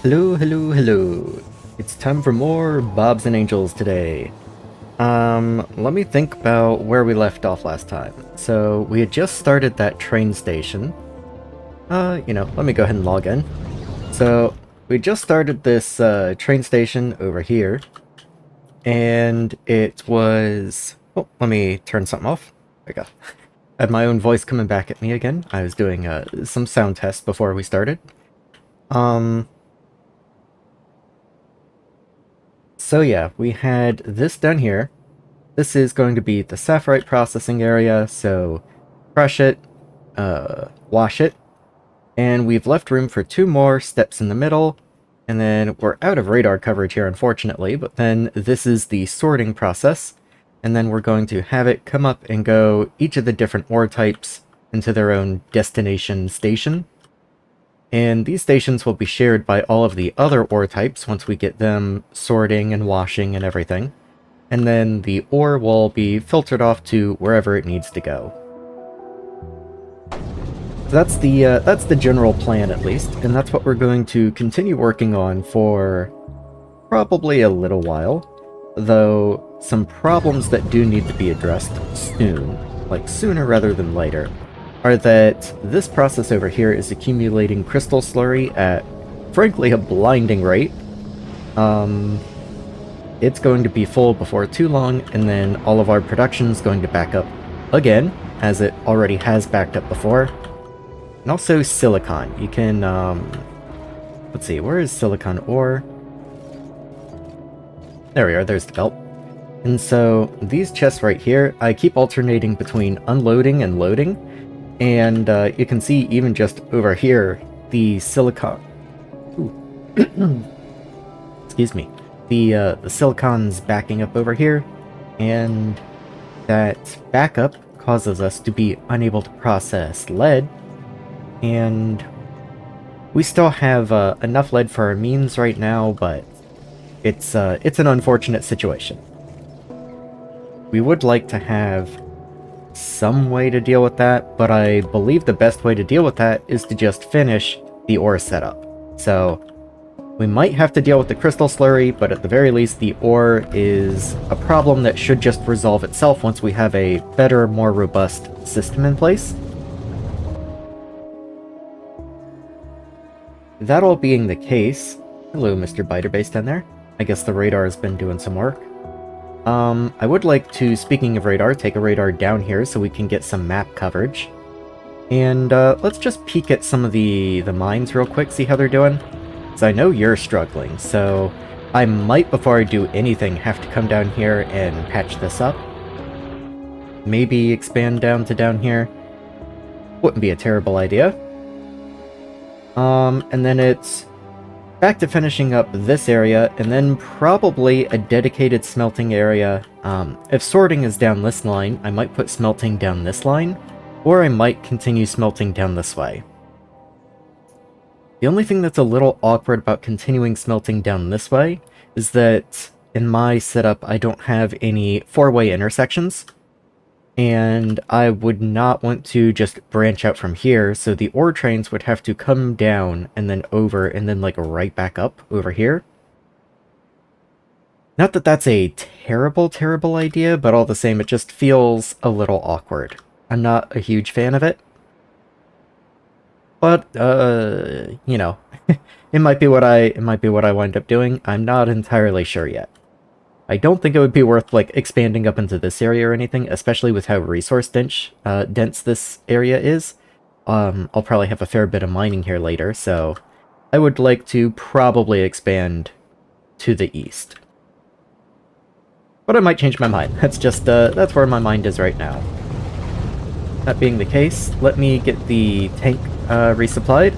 Hello, hello, hello. It's time for more Bobs and Angels today. Let me think about where we left off last time. So, we had just started that train station. Let me go ahead and log in. So, we just started this train station over here. And it was... Oh, let me turn something off. There we go. I had my own voice coming back at me again. I was doing some sound tests before we started. So yeah, we had this down here. This is going to be the Saphirite processing area, so crush it, wash it, and we've left room for 2 more steps in the middle, and then we're out of radar coverage here unfortunately, but then this is the sorting process, and then we're going to have it come up and go each of the different ore types into their own destination station. And these stations will be shared by all of the other ore types once we get them sorting and washing and everything. And then the ore will be filtered off to wherever it needs to go. So that's the general plan at least, and that's what we're going to continue working on for probably a little while. Though some problems that do need to be addressed soon, like sooner rather than later, are that this process over here is accumulating crystal slurry at, frankly, a blinding rate. It's going to be full before too long, and then all of our production is going to back up again, as it already has backed up before. And also silicon. You can, let's see, where is silicon ore? There we are, there's the belt. And so, these chests right here, I keep alternating between unloading and loading. And you can see even just over here, the silicon... Excuse me. The silicon's backing up over here, and that backup causes us to be unable to process lead, and we still have enough lead for our means right now, but it's an unfortunate situation. We would like to have some way to deal with that, but I believe the best way to deal with that is to just finish the ore setup. So we might have to deal with the crystal slurry, but at the very least the ore is a problem that should just resolve itself once we have a better, more robust system in place. That all being the case, hello Mr. Biterbase down there. I guess the radar has been doing some work. I would like to, speaking of radar, take a radar down here so we can get some map coverage. And let's just peek at some of the mines real quick, see how they're doing. Because I know you're struggling, so I might, before I do anything, have to come down here and patch this up. Maybe expand down to down here. Wouldn't be a terrible idea. And then it's back to finishing up this area, and then probably a dedicated smelting area. If sorting is down this line, I might put smelting down this line, or I might continue smelting down this way. The only thing that's a little awkward about continuing smelting down this way is that in my setup I don't have any 4-way intersections, and I would not want to just branch out from here, so the ore trains would have to come down and then over and then like right back up over here. Not that that's a terrible, terrible idea, but all the same it just feels a little awkward. I'm not a huge fan of it. But, you know, it might be what I wind up doing. I'm not entirely sure yet. I don't think it would be worth, like, expanding up into this area or anything, especially with how resource dense this area is. I'll probably have a fair bit of mining here later, so I would like to probably expand to the east. But I might change my mind. That's just, that's where my mind is right now. That being the case, let me get the tank resupplied.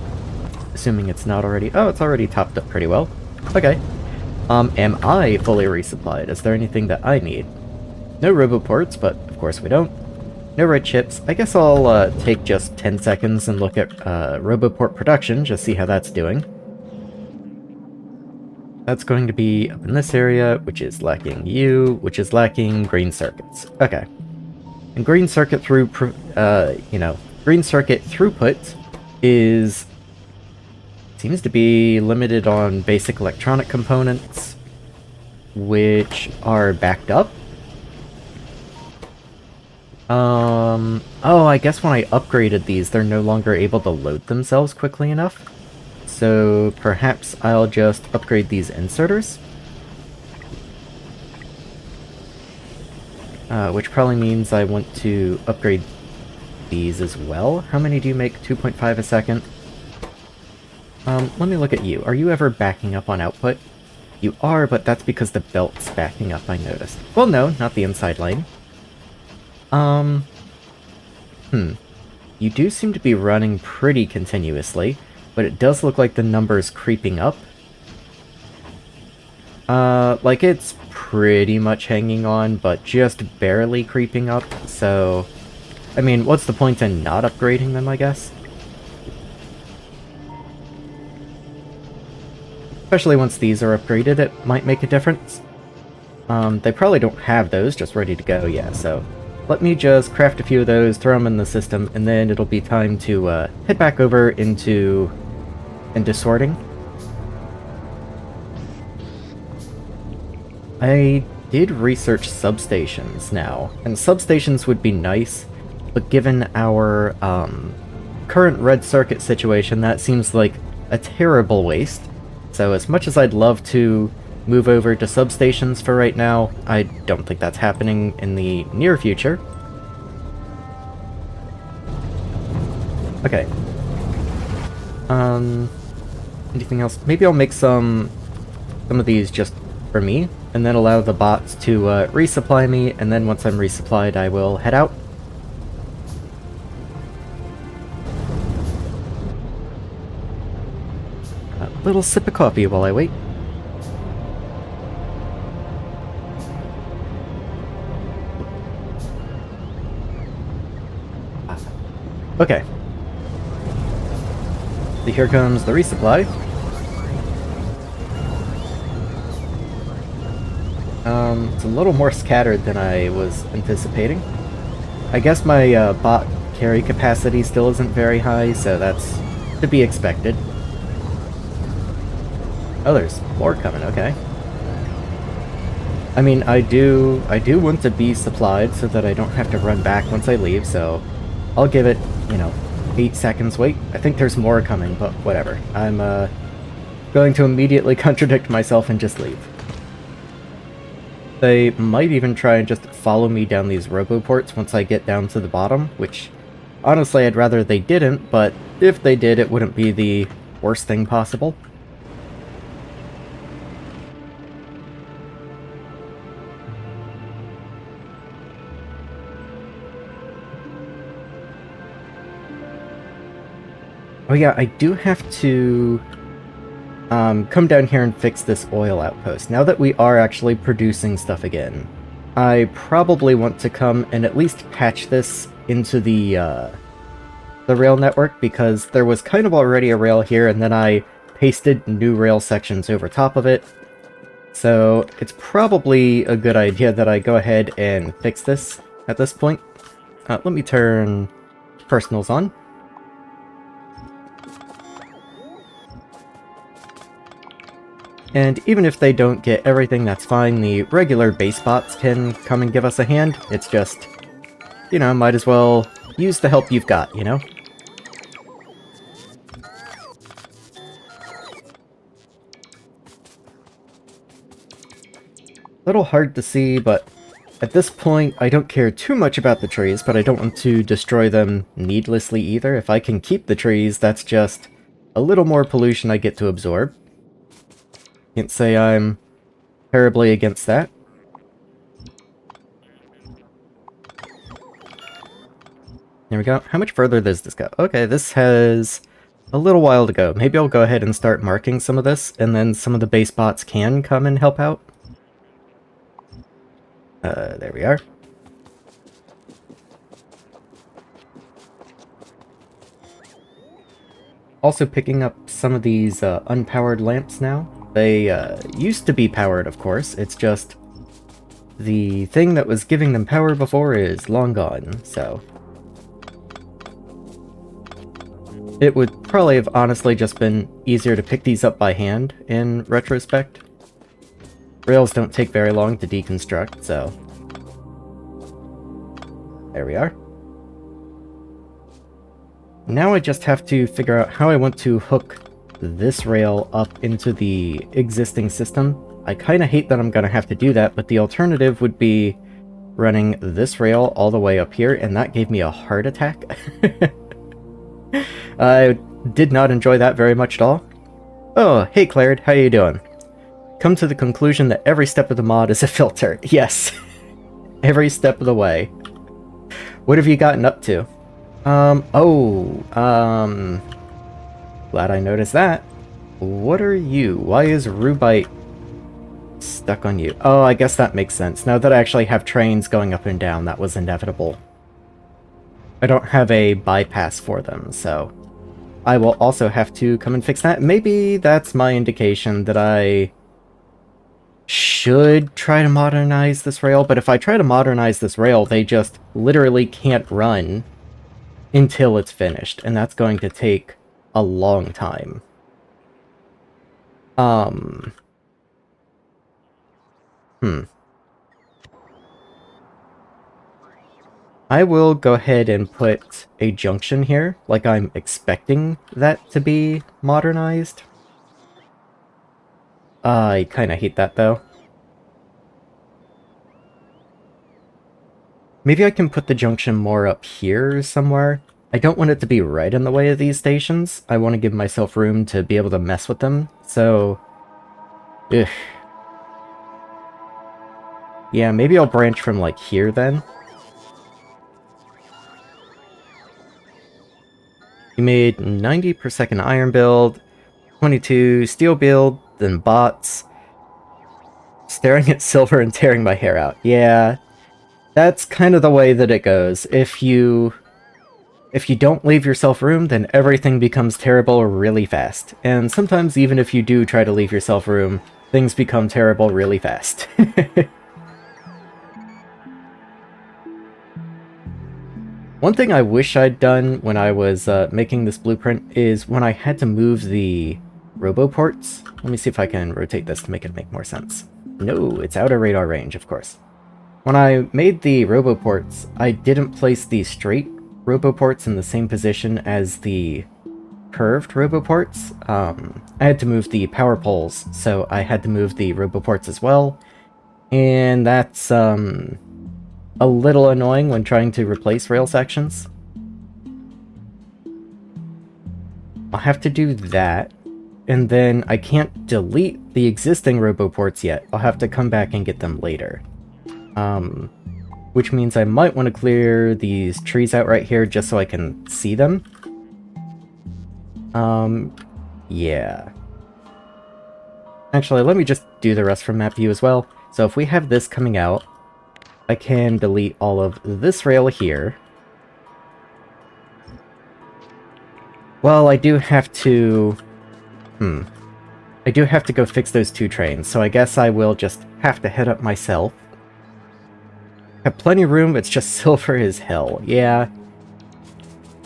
Assuming it's not already... Oh, it's already topped up pretty well. Okay. Am I fully resupplied? Is there anything that I need? No roboports, but of course we don't. No red chips. I guess I'll take just 10 seconds and look at roboport production, just see how that's doing. That's going to be up in this area, which is lacking U, which is lacking green circuits. Okay. And green circuit green circuit throughput is seems to be limited on basic electronic components, which are backed up. Oh, I guess when I upgraded these, they're no longer able to load themselves quickly enough. So perhaps I'll just upgrade these inserters. Which probably means I want to upgrade these as well. How many do you make? 2.5 a second? Let me look at you. Are you ever backing up on output? You are, but that's because the belt's backing up, I noticed. Well, no, not the inside lane. You do seem to be running pretty continuously, but it does look like the number's creeping up. Like it's pretty much hanging on, but just barely creeping up, so... I mean, what's the point in not upgrading them, I guess? Especially once these are upgraded, it might make a difference. They probably don't have those just ready to go yet, so... Let me just craft a few of those, throw them in the system, and then it'll be time to head back over into sorting. I did research substations now, and substations would be nice, but given our current red circuit situation, that seems like a terrible waste. So as much as I'd love to move over to substations for right now, I don't think that's happening in the near future. Okay. Anything else? Maybe I'll make some of these just for me, and then allow the bots to resupply me, and then once I'm resupplied, I will head out. A little sip of coffee while I wait. Okay. So here comes the resupply. It's a little more scattered than I was anticipating. I guess my bot carry capacity still isn't very high, so that's to be expected. Oh, there's more coming, okay. I mean, I do want to be supplied so that I don't have to run back once I leave, so I'll give it, 8 seconds wait. I think there's more coming, but whatever. I'm going to immediately contradict myself and just leave. They might even try and just follow me down these roboports once I get down to the bottom, which, honestly, I'd rather they didn't, but if they did, it wouldn't be the worst thing possible. Oh yeah, I do have to come down here and fix this oil outpost. Now that we are actually producing stuff again, I probably want to come and at least patch this into the rail network, because there was kind of already a rail here, and then I pasted new rail sections over top of it. So it's probably a good idea that I go ahead and fix this at this point. Let me turn personals on. And even if they don't get everything, that's fine. The regular base bots can come and give us a hand. It's just, might as well use the help you've got, A little hard to see, but at this point, I don't care too much about the trees, but I don't want to destroy them needlessly either. If I can keep the trees, that's just a little more pollution I get to absorb. Can't say I'm terribly against that. There we go. How much further does this go? Okay, this has a little while to go. Maybe I'll go ahead and start marking some of this, and then some of the base bots can come and help out. There we are. Also picking up some of these unpowered lamps now. They used to be powered, of course. It's just the thing that was giving them power before is long gone, so... It would probably have honestly just been easier to pick these up by hand in retrospect. Rails don't take very long to deconstruct, so... There we are. Now I just have to figure out how I want to hook this rail up into the existing system. I kind of hate that I'm going to have to do that, but the alternative would be running this rail all the way up here, and that gave me a heart attack. I did not enjoy that very much at all. Oh, hey Claire, how you doing? Come to the conclusion that every step of the mod is a filter. Yes. Every step of the way. What have you gotten up to? Glad I noticed that. What are you? Why is Rubite stuck on you? Oh, I guess that makes sense. Now that I actually have trains going up and down, that was inevitable. I don't have a bypass for them, so I will also have to come and fix that. Maybe that's my indication that I should try to modernize this rail, but if I try to modernize this rail, they just literally can't run until it's finished, and that's going to take a long time. I will go ahead and put a junction here, like I'm expecting that to be modernized. I kinda hate that, though. Maybe I can put the junction more up here somewhere. I don't want it to be right in the way of these stations. I want to give myself room to be able to mess with them, so... Ugh. Yeah, maybe I'll branch from, like, here, then. You made 90 per second iron build, 22 steel build, then bots. Staring at silver and tearing my hair out. Yeah, that's kind of the way that it goes. If you don't leave yourself room, then everything becomes terrible really fast. And sometimes even if you do try to leave yourself room, things become terrible really fast. One thing I wish I'd done when I was making this blueprint is when I had to move the roboports. Let me see if I can rotate this to make it make more sense. No, it's out of radar range, of course. When I made the roboports, I didn't place the straight roboports in the same position as the curved roboports. I had to move the power poles, so I had to move the roboports as well. And that's a little annoying when trying to replace rail sections. I'll have to do that. And then I can't delete the existing roboports yet. I'll have to come back and get them later. Which means I might want to clear these trees out right here just so I can see them. Yeah. Actually, let me just do the rest from map view as well. So if we have this coming out, I can delete all of this rail here. Well, I do have to... I do have to go fix those two trains, so I guess I will just have to head up myself. Have plenty of room, it's just silver as hell. Yeah.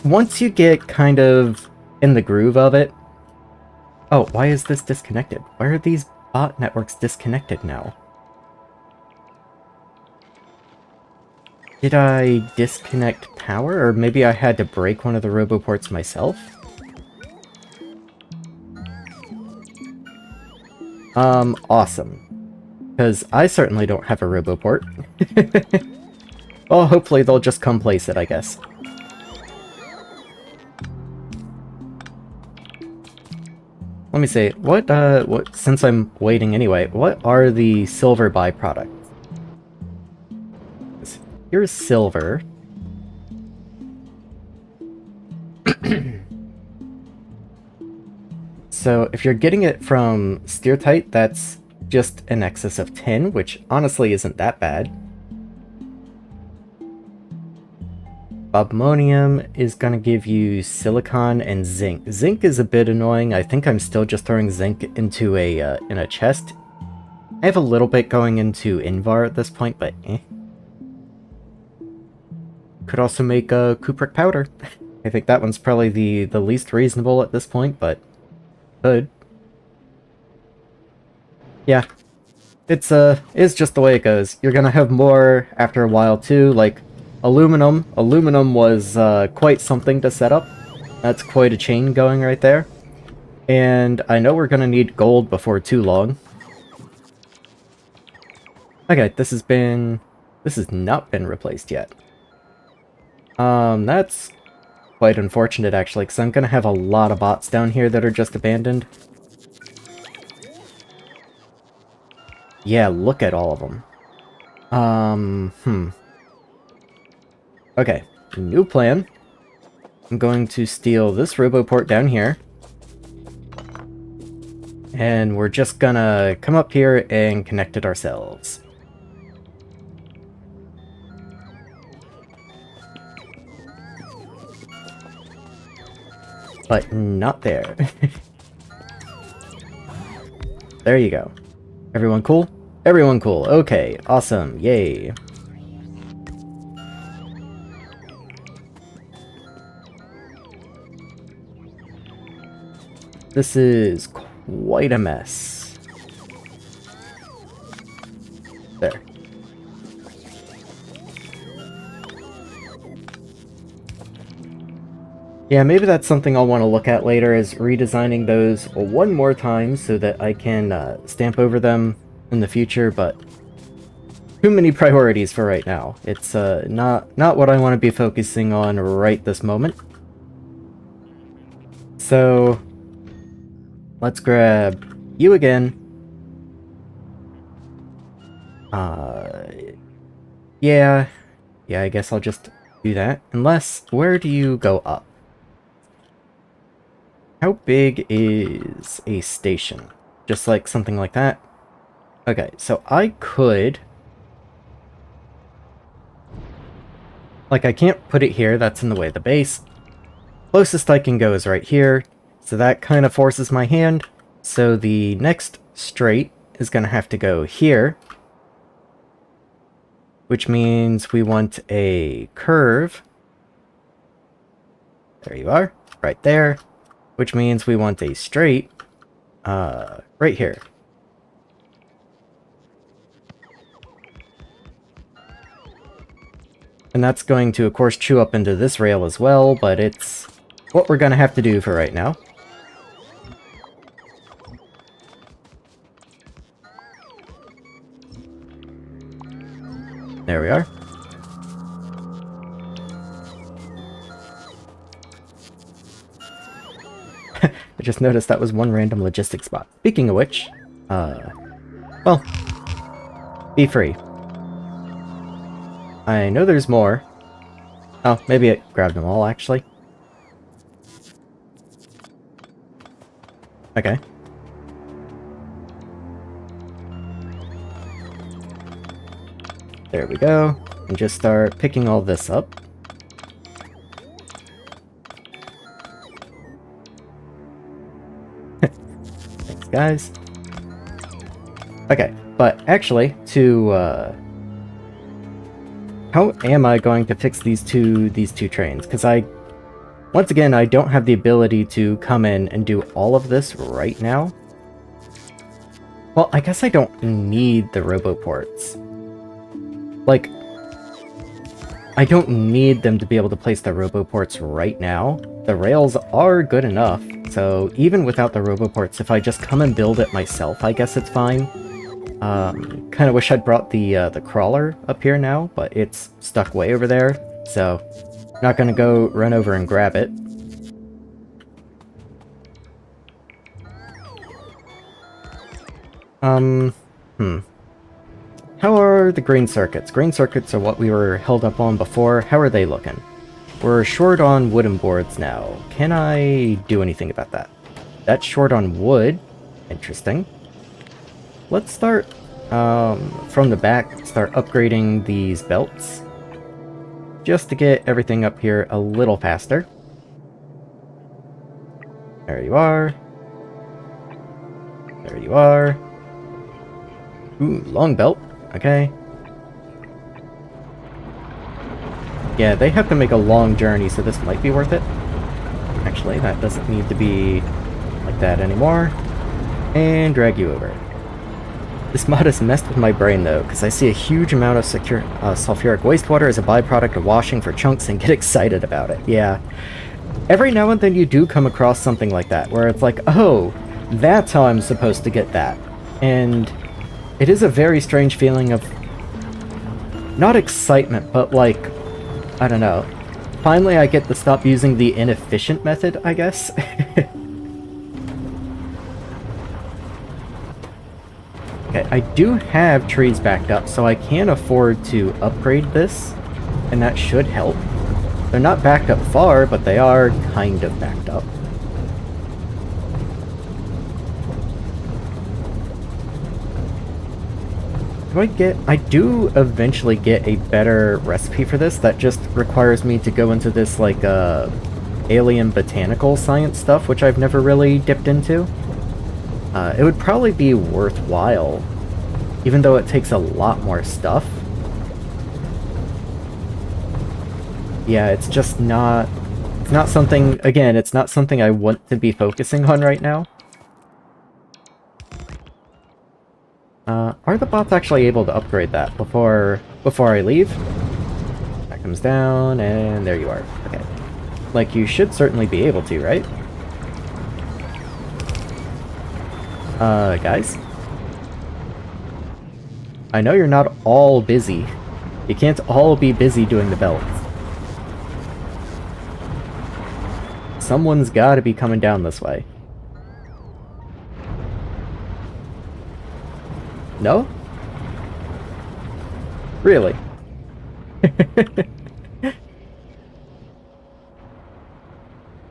Once you get kind of in the groove of it... Oh, why is this disconnected? Why are these bot networks disconnected now? Did I disconnect power? Or maybe I had to break one of the roboports myself? Awesome. Because I certainly don't have a roboport. Well, hopefully they'll just come place it, I guess. Let me see, what, since I'm waiting anyway, what are the silver byproducts? Here's silver. So, if you're getting it from steertite, that's just in excess of 10, which honestly isn't that bad. Bobmonium is going to give you silicon and zinc. Zinc is a bit annoying. I think I'm still just throwing zinc into in a chest. I have a little bit going into Invar at this point, but eh. Could also make cupric powder. I think that one's probably the least reasonable at this point, but good. Yeah, it's just the way it goes. You're gonna have more after a while too, like aluminum. Aluminum was quite something to set up. That's quite a chain going right there. And I know we're gonna need gold before too long. Okay, this has not been replaced yet. That's quite unfortunate actually, because I'm gonna have a lot of bots down here that are just abandoned. Yeah, look at all of them. Okay, new plan. I'm going to steal this roboport down here. And we're just gonna come up here and connect it ourselves. But not there. There you go. Everyone cool? Everyone cool. Okay, awesome. Yay. This is quite a mess. There. Yeah, maybe that's something I'll want to look at later, is redesigning those one more time so that I can stamp over them in the future, but too many priorities for right now. It's not what I want to be focusing on right this moment. So let's grab you again. Yeah, I guess I'll just do that. Unless, where do you go up? How big is a station? Just like something like that? Okay, so I could... Like, I can't put it here, that's in the way of the base. Closest I can go is right here, so that kind of forces my hand. So the next straight is going to have to go here. Which means we want a curve. There you are, right there. Which means we want a straight, right here. And that's going to, of course, chew up into this rail as well, but it's what we're going to have to do for right now. There we are. I just noticed that was one random logistics spot. Speaking of which, well, be free. I know there's more. Oh, maybe it grabbed them all, actually. Okay. There we go. And just start picking all this up. Thanks, guys. Okay, but actually, how am I going to fix these two trains? Because once again, I don't have the ability to come in and do all of this right now. Well, I guess I don't need the roboports. Like, I don't need them to be able to place the roboports right now. The rails are good enough, so even without the roboports, if I just come and build it myself, I guess it's fine. Kind of wish I'd brought the crawler up here now, but it's stuck way over there, so not gonna go run over and grab it. How are the green circuits? Green circuits are what we were held up on before. How are they looking? We're short on wooden boards now. Can I do anything about that? That's short on wood. Interesting. Let's start from the back, start upgrading these belts. Just to get everything up here a little faster. There you are. There you are. Ooh, long belt. Okay. Yeah, they have to make a long journey, so this might be worth it. Actually, that doesn't need to be like that anymore. And drag you over. This mod has messed with my brain though, because I see a huge amount of sulfuric wastewater as a byproduct of washing for chunks and get excited about it. Yeah. Every now and then you do come across something like that, where it's like, oh, that's how I'm supposed to get that. And it is a very strange feeling of, not excitement, but like, I don't know. Finally I get to stop using the inefficient method, I guess. Okay, I do have trees backed up, so I can afford to upgrade this, and that should help. They're not backed up far, but they are kind of backed up. I do eventually get a better recipe for this that just requires me to go into this, like, alien botanical science stuff, which I've never really dipped into. It would probably be worthwhile, even though it takes a lot more stuff. Yeah, it's just not... It's not something... Again, it's not something I want to be focusing on right now. Are the bots actually able to upgrade that before I leave? That comes down, and there you are. Okay. Like, you should certainly be able to, right? Guys? I know you're not all busy. You can't all be busy doing the belts. Someone's gotta be coming down this way. No? Really?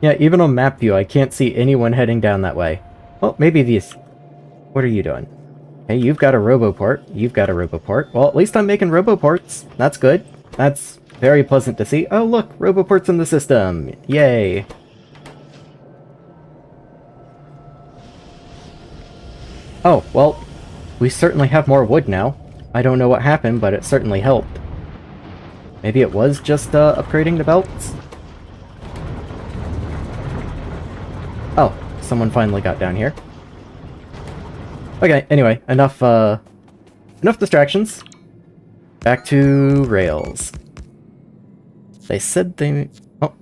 Yeah, even on map view, I can't see anyone heading down that way. Well, maybe these... What are you doing? Hey, you've got a roboport. You've got a roboport. Well, at least I'm making roboports. That's good. That's very pleasant to see. Oh, look! Roboports in the system! Yay! Oh, well, we certainly have more wood now. I don't know what happened, but it certainly helped. Maybe it was just, upgrading the belts? Oh, someone finally got down here. Okay, anyway, enough distractions. Back to rails. They said they... Oh.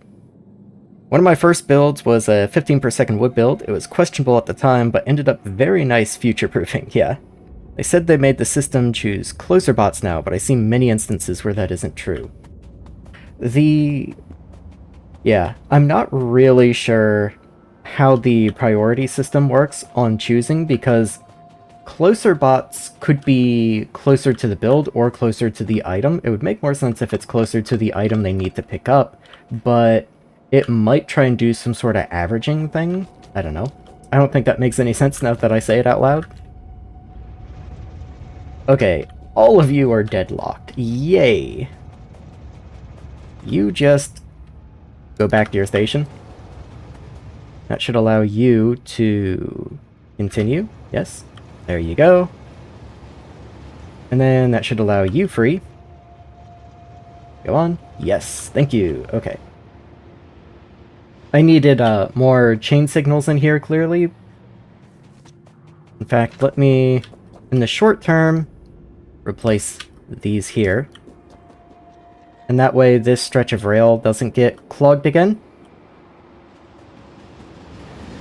One of my first builds was a 15 per second wood build. It was questionable at the time, but ended up very nice future-proofing, yeah. They said they made the system choose closer bots now, but I see many instances where that isn't true. Yeah, I'm not really sure how the priority system works on choosing, because closer bots could be closer to the build or closer to the item. It would make more sense if it's closer to the item they need to pick up, but it might try and do some sort of averaging thing. I don't know. I don't think that makes any sense now that I say it out loud. Okay, all of you are deadlocked. Yay! You just go back to your station. That should allow you to continue. Yes. There you go. And then that should allow you free. Go on. Yes, thank you. Okay. I needed more chain signals in here, clearly. In fact, let me, in the short term, replace these here. And that way this stretch of rail doesn't get clogged again.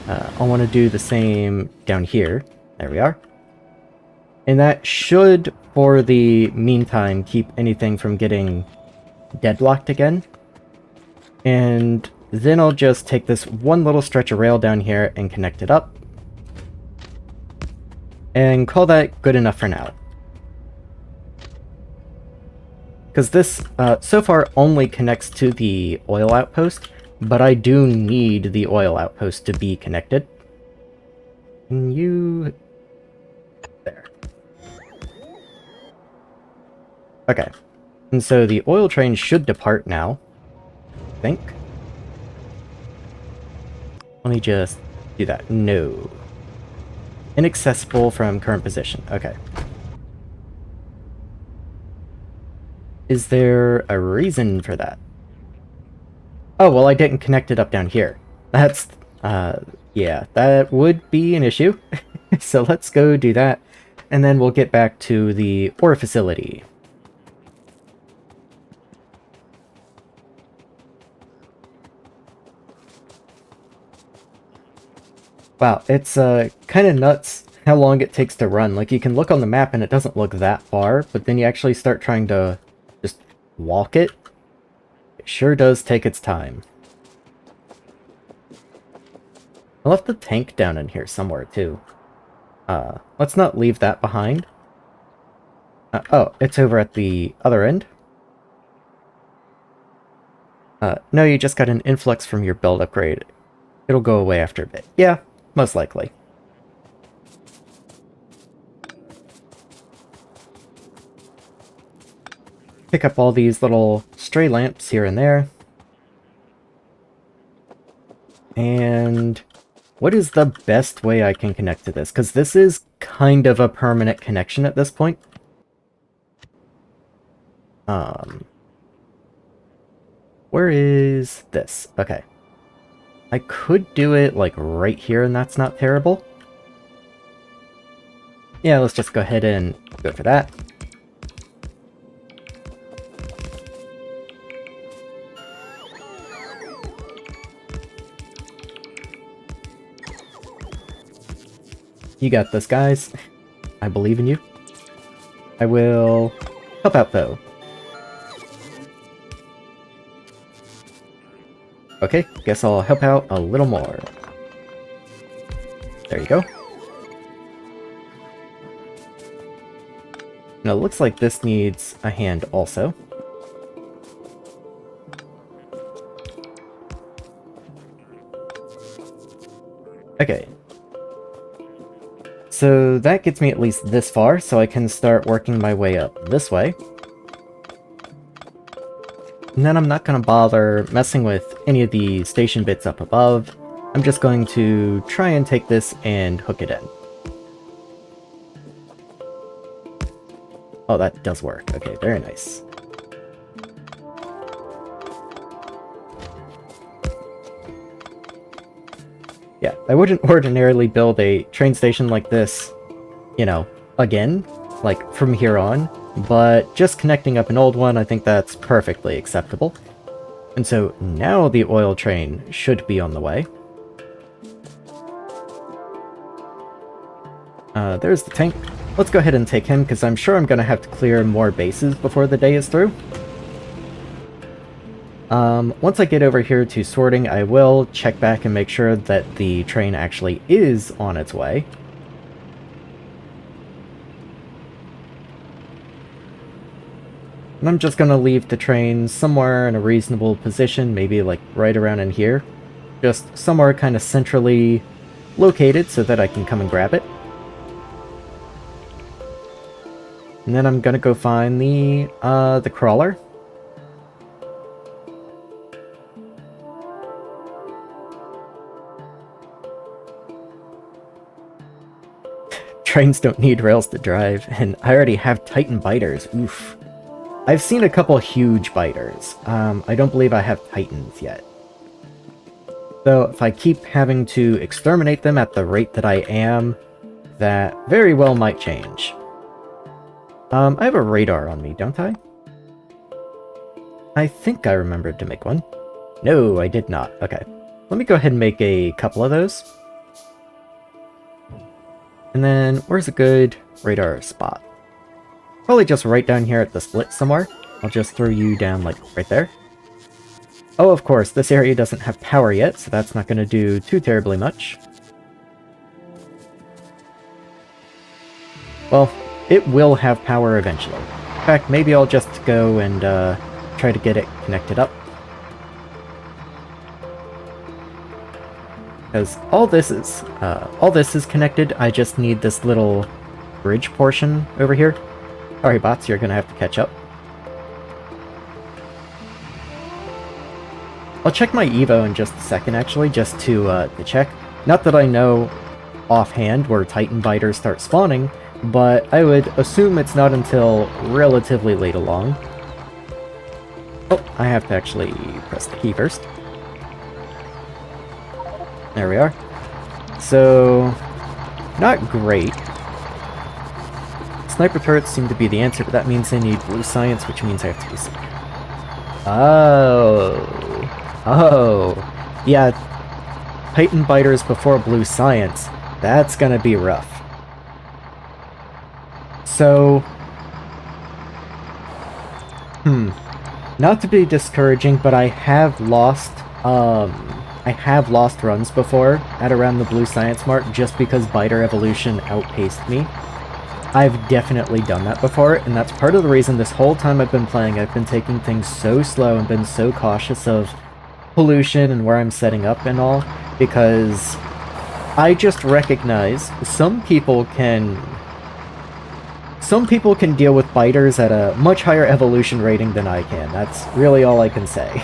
I want to do the same down here. There we are. And that should, for the meantime, keep anything from getting deadlocked again. And then I'll just take this one little stretch of rail down here and connect it up. And call that good enough for now. Because this, so far, only connects to the oil outpost, but I do need the oil outpost to be connected. Can you... There. Okay. And so the oil train should depart now, I think. Let me just do that. No. Inaccessible from current position. Okay. Is there a reason for that? Oh, well, I didn't connect it up down here. That's, yeah, that would be an issue. So let's go do that, and then we'll get back to the ore facility. Wow, it's kind of nuts how long it takes to run. Like, you can look on the map and it doesn't look that far, but then you actually start trying to just walk it. It sure does take its time. I left the tank down in here somewhere, too. Let's not leave that behind. Oh, it's over at the other end. No, you just got an influx from your build upgrade. It'll go away after a bit. Yeah, most likely. Pick up all these little stray lamps here and there. And what is the best way I can connect to this? Because this is kind of a permanent connection at this point. Where is this? Okay. I could do it, like, right here, and that's not terrible. Yeah, let's just go ahead and go for that. You got this, guys. I believe in you. I will help out, though. Okay, guess I'll help out a little more. There you go. Now, it looks like this needs a hand also. Okay. So that gets me at least this far, so I can start working my way up this way. And then I'm not going to bother messing with any of the station bits up above. I'm just going to try and take this and hook it in. Oh, that does work. Okay, very nice. Yeah, I wouldn't ordinarily build a train station like this, you know, again, like from here on, but just connecting up an old one, I think that's perfectly acceptable. And so now the oil train should be on the way. There's the tank. Let's go ahead and take him, because I'm sure I'm going to have to clear more bases before the day is through. Once I get over here to sorting, I will check back and make sure that the train actually is on its way. And I'm just going to leave the train somewhere in a reasonable position, maybe like right around in here. Just somewhere kind of centrally located so that I can come and grab it. And then I'm going to go find the crawler. Trains don't need rails to drive, and I already have Titan biters. Oof. I've seen a couple huge biters. I don't believe I have Titans yet. So if I keep having to exterminate them at the rate that I am, that very well might change. I have a radar on me, don't I? I think I remembered to make one. No, I did not. Okay. Let me go ahead and make a couple of those. And then, where's a good radar spot? Probably just right down here at the split somewhere. I'll just throw you down, like, right there. Oh, of course, this area doesn't have power yet, so that's not going to do too terribly much. Well, it will have power eventually. In fact, maybe I'll just go and try to get it connected up. Because all this is connected. I just need this little bridge portion over here. Sorry, bots, you're gonna have to catch up. I'll check my Evo in just a second, actually, just to check. Not that I know offhand where Titan biters start spawning, but I would assume it's not until relatively late along. Oh, I have to actually press the key first. There we are. So, not great. Sniper turrets seem to be the answer, but that means they need blue science, which means I have to do something. Oh. Yeah, Titan biters before blue science. That's gonna be rough. So... Not to be discouraging, but I have lost runs before at around the blue science mark just because biter evolution outpaced me. I've definitely done that before, and that's part of the reason this whole time I've been playing, I've been taking things so slow and been so cautious of pollution and where I'm setting up and all, because I just recognize some people can deal with biters at a much higher evolution rating than I can. That's really all I can say.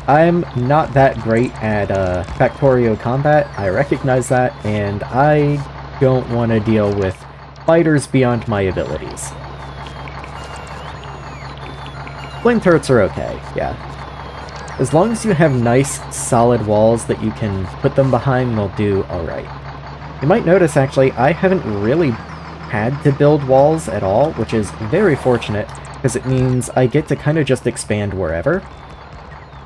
I'm not that great at Factorio combat, I recognize that, and I don't want to deal with biters beyond my abilities. Flame turrets are okay, yeah. As long as you have nice, solid walls that you can put them behind, they'll do alright. You might notice, actually, I haven't really had to build walls at all, which is very fortunate, because it means I get to kind of just expand wherever.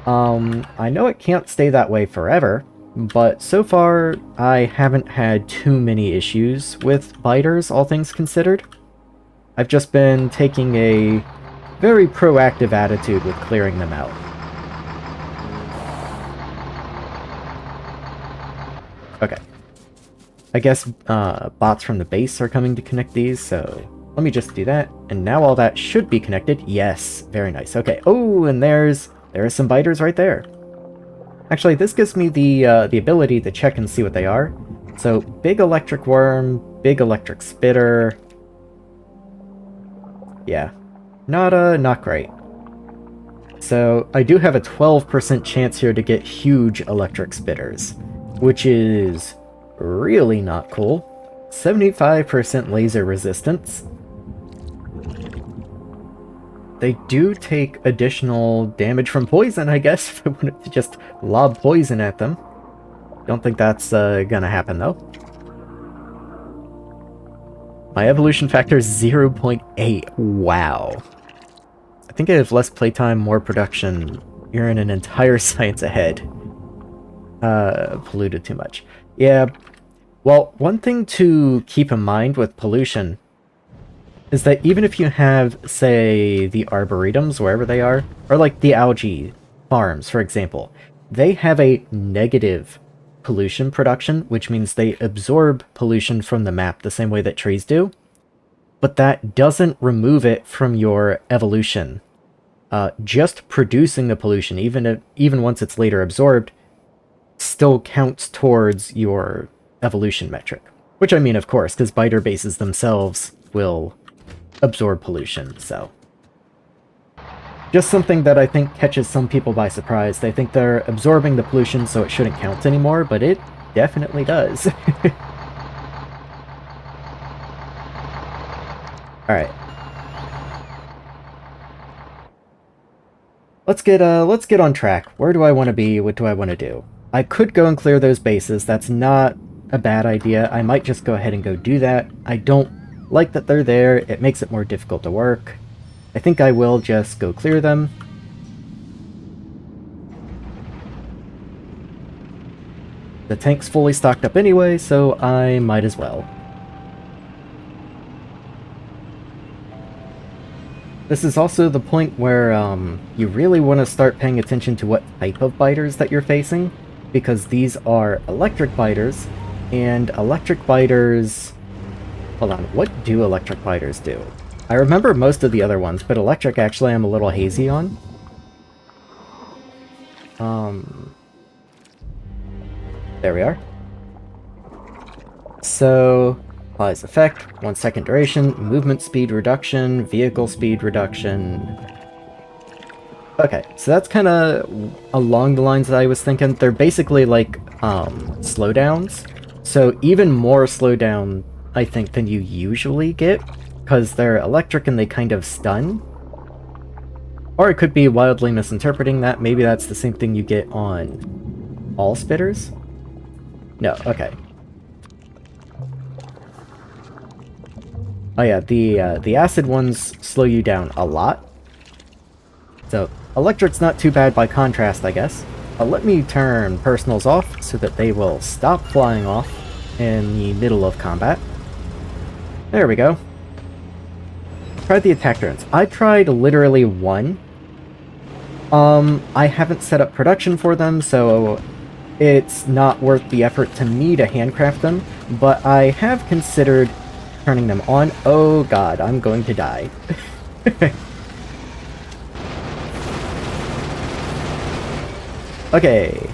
I know it can't stay that way forever, but so far I haven't had too many issues with biters, all things considered. I've just been taking a very proactive attitude with clearing them out. Okay. I guess bots from the base are coming to connect these, so let me just do that. And now all that should be connected. Yes, very nice. Okay. Oh, and there are some biters right there. Actually, this gives me the ability to check and see what they are. So, big electric worm, big electric spitter. Yeah, not great. So, I do have a 12% chance here to get huge electric spitters, which is really not cool. 75% laser resistance. They do take additional damage from poison, I guess, if I wanted to just lob poison at them. Don't think that's gonna happen, though. My evolution factor is 0.8. Wow. I think I have less playtime, more production. You're in an entire science ahead. Polluted too much. Yeah, well, one thing to keep in mind with pollution is that even if you have, say, the arboretums, wherever they are, or like the algae farms, for example, they have a negative pollution production, which means they absorb pollution from the map the same way that trees do, but that doesn't remove it from your evolution. Just producing the pollution, even once it's later absorbed, still counts towards your evolution metric. Which I mean, of course, because biter bases themselves will absorb pollution, so. Just something that I think catches some people by surprise. They think they're absorbing the pollution, so it shouldn't count anymore, but it definitely does. Alright. Let's get on track. Where do I want to be? What do I want to do? I could go and clear those bases. That's not a bad idea. I might just go ahead and go do that. I don't like that they're there. It makes it more difficult to work. I think I will just go clear them. The tank's fully stocked up anyway, so I might as well. This is also the point where you really want to start paying attention to what type of biters that you're facing, because these are electric biters, and electric biters... Hold on, what do electric biters do? I remember most of the other ones, but electric actually I'm a little hazy on. There we are. So, applies effect, 1 second duration, movement speed reduction, vehicle speed reduction. Okay, so that's kind of along the lines that I was thinking. They're basically like slowdowns. So even more slowdown, I think, than you usually get, because they're electric and they kind of stun. Or it could be wildly misinterpreting that. Maybe that's the same thing you get on all spitters. No, okay. Oh yeah, the acid ones slow you down a lot. So, electric's not too bad by contrast, I guess. Let me turn personals off so that they will stop flying off in the middle of combat. There we go. Tried the attack drones. I tried literally one. I haven't set up production for them, so it's not worth the effort to me to handcraft them, but I have considered turning them on. Oh god, I'm going to die. Okay.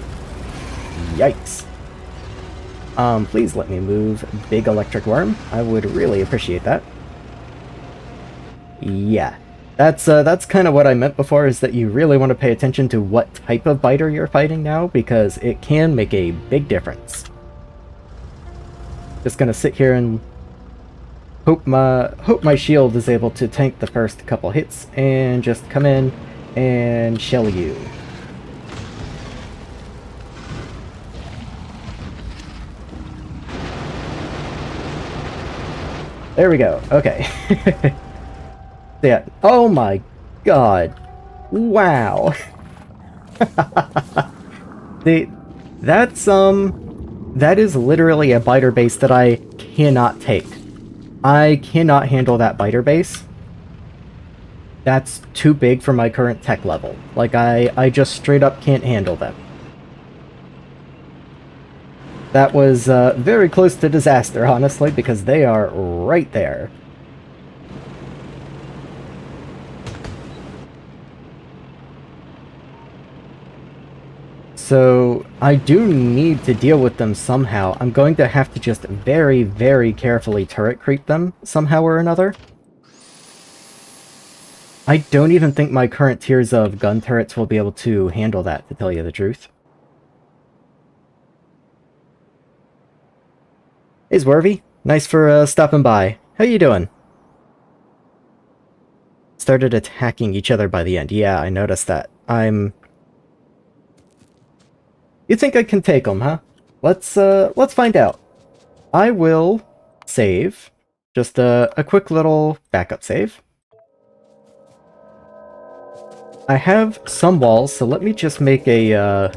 Yikes. Please let me move Big Electric Worm. I would really appreciate that. Yeah. That's kind of what I meant before, is that you really want to pay attention to what type of biter you're fighting now, because it can make a big difference. Just gonna sit here and hope my shield is able to tank the first couple hits, and just come in and shell you. There we go. Okay. Yeah. Oh my god. Wow. That is literally a biter base that I cannot take. I cannot handle that biter base. That's too big for my current tech level. Like, I just straight up can't handle them. That was very close to disaster, honestly, because they are right there. So, I do need to deal with them somehow. I'm going to have to just very, very carefully turret creep them somehow or another. I don't even think my current tiers of gun turrets will be able to handle that, to tell you the truth. Hey Zwervy, nice for stopping by. How you doing? Started attacking each other by the end. Yeah, I noticed that. You think I can take them, huh? Let's find out. I will save. Just a quick little backup save. I have some walls, so let me just make the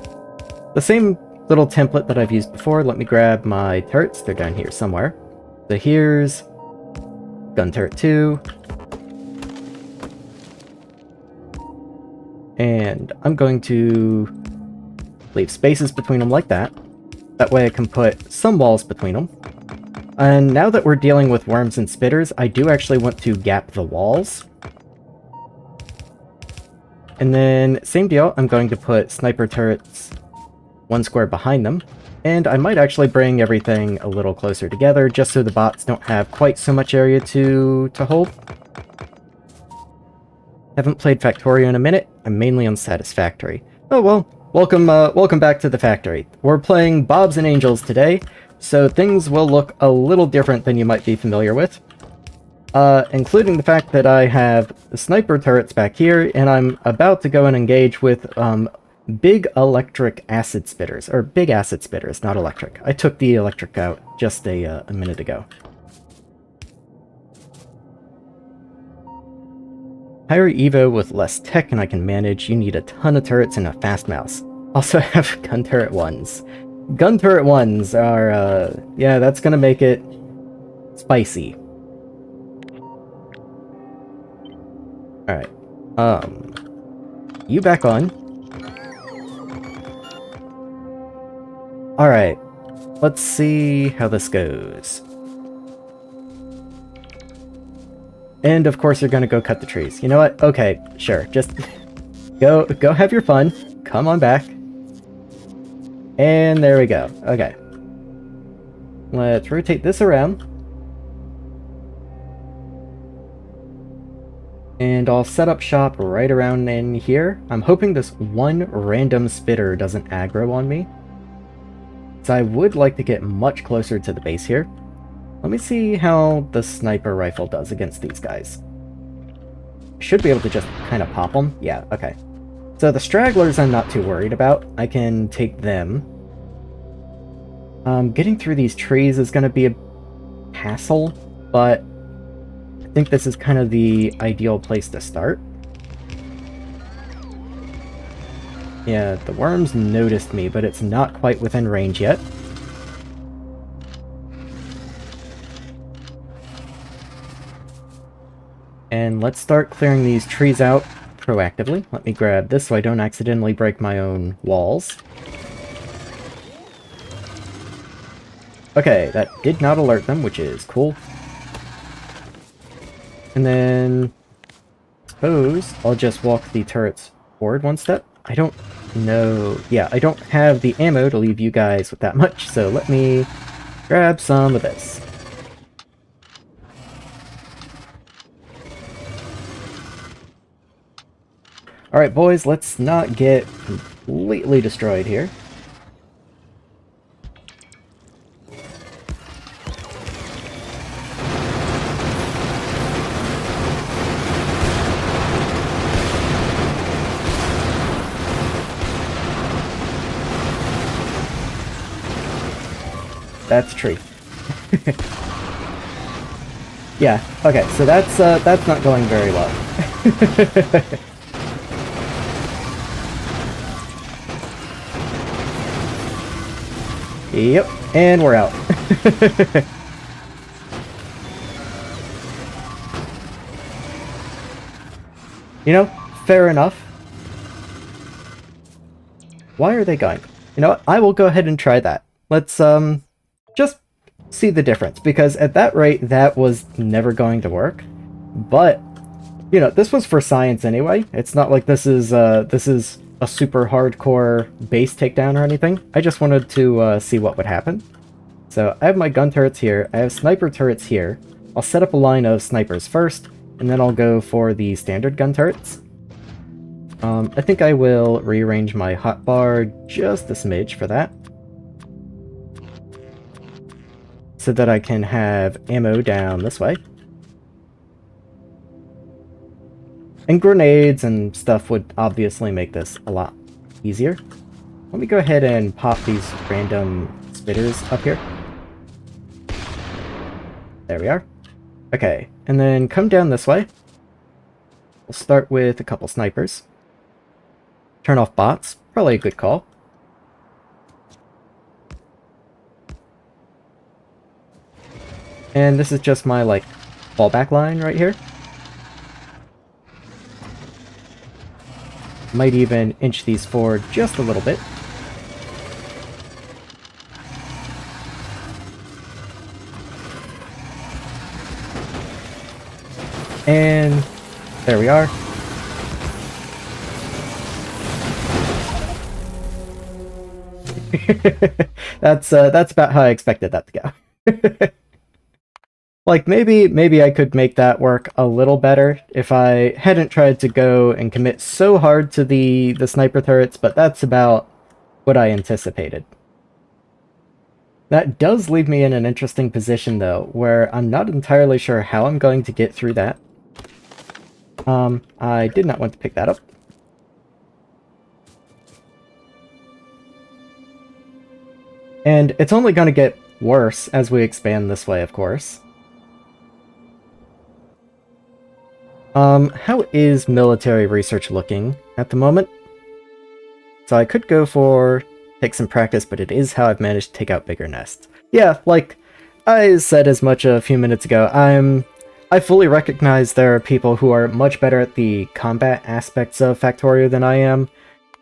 same little template that I've used before. Let me grab my turrets. They're down here somewhere. So here's gun turret 2. And I'm going to leave spaces between them like that. That way I can put some walls between them. And now that we're dealing with worms and spitters, I do actually want to gap the walls. And then, same deal, I'm going to put sniper turrets 1 square behind them. And I might actually bring everything a little closer together, just so the bots don't have quite so much area to hold. Haven't played Factorio in a minute. I'm mainly on Satisfactory. Oh well, welcome back to the factory. We're playing Bobs and Angels today, so things will look a little different than you might be familiar with. Including the fact that I have the sniper turrets back here, and I'm about to go and engage with big electric acid spitters, or big acid spitters, not electric. I took the electric out just a minute ago. Higher Evo with less tech and I can manage. You need a ton of turrets and a fast mouse. Also have gun turret 1s. Gun turret 1s are, yeah, that's gonna make it spicy. Alright. You back on. Alright. Let's see how this goes. And of course you're gonna go cut the trees. You know what? Okay, sure. Just go have your fun. Come on back. And there we go. Okay. Let's rotate this around. And I'll set up shop right around in here. I'm hoping this one random spitter doesn't aggro on me. So I would like to get much closer to the base here. Let me see how the sniper rifle does against these guys. Should be able to just kind of pop them. Yeah, okay. So the stragglers I'm not too worried about. I can take them. Getting through these trees is going to be a hassle, but I think this is kind of the ideal place to start. Yeah, the worms noticed me, but it's not quite within range yet. And let's start clearing these trees out proactively. Let me grab this so I don't accidentally break my own walls. Okay, that did not alert them, which is cool. And then, I suppose I'll just walk the turrets forward one step. I don't know. Yeah, I don't have the ammo to leave you guys with that much, so let me grab some of this. Alright, boys, let's not get completely destroyed here. That's tree. Yeah, okay, so that's not going very well. Yep, and we're out. You know, fair enough. Why are they going? You know what, I will go ahead and try that. Let's, just see the difference, because at that rate, that was never going to work. But, you know, this was for science anyway. It's not like this is a super hardcore base takedown or anything. I just wanted to see what would happen. So I have my gun turrets here. I have sniper turrets here. I'll set up a line of snipers first, and then I'll go for the standard gun turrets. I think I will rearrange my hotbar just a smidge for that, so that I can have ammo down this way. And grenades and stuff would obviously make this a lot easier. Let me go ahead and pop these random spitters up here. There we are. Okay, and then come down this way. We'll start with a couple snipers. Turn off bots, probably a good call. And this is just my, like, fallback line right here. Might even inch these forward just a little bit. And there we are. That's about how I expected that to go. Like, maybe I could make that work a little better if I hadn't tried to go and commit so hard to the sniper turrets, but that's about what I anticipated. That does leave me in an interesting position, though, where I'm not entirely sure how I'm going to get through that. I did not want to pick that up. And it's only going to get worse as we expand this way, of course. How is military research looking at the moment? So I could go for take some practice, but it is how I've managed to take out bigger nests. Yeah, like I said as much a few minutes ago, I fully recognize there are people who are much better at the combat aspects of Factorio than I am.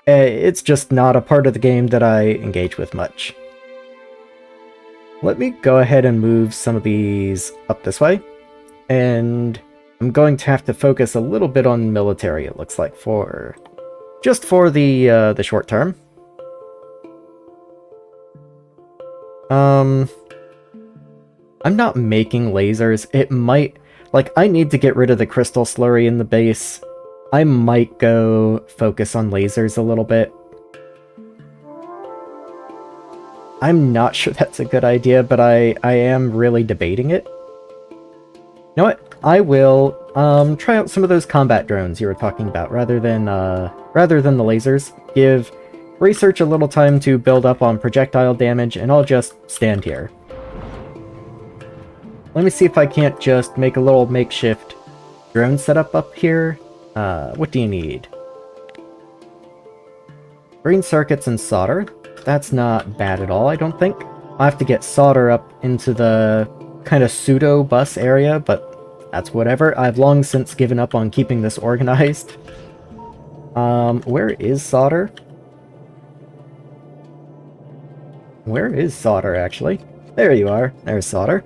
It's just not a part of the game that I engage with much. Let me go ahead and move some of these up this way, and I'm going to have to focus a little bit on military, it looks like, just for the short term. I'm not making lasers. It might, like, I need to get rid of the crystal slurry in the base. I might go focus on lasers a little bit. I'm not sure that's a good idea, but I am really debating it. You know what? I will try out some of those combat drones you were talking about rather than the lasers. Give research a little time to build up on projectile damage, and I'll just stand here. Let me see if I can't just make a little makeshift drone setup up here. What do you need? Green circuits and solder. That's not bad at all, I don't think. I'll have to get solder up into the kind of pseudo bus area, but that's whatever. I've long since given up on keeping this organized. Where is solder? Where is solder, actually? There you are. There's solder.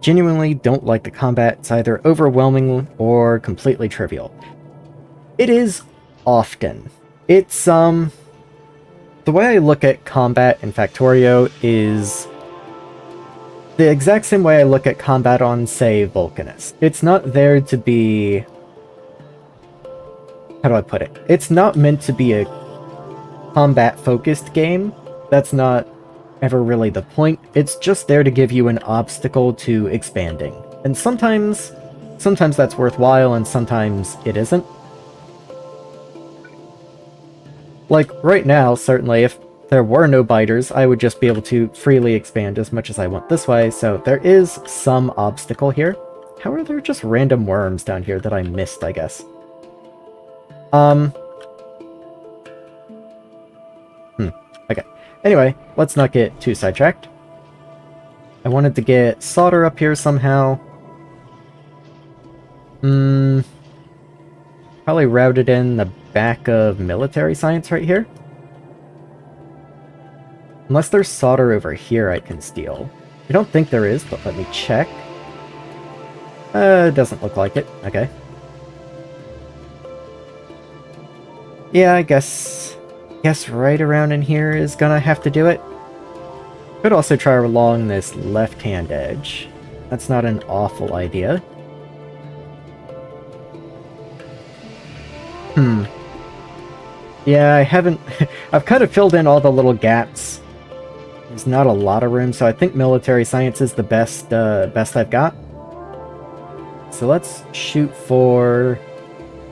Genuinely don't like the combat. It's either overwhelming or completely trivial. It is often. It's, the way I look at combat in Factorio is the exact same way I look at combat on, say, Vulcanus. It's not there to be... How do I put it? It's not meant to be a combat-focused game. That's not ever really the point. It's just there to give you an obstacle to expanding. And sometimes that's worthwhile, and sometimes it isn't. Like, right now, certainly, if there were no biters, I would just be able to freely expand as much as I want this way, so there is some obstacle here. How are there just random worms down here that I missed, I guess? Okay. Anyway, let's not get too sidetracked. I wanted to get solder up here somehow. Probably routed in the back of military science right here. Unless there's solder over here I can steal. I don't think there is, but let me check. It doesn't look like it. Okay. Yeah, I guess right around in here is gonna have to do it. Could also try along this left-hand edge. That's not an awful idea. Yeah, I haven't... I've kind of filled in all the little gaps. There's not a lot of room, so I think military science is the best I've got. So let's shoot for...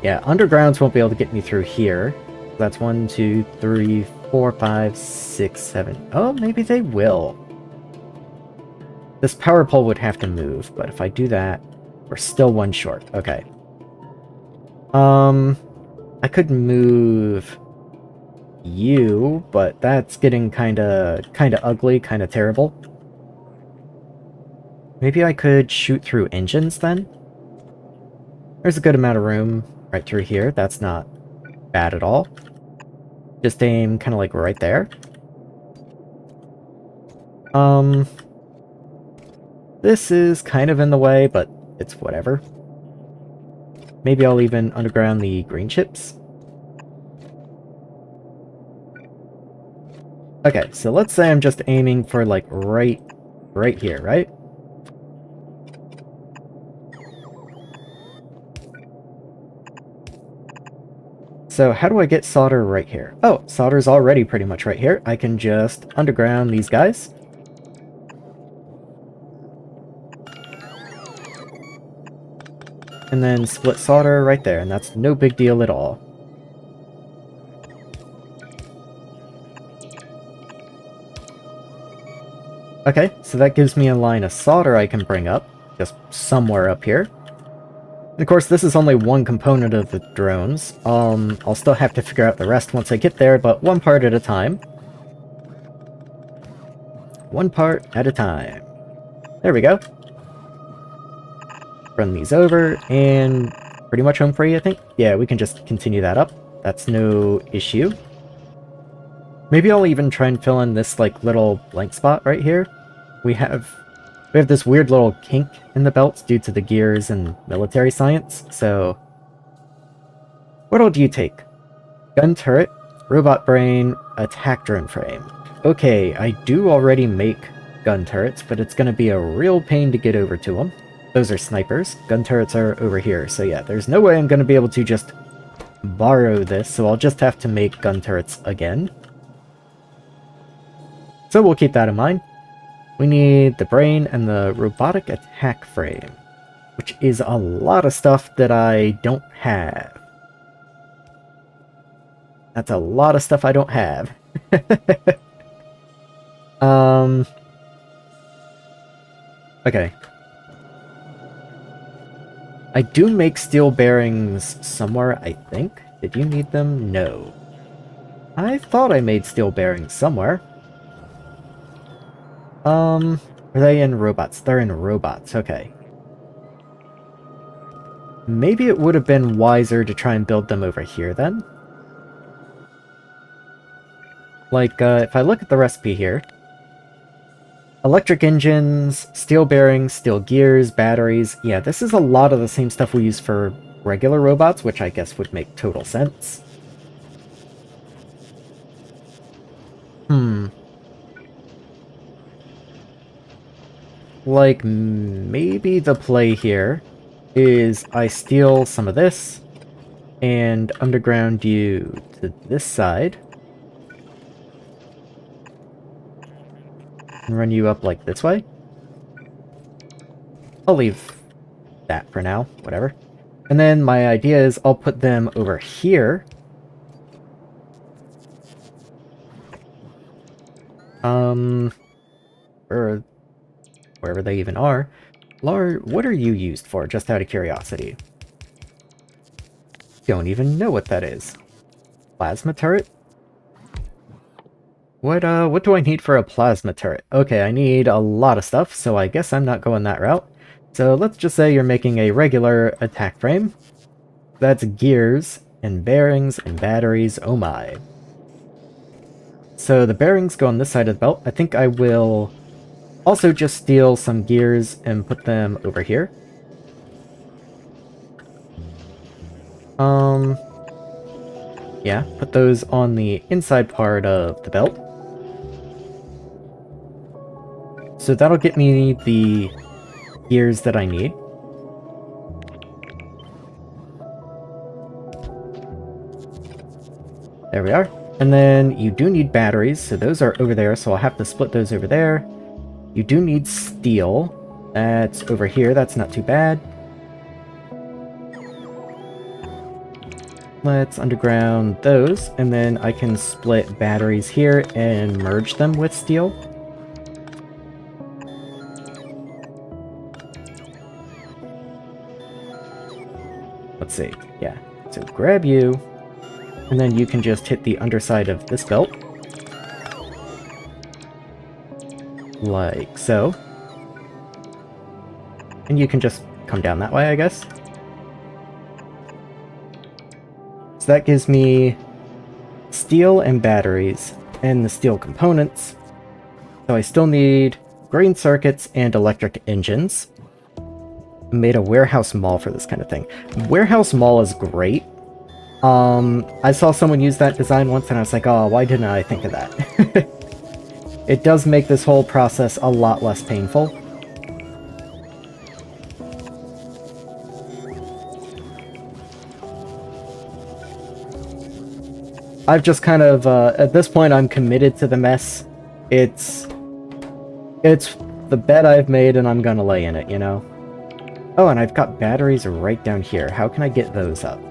Yeah, undergrounds won't be able to get me through here. That's 1, 2, 3, 4, 5, 6, 7... Oh, maybe they will. This power pole would have to move, but if I do that, we're still one short. Okay. I could move you, but that's getting kinda ugly, kinda terrible. Maybe I could shoot through engines then? There's a good amount of room right through here. That's not bad at all. Just aim kinda like right there. This is kind of in the way, but it's whatever. Maybe I'll even underground the green chips. Okay, so let's say I'm just aiming for like right here, right? So how do I get solder right here? Oh, solder's already pretty much right here. I can just underground these guys. And then split solder right there, and that's no big deal at all. Okay, so that gives me a line of solder I can bring up, just somewhere up here. And of course, this is only one component of the drones. I'll still have to figure out the rest once I get there, but one part at a time. One part at a time. There we go. Run these over, and pretty much home free, I think. Yeah, we can just continue that up. That's no issue. Maybe I'll even try and fill in this, like, little blank spot right here. We have this weird little kink in the belts due to the gears and military science, so... What all do you take? Gun turret, robot brain, attack drone frame. Okay, I do already make gun turrets, but it's gonna be a real pain to get over to them. Those are snipers. Gun turrets are over here, so yeah, there's no way I'm gonna be able to just borrow this, so I'll just have to make gun turrets again. So we'll keep that in mind. We need the brain and the robotic attack frame, which is a lot of stuff that I don't have. That's a lot of stuff I don't have. Um... Okay. I do make steel bearings somewhere, I think. Did you need them? No. I thought I made steel bearings somewhere. Are they in robots? They're in robots, okay. Maybe it would have been wiser to try and build them over here then. Like, if I look at the recipe here, electric engines, steel bearings, steel gears, batteries. Yeah, this is a lot of the same stuff we use for regular robots, which I guess would make total sense. Like, maybe the play here is I steal some of this and underground you to this side. And run you up like this way. I'll leave that for now, whatever. And then my idea is I'll put them over here. Or wherever they even are. Lard, what are you used for, just out of curiosity? Don't even know what that is. Plasma turret? What do I need for a plasma turret? Okay, I need a lot of stuff, so I guess I'm not going that route. So let's just say you're making a regular attack frame. That's gears, and bearings, and batteries, oh my. So the bearings go on this side of the belt. I think I will also just steal some gears and put them over here. Yeah, put those on the inside part of the belt. So that'll get me the gears that I need. There we are. And then you do need batteries, so those are over there, so I'll have to split those over there. You do need steel. That's over here, that's not too bad. Let's underground those, and then I can split batteries here and merge them with steel. Let's see, yeah. So grab you, and then you can just hit the underside of this belt. Like so. And you can just come down that way, I guess. So that gives me steel and batteries, and the steel components. So I still need green circuits and electric engines. I made a warehouse mall for this kind of thing. Warehouse mall is great. I saw someone use that design once and I was like, oh, why didn't I think of that? It does make this whole process a lot less painful. I've just kind of, at this point, I'm committed to the mess. It's the bed I've made and I'm gonna lay in it, you know? Oh, and I've got batteries right down here. How can I get those up?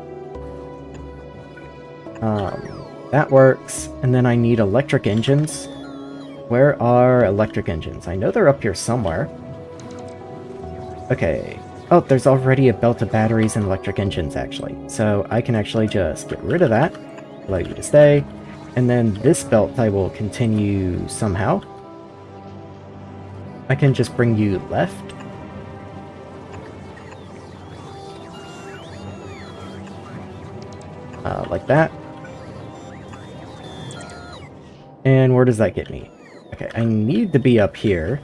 That works. And then I need electric engines. Where are electric engines? I know they're up here somewhere. Okay. Oh, there's already a belt of batteries and electric engines, actually. So I can actually just get rid of that. Allow you to stay. And then this belt I will continue somehow. I can just bring you left. Like that. And where does that get me? Okay, I need to be up here.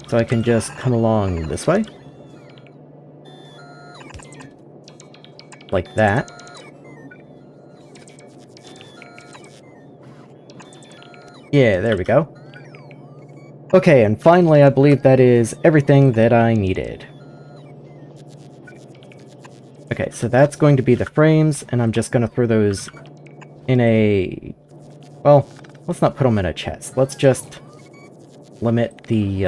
So I can just come along this way. Like that. Yeah, there we go. Okay, and finally I believe that is everything that I needed. Okay, so that's going to be the frames, and I'm just going to throw those in a... Well, let's not put them in a chest. Let's just limit the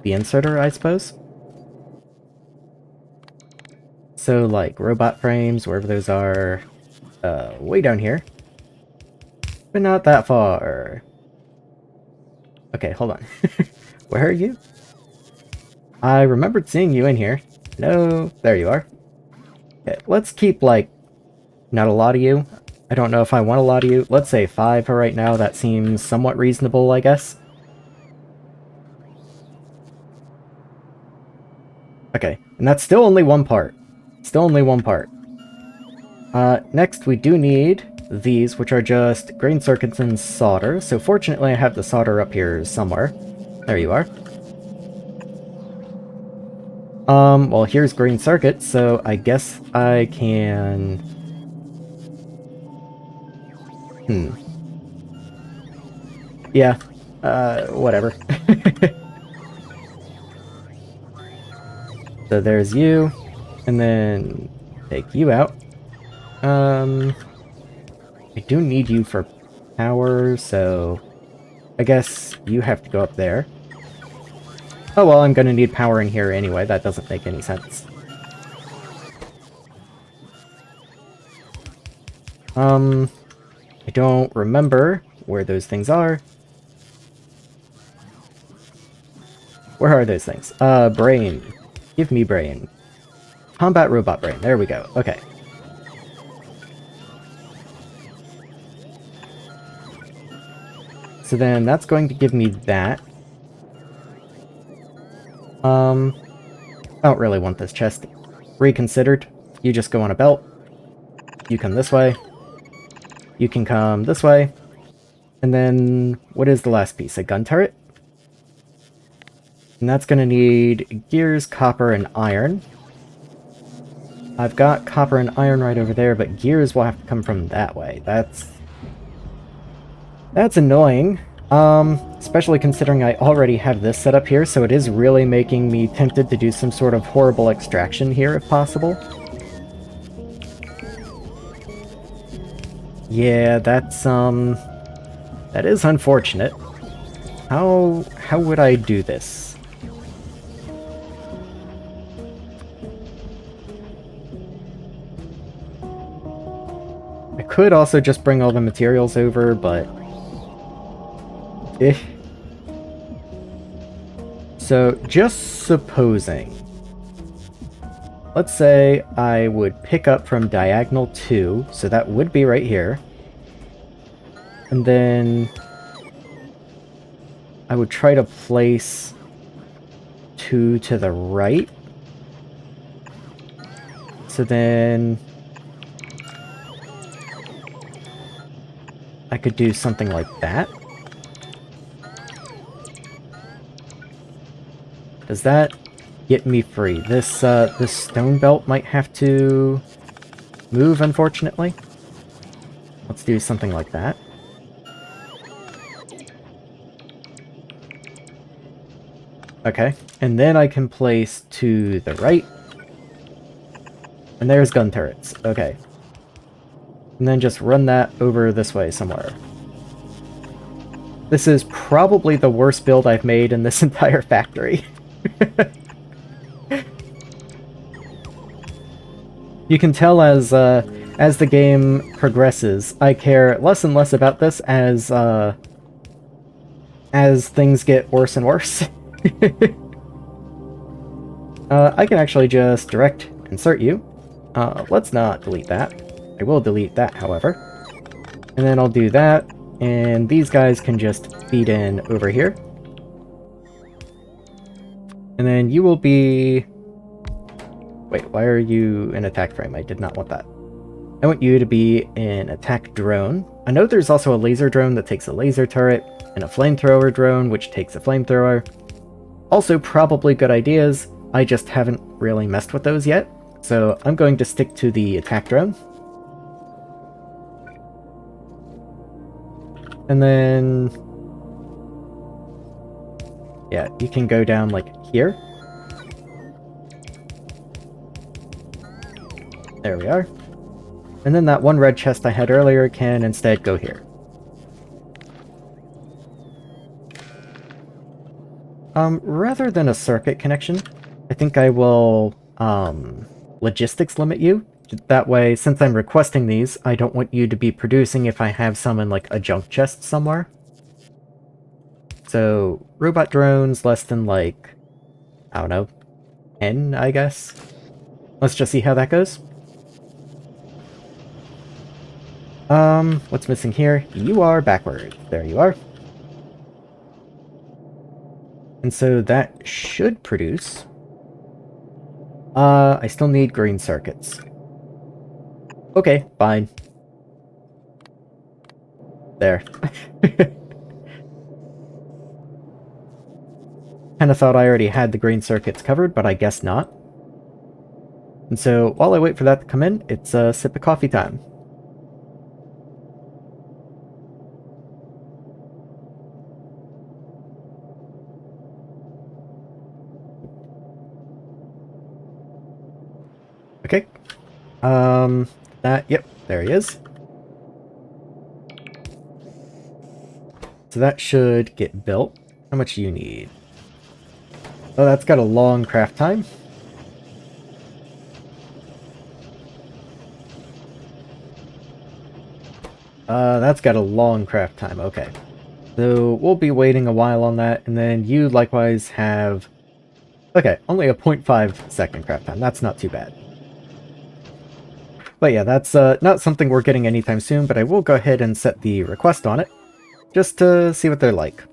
inserter, I suppose. So, like, robot frames, wherever those are. way down here. But not that far. Okay, hold on. Where are you? I remembered seeing you in here. No, there you are. Okay, let's keep, like, not a lot of you. I don't know if I want a lot of you. Let's say 5 for right now. That seems somewhat reasonable, I guess. Okay, and that's still only one part. Still only one part. Next we do need these, which are just grain circuits and solder. So fortunately I have the solder up here somewhere. There you are. Well, here's green circuit, so I guess I can... Yeah, whatever. So there's you, and then take you out. I do need you for power, so I guess you have to go up there. Oh well, I'm gonna need power in here anyway, that doesn't make any sense. I don't remember where those things are. Where are those things? Brain. Give me brain. Combat robot brain, there we go, okay. So then that's going to give me that. I don't really want this chest. Reconsidered. You just go on a belt. You come this way. You can come this way. And then, what is the last piece? A gun turret? And that's going to need gears, copper, and iron. I've got copper and iron right over there, but gears will have to come from that way. That's annoying. Especially considering I already have this set up here, so it is really making me tempted to do some sort of horrible extraction here, if possible. Yeah, that's, that is unfortunate. How would I do this? I could also just bring all the materials over, but... So, just supposing. Let's say I would pick up from diagonal 2, so that would be right here. And then I would try to place 2 to the right. So then I could do something like that. Does that get me free? This stone belt might have to move, unfortunately. Let's do something like that. Okay, and then I can place to the right. And there's gun turrets. Okay. And then just run that over this way somewhere. This is probably the worst build I've made in this entire factory. You can tell as the game progresses, I care less and less about this as things get worse and worse. I can actually just direct insert you. Let's not delete that. I will delete that, however. And then I'll do that, and these guys can just feed in over here. And then you will be... Wait, why are you in attack frame? I did not want that. I want you to be in attack drone. I know there's also a laser drone that takes a laser turret, and a flamethrower drone, which takes a flamethrower. Also probably good ideas, I just haven't really messed with those yet. So I'm going to stick to the attack drone. And then... yeah, you can go down, like, here. There we are. And then that one red chest I had earlier can instead go here. Rather than a circuit connection, I think I will, logistics limit you That way, since I'm requesting these, I don't want you to be producing if I have some in, like, a junk chest somewhere. So, robot drones less than, like, I don't know, 10, I guess? Let's just see how that goes. What's missing here? You are backward. There you are. And so that should produce. I still need green circuits. Okay, fine. There. Kinda thought I already had the green circuits covered, but I guess not. And so, while I wait for that to come in, it's a sip of coffee time. Okay. Yep, there he is. So that should get built. How much do you need? Oh, that's got a long craft time. That's got a long craft time, okay. So we'll be waiting a while on that, and then you likewise have... Okay, only a 0.5 second craft time, that's not too bad. But yeah, that's not something we're getting anytime soon, but I will go ahead and set the request on it, just to see what they're like.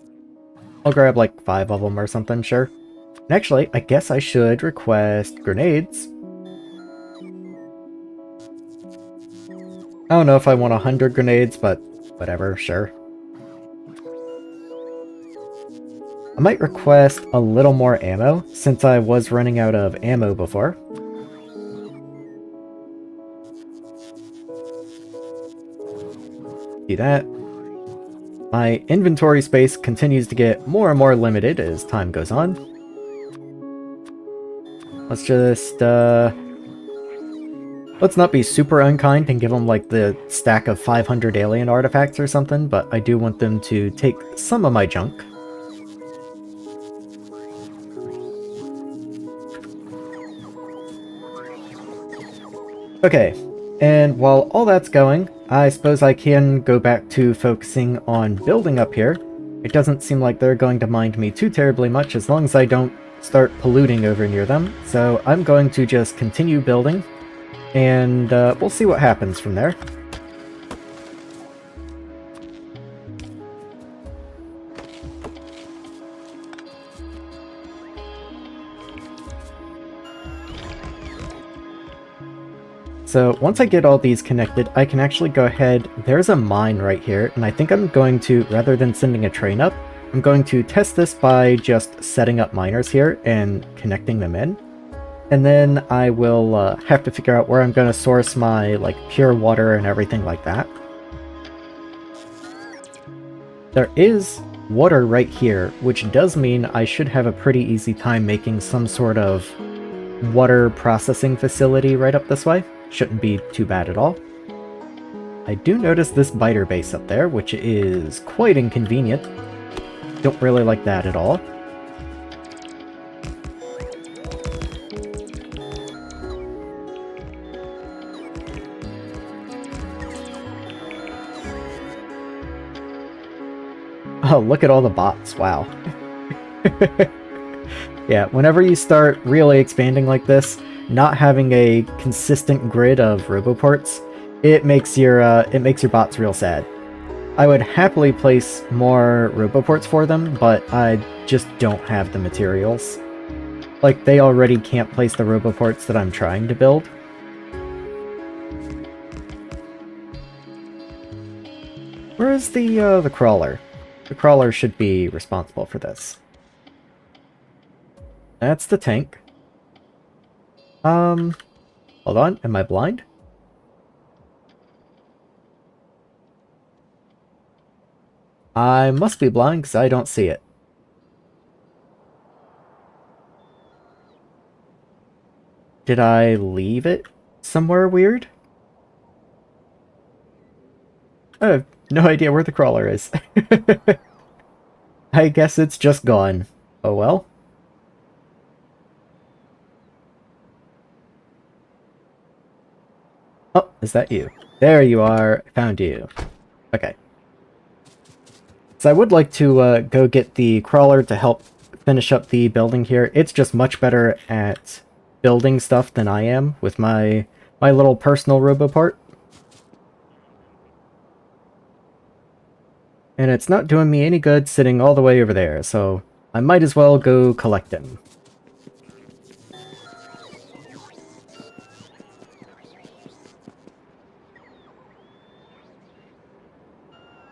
I'll grab like 5 of them or something, sure. And actually, I guess I should request grenades. I don't know if I want 100 grenades, but whatever, sure. I might request a little more ammo, since I was running out of ammo before. Do that. My inventory space continues to get more and more limited as time goes on. Let's just, let's not be super unkind and give them, like, the stack of 500 alien artifacts or something, but I do want them to take some of my junk. Okay, and while all that's going, I suppose I can go back to focusing on building up here. It doesn't seem like they're going to mind me too terribly much as long as I don't start polluting over near them, so I'm going to just continue building, and we'll see what happens from there. So once I get all these connected, I can actually go ahead, there's a mine right here, and I think I'm going to, rather than sending a train up, I'm going to test this by just setting up miners here and connecting them in. And then I will have to figure out where I'm going to source my, like, pure water and everything like that. There is water right here, which does mean I should have a pretty easy time making some sort of water processing facility right up this way. Shouldn't be too bad at all. I do notice this biter base up there, which is quite inconvenient. Don't really like that at all. Oh, look at all the bots, wow. Yeah, whenever you start really expanding like this, not having a consistent grid of roboports, it makes your bots real sad. I would happily place more roboports for them, but I just don't have the materials. Like, they already can't place the roboports that I'm trying to build. Where is the crawler? The crawler should be responsible for this. That's the tank. Hold on, am I blind? I must be blind because I don't see it. Did I leave it somewhere weird? I have no idea where the crawler is. I guess it's just gone. Oh well. Is that you? There you are. I found you. Okay. So I would like to go get the crawler to help finish up the building here. It's just much better at building stuff than I am with my little personal roboport. And it's not doing me any good sitting all the way over there, so I might as well go collect him.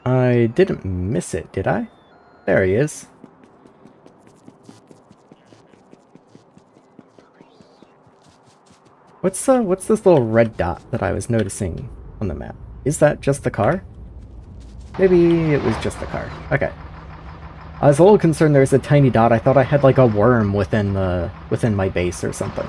I didn't miss it, did I? There he is. What's this little red dot that I was noticing on the map? Is that just the car? Maybe it was just the car. Okay. I was a little concerned there was a tiny dot. I thought I had like a worm within my base or something.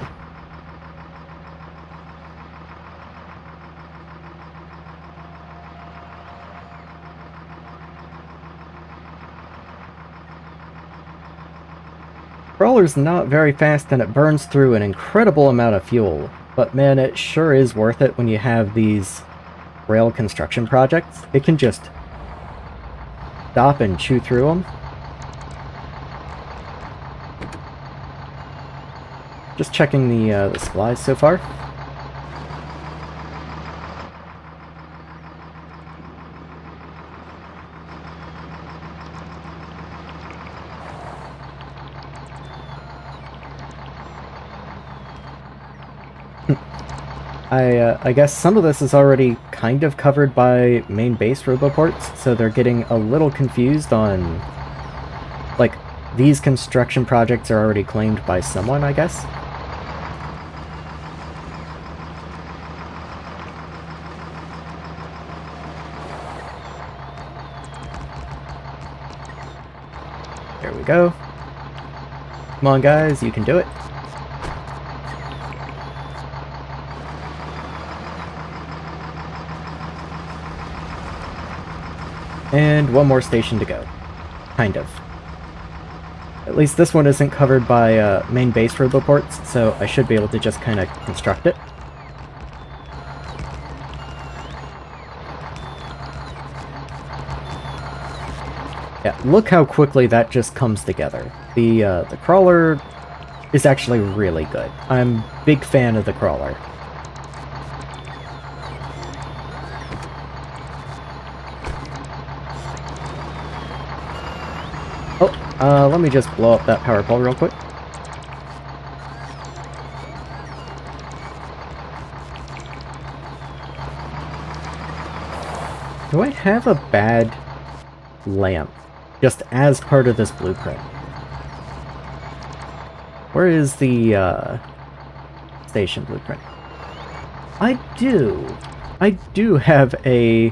Crawler's not very fast and it burns through an incredible amount of fuel, but man, it sure is worth it when you have these rail construction projects. It can just stop and chew through them. Just checking the supplies so far. I guess some of this is already kind of covered by main base roboports, so they're getting a little confused on, like, these construction projects are already claimed by someone, I guess. There we go. Come on, guys, you can do it. And one more station to go. Kind of. At least this one isn't covered by main base roboports, so I should be able to just kind of construct it. Yeah, look how quickly that just comes together. The crawler is actually really good. I'm a big fan of the crawler. Let me just blow up that power pole real quick. Do I have a bad lamp just as part of this blueprint? Where is the station blueprint? I do have a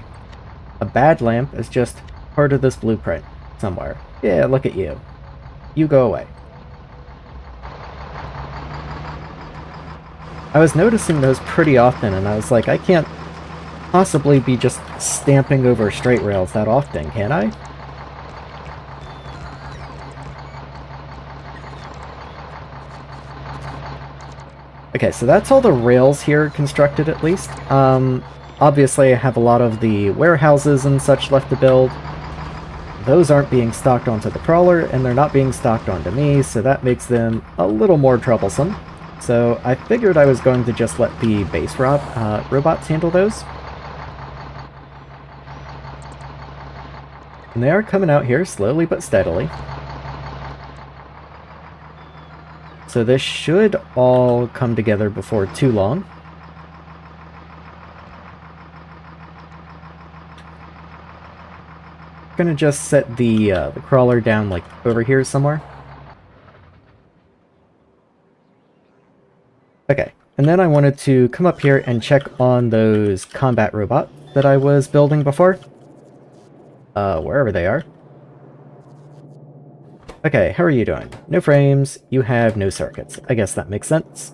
bad lamp as just part of this blueprint somewhere. Yeah, look at you. You go away. I was noticing those pretty often, and I was like, I can't possibly be just stamping over straight rails that often, can I? Okay, so that's all the rails here constructed, at least. Obviously I have a lot of the warehouses and such left to build. Those aren't being stocked onto the crawler, and they're not being stocked onto me, so that makes them a little more troublesome. So I figured I was going to just let the base robots handle those. And they are coming out here slowly but steadily. So this should all come together before too long. I'm gonna just set the crawler down like over here somewhere. Okay, and then I wanted to come up here and check on those combat robots that I was building before. Wherever they are. Okay, how are you doing? No frames, you have no circuits. I guess that makes sense.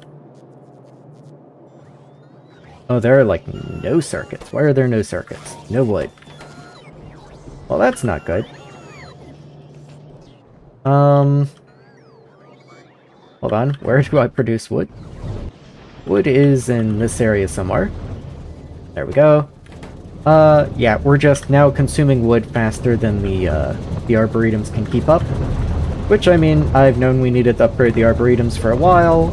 Oh, there are like no circuits. Why are there no circuits? No wood. Well, that's not good. Hold on, where do I produce wood? Wood is in this area somewhere. There we go. Yeah, we're just now consuming wood faster than the arboretums can keep up. Which, I mean, I've known we needed to upgrade the arboretums for a while.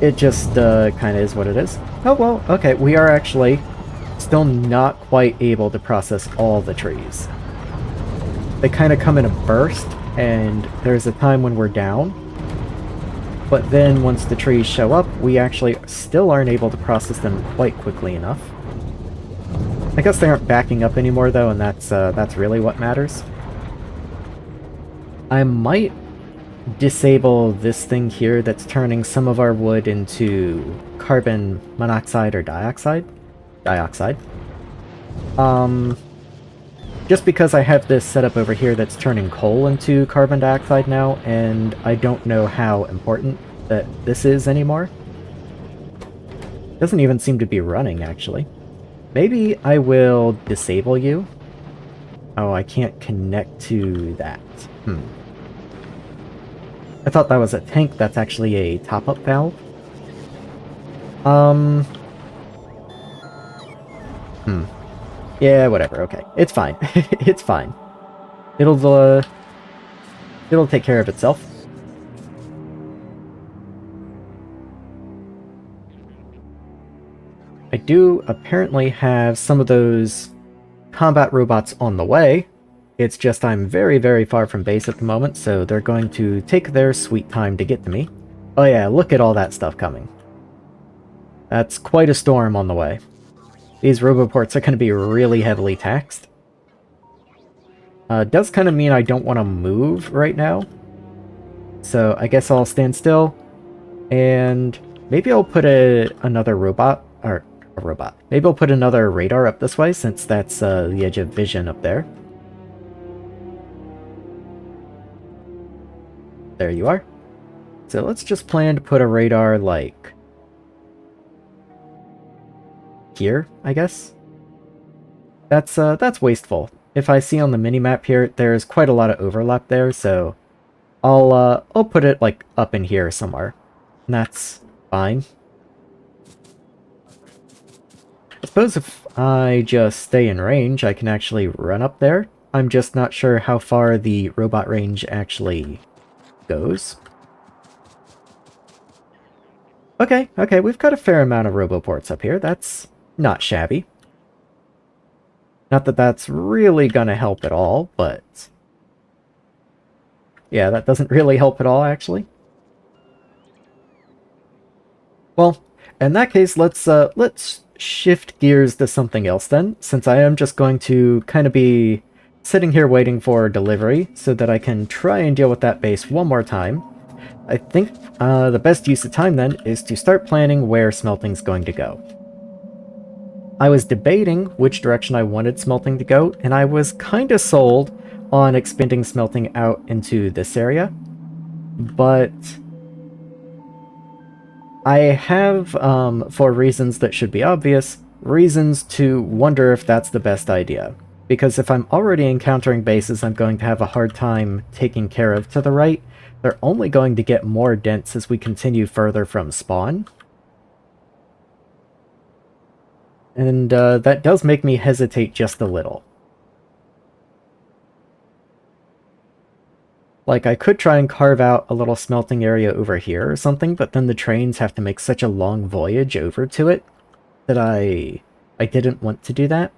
It just, kind of is what it is. Oh, well, okay, we are actually still not quite able to process all the trees. They kind of come in a burst, and there's a time when we're down. But then, once the trees show up, we actually still aren't able to process them quite quickly enough. I guess they aren't backing up anymore, though, and that's really what matters. I might disable this thing here that's turning some of our wood into carbon monoxide or dioxide. Just because I have this setup over here that's turning coal into carbon dioxide now, and I don't know how important that this is anymore. Doesn't even seem to be running, actually. Maybe I will disable you. Oh, I can't connect to that. I thought that was a tank. That's actually a top-up valve. Yeah, whatever, okay. It's fine. It's fine. It'll take care of itself. I do apparently have some of those combat robots on the way. It's just I'm very, very far from base at the moment, so they're going to take their sweet time to get to me. Oh yeah, look at all that stuff coming. That's quite a storm on the way. These roboports are going to be really heavily taxed. Does kind of mean I don't want to move right now. So I guess I'll stand still. And maybe I'll put another robot, or a robot. Maybe I'll put another radar up this way, since that's the edge of vision up there. There you are. So let's just plan to put a radar, like, here, I guess. That's wasteful. If I see on the minimap here, there's quite a lot of overlap there, so I'll put it, like, up in here somewhere. And that's fine. I suppose if I just stay in range, I can actually run up there. I'm just not sure how far the robot range actually goes. Okay, we've got a fair amount of roboports up here. That's not shabby. Not that that's really gonna help at all, but yeah, that doesn't really help at all, actually. Well, in that case, let's shift gears to something else then, since I am just going to kind of be sitting here waiting for delivery so that I can try and deal with that base one more time. I think the best use of time then is to start planning where Smelting's going to go. I was debating which direction I wanted Smelting to go, and I was kind of sold on expanding Smelting out into this area, but I have, for reasons that should be obvious, reasons to wonder if that's the best idea. Because if I'm already encountering bases I'm going to have a hard time taking care of to the right, they're only going to get more dense as we continue further from spawn. And that does make me hesitate just a little. Like, I could try and carve out a little smelting area over here or something, but then the trains have to make such a long voyage over to it that I didn't want to do that.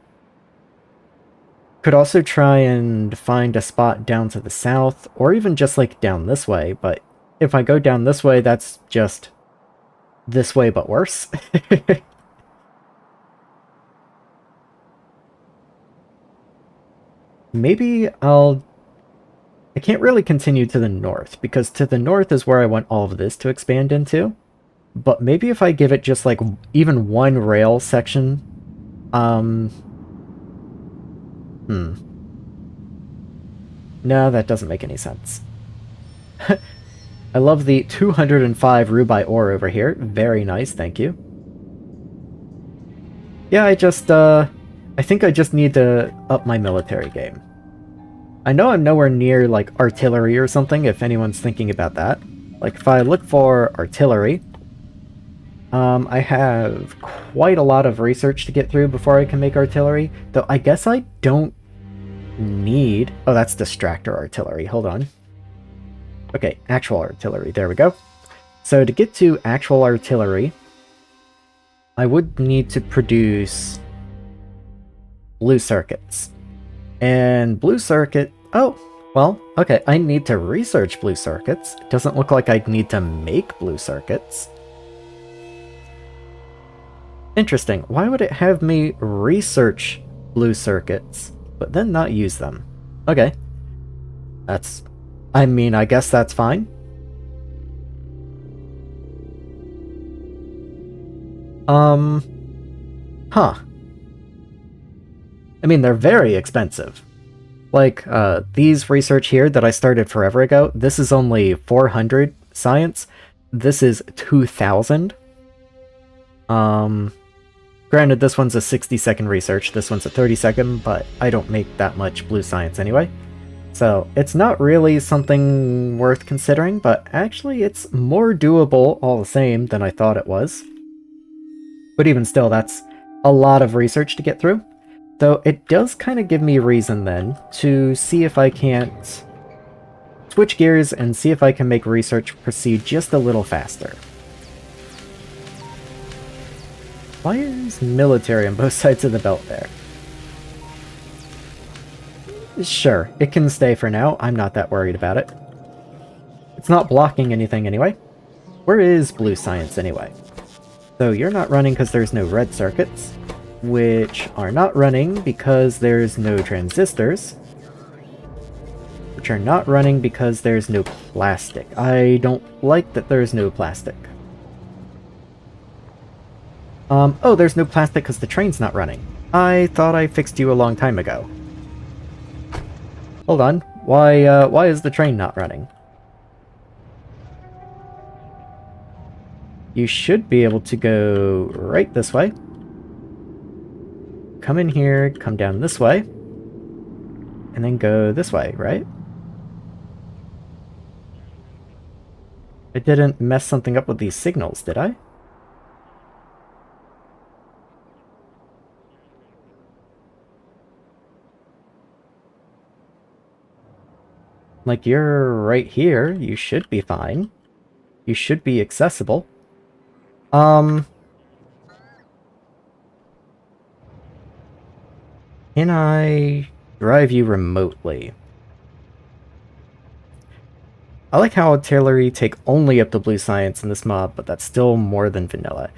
Could also try and find a spot down to the south, or even just, like, down this way, but if I go down this way, that's just this way but worse. Maybe I can't really continue to the north, because to the north is where I want all of this to expand into. But maybe if I give it just, like, even one rail section, No, that doesn't make any sense. I love the 205 Ruby ore over here. Very nice, thank you. Yeah, I think I just need to up my military game. I know I'm nowhere near, like, artillery or something, if anyone's thinking about that. Like, if I look for artillery, I have quite a lot of research to get through before I can make artillery, though I guess I don't need... Oh, that's distractor artillery. Hold on. Okay, actual artillery. There we go. So to get to actual artillery, I would need to produce blue circuits. And blue circuit... Oh, well, okay, I need to research blue circuits. It doesn't look like I'd need to make blue circuits. Interesting. Why would it have me research blue circuits, but then not use them? Okay. That's... I mean, I guess that's fine. Huh. I mean, they're very expensive. Like, these research here that I started forever ago, this is only 400 science. This is 2,000. Granted, this one's a 60-second research, this one's a 30-second, but I don't make that much blue science anyway. So, it's not really something worth considering, but actually it's more doable all the same than I thought it was. But even still, that's a lot of research to get through. Though it does kind of give me reason then to see if I can't switch gears and see if I can make research proceed just a little faster. Why is military on both sides of the belt there? Sure, it can stay for now. I'm not that worried about it. It's not blocking anything anyway. Where is blue science anyway? So you're not running because there's no red circuits, which are not running because there's no transistors, which are not running because there's no plastic. I don't like that there's no plastic. Oh, there's no plastic because the train's not running. I thought I fixed you a long time ago. Hold on. Why is the train not running? You should be able to go right this way. Come in here, come down this way. And then go this way, right? I didn't mess something up with these signals, did I? Like, you're right here. You should be fine. You should be accessible. Can I drive you remotely? I like how artillery take only up to blue science in this mob, but that's still more than vanilla.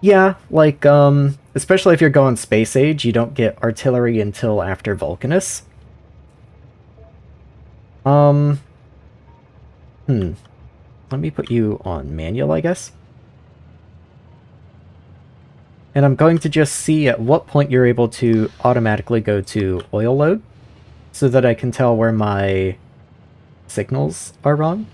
Yeah, like, especially if you're going space age, you don't get artillery until after Vulcanus. Let me put you on manual, I guess. And I'm going to just see at what point you're able to automatically go to oil load, so that I can tell where my signals are wrong.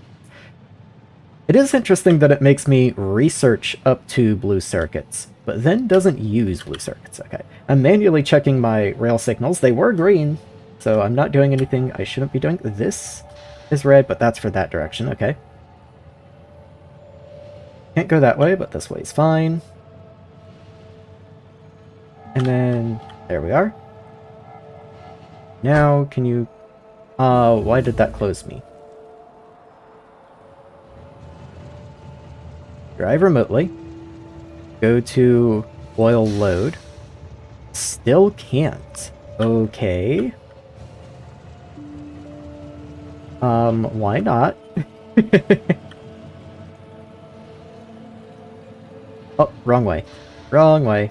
It is interesting that it makes me research up to blue circuits, but then doesn't use blue circuits. Okay, I'm manually checking my rail signals. They were green, so I'm not doing anything I shouldn't be doing. This is red, but that's for that direction. Okay. Can't go that way, but this way's fine. And then, there we are. Now, can you... why did that close me? Drive remotely. Go to oil load. Still can't. Okay. Why not? Oh, wrong way. Wrong way.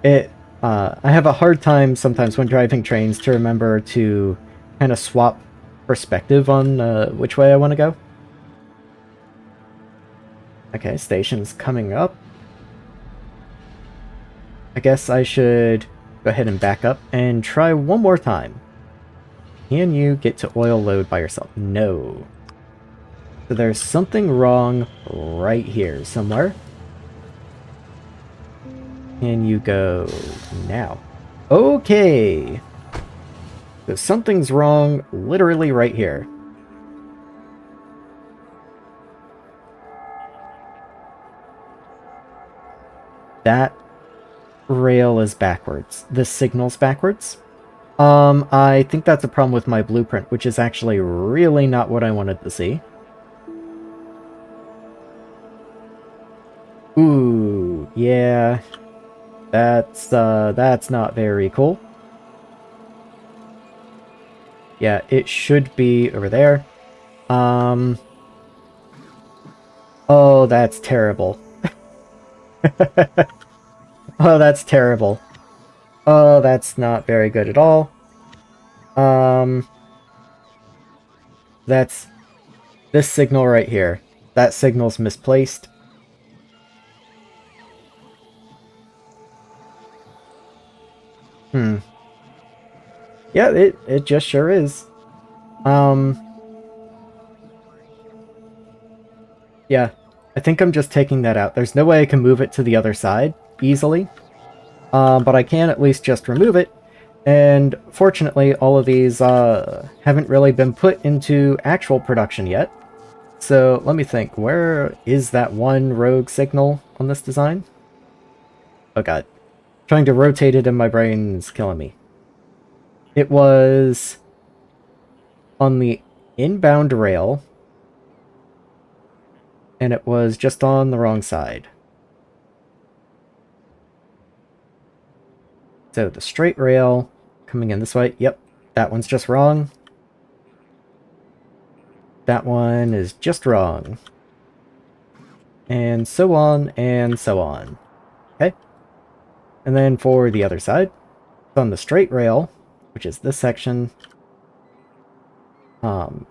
I have a hard time sometimes when driving trains to remember to kind of swap perspective on which way I want to go. Okay, station's coming up. I guess I should go ahead and back up and try one more time. Can you get to oil load by yourself? No. So there's something wrong right here somewhere. Can you go now? Okay. So something's wrong literally right here. that rail is backwards. The signal's backwards. I think that's a problem with my blueprint, which is actually really not what I wanted to see. Ooh, yeah. That's not very cool. Yeah, it should be over there. Oh, that's terrible. Oh, that's terrible. Oh, that's not very good at all. That's this signal right here. That signal's misplaced. Yeah, it just sure is. Yeah, I think I'm just taking that out. There's no way I can move it to the other side easily. But I can at least just remove it. And fortunately, all of these haven't really been put into actual production yet. So let me think, where is that one rogue signal on this design? Oh god. Trying to rotate it in my brain's killing me. It was on the inbound rail, and it was just on the wrong side. So the straight rail coming in this way, yep, that one's just wrong. That one is just wrong. And so on, and so on. Okay. And then for the other side, it's on the straight rail, which is this section. So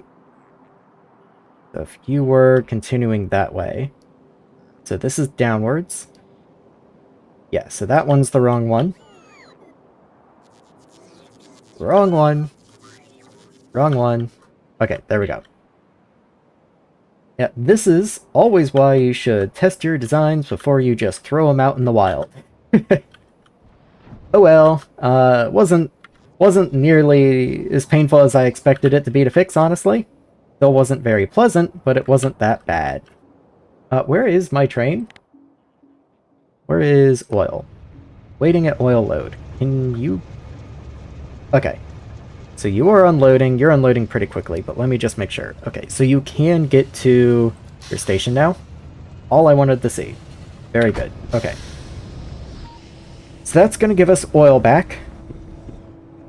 if you were continuing that way, so this is downwards. Yeah, so that one's the wrong one. Wrong one. Wrong one. Okay, there we go. Yeah, this is always why you should test your designs before you just throw them out in the wild. Oh well, wasn't nearly as painful as I expected it to be to fix, honestly. Still wasn't very pleasant, but it wasn't that bad. Where is my train? Where is oil? Waiting at oil load. Can you... Okay. So you are unloading. You're unloading pretty quickly, but let me just make sure. Okay, so you can get to your station now. All I wanted to see. Very good. Okay. So that's going to give us oil back.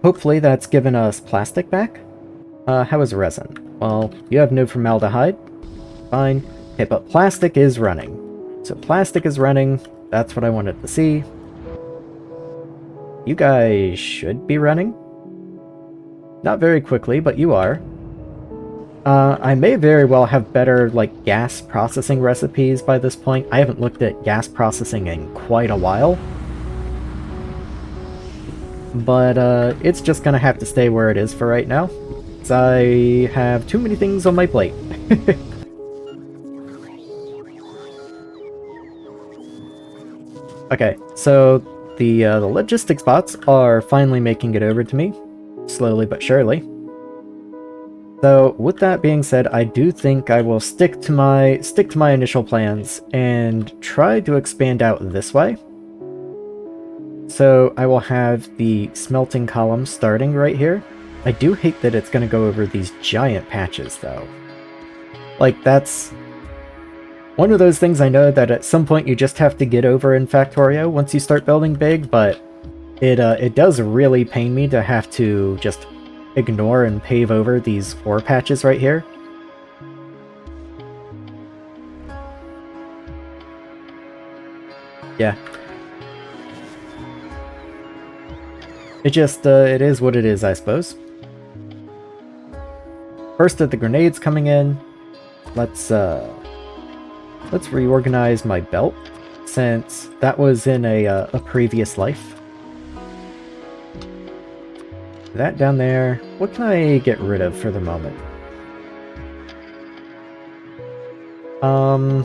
Hopefully that's given us plastic back. How is resin? Well, you have no formaldehyde. Fine. Okay, but plastic is running. So plastic is running. That's what I wanted to see. You guys should be running. Not very quickly, but you are. I may very well have better, like, gas processing recipes by this point. I haven't looked at gas processing in quite a while. But, it's just gonna have to stay where it is for right now. Because I have too many things on my plate. Okay, so the logistics bots are finally making it over to me. Slowly but surely. So, with that being said, I do think I will stick to my initial plans and try to expand out this way. So, I will have the smelting column starting right here. I do hate that it's going to go over these giant patches, though. Like, that's one of those things I know that at some point you just have to get over in Factorio once you start building big, but it does really pain me to have to just ignore and pave over these ore patches right here. Yeah. It just, it is what it is, I suppose. First of the grenades coming in. Let's reorganize my belt, since that was in a previous life. That down there. What can I get rid of for the moment? I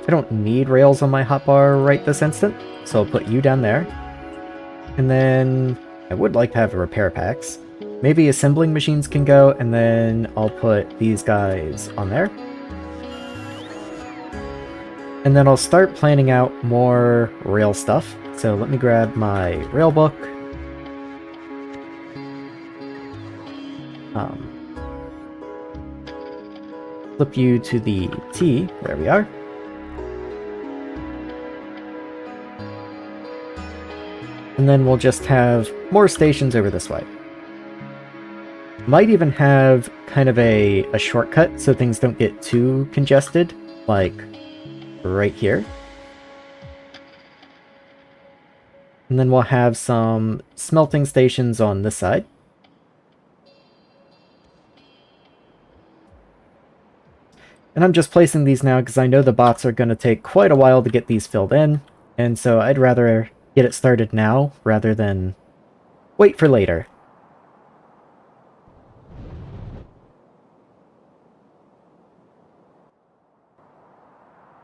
don't need rails on my hotbar right this instant, so I'll put you down there. And then I would like to have repair packs. Maybe assembling machines can go, and then I'll put these guys on there. And then I'll start planning out more rail stuff. So let me grab my rail book. Flip you to the T. There we are. And then we'll just have more stations over this way. Might even have kind of a shortcut so things don't get too congested, like right here. And then we'll have some smelting stations on this side. And I'm just placing these now because I know the bots are going to take quite a while to get these filled in, and so I'd rather get it started now rather than wait for later.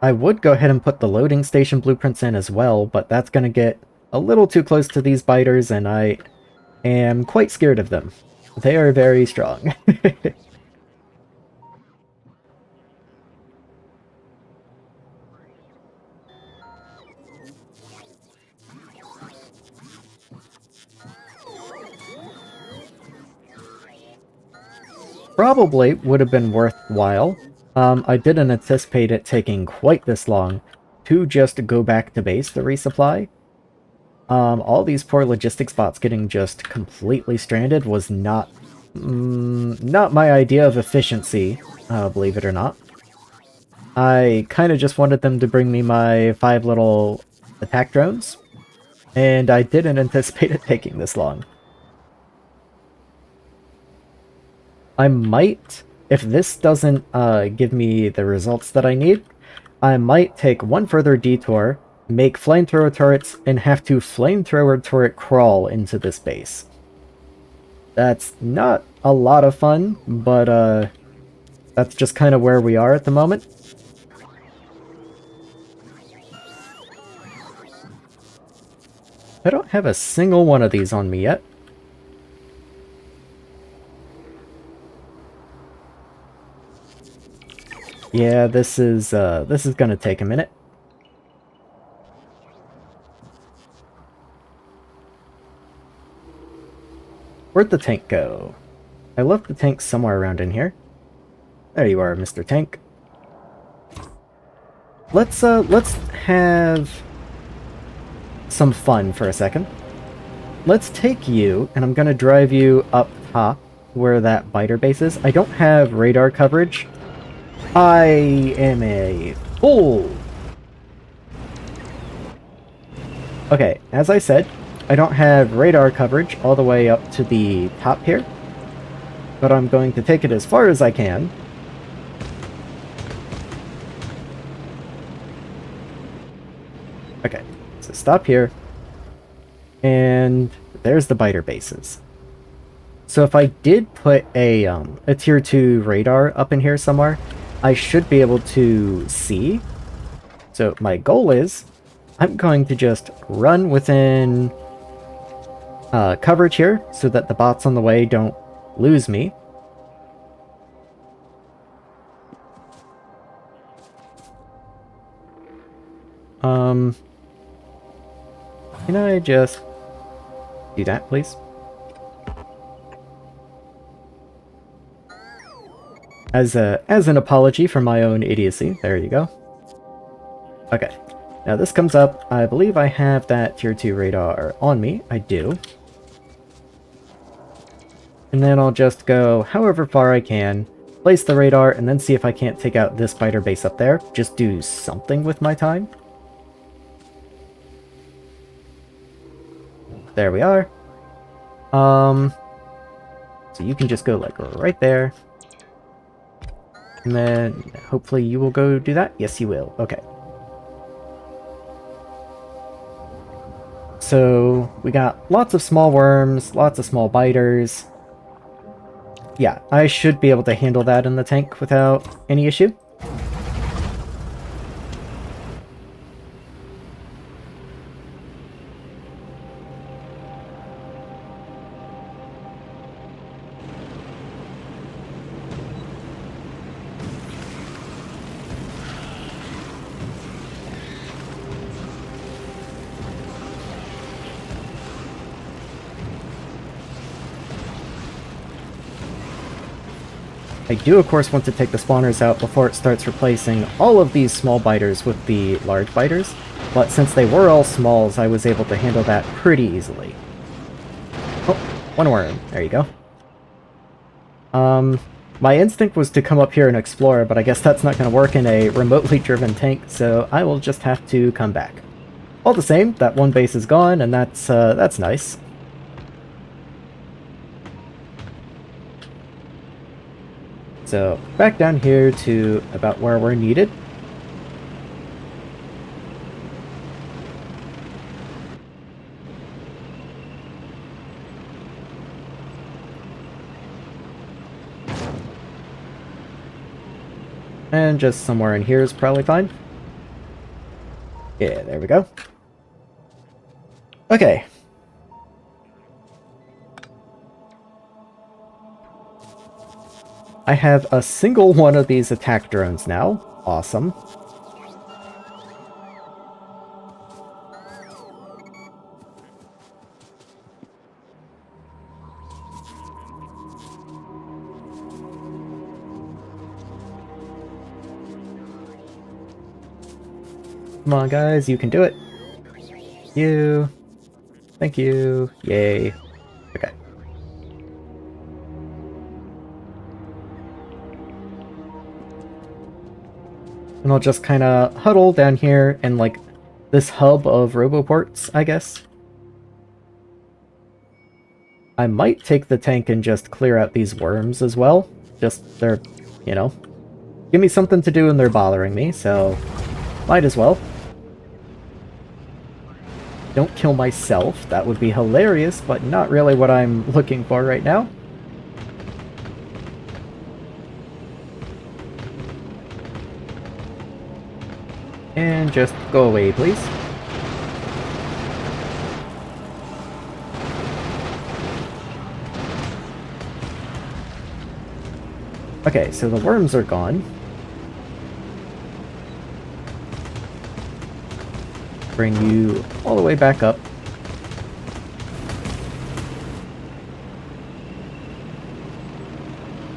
I would go ahead and put the loading station blueprints in as well, but that's going to get a little too close to these biters, and I am quite scared of them. They are very strong. Probably would have been worthwhile. I didn't anticipate it taking quite this long to just go back to base to resupply. All these poor logistics bots getting just completely stranded was not my idea of efficiency, believe it or not. I kind of just wanted them to bring me my 5 little attack drones, and I didn't anticipate it taking this long. I might, if this doesn't give me the results that I need, I might take one further detour, make flamethrower turrets, and have to flamethrower turret crawl into this base. That's not a lot of fun, but that's just kind of where we are at the moment. I don't have a single one of these on me yet. Yeah, this is gonna take a minute. Where'd the tank go? I left the tank somewhere around in here. There you are, Mr. Tank. Let's have some fun for a second. Let's take you, and I'm gonna drive you up top where that biter base is. I don't have radar coverage. I am a fool! Okay, as I said, I don't have radar coverage all the way up to the top here, but I'm going to take it as far as I can. Okay, so stop here, and there's the biter bases. So if I did put a tier 2 radar up in here somewhere, I should be able to see. So my goal is, I'm going to just run within coverage here so that the bots on the way don't lose me. Can I just do that, please? As an apology for my own idiocy. There you go. Okay. Now this comes up. I believe I have that tier 2 radar on me. I do. And then I'll just go however far I can, place the radar, and then see if I can't take out this biter base up there. Just do something with my time. There we are. So you can just go like right there. And then hopefully you will go do that. Yes, you will. Okay. So we got lots of small worms, lots of small biters. Yeah, I should be able to handle that in the tank without any issue. I do, of course, want to take the spawners out before it starts replacing all of these small biters with the large biters, but since they were all smalls, I was able to handle that pretty easily. Oh, one worm. There you go. My instinct was to come up here and explore, but I guess that's not going to work in a remotely driven tank, so I will just have to come back. All the same, that one base is gone, and that's nice. So, back down here to about where we're needed. And just somewhere in here is probably fine. Yeah, there we go. Okay. I have a single one of these attack drones now. Awesome. Come on, guys, you can do it. You. Thank you. Yay. Okay. And I'll just kind of huddle down here in, like, this hub of roboports, I guess. I might take the tank and just clear out these worms as well. Just, they're, you know, give me something to do and they're bothering me, so might as well. Don't kill myself. That would be hilarious, but not really what I'm looking for right now. And just go away, please. Okay, so the worms are gone. Bring you all the way back up.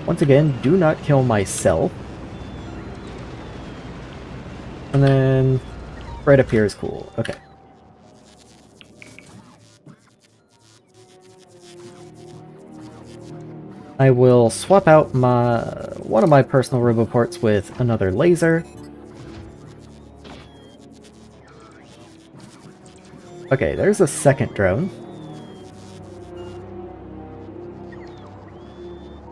Once again, do not kill myself. And then right up here is cool. Okay. I will swap out one of my personal roboports with another laser. Okay, there's a second drone.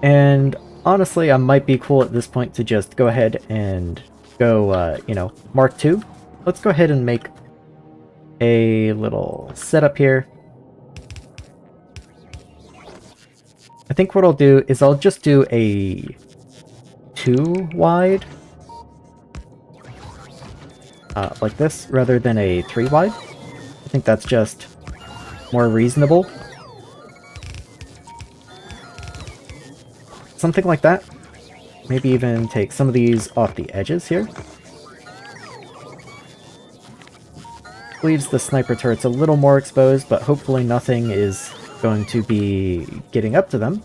And honestly, I might be cool at this point to just go ahead and go, you know, Mark II. Let's go ahead and make a little setup here. I think what I'll do is I'll just do a 2 wide. Like this, rather than a 3 wide. I think that's just more reasonable. Something like that. Maybe even take some of these off the edges here. Leaves the sniper turrets a little more exposed, but hopefully nothing is going to be getting up to them.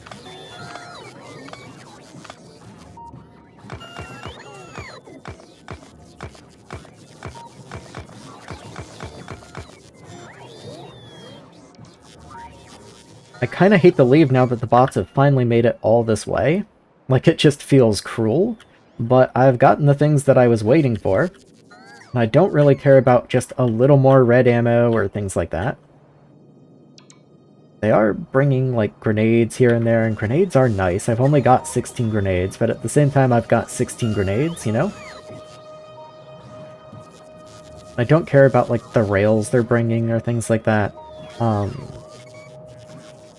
I kind of hate to leave now that the bots have finally made it all this way. Like, it just feels cruel, but I've gotten the things that I was waiting for. And I don't really care about just a little more red ammo or things like that. They are bringing, like, grenades here and there, and grenades are nice. I've only got 16 grenades, but at the same time I've got 16 grenades, you know? I don't care about, like, the rails they're bringing or things like that.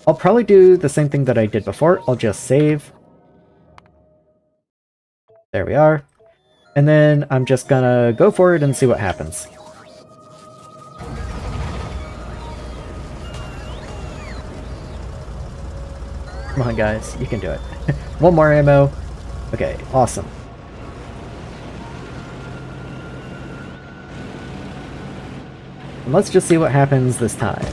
I'll probably do the same thing that I did before. I'll just save. There we are. And then I'm just gonna go for it and see what happens. Come on, guys. You can do it. One more ammo. Okay, awesome. And let's just see what happens this time.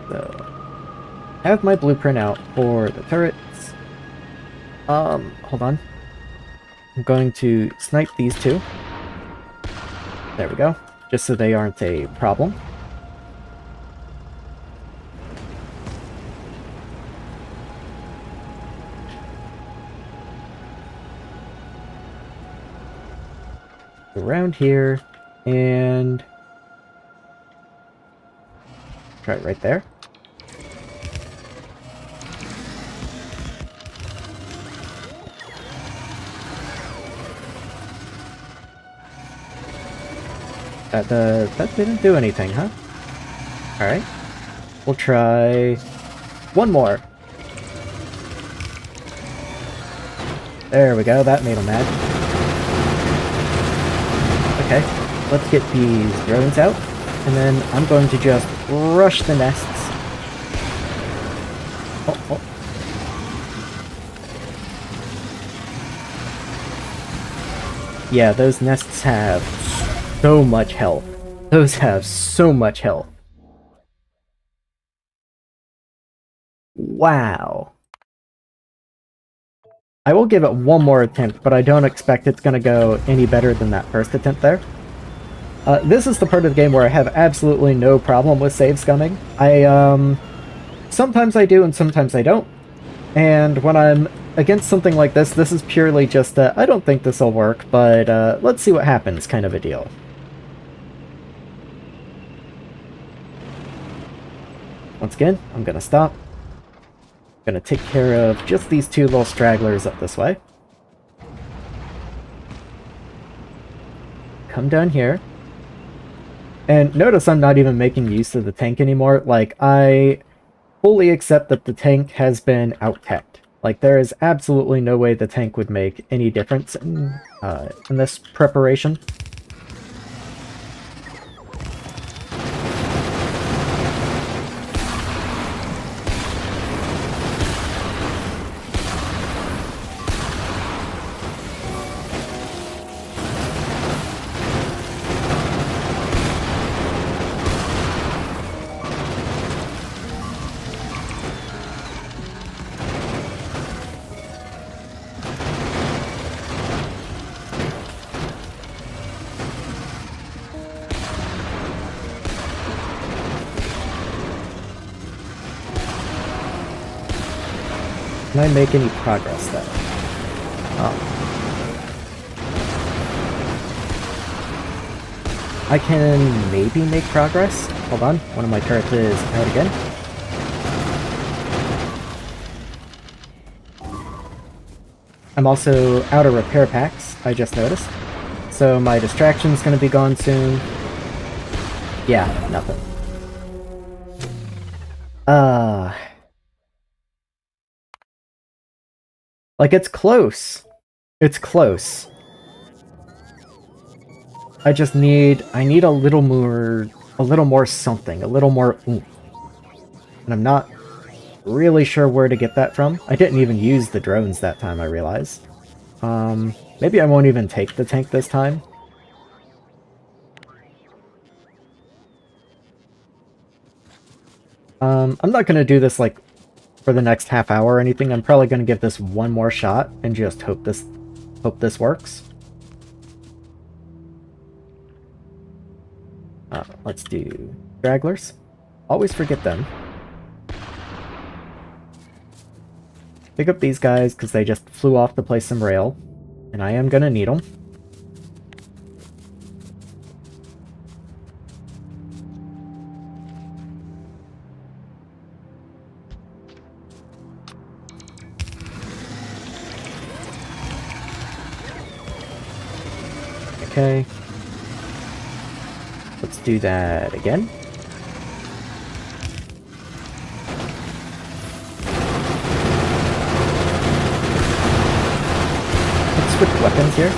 So, have my blueprint out for the turrets. Hold on. I'm going to snipe these two. There we go. Just so they aren't a problem. Around here, and try it right there. That didn't do anything, huh? Alright. We'll try one more. There we go, that made him mad. Okay, let's get these drones out, and then I'm going to just rush the nests. Oh. Yeah, those nests have so much health. Those have so much health. Wow. I will give it one more attempt, but I don't expect it's going to go any better than that first attempt there. This is the part of the game where I have absolutely no problem with save scumming. Sometimes I do and sometimes I don't. And when I'm against something like this is purely just I don't think this will work, but let's see what happens kind of a deal. Once again, I'm going to stop. I'm going to take care of just these two little stragglers up this way. Come down here. And notice I'm not even making use of the tank anymore. Like, I fully accept that the tank has been out-teched. Like, there is absolutely no way the tank would make any difference in this preparation. Can I make any progress though? Oh. I can maybe make progress. Hold on, one of my turrets is out again. I'm also out of repair packs, I just noticed. So my distraction's gonna be gone soon. Yeah, nothing. Like, it's close. It's close. I need a little more something, a little more oomph. And I'm not really sure where to get that from. I didn't even use the drones that time, I realized. Maybe I won't even take the tank this time. I'm not gonna do this, like, for the next half hour or anything. I'm probably gonna give this one more shot and just hope this works. Let's do stragglers. Always forget them. Pick up these guys because they just flew off to place some rail, and I am gonna need them. Okay. Let's do that again. Let's switch weapons here.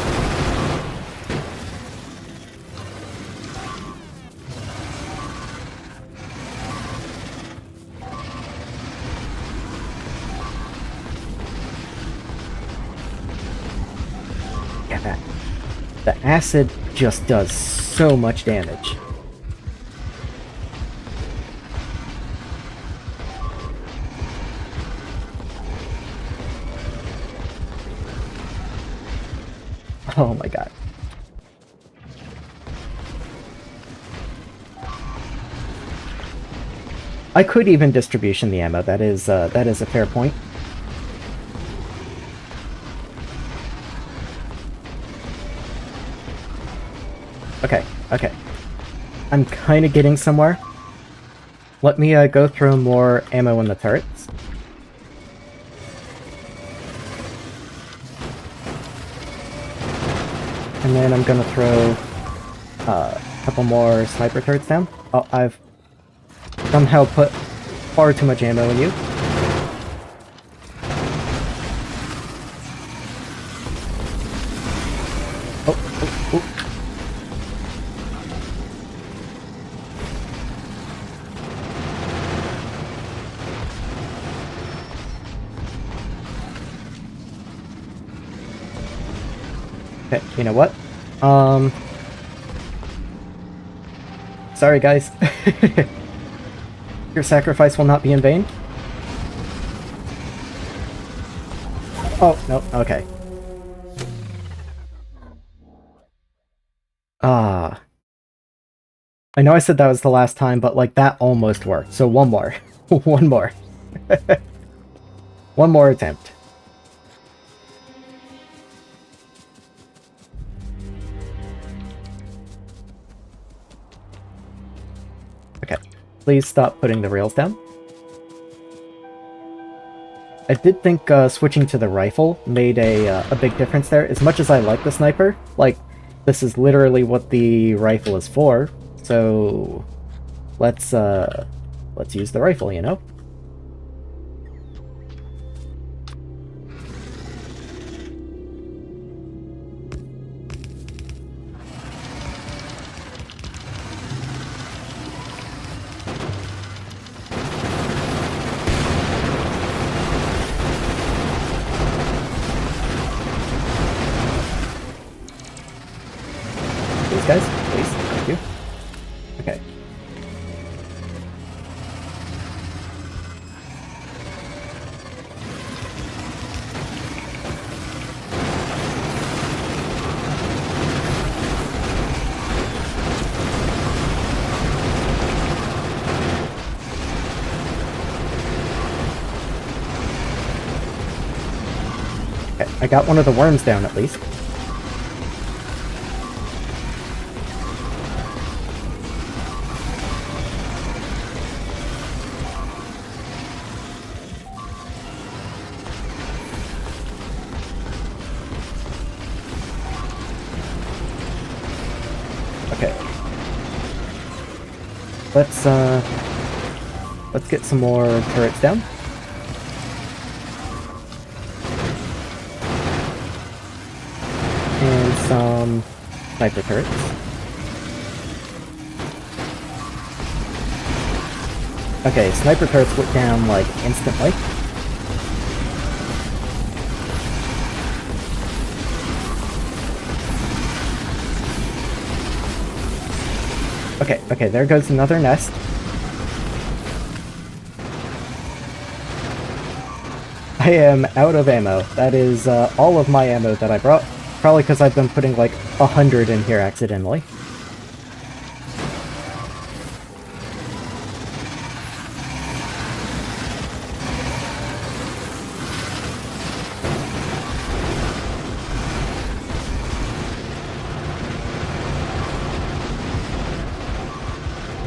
Yeah, the acid just does so much damage. Oh my god. I could even distribution the ammo. That is a fair point. Okay, okay. I'm kind of getting somewhere. Let me go throw more ammo in the turrets. And then I'm gonna throw a couple more sniper turrets down. Oh, I've somehow put far too much ammo in you. Oh, oh, oh. Okay, you know what? Sorry guys. Your sacrifice will not be in vain. Oh, no, okay. Ah. I know I said that was the last time, but like that almost worked. So one more. One more. One more attempt. Okay. Please stop putting the rails down. I did think switching to the rifle made a big difference there. As much as I like the sniper, like, this is literally what the rifle is for, so let's use the rifle, you know? Guys, please. Thank you. Okay. Okay, I got one of the worms down at least. Let's get some more turrets down. And some sniper turrets. Okay, sniper turrets went down like instantly. Okay, there goes another nest. I am out of ammo. That is all of my ammo that I brought. Probably because I've been putting like 100 in here accidentally.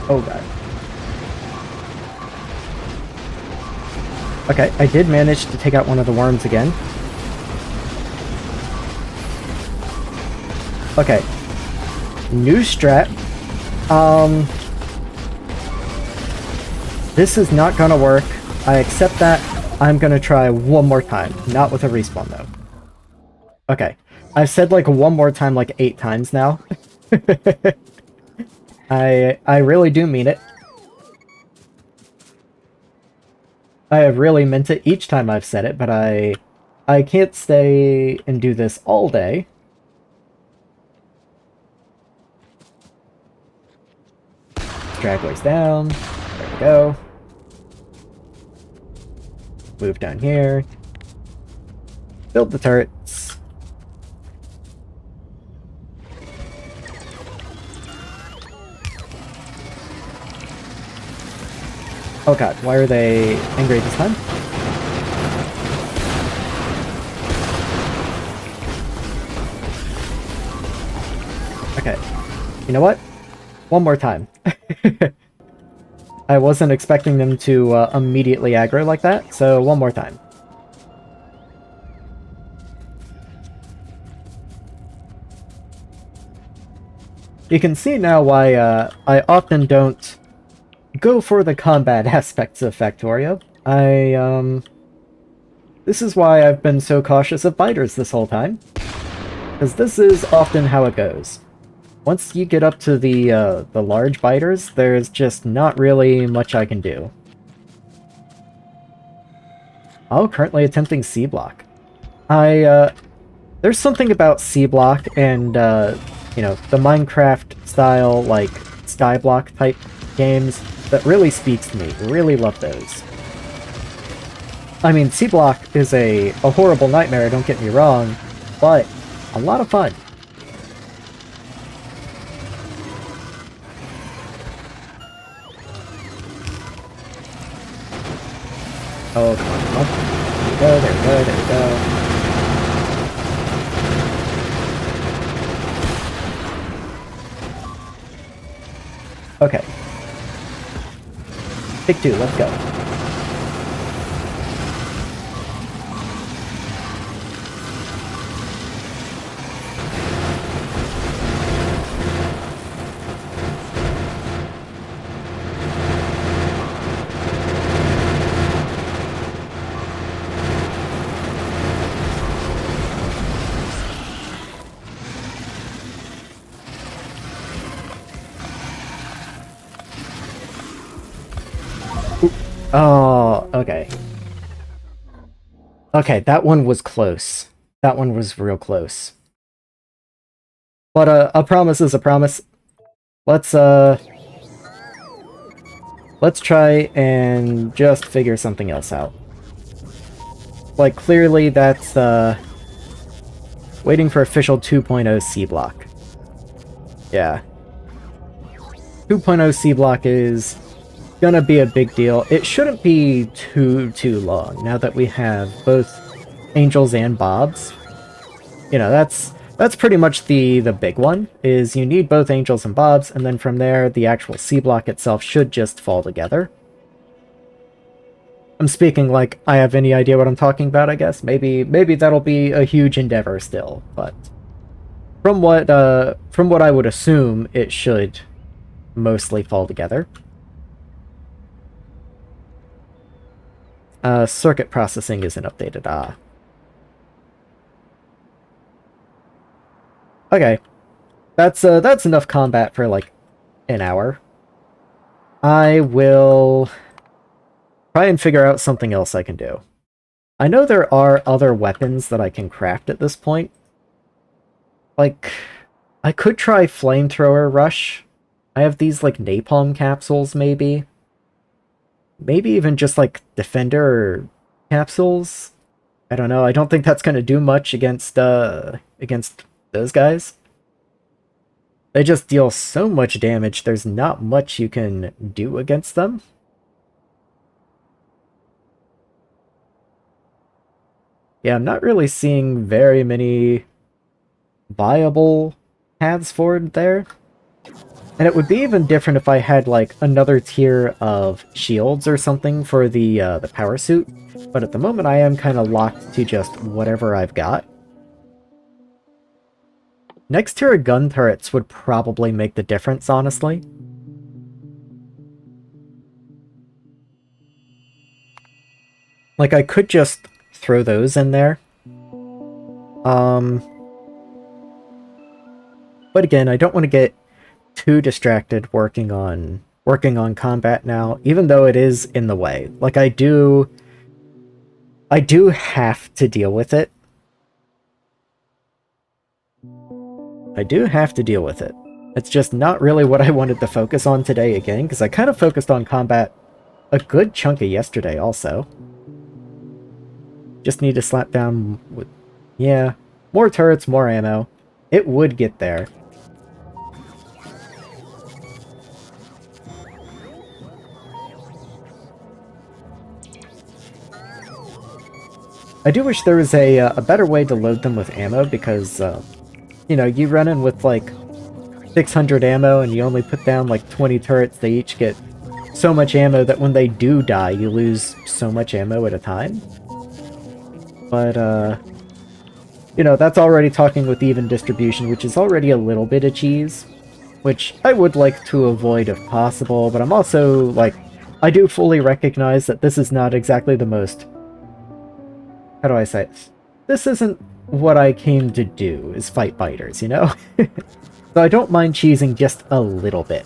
Oh god. Okay, I did manage to take out one of the worms again. Okay. New strat. This is not gonna work. I accept that. I'm gonna try one more time. Not with a respawn though. Okay. I've said like one more time like 8 times now. I really do mean it. I have really meant it each time I've said it, but I can't stay and do this all day. Stragglers down. There we go. Move down here. Build the turrets. Oh god, why are they angry this time? Okay. You know what? One more time. I wasn't expecting them to immediately aggro like that, so one more time. You can see now why I often don't go for the combat aspects of Factorio. This is why I've been so cautious of biters this whole time. Because this is often how it goes. Once you get up to the large biters, there's just not really much I can do. Oh, currently attempting C-block. There's something about C-block and, you know, the Minecraft style, like, skyblock type games that really speaks to me. Really love those. I mean, C-block is a horrible nightmare, don't get me wrong, but a lot of fun. Oh, come on, come on. There we go, there we go, there we go. Okay. Take two, let's go. Oh, okay. Okay, that one was close. That one was real close. But a promise is a promise. Let's try and just figure something else out. Like, clearly that's, waiting for official 2.0 C-block. Yeah. 2.0 C-block is gonna be a big deal. It shouldn't be too long, now that we have both Angels and Bobs. You know, that's pretty much the big one, is you need both Angels and Bobs, and then from there, the actual C-block itself should just fall together. I'm speaking like I have any idea what I'm talking about, I guess. Maybe that'll be a huge endeavor still, but from what I would assume, it should mostly fall together. Circuit processing isn't updated, Okay. That's enough combat for, like, an hour. I will try and figure out something else I can do. I know there are other weapons that I can craft at this point. Like, I could try Flamethrower Rush. I have these, like, napalm capsules, maybe. Maybe even just, like, Defender capsules? I don't know, I don't think that's gonna do much against those guys. They just deal so much damage, there's not much you can do against them. Yeah, I'm not really seeing very many viable paths forward there. And it would be even different if I had, like, another tier of shields or something for the power suit. But at the moment, I am kind of locked to just whatever I've got. Next tier of gun turrets would probably make the difference, honestly. Like, I could just throw those in there. But again, I don't want to get too distracted working on combat now, even though it is in the way. Like, I do have to deal with it. I do have to deal with it. It's just not really what I wanted to focus on today again, because I kind of focused on combat a good chunk of yesterday also. Just need to slap down with... yeah, more turrets, more ammo. It would get there. I do wish there was a better way to load them with ammo, because, you know, you run in with, like, 600 ammo and you only put down, like, 20 turrets, they each get so much ammo that when they do die, you lose so much ammo at a time. But, you know, that's already talking with even distribution, which is already a little bit of cheese, which I would like to avoid if possible, but I'm also, like, I do fully recognize that this is not exactly the most... How do I say this? This isn't what I came to do, is fight biters, you know? So I don't mind cheesing just a little bit.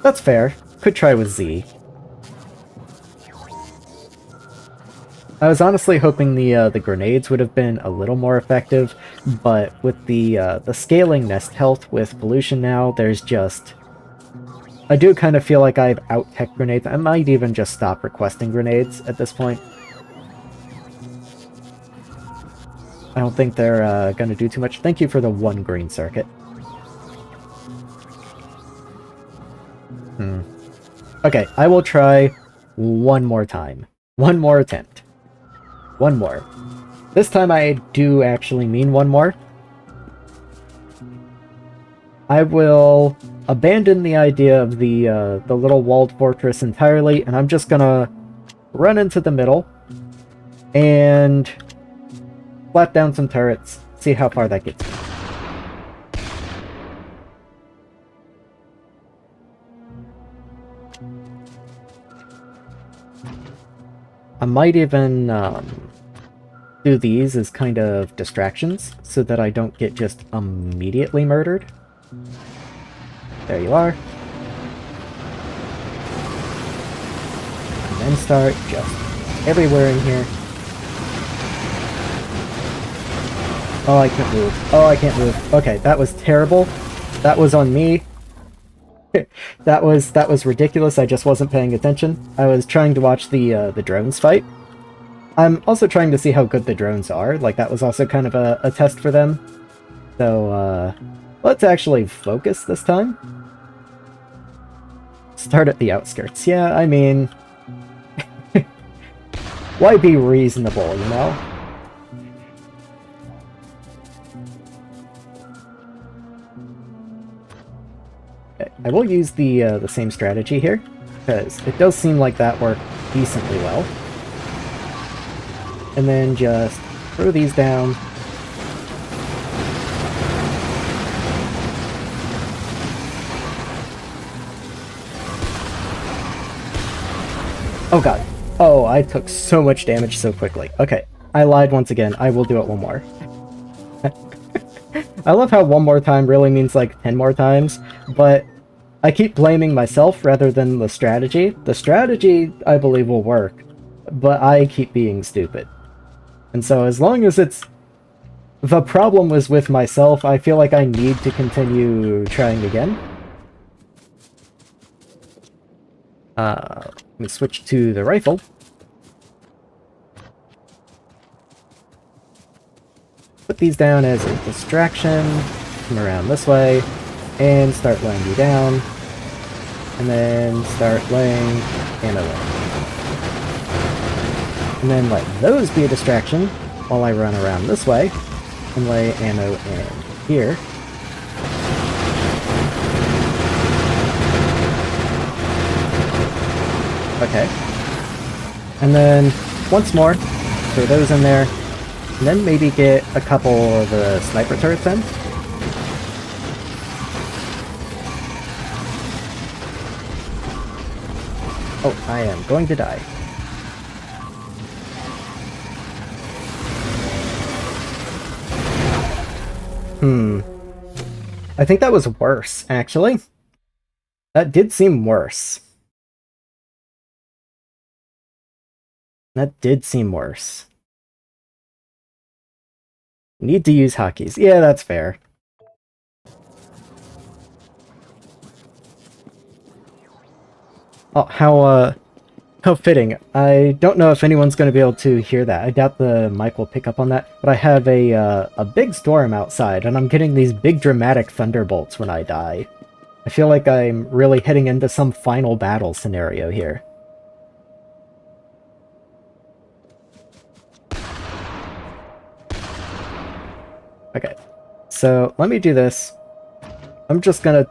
That's fair. Could try with Z. I was honestly hoping the grenades would have been a little more effective, but with the scaling nest health with pollution now, there's just... I do kind of feel like I've out-tech grenades. I might even just stop requesting grenades at this point. I don't think they're going to do too much. Thank you for the one green circuit. Okay, I will try one more time. One more attempt. One more. This time I do actually mean one more. I will abandon the idea of the little walled fortress entirely, and I'm just gonna run into the middle and flat down some turrets, see how far that gets me. I might even do these as kind of distractions, so that I don't get just immediately murdered. There you are. And then start just everywhere in here. Oh, I can't move. Oh, I can't move. Okay, that was terrible. That was on me. that was ridiculous. I just wasn't paying attention. I was trying to watch the drones fight. I'm also trying to see how good the drones are. Like, that was also kind of a test for them. So, let's actually focus this time. Start at the outskirts. Yeah, I mean... why be reasonable, you know? Okay, I will use the same strategy here, because it does seem like that worked decently well. And then just throw these down. Oh god. Oh, I took so much damage so quickly. Okay, I lied once again. I will do it one more. I love how one more time really means like 10 more times, but I keep blaming myself rather than the strategy. The strategy, I believe, will work, but I keep being stupid. And so as long as it's... the problem was with myself, I feel like I need to continue trying again. Let me switch to the rifle. Put these down as a distraction, come around this way, and start laying you down. And then start laying ammo in. And then let those be a distraction while I run around this way and lay ammo in here. Okay. And then once more, throw those in there, and then maybe get a couple of the sniper turrets in. Oh, I am going to die. I think that was worse, actually. That did seem worse. That did seem worse. Need to use hotkeys. Yeah, that's fair. Oh, how fitting. I don't know if anyone's going to be able to hear that. I doubt the mic will pick up on that, but I have a big storm outside, and I'm getting these big dramatic thunderbolts when I die. I feel like I'm really heading into some final battle scenario here. Okay, so let me do this. I'm just gonna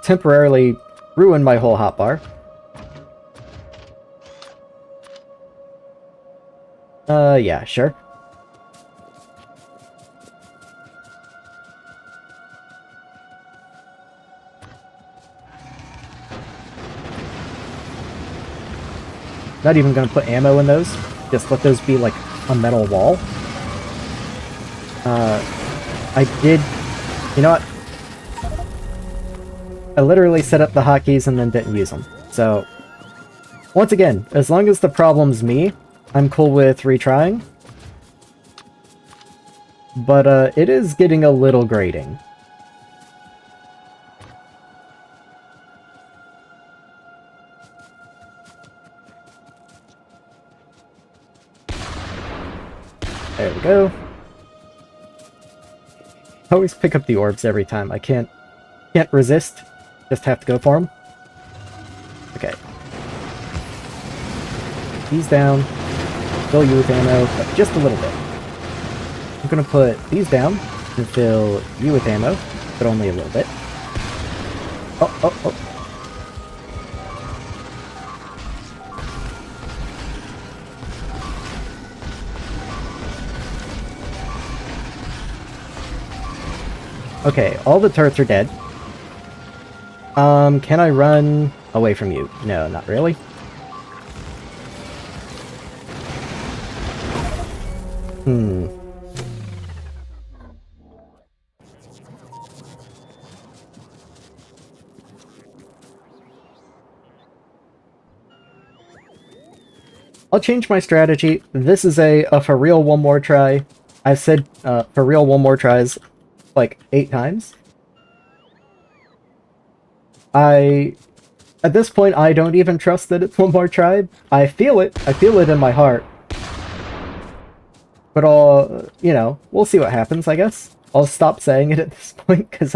temporarily ruin my whole hotbar. Yeah, sure. Not even gonna put ammo in those. Just let those be like a metal wall. I did... You know what? I literally set up the hotkeys and then didn't use them. So, once again, as long as the problem's me, I'm cool with retrying. But it is getting a little grating. There we go. I always pick up the orbs every time. I can't resist. Just have to go for them. Okay. These down. Fill you with ammo, but just a little bit. I'm gonna put these down and fill you with ammo, but only a little bit. Oh, oh, oh. Okay, all the turrets are dead. Can I run away from you? No, not really. I'll change my strategy. This is a for real one more try. I've said for real one more tries like 8 times. At this point, I don't even trust that it's one more try. I feel it. I feel it in my heart. But you know, we'll see what happens, I guess. I'll stop saying it at this point, because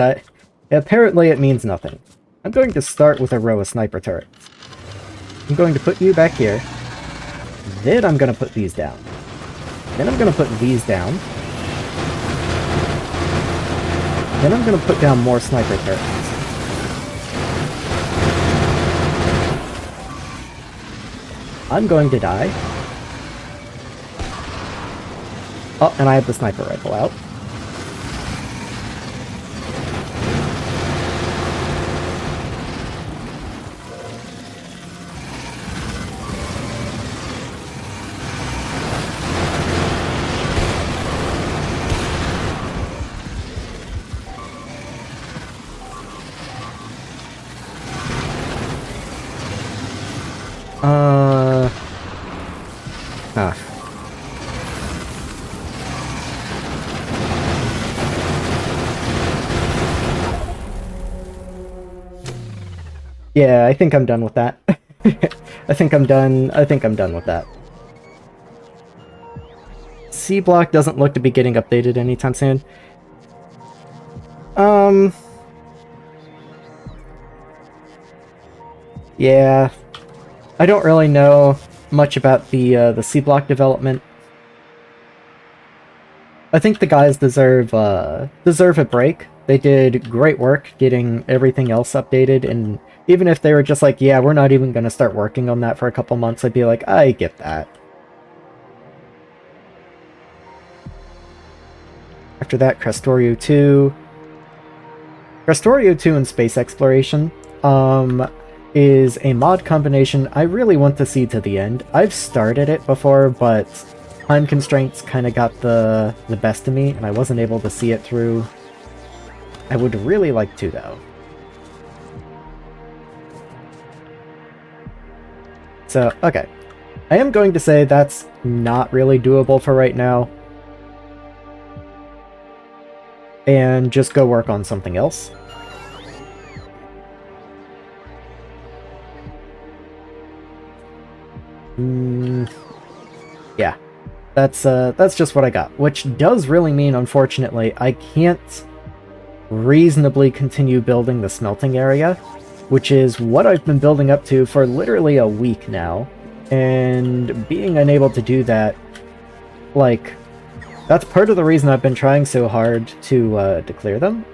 apparently it means nothing. I'm going to start with a row of sniper turrets. I'm going to put you back here. Then I'm going to put these down. Then I'm going to put these down. Then I'm going to put down more sniper turrets. I'm going to die. Oh, and I have the sniper rifle out. Yeah, I think I'm done with that. I think I'm done with that. C block doesn't look to be getting updated anytime soon. Yeah. I don't really know much about the C block development. I think the guys deserve a break. They did great work getting everything else updated, and even if they were just like, yeah, we're not even going to start working on that for a couple months, I'd be like, I get that. After that, Factorio 2. Factorio 2 and space exploration is a mod combination I really want to see to the end. I've started it before, but time constraints kind of got the best of me, and I wasn't able to see it through. I would really like to, though. So, okay. I am going to say that's not really doable for right now. And just go work on something else. Yeah. That's just what I got. Which does really mean, unfortunately, I can't reasonably continue building the smelting area, which is what I've been building up to for literally a week now, and being unable to do that, like, That's part of the reason I've been trying so hard to clear them.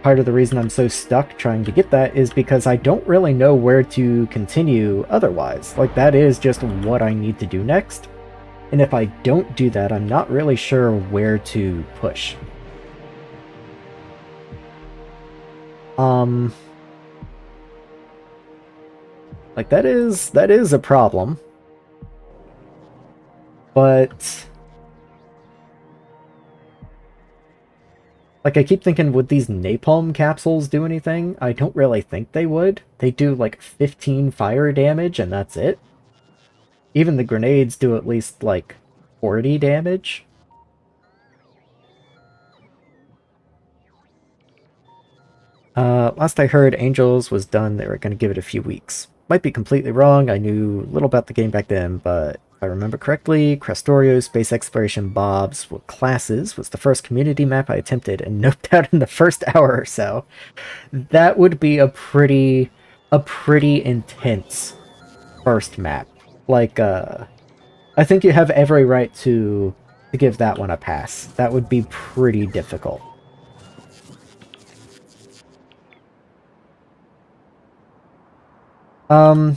Part of the reason I'm so stuck trying to get that is because I don't really know where to continue otherwise. Like, that is just what I need to do next. And if I don't do that, I'm not really sure where to push. Like, that is a problem. But like, I keep thinking, would these napalm capsules do anything? I don't really think they would. They do like 15 fire damage and that's it. Even the grenades do at least like 40 damage. Last I heard, Angels was done. They were going to give it a few weeks. Might be completely wrong. I knew little about the game back then, but if I remember correctly, Crastorio's Space Exploration Bob's Classes was the first community map I attempted and noped out in the first hour or so. That would be a pretty intense first map. Like, I think you have every right to give that one a pass. That would be pretty difficult. Huh.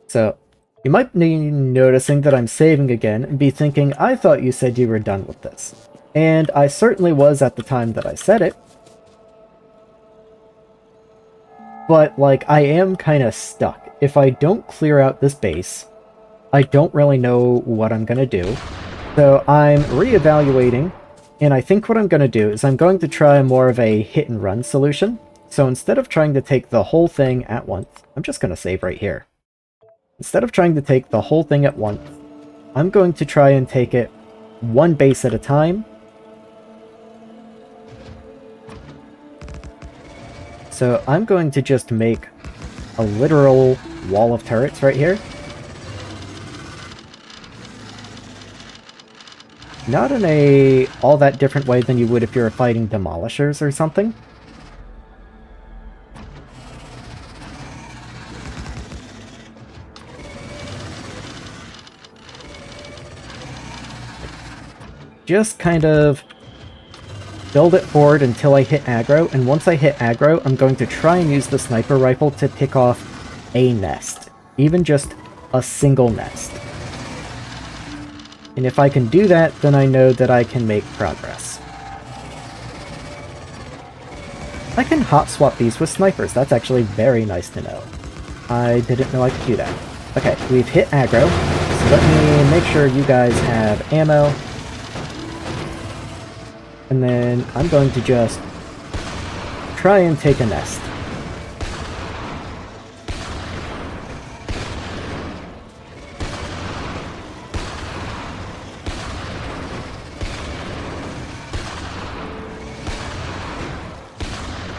So, you might be noticing that I'm saving again and be thinking, I thought you said you were done with this. And I certainly was at the time that I said it. But, like, I am kind of stuck. If I don't clear out this base, I don't really know what I'm going to do. So I'm reevaluating, and I think what I'm going to do is I'm going to try more of a hit-and-run solution. So instead of trying to take the whole thing at once, I'm just going to save right here. Instead of trying to take the whole thing at once, I'm going to try and take it one base at a time. So I'm going to just make a literal wall of turrets right here. Not in a all that different way than you would if you were fighting demolishers or something. Just kind of build it forward until I hit aggro, and once I hit aggro, I'm going to try and use the sniper rifle to pick off a nest. Even just a single nest. And if I can do that, then I know that I can make progress. I can hot swap these with snipers. That's actually very nice to know. I didn't know I could do that. Okay, we've hit aggro. So let me make sure you guys have ammo. And then I'm going to just try and take a nest.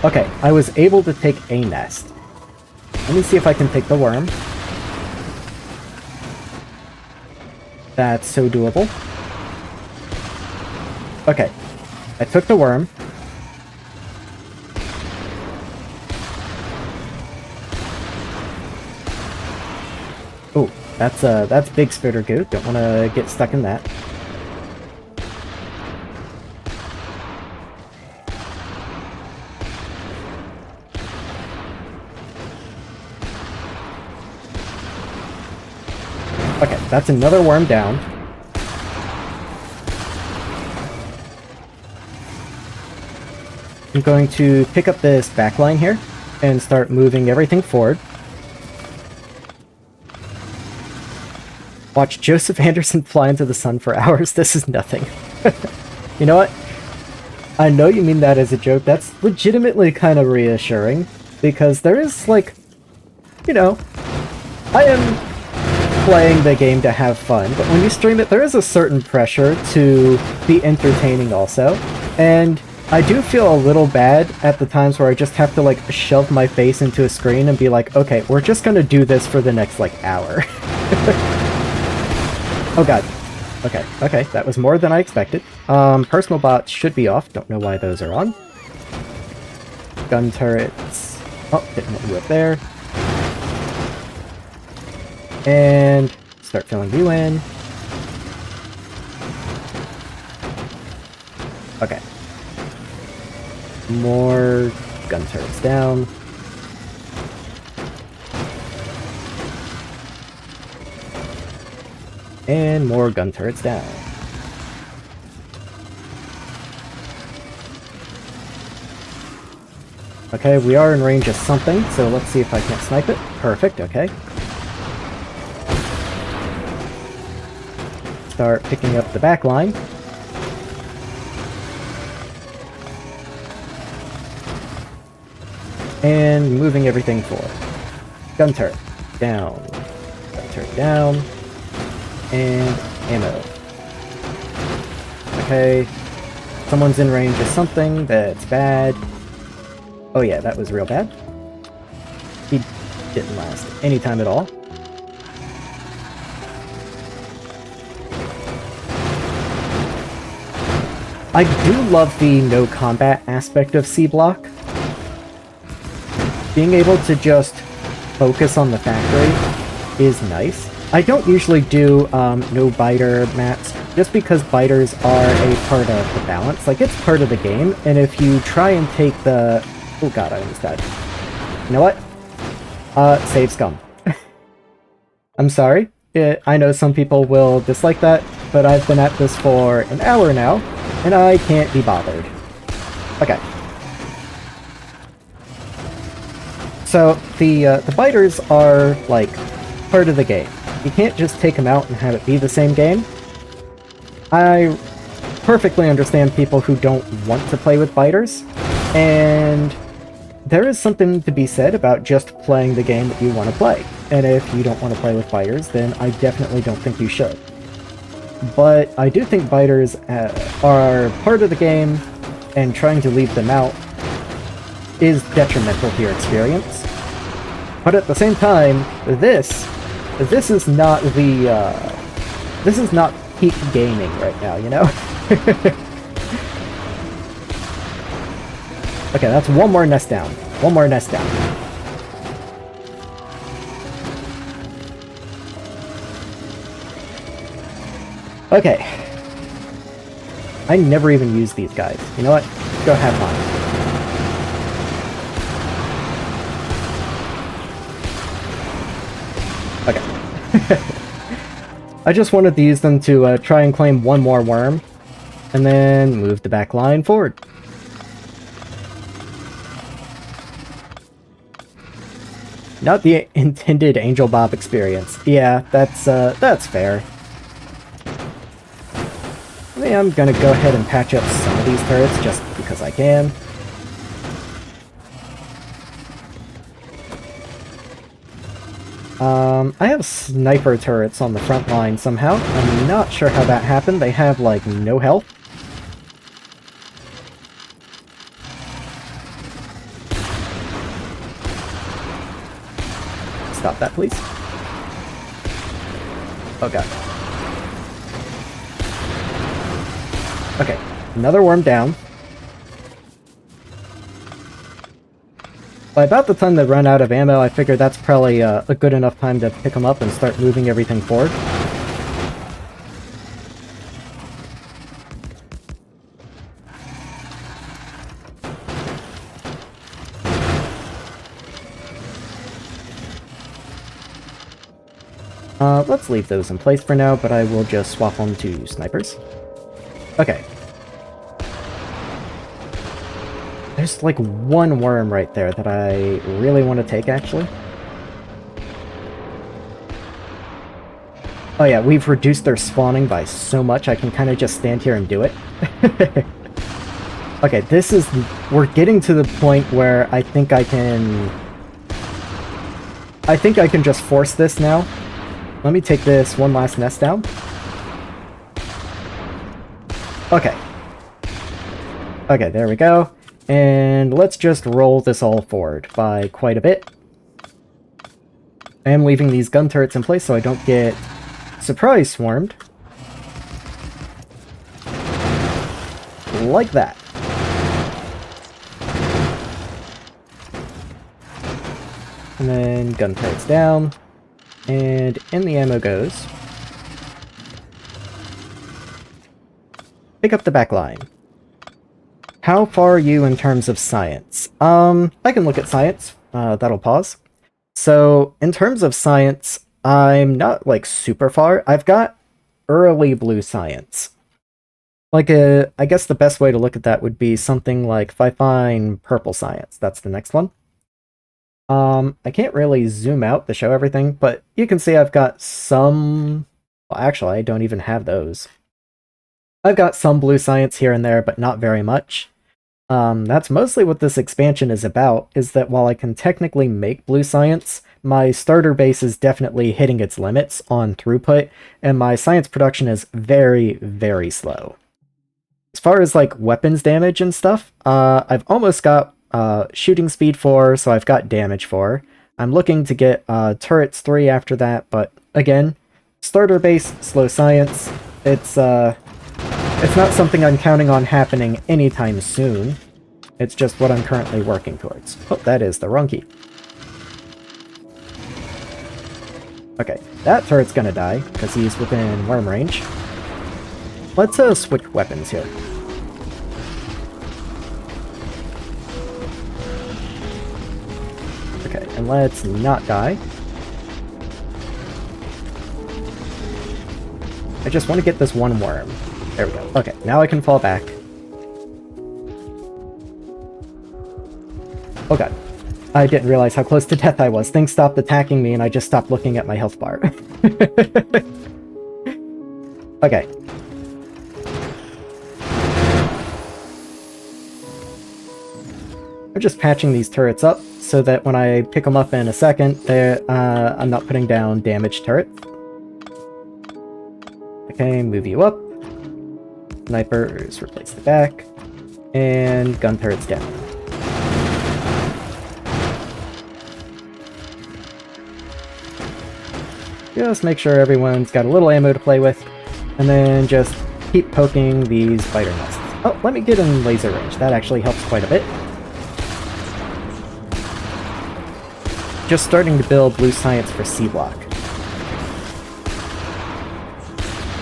Okay, I was able to take a nest. Let me see if I can take the worm. That's so doable. Okay, I took the worm. Oh, that's big spitter goo. Don't want to get stuck in that. Okay, that's another worm down. I'm going to pick up this back line here and start moving everything forward. Watch Joseph Anderson fly into the sun for hours. This is nothing. You know what? I know you mean that as a joke. That's legitimately kind of reassuring because there is, like, you know, I am playing the game to have fun, but when you stream it, there is a certain pressure to be entertaining also, and I do feel a little bad at the times where I just have to, like, shove my face into a screen and be like, okay, we're just gonna do this for the next, like, hour. Oh god. Okay, okay, that was more than I expected. Personal bots should be off. Don't know why those are on. Gun turrets. Oh, didn't want you up there. And start filling you in. Okay. More gun turrets down. And more gun turrets down. Okay, we are in range of something, so let's see if I can't snipe it. Perfect, okay. Start picking up the back line. And moving everything forward. Gun turret down. Gun turret down. And ammo. Okay. Someone's in range of something that's bad. Oh yeah, that was real bad. He didn't last any time at all. I do love the no combat aspect of C-Block. Being able to just focus on the factory is nice. I don't usually do no biter mats, just because biters are a part of the balance. Like, it's part of the game, and if you try and take the... Oh god, I almost died. You know what? Save scum. I'm sorry. I know some people will dislike that, but I've been at this for an hour now, and I can't be bothered. Okay. So, the biters are, like, part of the game. You can't just take them out and have it be the same game. I perfectly understand people who don't want to play with biters, and there is something to be said about just playing the game that you want to play. And if you don't want to play with biters, then I definitely don't think you should. But I do think biters are part of the game, and trying to leave them out is detrimental to your experience. But at the same time, this is not the, this is not peak gaming right now, you know? Okay, that's one more nest down. One more nest down. Okay. I never even use these guys. You know what? Go have fun. Okay. I just wanted to use them to try and claim one more worm, and then move the back line forward. Not the intended Angel Bob experience. Yeah, that's fair. I mean, I'm gonna go ahead and patch up some of these turrets just because I can. I have sniper turrets on the front line somehow. I'm not sure how that happened. They have, like, no health. Stop that, please. Oh god. Okay, another worm down. By about the time they run out of ammo, I figure that's probably a good enough time to pick them up and start moving everything forward. Let's leave those in place for now, but I will just swap them to snipers. Okay. There's like one worm right there that I really want to take, actually. Oh yeah, we've reduced their spawning by so much I can kind of just stand here and do it. Okay, this is... We're getting to the point where I think I can just force this now. Let me take this one last nest down. Okay. Okay, there we go. And let's just roll this all forward by quite a bit. I am leaving these gun turrets in place so I don't get surprise swarmed. like that. And then gun turrets down, and in the ammo goes. Pick up the back line. How far are you in terms of science? I can look at science. That'll pause. So, in terms of science, I'm not, like, super far. I've got early blue science. Like, I guess the best way to look at that would be something like if I find purple science. That's the next one. I can't really zoom out to show everything, but you can see I've got some... Well, actually, I don't even have those. I've got some blue science here and there, but not very much. That's mostly what this expansion is about, is that while I can technically make blue science, my starter base is definitely hitting its limits on throughput, and my science production is very, very slow. As far as, like, weapons damage and stuff, I've almost got shooting speed 4, so I've got damage 4. I'm looking to get turrets 3 after that, but again, starter base, slow science. It's not something I'm counting on happening anytime soon. It's just what I'm currently working towards. Oh, that is the wrong key. Okay, that turret's gonna die, because he's within worm range. Let's switch weapons here. Okay, and let's not die. I just want to get this one worm. There we go. Okay, now I can fall back. Oh god. I didn't realize how close to death I was. Things stopped attacking me and I just stopped looking at my health bar. Okay. I'm just patching these turrets up so that when I pick them up in a second, I'm not putting down damaged turrets. Okay, move you up. Snipers, replace the back. And gun turrets down. Just make sure everyone's got a little ammo to play with. And then just keep poking these spider nests. Oh, let me get in laser range. That actually helps quite a bit. Just starting to build blue science for C-block.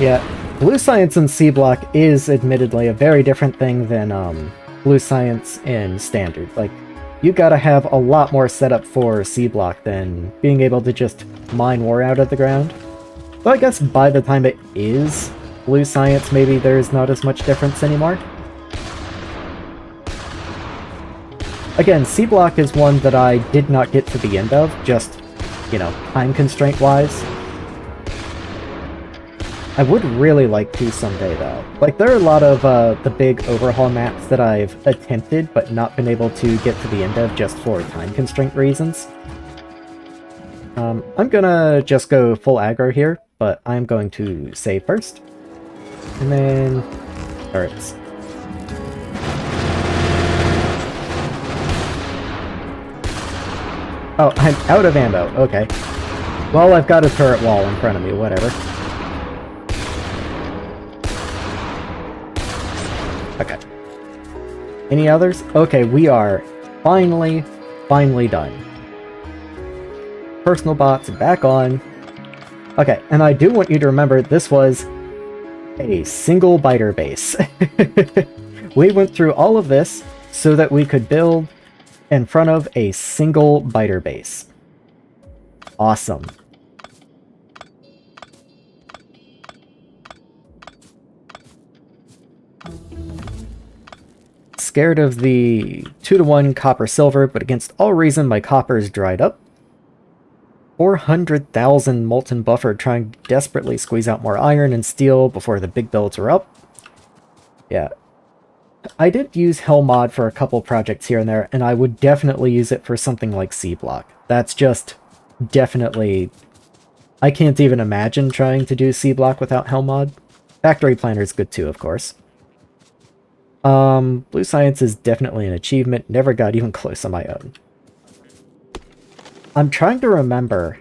Yeah, blue science in C-block is admittedly a very different thing than blue science in standard. Like, you gotta have a lot more setup for C-block than being able to just mine ore out of the ground. So I guess by the time it is blue science, maybe there's not as much difference anymore. Again, C-block is one that I did not get to the end of, just, you know, time constraint-wise. I would really like to someday, though. Like, there are a lot of the big overhaul maps that I've attempted, but not been able to get to the end of just for time constraint reasons. I'm gonna just go full aggro here, but I'm going to save first. And then... turrets. Oh, I'm out of ammo. Okay. Well, I've got a turret wall in front of me, whatever. Okay. Any others? Okay, we are finally done. Personal bots back on. Okay, and I do want you to remember this was a single biter base. We went through all of this so that we could build in front of a single biter base. Awesome. Scared of the 2-to-1 copper-silver, but against all reason my copper is dried up. 400,000 molten buffer trying to desperately squeeze out more iron and steel before the big builds are up. Yeah. I did use Hell Mod for a couple projects here and there, and I would definitely use it for something like C-block. That's just definitely... I can't even imagine trying to do C-block without Hell Mod. Factory Planner is good too, of course. Blue Science is definitely an achievement. Never got even close on my own. I'm trying to remember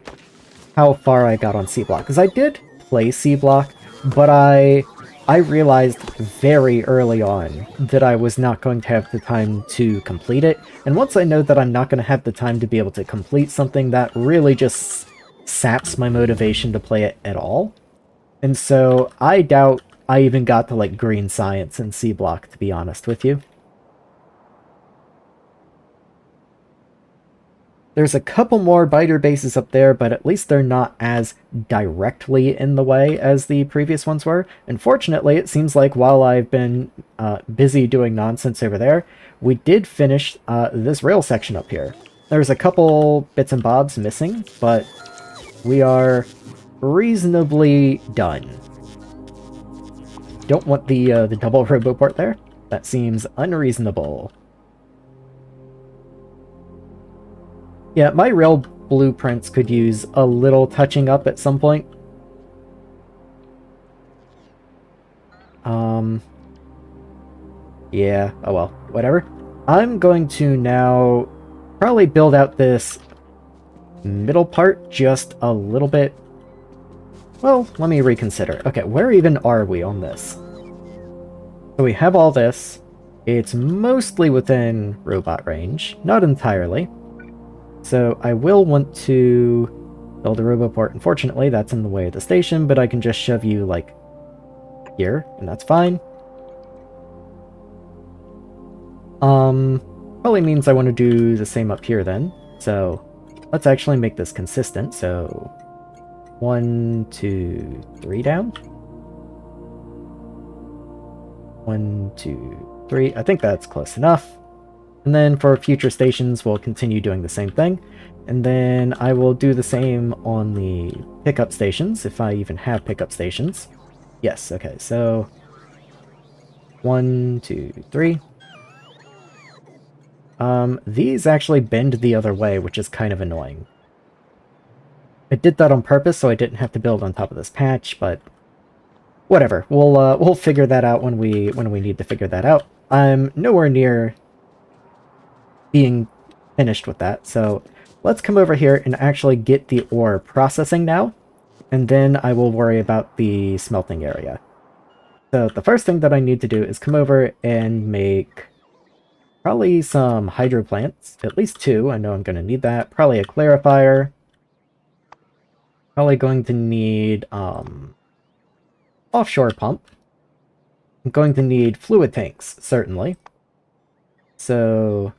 how far I got on C-block, because I did play C-block, but I I realized very early on that I was not going to have the time to complete it, and once I know that I'm not going to have the time to be able to complete something, that really just saps my motivation to play it at all. And so I doubt I even got to like green science and C block, to be honest with you. There's a couple more biter bases up there, but at least they're not as directly in the way as the previous ones were. Unfortunately, it seems like while I've been busy doing nonsense over there, we did finish this rail section up here. There's a couple bits and bobs missing, but we are reasonably done. Don't want the double roboport there. That seems unreasonable. Yeah, my rail blueprints could use a little touching up at some point. Yeah, oh well, whatever. I'm going to now probably build out this middle part just a little bit. Well, let me reconsider. Okay, where even are we on this? So we have all this. It's mostly within robot range, not entirely. So I will want to build a roboport. Unfortunately, that's in the way of the station, but I can just shove you, like, here, and that's fine. Probably means I want to do the same up here then. So let's actually make this consistent. So 1, 2, 3 down. 1, 2, 3. I think that's close enough. And then for future stations, we'll continue doing the same thing. And then I will do the same on the pickup stations, if I even have pickup stations. Yes, okay, so 1, 2, 3. These actually bend the other way, which is kind of annoying. I did that on purpose so I didn't have to build on top of this patch, but whatever. We'll figure that out when we need to figure that out. I'm nowhere near being finished with that, so let's come over here and actually get the ore processing now, and then I will worry about the smelting area. So the first thing that I need to do is come over and make probably some hydro plants, at least 2. I know I'm going to need that. Probably a clarifier. Probably going to need offshore pump. I'm going to need fluid tanks, certainly. So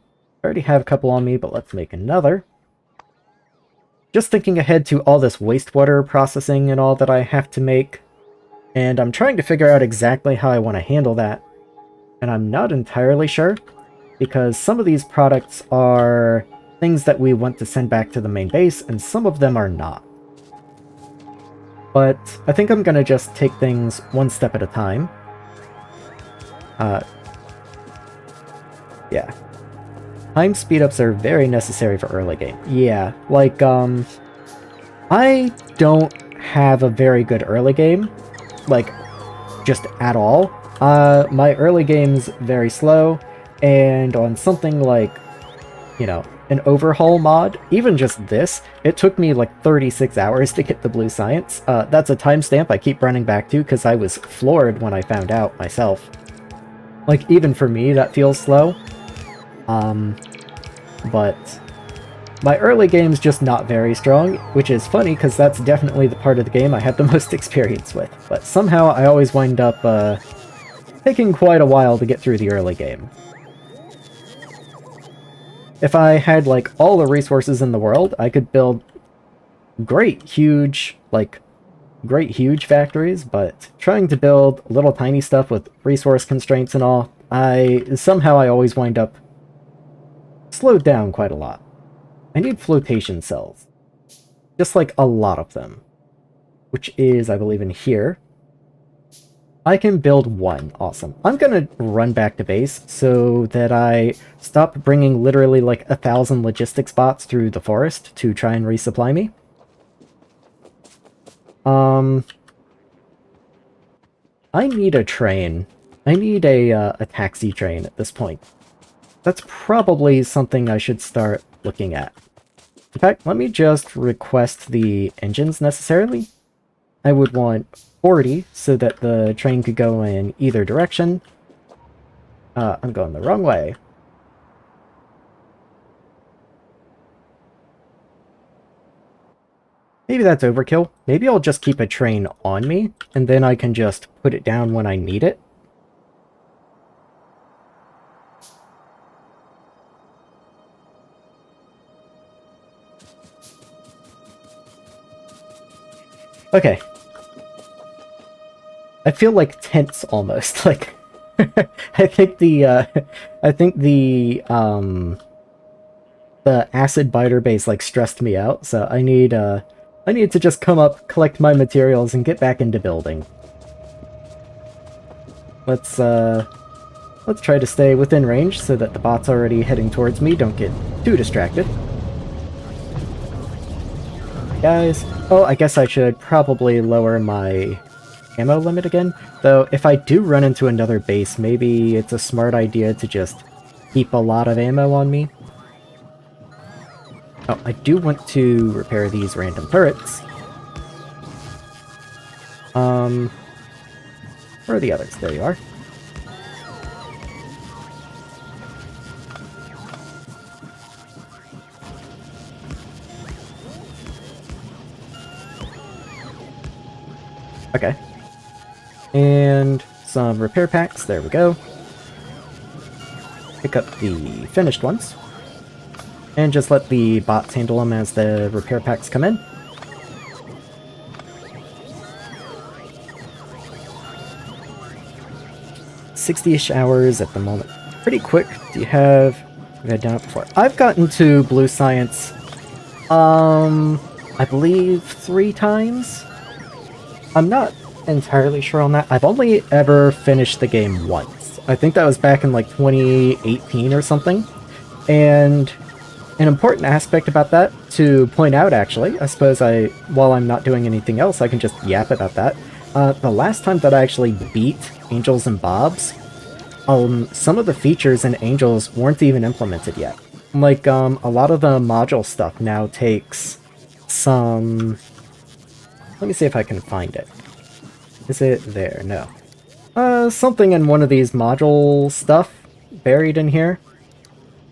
I already have a couple on me, but let's make another. Just thinking ahead to all this wastewater processing and all that I have to make, and I'm trying to figure out exactly how I want to handle that, and I'm not entirely sure, because some of these products are things that we want to send back to the main base, and some of them are not. But I think I'm going to just take things one step at a time. Yeah. Time speedups are very necessary for early game. Yeah, like, I don't have a very good early game. Like, just at all. My early game's very slow, and on something like, you know, an overhaul mod, even just this, it took me like 36 hours to get the blue science. That's a timestamp I keep running back to because I was floored when I found out myself. Like, even for me, that feels slow. But my early game's just not very strong, which is funny because that's definitely the part of the game I have the most experience with. But somehow I always wind up taking quite a while to get through the early game. If I had, like, all the resources in the world, I could build great huge factories, but trying to build little tiny stuff with resource constraints and all, somehow I always wind up slowed down quite a lot. I need flotation cells. Just, like, a lot of them. Which is, I believe, in here. I can build 1. Awesome. I'm gonna run back to base so that I stop bringing literally like 1,000 logistics bots through the forest to try and resupply me. I need a train. I need a taxi train at this point. That's probably something I should start looking at. In fact, let me just request the engines necessarily. I would want 40 so that the train could go in either direction. I'm going the wrong way. Maybe that's overkill. Maybe I'll just keep a train on me, and then I can just put it down when I need it. Okay. I feel like tense almost. Like I think the acid biter base like stressed me out, so I need to just come up, collect my materials, and get back into building. Let's try to stay within range so that the bots already heading towards me don't get too distracted. Guys, oh, I guess I should probably lower my ammo limit again. Though, if I do run into another base, maybe it's a smart idea to just keep a lot of ammo on me. Oh, I do want to repair these random turrets. Where are the others? There you are. Okay. And some repair packs, there we go. Pick up the finished ones. And just let the bots handle them as the repair packs come in. $60-ish hours at the moment. Pretty quick. Do you have... I've done it before. I've gotten to Blue Science, I believe 3 times? I'm not entirely sure on that. I've only ever finished the game once. I think that was back in like 2018 or something. And an important aspect about that to point out, actually, I suppose while I'm not doing anything else, I can just yap about that. The last time that I actually beat Angels and Bobs, some of the features in Angels weren't even implemented yet. Like, a lot of the module stuff now takes some... Let me see if I can find it. Is it there? No. Something in one of these module stuff buried in here.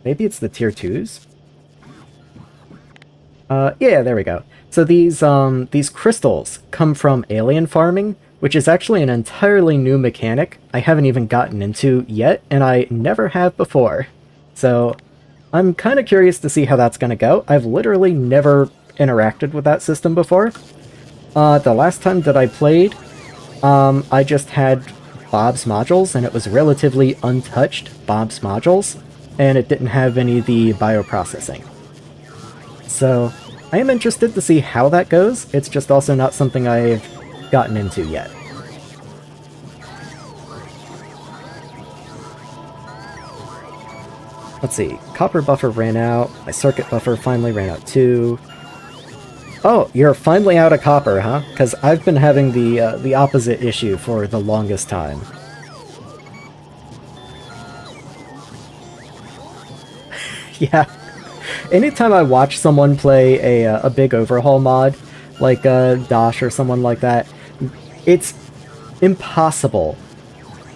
Maybe it's the tier 2s? Yeah, there we go. So these crystals come from alien farming, which is actually an entirely new mechanic I haven't even gotten into yet, and I never have before. So I'm kind of curious to see how that's going to go. I've literally never interacted with that system before. The last time that I played, I just had Bob's modules, and it was relatively untouched Bob's modules, and it didn't have any of the bioprocessing. So I am interested to see how that goes. It's just also not something I've gotten into yet. Let's see. Copper buffer ran out. My circuit buffer finally ran out too. Oh, you're finally out of copper, huh? Because I've been having the opposite issue for the longest time. Yeah. Anytime I watch someone play a big overhaul mod, like Dosh or someone like that, it's impossible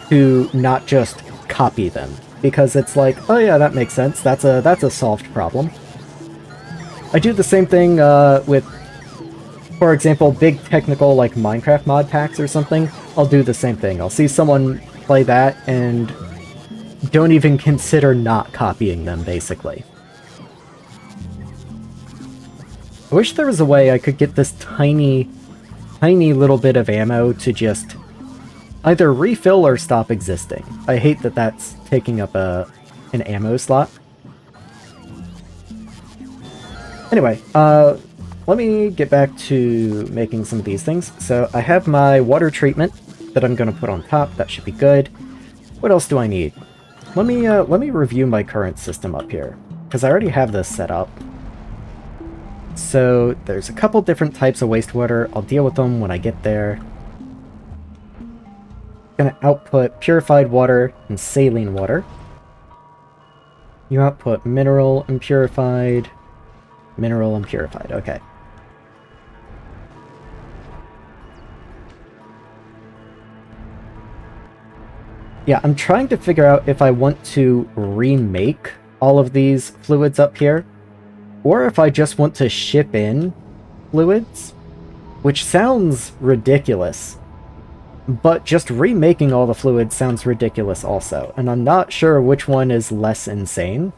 to not just copy them. Because it's like, oh yeah, that makes sense. That's a solved problem. I do the same thing with, for example, big technical like Minecraft mod packs or something. I'll do the same thing. I'll see someone play that and don't even consider not copying them, basically. I wish there was a way I could get this tiny little bit of ammo to just either refill or stop existing. I hate that that's taking up an ammo slot. Anyway, let me get back to making some of these things. So I have my water treatment that I'm going to put on top. That should be good. What else do I need? Let me review my current system up here, because I already have this set up. So there's a couple different types of wastewater. I'll deal with them when I get there. Gonna output purified water and saline water. You output mineral and purified. Mineral and purified, okay. Yeah, I'm trying to figure out if I want to remake all of these fluids up here, or if I just want to ship in fluids, which sounds ridiculous. But just remaking all the fluids sounds ridiculous also, and I'm not sure which one is less insane.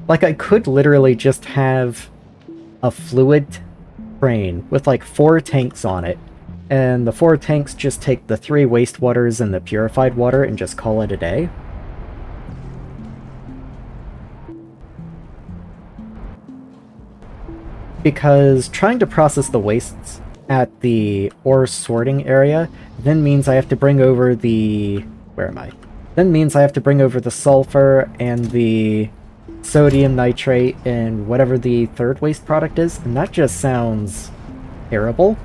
Like, I could literally just have a fluid train with like 4 tanks on it, and the 4 tanks just take the 3 wastewaters and the purified water and just call it a day. Because trying to process the wastes at the ore sorting area then means I have to bring over the... where am I? Then means I have to bring over the sulfur and the sodium nitrate and whatever the third waste product is, and that just sounds terrible.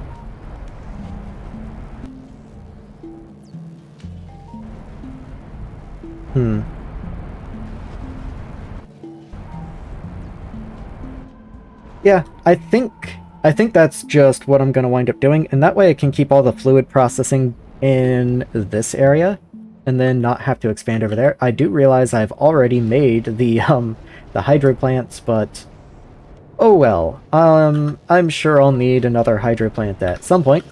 Yeah, I think that's just what I'm going to wind up doing, and that way I can keep all the fluid processing in this area, and then not have to expand over there. I do realize I've already made the hydro plants, but oh well. I'm sure I'll need another hydro plant at some point.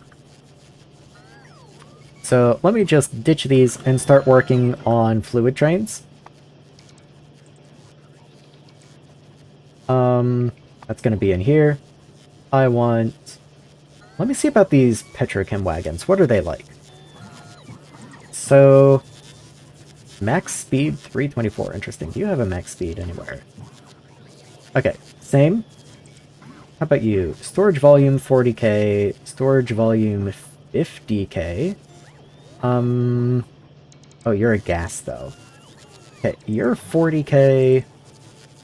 So let me just ditch these and start working on fluid trains. That's going to be in here. I want... let me see about these petrochem wagons. What are they like? So... max speed 324. Interesting. Do you have a max speed anywhere? Okay. Same. How about you? Storage volume 40k. Storage volume 50k. Oh, you're a gas, though. Okay, you're 40k.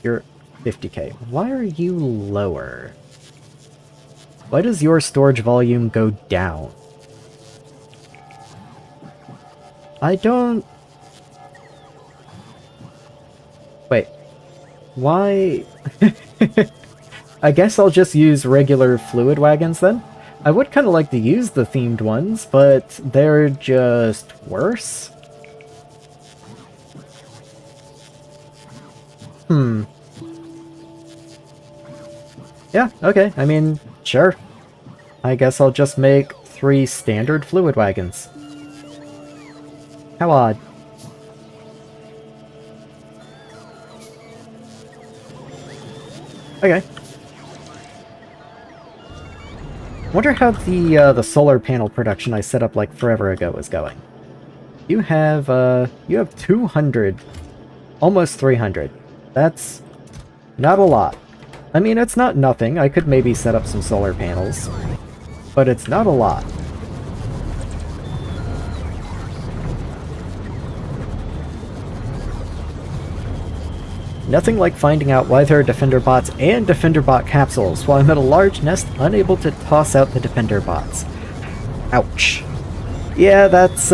You're 50k. Why are you lower? Why does your storage volume go down? I don't... wait. Why... I guess I'll just use regular fluid wagons then? I would kind of like to use the themed ones, but they're just worse. Yeah, okay, I mean, sure. I guess I'll just make 3 standard fluid wagons. How odd. Okay. Wonder how the solar panel production I set up like forever ago is going. You have 200, almost 300. That's not a lot. I mean, it's not nothing. I could maybe set up some solar panels, but it's not a lot. Nothing like finding out why there are Defender bots and Defender bot capsules while I'm at a large nest unable to toss out the Defender bots. Ouch. Yeah, that's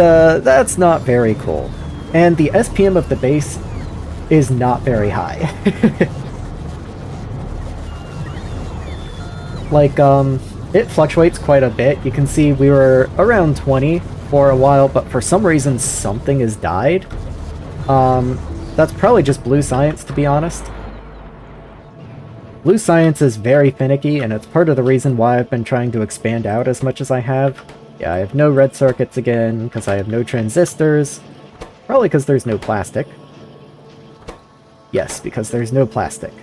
not very cool. And the SPM of the base is not very high. Like, it fluctuates quite a bit. You can see we were around 20 for a while, but for some reason something has died. That's probably just blue science, to be honest. Blue science is very finicky, and it's part of the reason why I've been trying to expand out as much as I have. Yeah, I have no red circuits again, because I have no transistors. Probably because there's no plastic. Yes, because there's no plastic.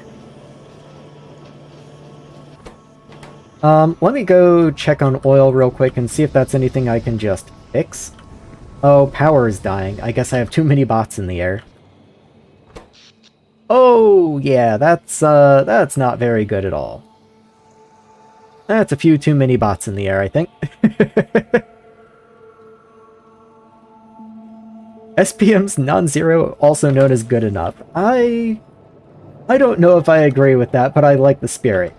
Let me go check on oil real quick and see if that's anything I can just fix. Oh, power is dying. I guess I have too many bots in the air. Oh, yeah, that's not very good at all. That's a few too many bots in the air, I think. SPM's non-zero, also known as good enough. I don't know if I agree with that, but I like the spirit.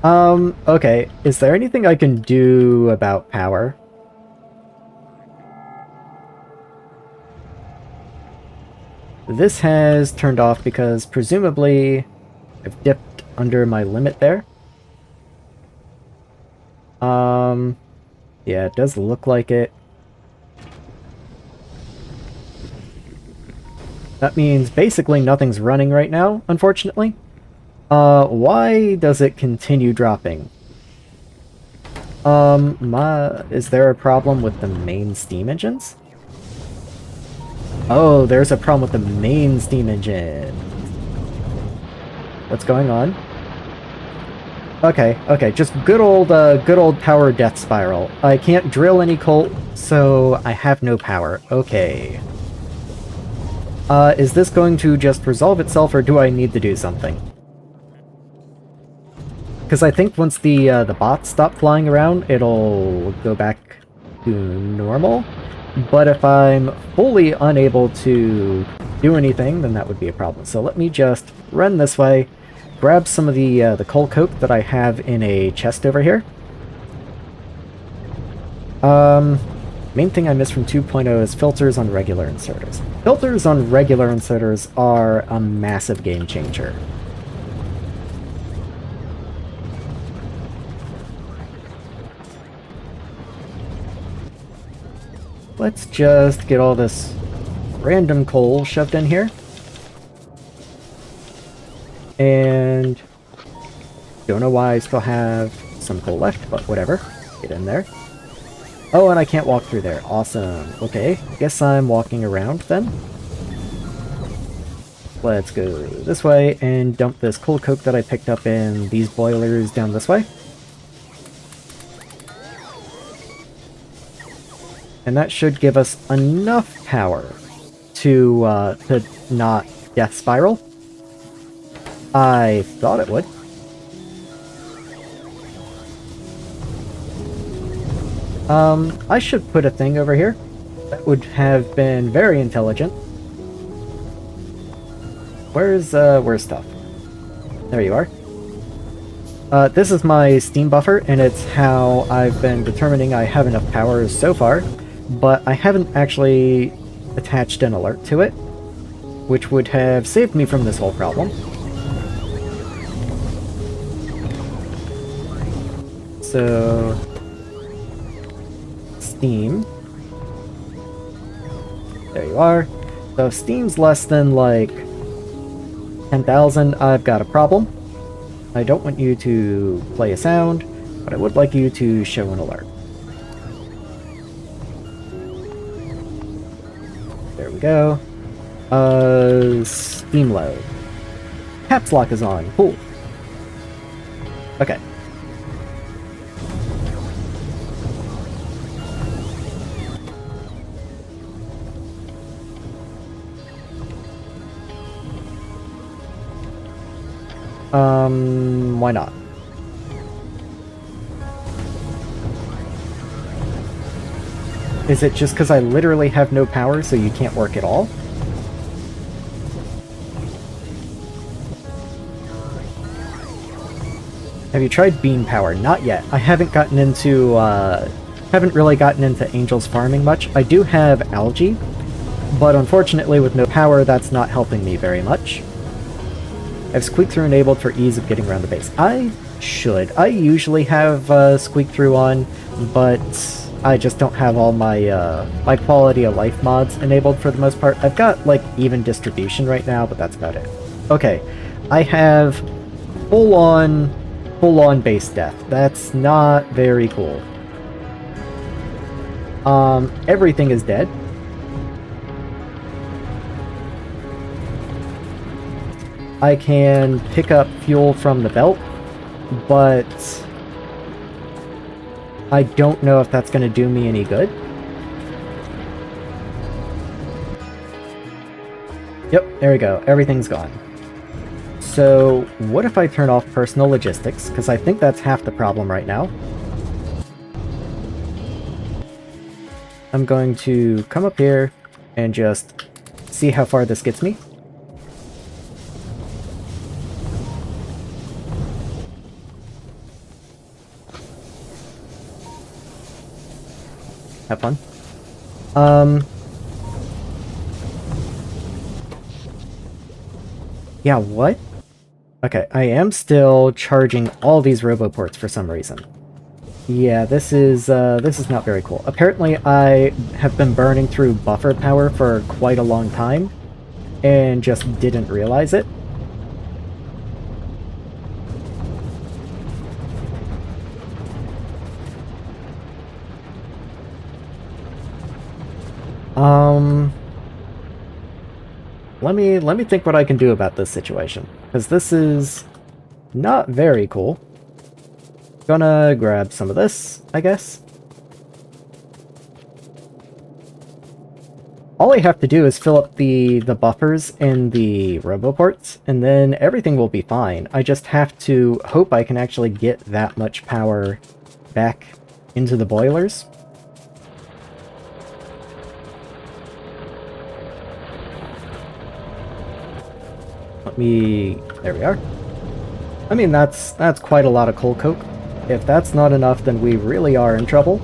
Okay, is there anything I can do about power? This has turned off because presumably I've dipped under my limit there. Yeah, it does look like it. That means basically nothing's running right now, unfortunately. Why does it continue dropping? Is there a problem with the main steam engines? Oh, there's a problem with the main steam engine. What's going on? Okay, just good old power death spiral. I can't drill any coal, so I have no power. Okay. Is this going to just resolve itself, or do I need to do something? Because I think once the bots stop flying around, it'll go back to normal. But if I'm fully unable to do anything, then that would be a problem. So let me just run this way, grab some of the coal coke that I have in a chest over here. Main thing I missed from 2.0 is filters on regular inserters. Filters on regular inserters are a massive game changer. Let's just get all this random coal shoved in here. And don't know why I still have some coal left, but whatever. Get in there. Oh, and I can't walk through there. Awesome. Okay, guess I'm walking around then. Let's go this way and dump this coal coke that I picked up in these boilers down this way. And that should give us enough power to not death spiral. I thought it would. I should put a thing over here. That would have been very intelligent. Where's stuff? There you are. This is my steam buffer, and it's how I've been determining I have enough power so far, but I haven't actually attached an alert to it, which would have saved me from this whole problem. So, steam. There you are. So if steam's less than like 10,000, I've got a problem. I don't want you to play a sound, but I would like you to show an alert. There we go. Steam load. Caps lock is on. Cool. Okay. Why not? Is it just because I literally have no power, so you can't work at all? Have you tried bean power? Not yet. I haven't gotten into, haven't really gotten into Angel's farming much. I do have algae, but unfortunately with no power, that's not helping me very much. I have squeak through enabled for ease of getting around the base. I should. I usually have squeak through on, but I just don't have all my my quality of life mods enabled for the most part. I've got like even distribution right now, but that's about it. Okay, I have full on base death. That's not very cool. Everything is dead. I can pick up fuel from the belt, but I don't know if that's going to do me any good. Yep, there we go. Everything's gone. So, what if I turn off personal logistics? Because I think that's half the problem right now. I'm going to come up here and just see how far this gets me. Have fun. Yeah, what? Okay, I am still charging all these roboports for some reason. Yeah, this is not very cool. Apparently, I have been burning through buffer power for quite a long time, and just didn't realize it. Let me think what I can do about this situation, because this is not very cool. Gonna grab some of this, I guess. All I have to do is fill up the buffers in the roboports, and then everything will be fine. I just have to hope I can actually get that much power back into the boilers. There we are. I mean, that's quite a lot of coal coke. If that's not enough, then we really are in trouble.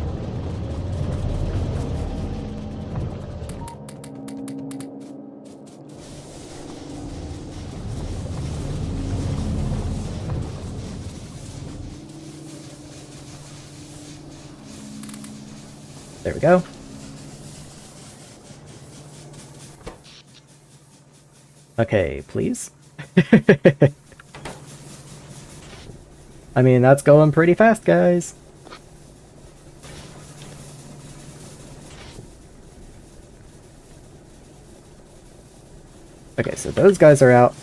There we go. Okay, please. I mean, that's going pretty fast, guys. Okay, so those guys are out.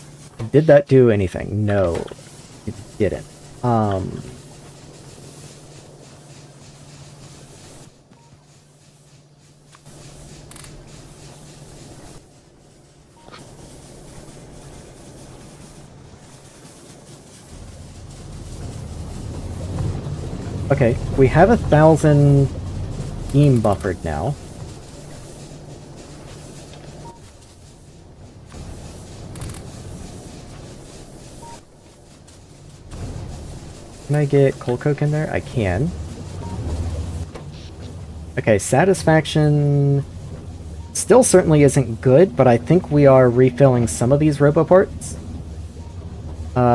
Did that do anything? No, it didn't. Okay, we have 1,000 beam buffered now. Can I get coal coke in there? I can. Okay, satisfaction still certainly isn't good, but I think we are refilling some of these roboports.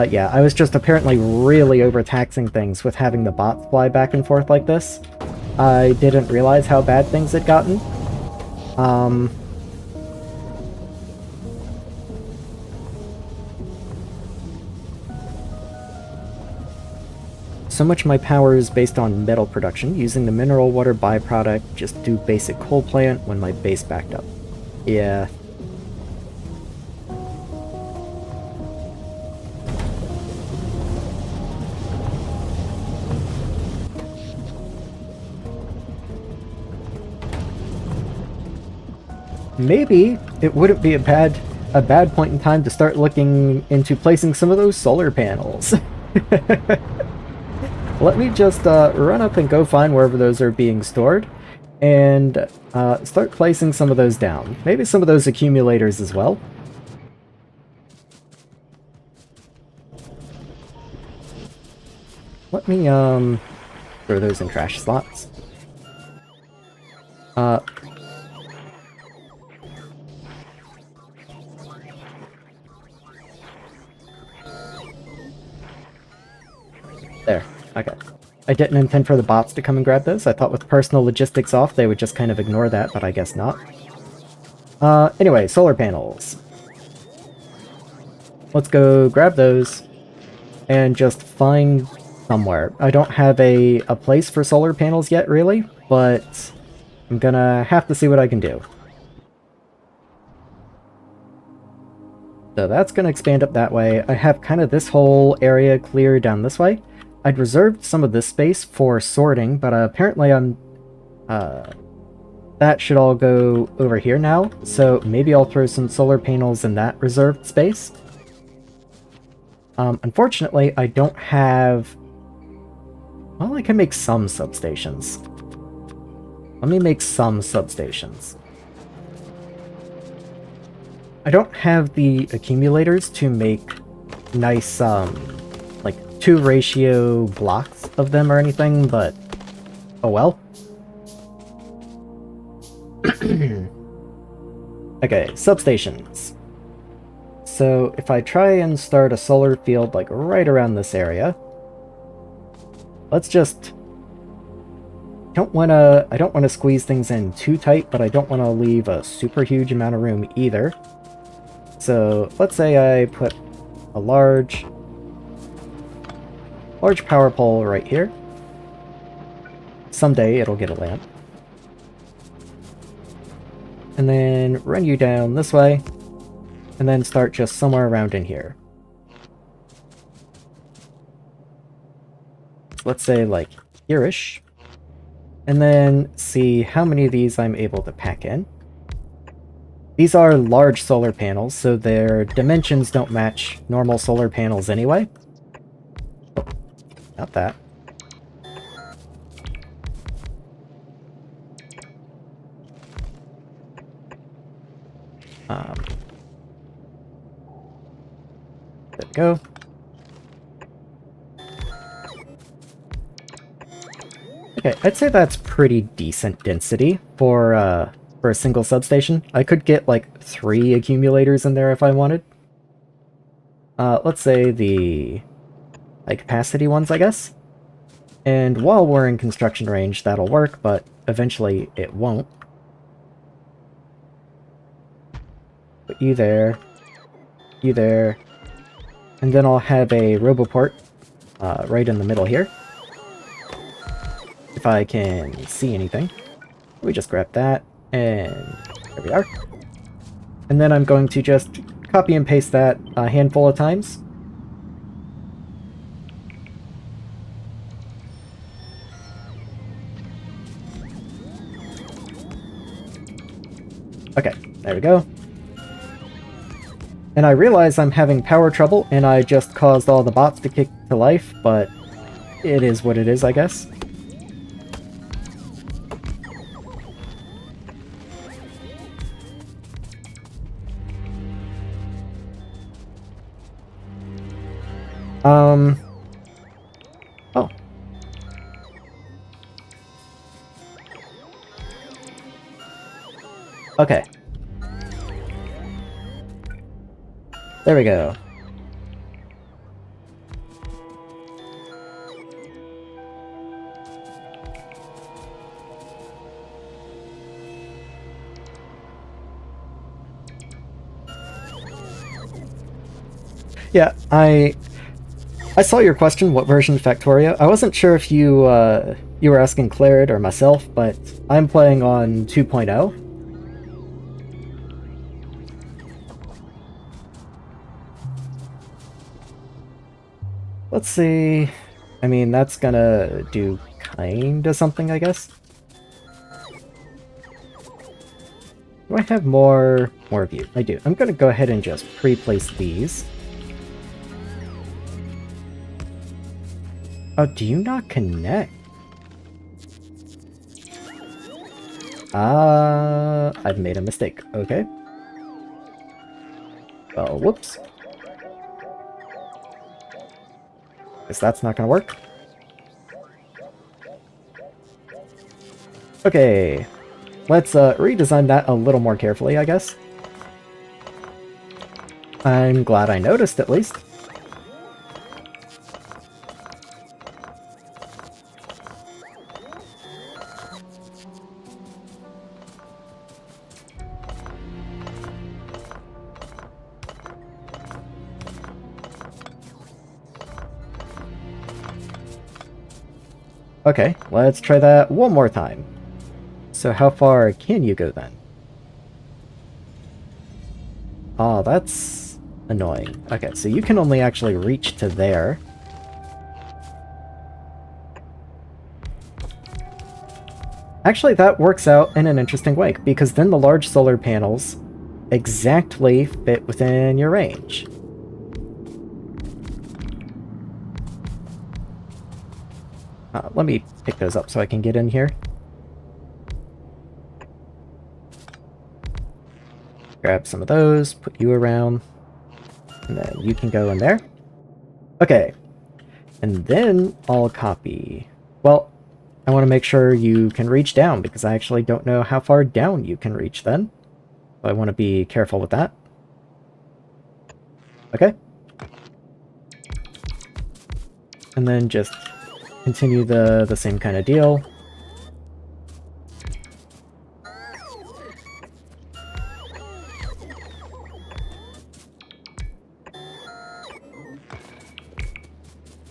Yeah, I was just apparently really overtaxing things with having the bots fly back and forth like this. I didn't realize how bad things had gotten. So much of my power is based on metal production. Using the mineral water byproduct, just do basic coal plant when my base backed up. Yeah. Maybe it wouldn't be a bad point in time to start looking into placing some of those solar panels. Let me just run up and go find wherever those are being stored, and start placing some of those down. Maybe some of those accumulators as well. Let me throw those in trash slots. There. Okay. I didn't intend for the bots to come and grab those. I thought with personal logistics off, they would just kind of ignore that, but I guess not. Anyway, solar panels. Let's go grab those and just find somewhere. I don't have a place for solar panels yet, really, but I'm gonna have to see what I can do. So that's gonna expand up that way. I have kind of this whole area clear down this way. I'd reserved some of this space for sorting, but apparently that should all go over here now, so maybe I'll throw some solar panels in that reserved space. Unfortunately, I don't have... Well, I can make some substations. Let me make some substations. I don't have the accumulators to make nice, like, 2-ratio blocks of them or anything, but oh well. Okay, substations. So if I try and start a solar field like right around this area, let's just... I don't want to squeeze things in too tight, but I don't want to leave a super huge amount of room either. So let's say I put a large power pole right here. Someday it'll get a lamp. And then run you down this way, and then start just somewhere around in here. Let's say like here-ish. And then see how many of these I'm able to pack in. These are large solar panels, so their dimensions don't match normal solar panels anyway. Oh, not that. There we go. Okay, I'd say that's pretty decent density for a single substation. I could get like 3 accumulators in there if I wanted. Let's say the high capacity ones, I guess. And while we're in construction range, that'll work, but eventually it won't. Put you there, and then I'll have a roboport right in the middle here. If I can see anything. We just grab that, and there we are. And then I'm going to just copy and paste that a handful of times. Okay, there we go. And I realize I'm having power trouble, and I just caused all the bots to kick to life, but it is what it is, I guess. Oh. Okay. There we go. Yeah, I saw your question, what version of Factorio? I wasn't sure if you were asking Clarid or myself, but I'm playing on 2.0. Let's see... I mean, that's gonna do kinda something, I guess. Do I have more of you? I do. I'm gonna go ahead and just pre-place these. Oh, do you not connect? I've made a mistake. Okay. Well, whoops. Guess that's not gonna work. Okay. Let's redesign that a little more carefully, I guess. I'm glad I noticed, at least. Okay, let's try that one more time. So how far can you go then? Oh, that's annoying. Okay, so you can only actually reach to there. Actually, that works out in an interesting way, because then the large solar panels exactly fit within your range. Let me pick those up so I can get in here. Grab some of those, put you around, and then you can go in there. Okay, and then I'll copy... Well, I want to make sure you can reach down, because I actually don't know how far down you can reach then. So I want to be careful with that. Okay. And then just continue the same kind of deal.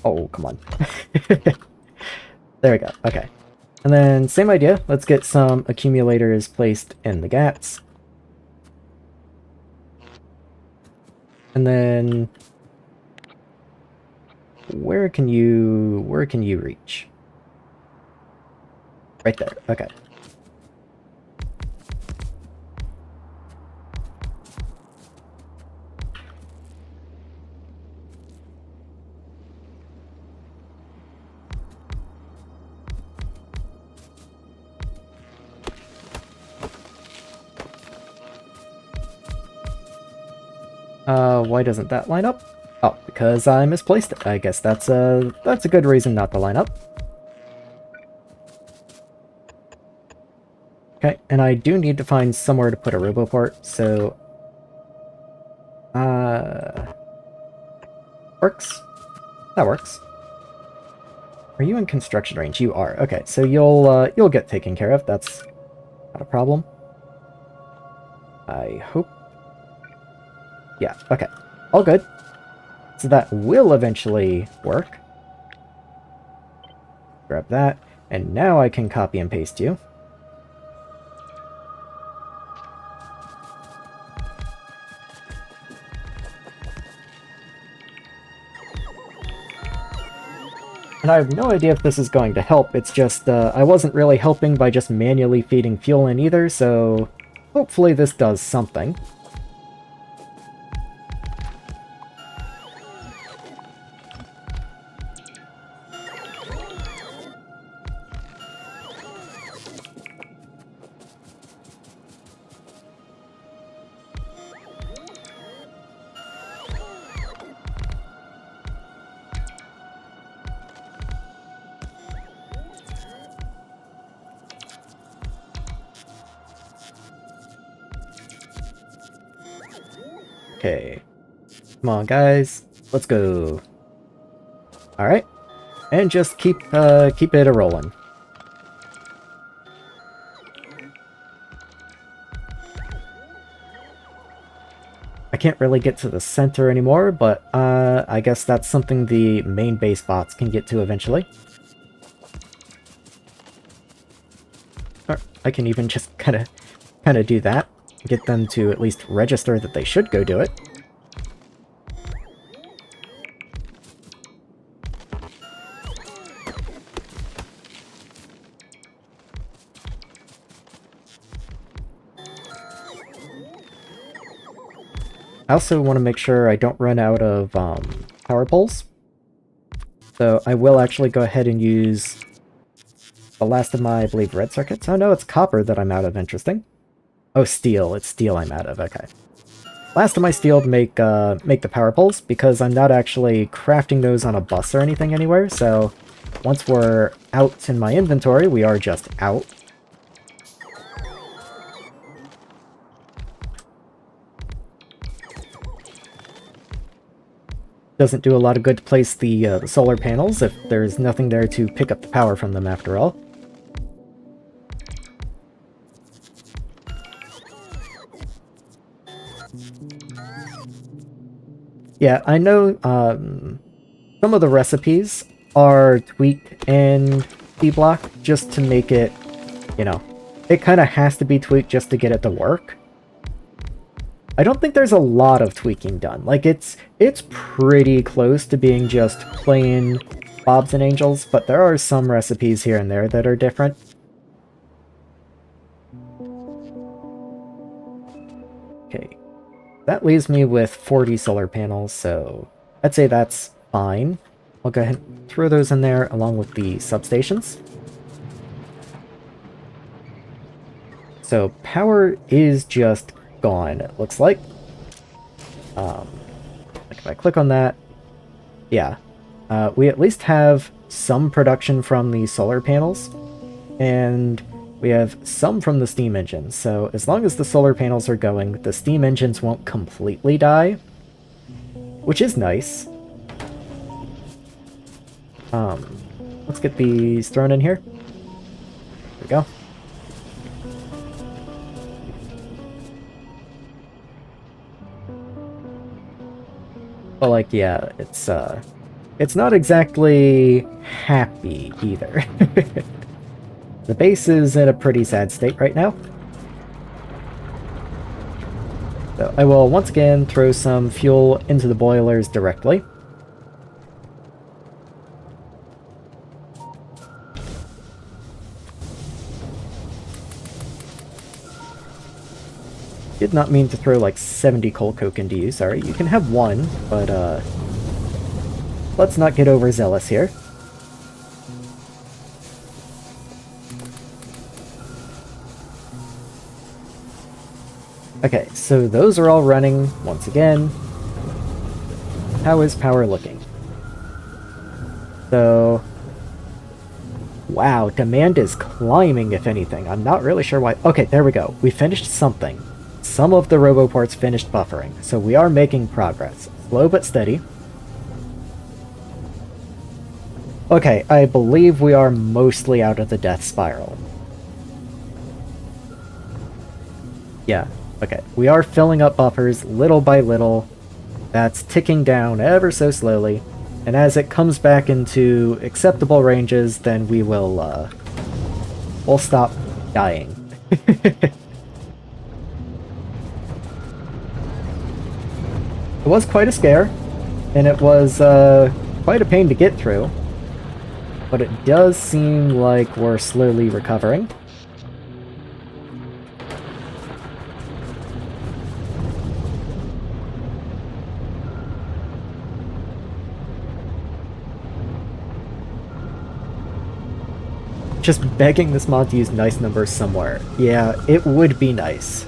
Oh, come on. There we go. Okay. And then same idea. Let's get some accumulators placed in the gaps. And then where can you reach? Right there. Okay. Why doesn't that line up? Oh, because I misplaced it. I guess that's a good reason not to line up. Okay, and I do need to find somewhere to put a roboport, so works. That works. Are you in construction range? You are. Okay, so you'll get taken care of. That's not a problem. I hope. Yeah, okay. All good. So that will eventually work. Grab that. And now I can copy and paste you. And I have no idea if this is going to help. It's just, I wasn't really helping by just manually feeding fuel in either, so hopefully this does something. Okay. Come on, guys. Let's go. Alright. And just keep it a-rolling. I can't really get to the center anymore, but I guess that's something the main base bots can get to eventually. Or I can even just kind of do that. Get them to at least register that they should go do it. I also want to make sure I don't run out of power poles. So I will actually go ahead and use the last of my, I believe, red circuits. Oh no, it's copper that I'm out of. Interesting. Oh, steel. It's steel I'm out of. Okay. Last of my steel to make the power poles, because I'm not actually crafting those on a bus or anything anywhere, so once we're out in my inventory, we are just out. Doesn't do a lot of good to place the solar panels if there's nothing there to pick up the power from them after all. Yeah, I know some of the recipes are tweaked in D-Block just to make it, you know, it kind of has to be tweaked just to get it to work. I don't think there's a lot of tweaking done. Like, it's pretty close to being just plain Bobs and Angels, but there are some recipes here and there that are different. Okay. That leaves me with 40 solar panels, so I'd say that's fine. I'll go ahead and throw those in there along with the substations. So power is just gone, it looks like. If I click on that, yeah. We at least have some production from the solar panels, and we have some from the steam engines, so as long as the solar panels are going, the steam engines won't completely die. which is nice. Let's get these thrown in here. There we go. But like, yeah, it's not exactly happy either. The base is in a pretty sad state right now. So I will once again throw some fuel into the boilers directly. Did not mean to throw like 70 coal coke into you, sorry. You can have one, but let's not get overzealous here. Okay, so those are all running once again. How is power looking? So, wow, demand is climbing if anything. I'm not really sure why. Okay, there we go. We finished something. Some of the roboports finished buffering, so we are making progress. Slow but steady. Okay, I believe we are mostly out of the death spiral. Yeah, okay. We are filling up buffers little by little. That's ticking down ever so slowly. And as it comes back into acceptable ranges, then we will, we'll stop dying. It was quite a scare, and it was quite a pain to get through, but it does seem like we're slowly recovering. Just begging this mod to use nice numbers somewhere. Yeah, it would be nice.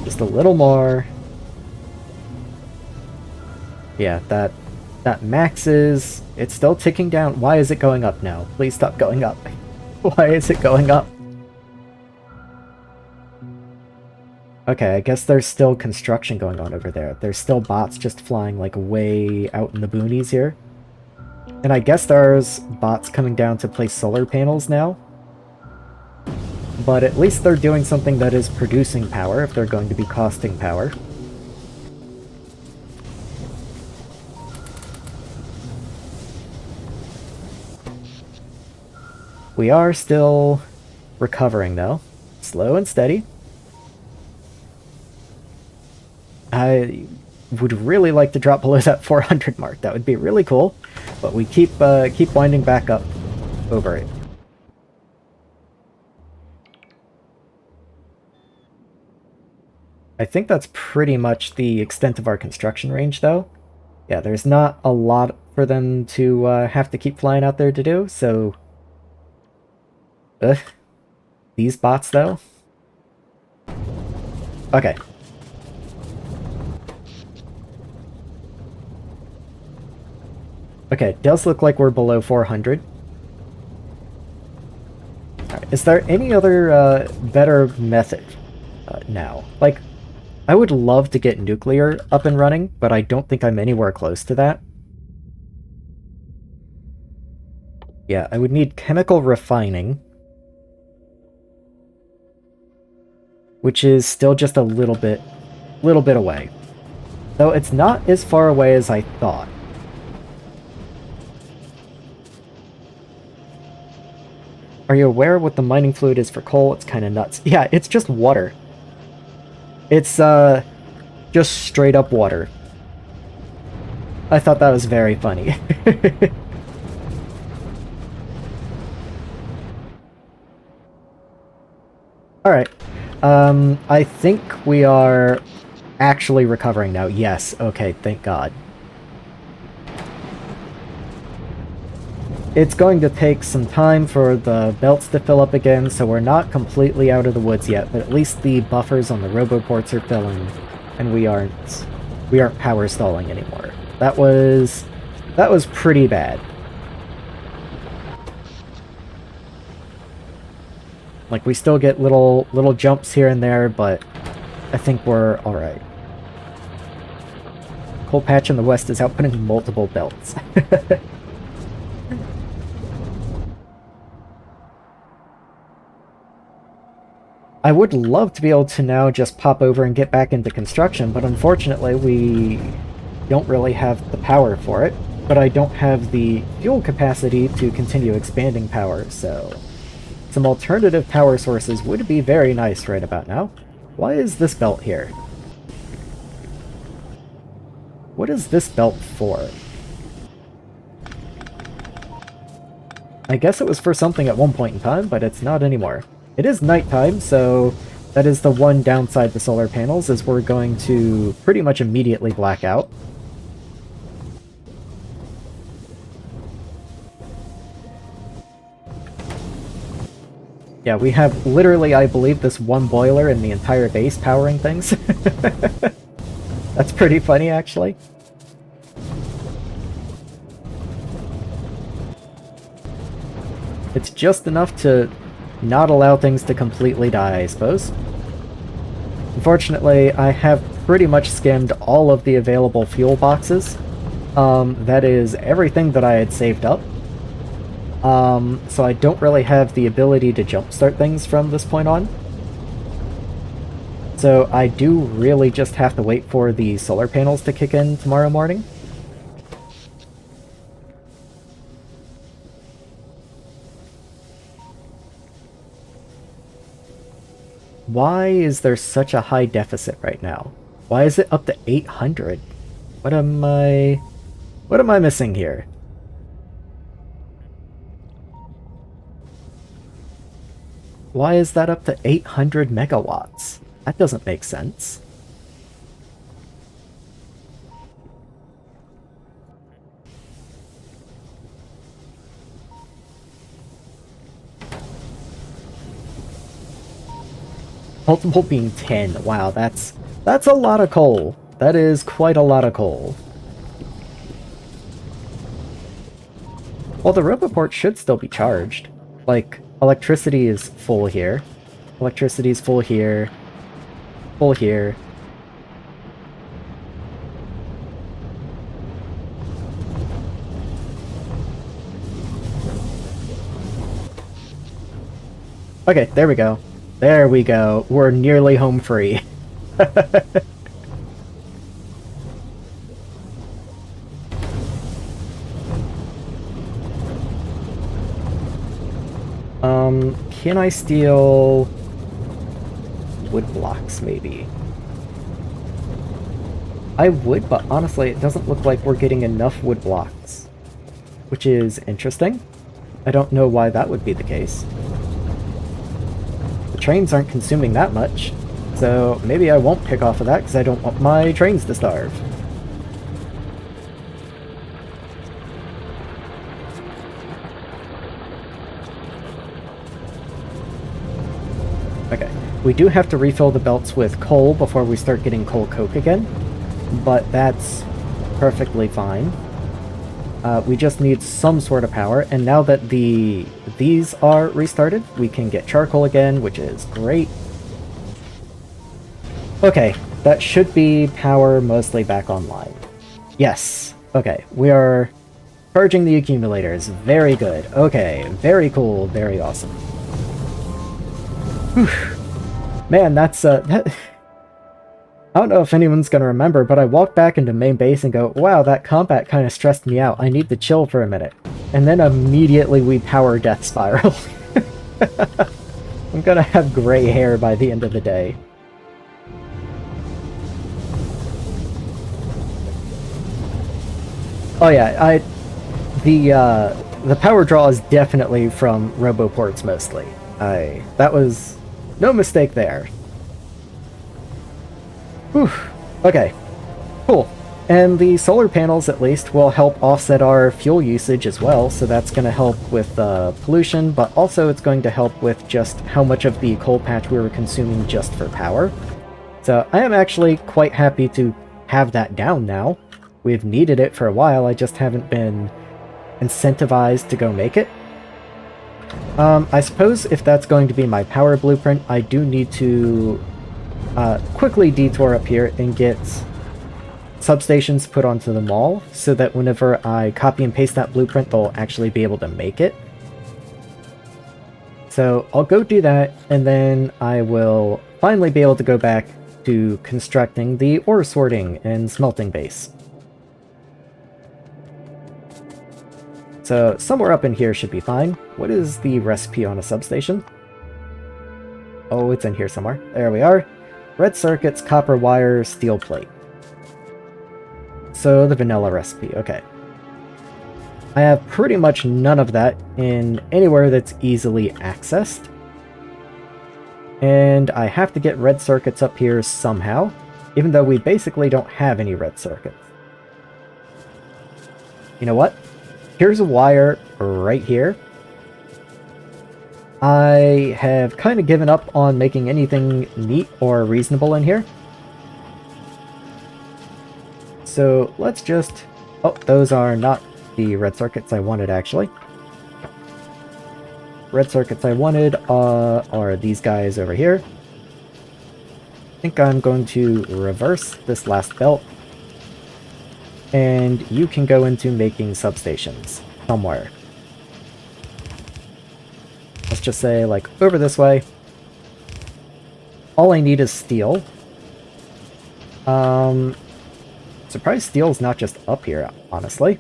Just a little more. Yeah, that maxes. It's still ticking down. Why is it going up now? Please stop going up. Why is it going up? Okay, I guess there's still construction going on over there. There's still bots just flying like way out in the boonies here. And I guess there's bots coming down to place solar panels now. But at least they're doing something that is producing power if they're going to be costing power. We are still recovering though. Slow and steady. I would really like to drop below that 400 mark. That would be really cool. But we keep winding back up over it. I think that's pretty much the extent of our construction range, though. Yeah, there's not a lot for them to have to keep flying out there to do, so... Ugh. These bots, though? Okay. Okay, it does look like we're below 400. Alright, is there any other better method now? Like, I would love to get nuclear up and running, but I don't think I'm anywhere close to that. Yeah, I would need chemical refining, which is still just a little bit away. Though it's not as far away as I thought. Are you aware what the mining fluid is for coal? It's kind of nuts. Yeah, it's just water. It's, just straight up water. I thought that was very funny. Alright. I think we are actually recovering now. Yes, okay, thank God. It's going to take some time for the belts to fill up again, so we're not completely out of the woods yet, but at least the buffers on the roboports are filling, and we aren't power stalling anymore. That was pretty bad. Like, we still get little jumps here and there, but I think we're alright. Coal patch in the west is outputting multiple belts. I would love to be able to now just pop over and get back into construction, but unfortunately we don't really have the power for it. But I don't have the fuel capacity to continue expanding power, so some alternative power sources would be very nice right about now. Why is this belt here? What is this belt for? I guess it was for something at one point in time, but it's not anymore. It is nighttime, so that is the one downside to solar panels, is we're going to pretty much immediately black out. Yeah, we have literally, I believe, this one boiler in the entire base powering things. That's pretty funny, actually. It's just enough to not allow things to completely die, I suppose. Unfortunately, I have pretty much skimmed all of the available fuel boxes. That is everything that I had saved up. So I don't really have the ability to jumpstart things from this point on. So I do really just have to wait for the solar panels to kick in tomorrow morning. Why is there such a high deficit right now? Why is it up to 800? What am I missing here? Why is that up to 800 megawatts? That doesn't make sense. Multiple being 10. Wow, that's a lot of coal. That is quite a lot of coal. Well, the roboport should still be charged. Like, electricity is full here. Electricity is full here. Full here. Okay, there we go. There we go. We're nearly home free. Can I steal wood blocks, maybe? I would, but honestly, it doesn't look like we're getting enough wood blocks, which is interesting. I don't know why that would be the case. The trains aren't consuming that much, so maybe I won't pick off of that because I don't want my trains to starve. Okay, we do have to refill the belts with coal before we start getting coal coke again, but that's perfectly fine. We just need some sort of power, and now that these are restarted, we can get charcoal again, which is great. Okay, that should be power mostly back online. Yes, okay, we are purging the accumulators. Very good. Okay, very cool, very awesome. Whew. Man, that's I don't know if anyone's gonna remember, but I walked back into main base and go, wow, that combat kind of stressed me out. I need to chill for a minute. And then immediately we power death spiral. I'm gonna have gray hair by the end of the day. Oh yeah, the power draw is definitely from roboports mostly. That was no mistake there. Whew. Okay. Cool. And the solar panels, at least, will help offset our fuel usage as well, so that's going to help with pollution, but also it's going to help with just how much of the coal patch we were consuming just for power. So I am actually quite happy to have that down now. We've needed it for a while, I just haven't been incentivized to go make it. I suppose if that's going to be my power blueprint, I do need to quickly detour up here and get substations put onto the mall, so that whenever I copy and paste that blueprint, they'll actually be able to make it. So I'll go do that, and then I will finally be able to go back to constructing the ore sorting and smelting base. So somewhere up in here should be fine. What is the recipe on a substation? Oh, it's in here somewhere. There we are. Red circuits, copper wire, steel plate. So the vanilla recipe, okay. I have pretty much none of that in anywhere that's easily accessed. And I have to get red circuits up here somehow, even though we basically don't have any red circuits. You know what? Here's a wire right here. I have kind of given up on making anything neat or reasonable in here. So let's just... Oh, those are not the red circuits I wanted, actually. Red circuits I wanted are these guys over here. I think I'm going to reverse this last belt. And you can go into making substations somewhere. Let's just say, like, over this way. All I need is steel. Surprised steel's not just up here, honestly.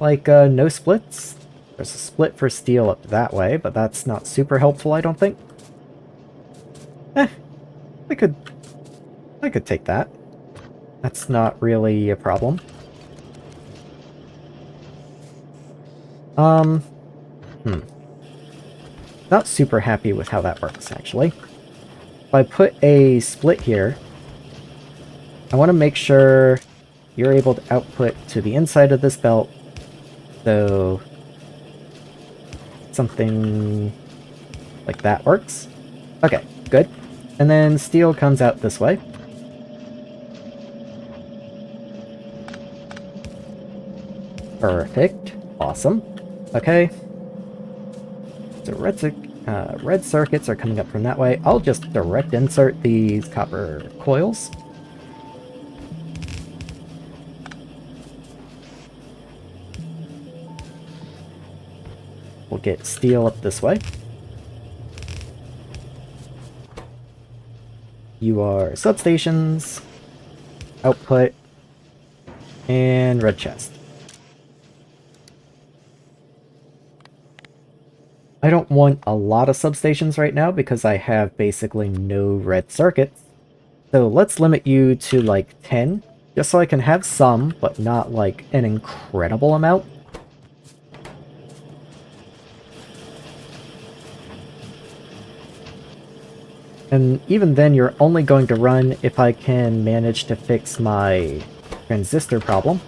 Like, no splits. There's a split for steel up that way, but that's not super helpful, I don't think. I could take that. That's not really a problem. Not super happy with how that works, actually. If I put a split here, I want to make sure you're able to output to the inside of this belt, so something like that works. Okay, good. And then steel comes out this way. Perfect. Awesome. Okay. So red circuits are coming up from that way. I'll just direct insert these copper coils. We'll get steel up this way. You are substations, output, and red chest. I don't want a lot of substations right now because I have basically no red circuits. So let's limit you to like 10, just so I can have some, but not like an incredible amount. And even then, you're only going to run if I can manage to fix my transistor problem.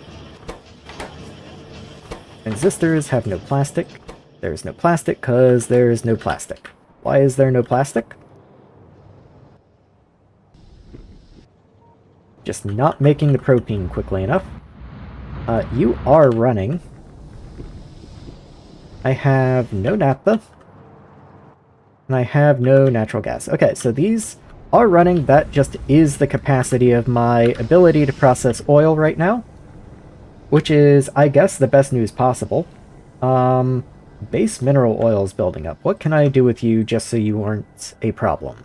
Transistors have no plastic. There's no plastic because there's no plastic. Why is there no plastic? Just not making the propane quickly enough. You are running. I have no naphtha. And I have no natural gas. Okay, so these are running. That just is the capacity of my ability to process oil right now. Which is, I guess, the best news possible. Base mineral oil is building up. What can I do with you just so you aren't a problem?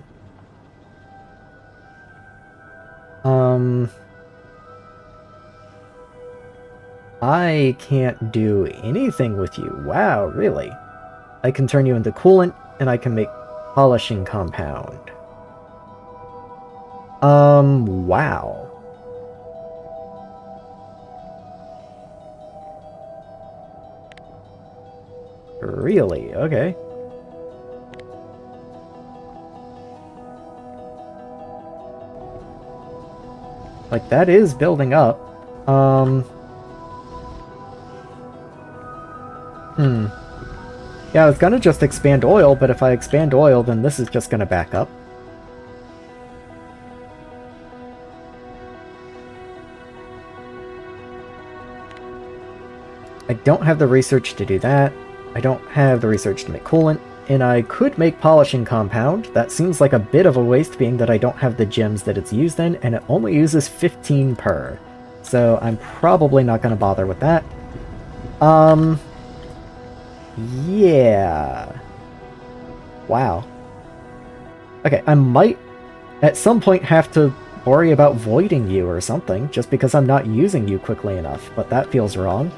I can't do anything with you. Wow, really? I can turn you into coolant, and I can make polishing compound. Wow. Really? Okay. Like, that is building up. Yeah, I was gonna just expand oil, but if I expand oil, then this is just gonna back up. I don't have the research to do that. I don't have the research to make coolant, and I could make polishing compound. That seems like a bit of a waste, being that I don't have the gems that it's used in, and it only uses 15 per. So I'm probably not going to bother with that. Yeah. Wow. Okay, I might at some point have to worry about voiding you or something, just because I'm not using you quickly enough, but that feels wrong.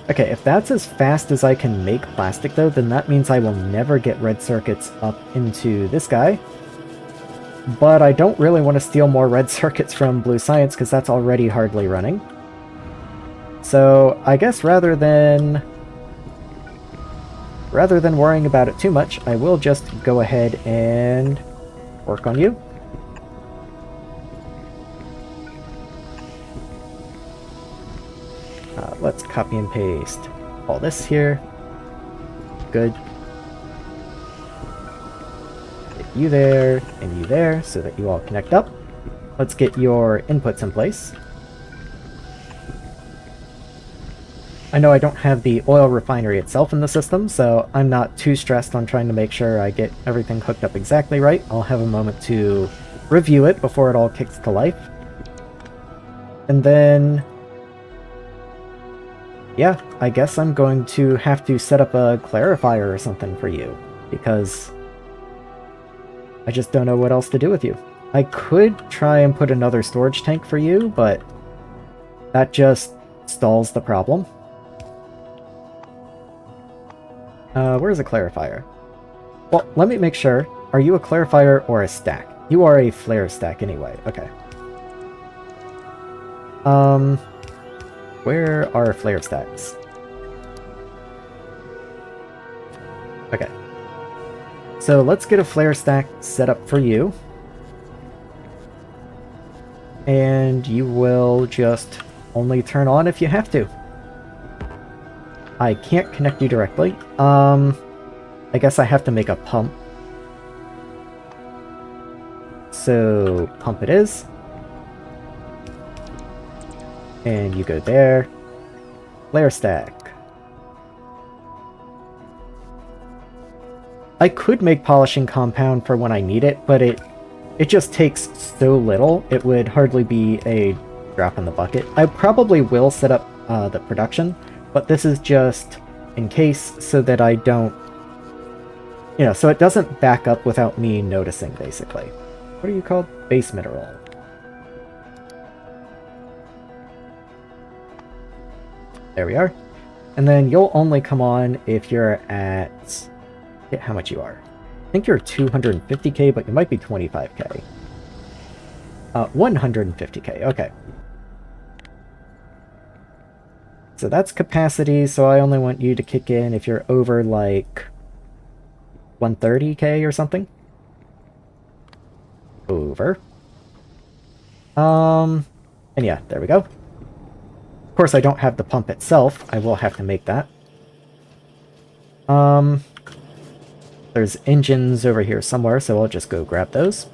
Okay, if that's as fast as I can make plastic, though, then that means I will never get red circuits up into this guy. But I don't really want to steal more red circuits from Blue Science, because that's already hardly running. So, I guess rather than worrying about it too much, I will just go ahead and work on you. Let's copy and paste all this here. Good. Get you there, and you there, so that you all connect up. Let's get your inputs in place. I know I don't have the oil refinery itself in the system, so I'm not too stressed on trying to make sure I get everything hooked up exactly right. I'll have a moment to review it before it all kicks to life. And then... yeah, I guess I'm going to have to set up a clarifier or something for you, because I just don't know what else to do with you. I could try and put another storage tank for you, but that just stalls the problem. Where's a clarifier? Well, let me make sure. Are you a clarifier or a stack? You are a flare stack anyway. Okay. Where are flare stacks? Okay. So let's get a flare stack set up for you. And you will just only turn on if you have to. I can't connect you directly. I guess I have to make a pump. So, pump it is. And you go there. Flare stack. I could make polishing compound for when I need it, but it just takes so little, it would hardly be a drop in the bucket. I probably will set up the production, but this is just in case, so that I don't... you know, so it doesn't back up without me noticing, basically. What are you called? Base mineral. There we are. And then you'll only come on if you're at... get how much you are. I think you're 250k, but you might be 25k. 150k, okay. So that's capacity, so I only want you to kick in if you're over, like, 130k or something. Over. And yeah, there we go. Of course, I don't have the pump itself. I will have to make that. There's engines over here somewhere, so I'll just go grab those.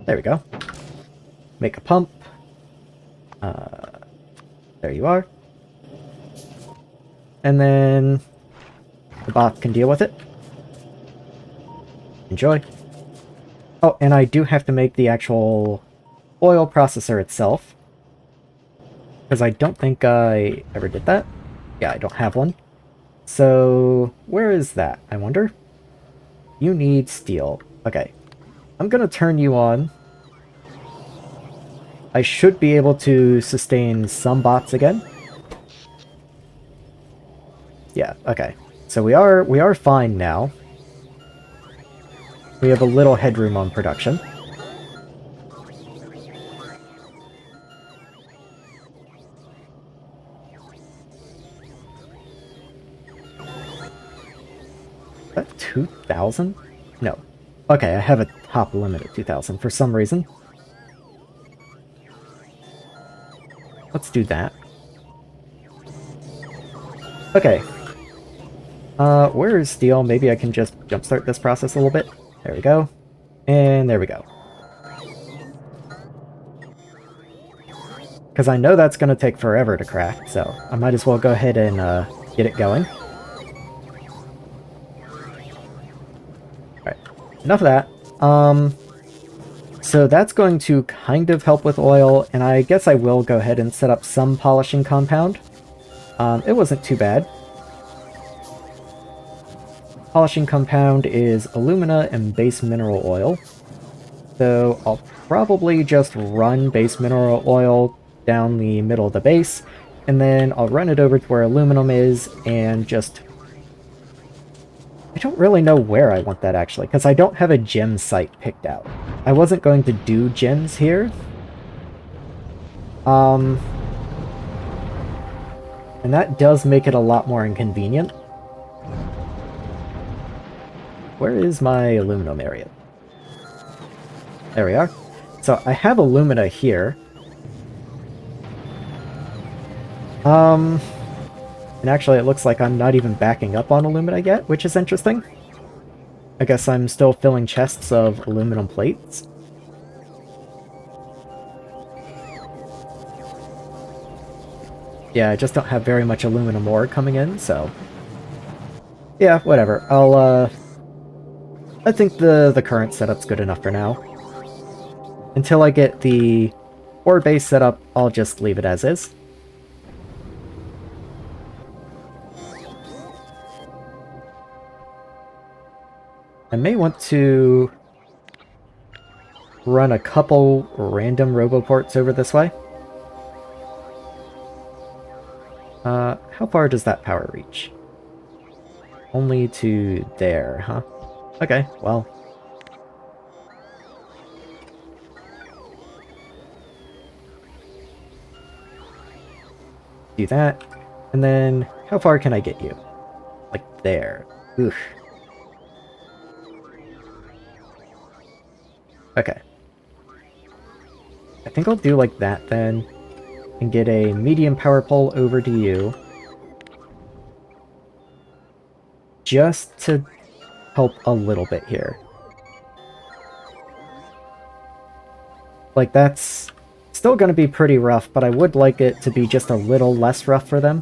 There we go. Make a pump. There you are. And then the bot can deal with it. Enjoy. Oh, and I do have to make the actual oil processor itself, because I don't think I ever did that. Yeah, I don't have one. So, where is that, I wonder? You need steel. Okay. I'm gonna turn you on. I should be able to sustain some bots again. Yeah, okay. So we are fine now. We have a little headroom on production. Is that 2,000? No. Okay, I have a top limit of 2,000 for some reason. Let's do that. Okay. Where is steel? Maybe I can just jumpstart this process a little bit. There we go. And there we go. Because I know that's going to take forever to crack, so I might as well go ahead and get it going. Alright, enough of that. So that's going to kind of help with oil, and I guess I will go ahead and set up some polishing compound. It wasn't too bad. Polishing compound is alumina and base mineral oil. So I'll probably just run base mineral oil down the middle of the base, and then I'll run it over to where aluminum is, and just... I don't really know where I want that, actually, because I don't have a gem site picked out. I wasn't going to do gems here. And that does make it a lot more inconvenient. Where is my aluminum area? There we are. So I have alumina here. And actually it looks like I'm not even backing up on alumina yet, which is interesting. I guess I'm still filling chests of aluminum plates. Yeah, I just don't have very much aluminum ore coming in, so... yeah, whatever. I think the current setup's good enough for now. Until I get the ore base set up, I'll just leave it as is. I may want to run a couple random roboports over this way. How far does that power reach? Only to there, huh? Okay, well. Do that. And then, how far can I get you? Like there. Oof. Okay. I think I'll do like that then, and get a medium power pole over to you. Just to help a little bit here. Like, that's still going to be pretty rough, but I would like it to be just a little less rough for them.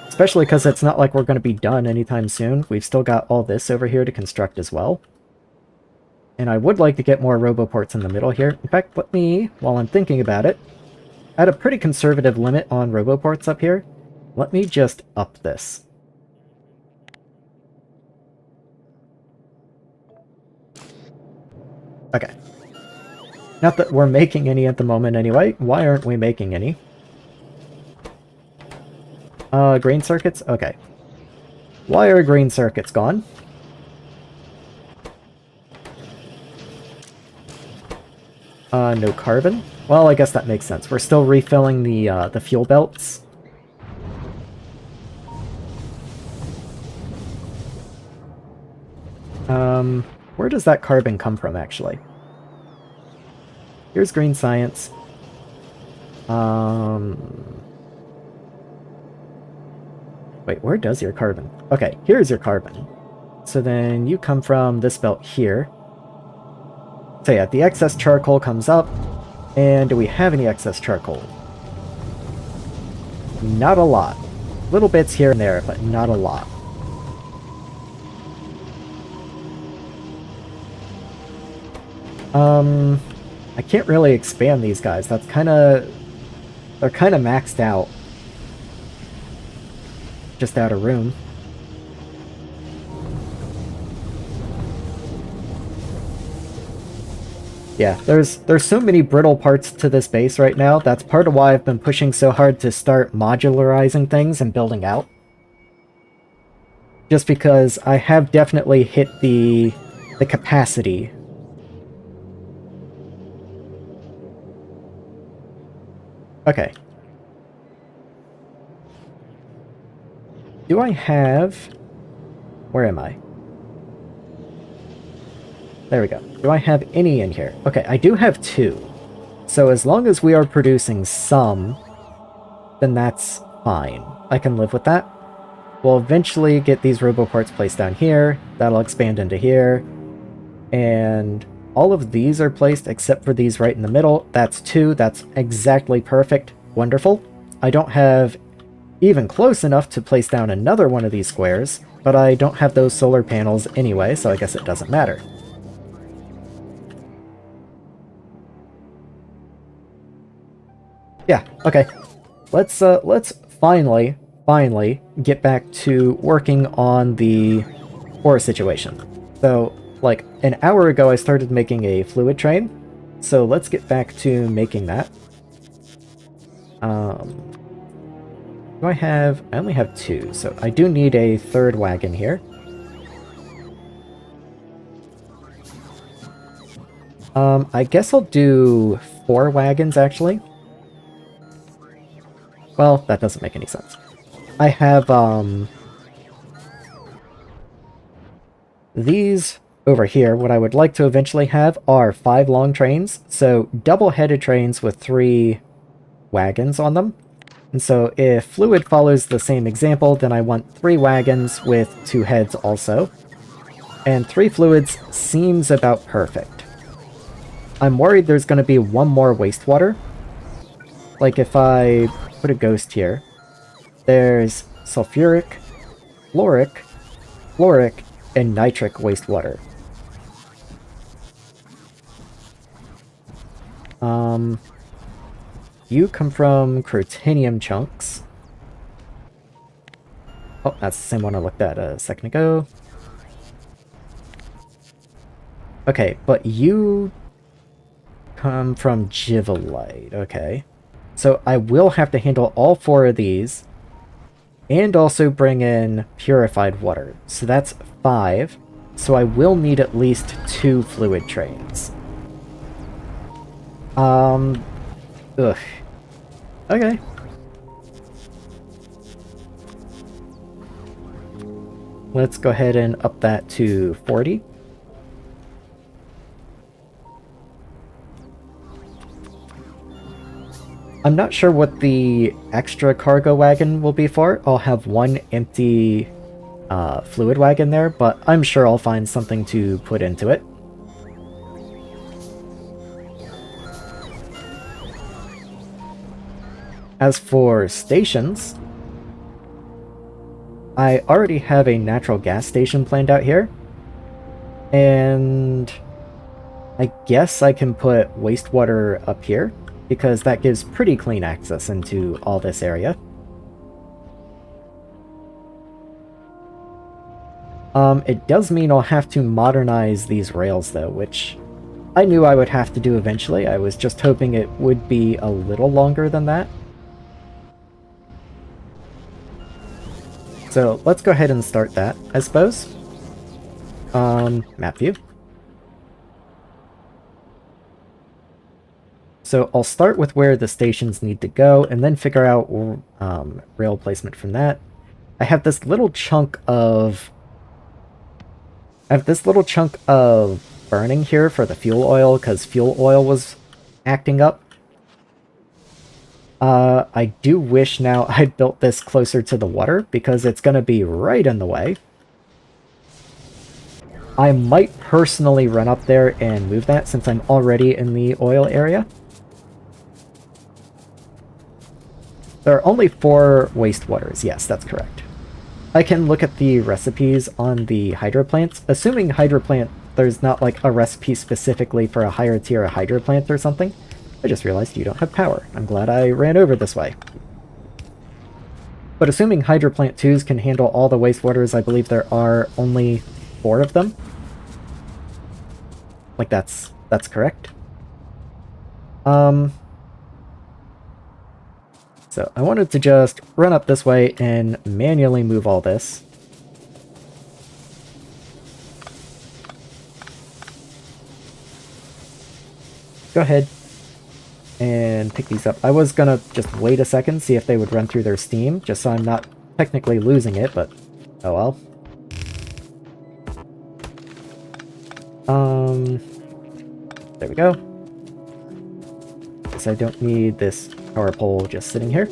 Especially because it's not like we're going to be done anytime soon. We've still got all this over here to construct as well. And I would like to get more roboports in the middle here. In fact, let me, while I'm thinking about it, at a pretty conservative limit on roboports up here, let me just up this. Okay. Not that we're making any at the moment anyway. Why aren't we making any? Green circuits? Okay. Why are green circuits gone? No carbon? Well, I guess that makes sense. We're still refilling the fuel belts. Where does that carbon come from, actually? Here's green science. Wait, where does your carbon? Okay, here's your carbon. So then you come from this belt here. So yeah, the excess charcoal comes up. And do we have any excess charcoal? Not a lot. Little bits here and there, but not a lot. I can't really expand these guys. That's kinda... they're kinda maxed out. Just out of room. Yeah, there's so many brittle parts to this base right now. That's part of why I've been pushing so hard to start modularizing things and building out. just because I have definitely hit the capacity. Okay. Do I have... Where am I? There we go. Do I have any in here? Okay, I do have 2. So as long as we are producing some, then that's fine. I can live with that. We'll eventually get these roboparts placed down here. That'll expand into here. And all of these are placed except for these right in the middle. That's 2. That's exactly perfect. Wonderful. I don't have even close enough to place down another one of these squares, but I don't have those solar panels anyway, so I guess it doesn't matter. Yeah, okay. Let's finally get back to working on the ore situation. So, like, an hour ago I started making a fluid train, so let's get back to making that. Do I have... I only have 2, so I do need a 3rd wagon here. I guess I'll do 4 wagons, actually. Well, that doesn't make any sense. I have, these over here. What I would like to eventually have are 5 long trains, so double-headed trains with 3 wagons on them. And so if fluid follows the same example, then I want 3 wagons with 2 heads also. And 3 fluids seems about perfect. I'm worried there's going to be 1 more wastewater. Like if I put a ghost here, there's sulfuric, fluoric, and nitric wastewater. You come from Crotinium chunks. Oh, that's the same one I looked at a second ago. Okay, but you come from Givelite. Okay. So I will have to handle all 4 of these, and also bring in purified water. So that's 5. So I will need at least 2 fluid trains. Ugh. Okay. Let's go ahead and up that to 40. I'm not sure what the extra cargo wagon will be for. I'll have 1 empty fluid wagon there, but I'm sure I'll find something to put into it. As for stations, I already have a natural gas station planned out here, and I guess I can put wastewater up here, because that gives pretty clean access into all this area. It does mean I'll have to modernize these rails though, which I knew I would have to do eventually. I was just hoping it would be a little longer than that. So let's go ahead and start that, I suppose. Map view. So I'll start with where the stations need to go, and then figure out rail placement from that. I have this little chunk of... burning here for the fuel oil, because fuel oil was acting up. I do wish now I'd built this closer to the water, because it's going to be right in the way. I might personally run up there and move that, since I'm already in the oil area. There are only 4 wastewaters. Yes, that's correct. I can look at the recipes on the hydro plants. Assuming hydro plant, there's not like a recipe specifically for a higher tier of hydro plant or something. I just realized you don't have power. I'm glad I ran over this way. But assuming hydro plant 2s can handle all the wastewaters, I believe there are only 4 of them. Like that's correct. So I wanted to just run up this way and manually move all this. go ahead and pick these up. I was gonna just wait a second, see if they would run through their steam, just so I'm not technically losing it, but oh well. There we go. Guess I don't need this power pole just sitting here.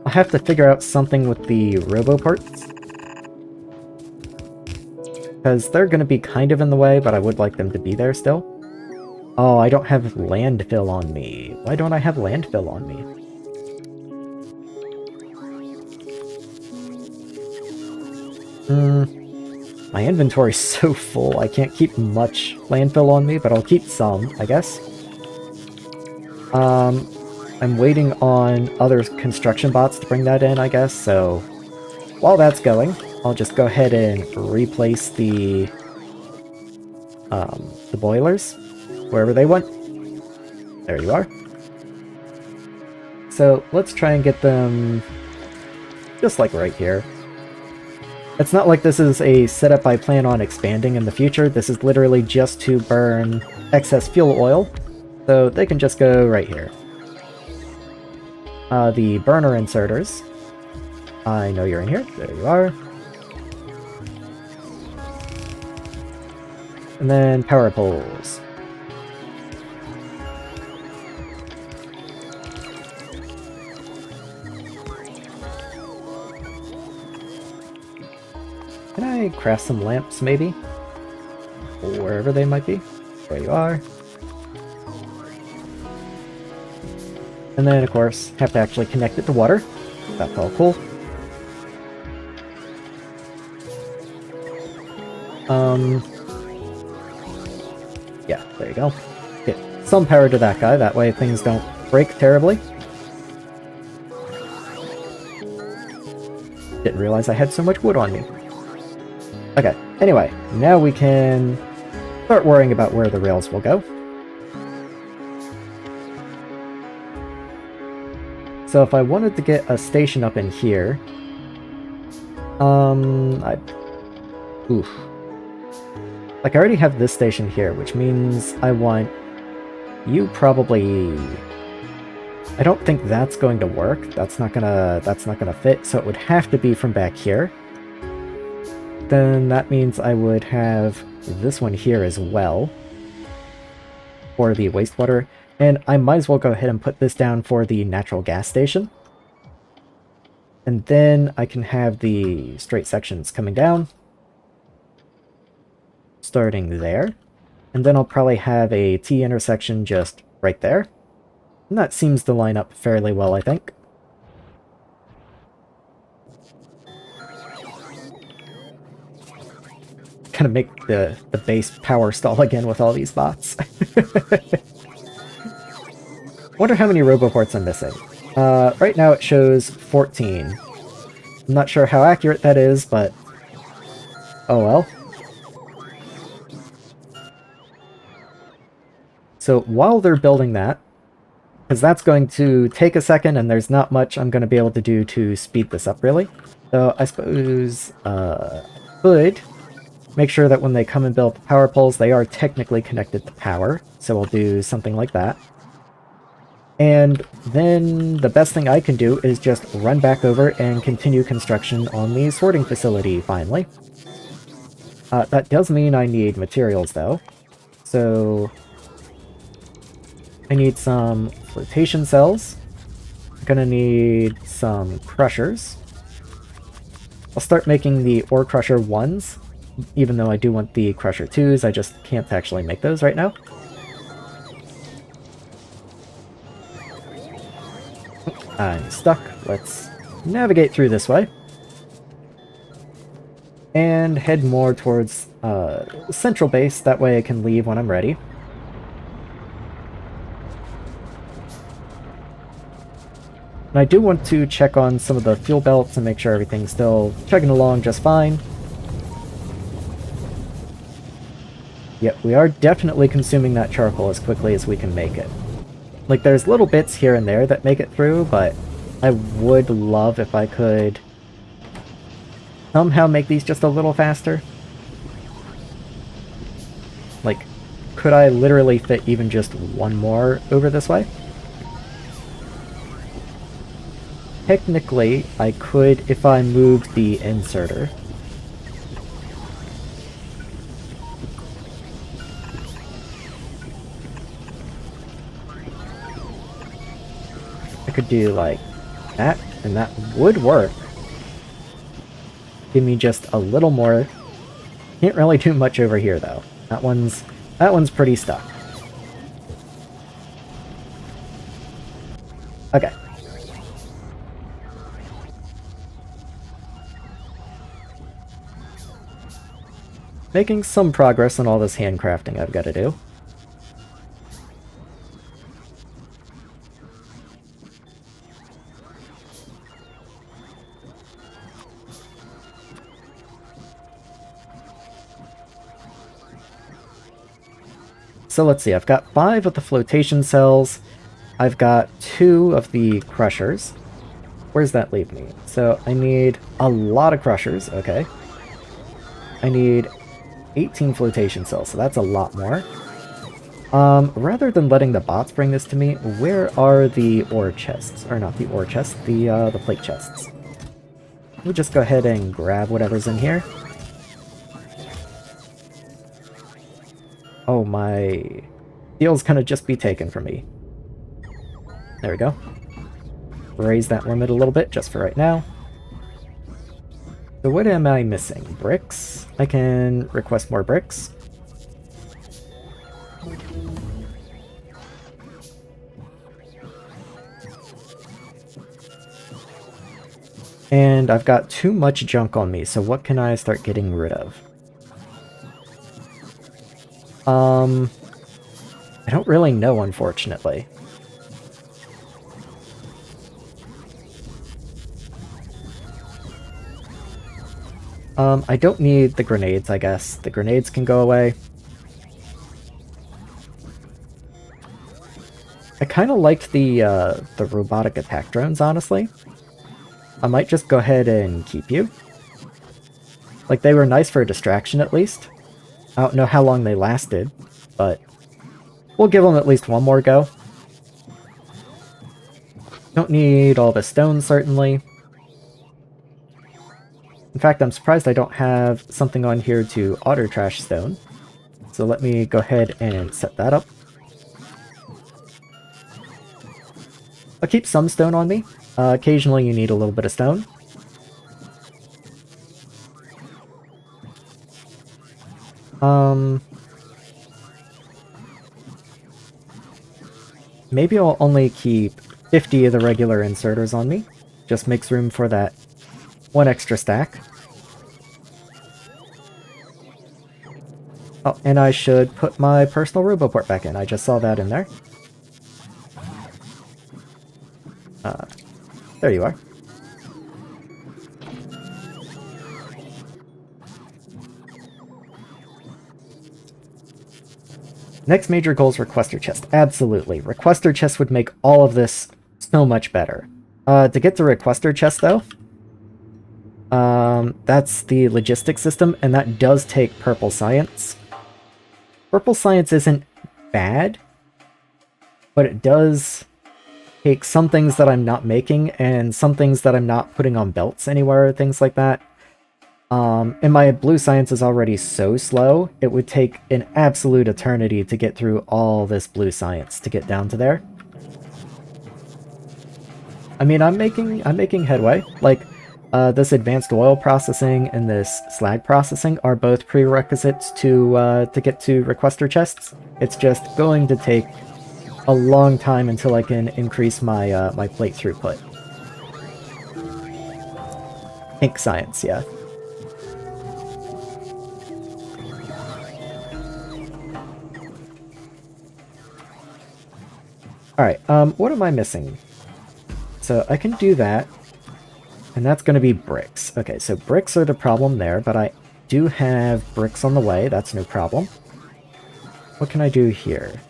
I'll have to figure out something with the robo parts, because they're going to be kind of in the way, but I would like them to be there still. Oh, I don't have landfill on me. Why don't I have landfill on me? My inventory's so full, I can't keep much landfill on me, but I'll keep some, I guess. I'm waiting on other construction bots to bring that in, I guess, so while that's going, I'll just go ahead and replace the boilers wherever they went. There you are. So let's try and get them just like right here. It's not like this is a setup I plan on expanding in the future. This is literally just to burn excess fuel oil, so they can just go right here. The burner inserters. I know you're in here. There you are. And then power poles. Can I craft some lamps, maybe? Wherever they might be. There you are. And then, of course, have to actually connect it to water. That's all cool. Yeah, there you go. Get some power to that guy, that way things don't break terribly. Didn't realize I had so much wood on me. Okay, anyway, now we can start worrying about where the rails will go. So if I wanted to get a station up in here, oof. Like, I already have this station here, which means I want you probably... I don't think that's going to work. That's not gonna fit, so it would have to be from back here. Then that means I would have this one here as well for the wastewater, and I might as well go ahead and put this down for the natural gas station. And then I can have the straight sections coming down, starting there, and then I'll probably have a T intersection just right there. And that seems to line up fairly well, I think. Kind of make the base power stall again with all these bots. Wonder how many roboports I'm missing. Right now it shows 14. I'm not sure how accurate that is, but oh well. So while they're building that, because that's going to take a second and there's not much I'm going to be able to do to speed this up really. So I suppose could make sure that when they come and build the power poles, they are technically connected to power. So we'll do something like that. And then the best thing I can do is just run back over and continue construction on the sorting facility, finally. That does mean I need materials, though. So I need some flotation cells. I'm gonna need some crushers. I'll start making the ore crusher 1s, even though I do want the crusher 2s, I just can't actually make those right now. I'm stuck. Let's navigate through this way. And head more towards central base, that way I can leave when I'm ready. And I do want to check on some of the fuel belts and make sure everything's still chugging along just fine. Yep, we are definitely consuming that charcoal as quickly as we can make it. Like, there's little bits here and there that make it through, but I would love if I could somehow make these just a little faster? Like, could I literally fit even just one more over this way? Technically, I could if I moved the inserter. I could do like that, and that would work. Give me just a little more. Can't really do much over here though. That one's pretty stuck. Okay. Making some progress on all this handcrafting I've got to do. So let's see, I've got 5 of the flotation cells. I've got 2 of the crushers. Where's that leave me? So I need a lot of crushers, okay. I need 18 flotation cells, so that's a lot more. Rather than letting the bots bring this to me, where are the ore chests? Or not the ore chests, the plate chests. We'll just go ahead and grab whatever's in here. Oh, my steel's gonna just be taken from me. There we go. Raise that limit a little bit, just for right now. So what am I missing? Bricks? I can request more bricks. And I've got too much junk on me, so what can I start getting rid of? I don't really know, unfortunately. I don't need the grenades, I guess. The grenades can go away. I kind of liked the robotic attack drones, honestly. I might just go ahead and keep you. Like, they were nice for a distraction, at least. I don't know how long they lasted, but we'll give them at least one more go. Don't need all the stone, certainly. In fact, I'm surprised I don't have something on here to auto-trash stone. So let me go ahead and set that up. I'll keep some stone on me. Occasionally you need a little bit of stone. Maybe I'll only keep 50 of the regular inserters on me. Just makes room for that one extra stack. Oh, and I should put my personal roboport back in. I just saw that in there. There you are. Next major goal is requester chest. Absolutely. Requester chest would make all of this so much better. To get to requester chest, though, that's the logistics system, and that does take purple science. Purple science isn't bad, but it does take some things that I'm not making and some things that I'm not putting on belts anywhere, things like that. And my blue science is already so slow, it would take an absolute eternity to get through all this blue science to get down to there. I mean, I'm making headway. Like, this advanced oil processing and this slag processing are both prerequisites to get to requester chests. It's just going to take a long time until I can increase my my plate throughput. Pink science, yeah. Alright, what am I missing? So I can do that, and that's going to be bricks. Okay, so bricks are the problem there, but I do have bricks on the way, that's no problem. What can I do here?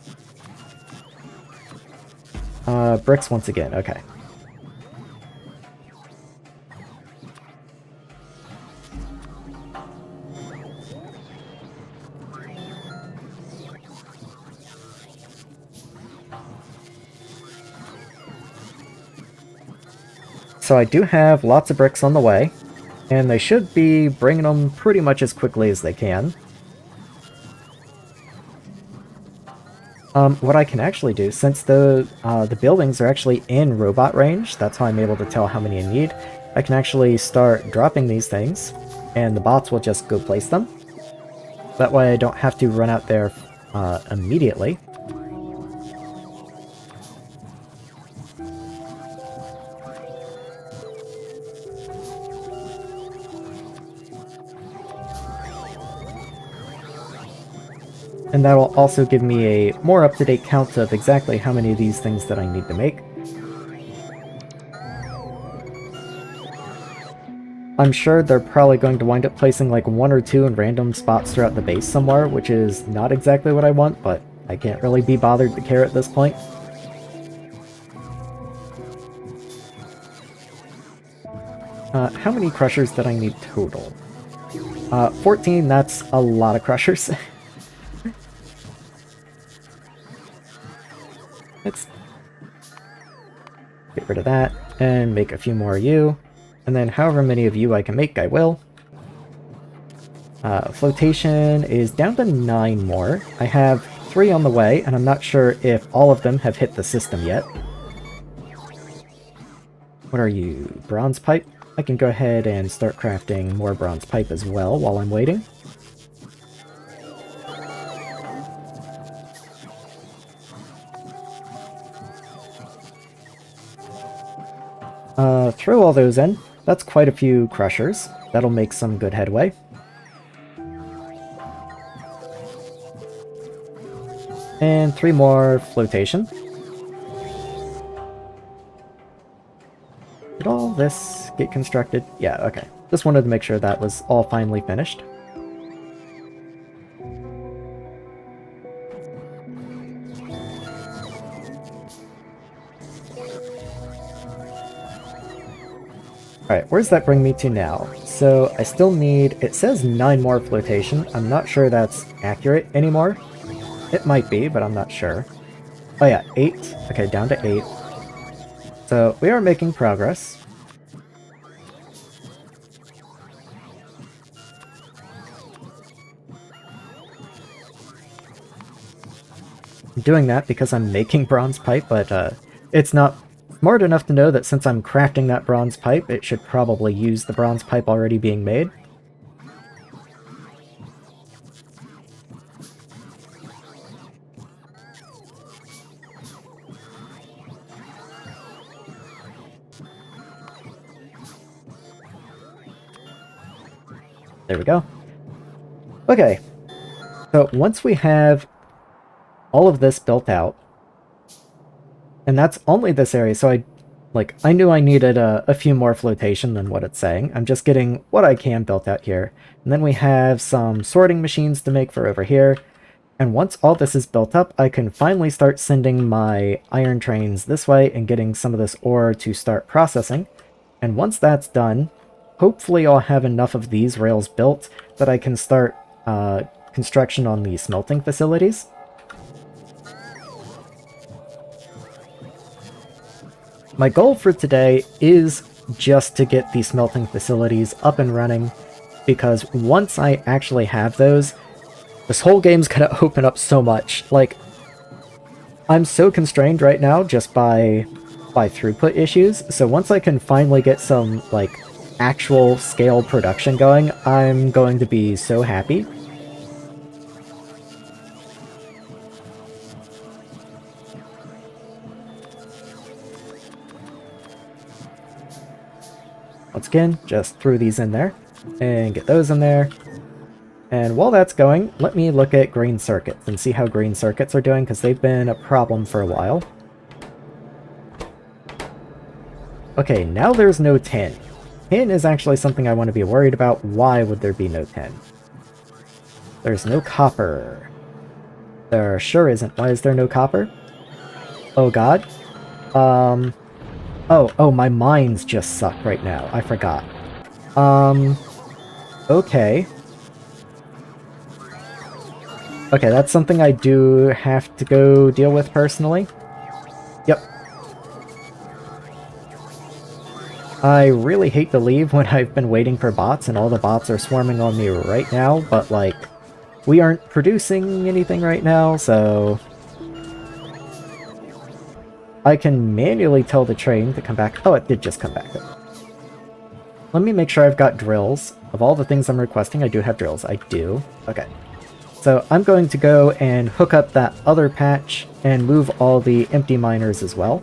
Bricks once again, okay. so I do have lots of bricks on the way, and they should be bringing them pretty much as quickly as they can. What I can actually do, since the buildings are actually in robot range, that's how I'm able to tell how many I need, I can actually start dropping these things, and the bots will just go place them. That way I don't have to run out there immediately. And that'll also give me a more up-to-date count of exactly how many of these things that I need to make. I'm sure they're probably going to wind up placing like 1 or 2 in random spots throughout the base somewhere, which is not exactly what I want, but I can't really be bothered to care at this point. How many crushers did I need total? 14, that's a lot of crushers. Let's get rid of that, and make a few more of you. And then however many of you I can make, I will. Flotation is down to 9 more. I have 3 on the way, and I'm not sure if all of them have hit the system yet. What are you? Bronze pipe? I can go ahead and start crafting more bronze pipe as well while I'm waiting. Throw all those in. That's quite a few crushers. That'll make some good headway. And 3 more flotation. Did all this get constructed? Yeah, okay. Just wanted to make sure that was all finally finished. Alright, where does that bring me to now? So I still need, it says 9 more flotation. I'm not sure that's accurate anymore. It might be, but I'm not sure. Oh yeah, 8. Okay, down to 8. So we are making progress. I'm doing that because I'm making bronze pipe, but it's not smart enough to know that since I'm crafting that bronze pipe, it should probably use the bronze pipe already being made. There we go. Okay, so once we have all of this built out, and that's only this area, so I knew I needed a few more flotation than what it's saying. I'm just getting what I can built out here. And then we have some sorting machines to make for over here. And once all this is built up, I can finally start sending my iron trains this way and getting some of this ore to start processing. And once that's done, hopefully I'll have enough of these rails built that I can start construction on the smelting facilities. My goal for today is just to get the smelting facilities up and running, because once I actually have those, this whole game's gonna open up so much. Like, I'm so constrained right now just by throughput issues, so once I can finally get some, like, actual scale production going, I'm going to be so happy. Once again, just throw these in there, and get those in there. And while that's going, let me look at green circuits and see how green circuits are doing, because they've been a problem for a while. Okay, now there's no tin. Tin is actually something I want to be worried about. Why would there be no tin? There's no copper. There sure isn't. Why is there no copper? Oh god. Oh, my mines just suck right now. I forgot. Okay. Okay, that's something I do have to go deal with personally. Yep. I really hate to leave when I've been waiting for bots and all the bots are swarming on me right now, but like, we aren't producing anything right now, so I can manually tell the train to come back. Oh, it did just come back. Let me make sure I've got drills. Of all the things I'm requesting, I do have drills. I do. Okay. So I'm going to go and hook up that other patch and move all the empty miners as well.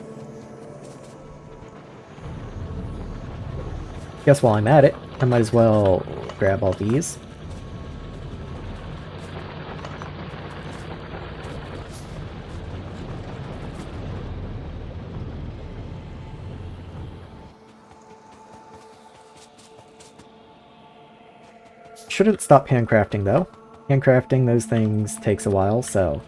Guess while I'm at it, I might as well grab all these. Shouldn't stop handcrafting though. Handcrafting those things takes a while, so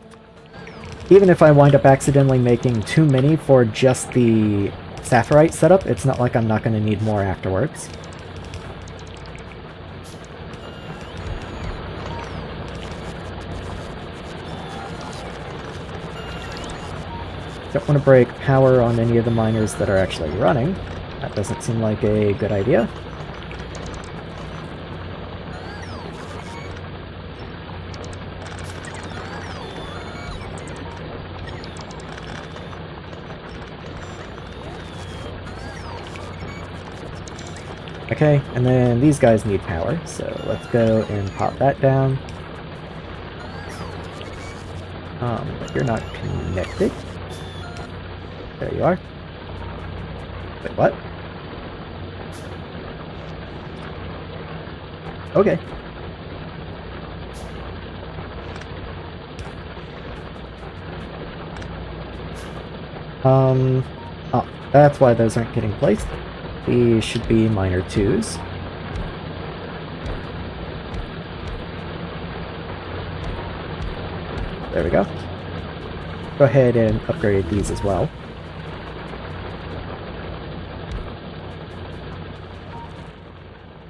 even if I wind up accidentally making too many for just the Saphirite setup, it's not like I'm not going to need more afterwards. Don't want to break power on any of the miners that are actually running. That doesn't seem like a good idea. Okay, and then these guys need power, so let's go and pop that down. But you're not connected. There you are. Wait, what? Okay. Oh, that's why those aren't getting placed. These should be minor 2s. There we go. Go ahead and upgrade these as well.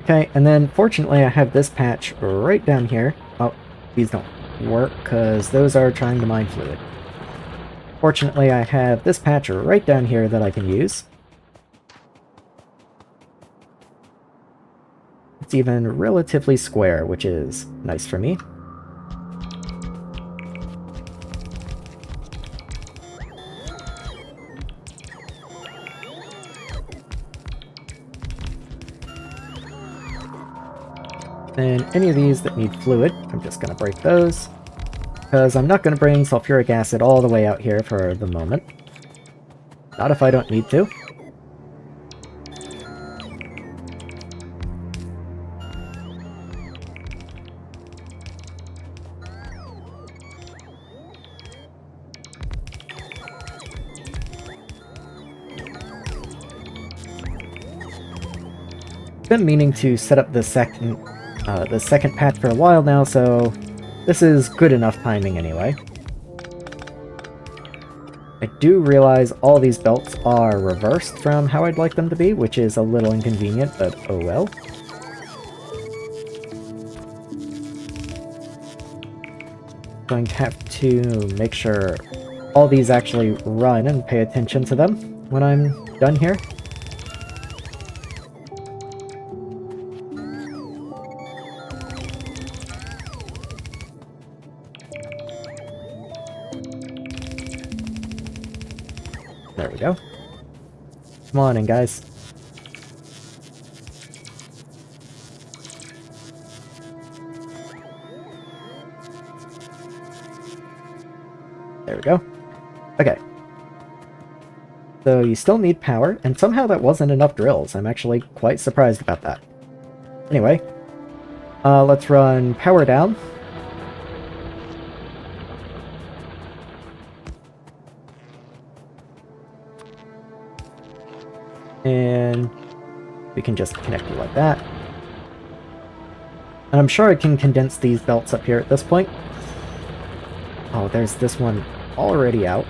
Okay, and then fortunately I have this patch right down here. Oh, these don't work because those are trying to mine fluid. Fortunately I have this patch right down here that I can use. It's even relatively square, which is nice for me. Then any of these that need fluid, I'm just going to break those, because I'm not going to bring sulfuric acid all the way out here for the moment. Not if I don't need to. Been meaning to set up the second patch for a while now, so this is good enough timing anyway. I do realize all these belts are reversed from how I'd like them to be, which is a little inconvenient, but oh well. Going to have to make sure all these actually run and pay attention to them when I'm done here. There we go. Come on in, guys. There we go. Okay. So you still need power, and somehow that wasn't enough drills. I'm actually quite surprised about that. Anyway, let's run power down. And we can just connect you like that. And I'm sure I can condense these belts up here at this point. Oh, there's this one already out.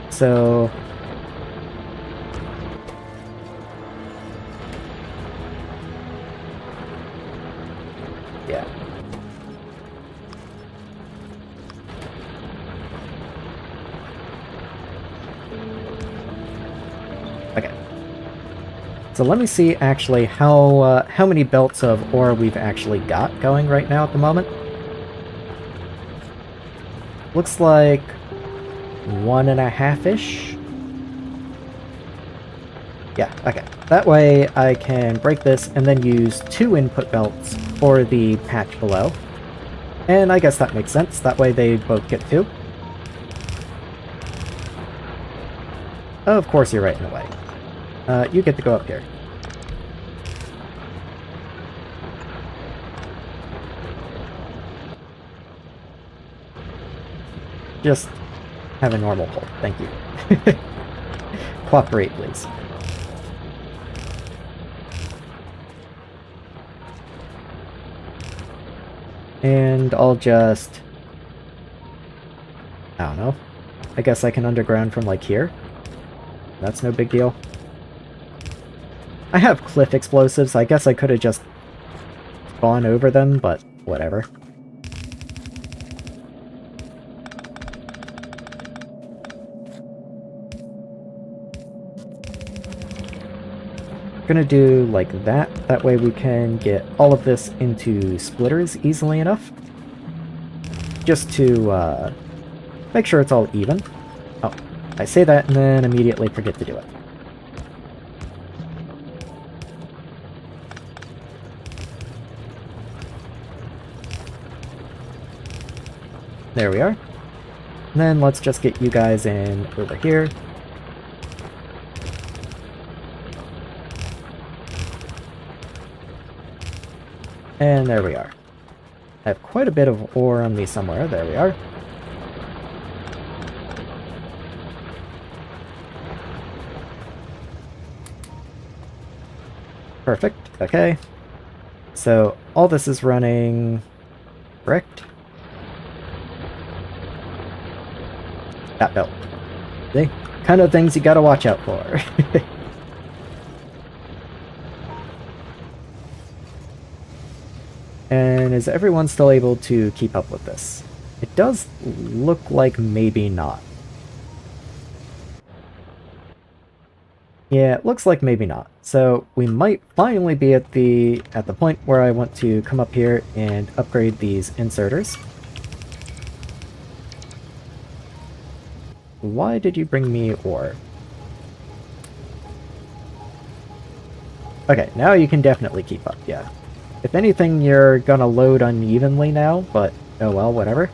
So yeah. Okay. So let me see actually how many belts of ore we've actually got going right now at the moment. Looks like 1.5-ish. Yeah, okay. That way I can break this and then use 2 input belts for the patch below. And I guess that makes sense. That way they both get 2. Oh, of course you're right in the way. You get to go up here. Just have a normal pull. Thank you. Cooperate, please. And I'll just... I don't know. I guess I can underground from, like, here. That's no big deal. I have cliff explosives, I guess I could have just gone over them, but whatever. Gonna do like that. That way we can get all of this into splitters easily enough. Just to make sure it's all even. Oh, I say that and then immediately forget to do it. There we are. And then let's just get you guys in over here. And there we are. I have quite a bit of ore on me somewhere. There we are. Perfect. Okay. So all this is running correct. That belt. See? Kind of things you gotta watch out for. And is everyone still able to keep up with this? It does look like maybe not. Yeah, it looks like maybe not. So we might finally be at the point where I want to come up here and upgrade these inserters. Why did you bring me ore? Okay, now you can definitely keep up, yeah. If anything, you're gonna load unevenly now, but oh well, whatever.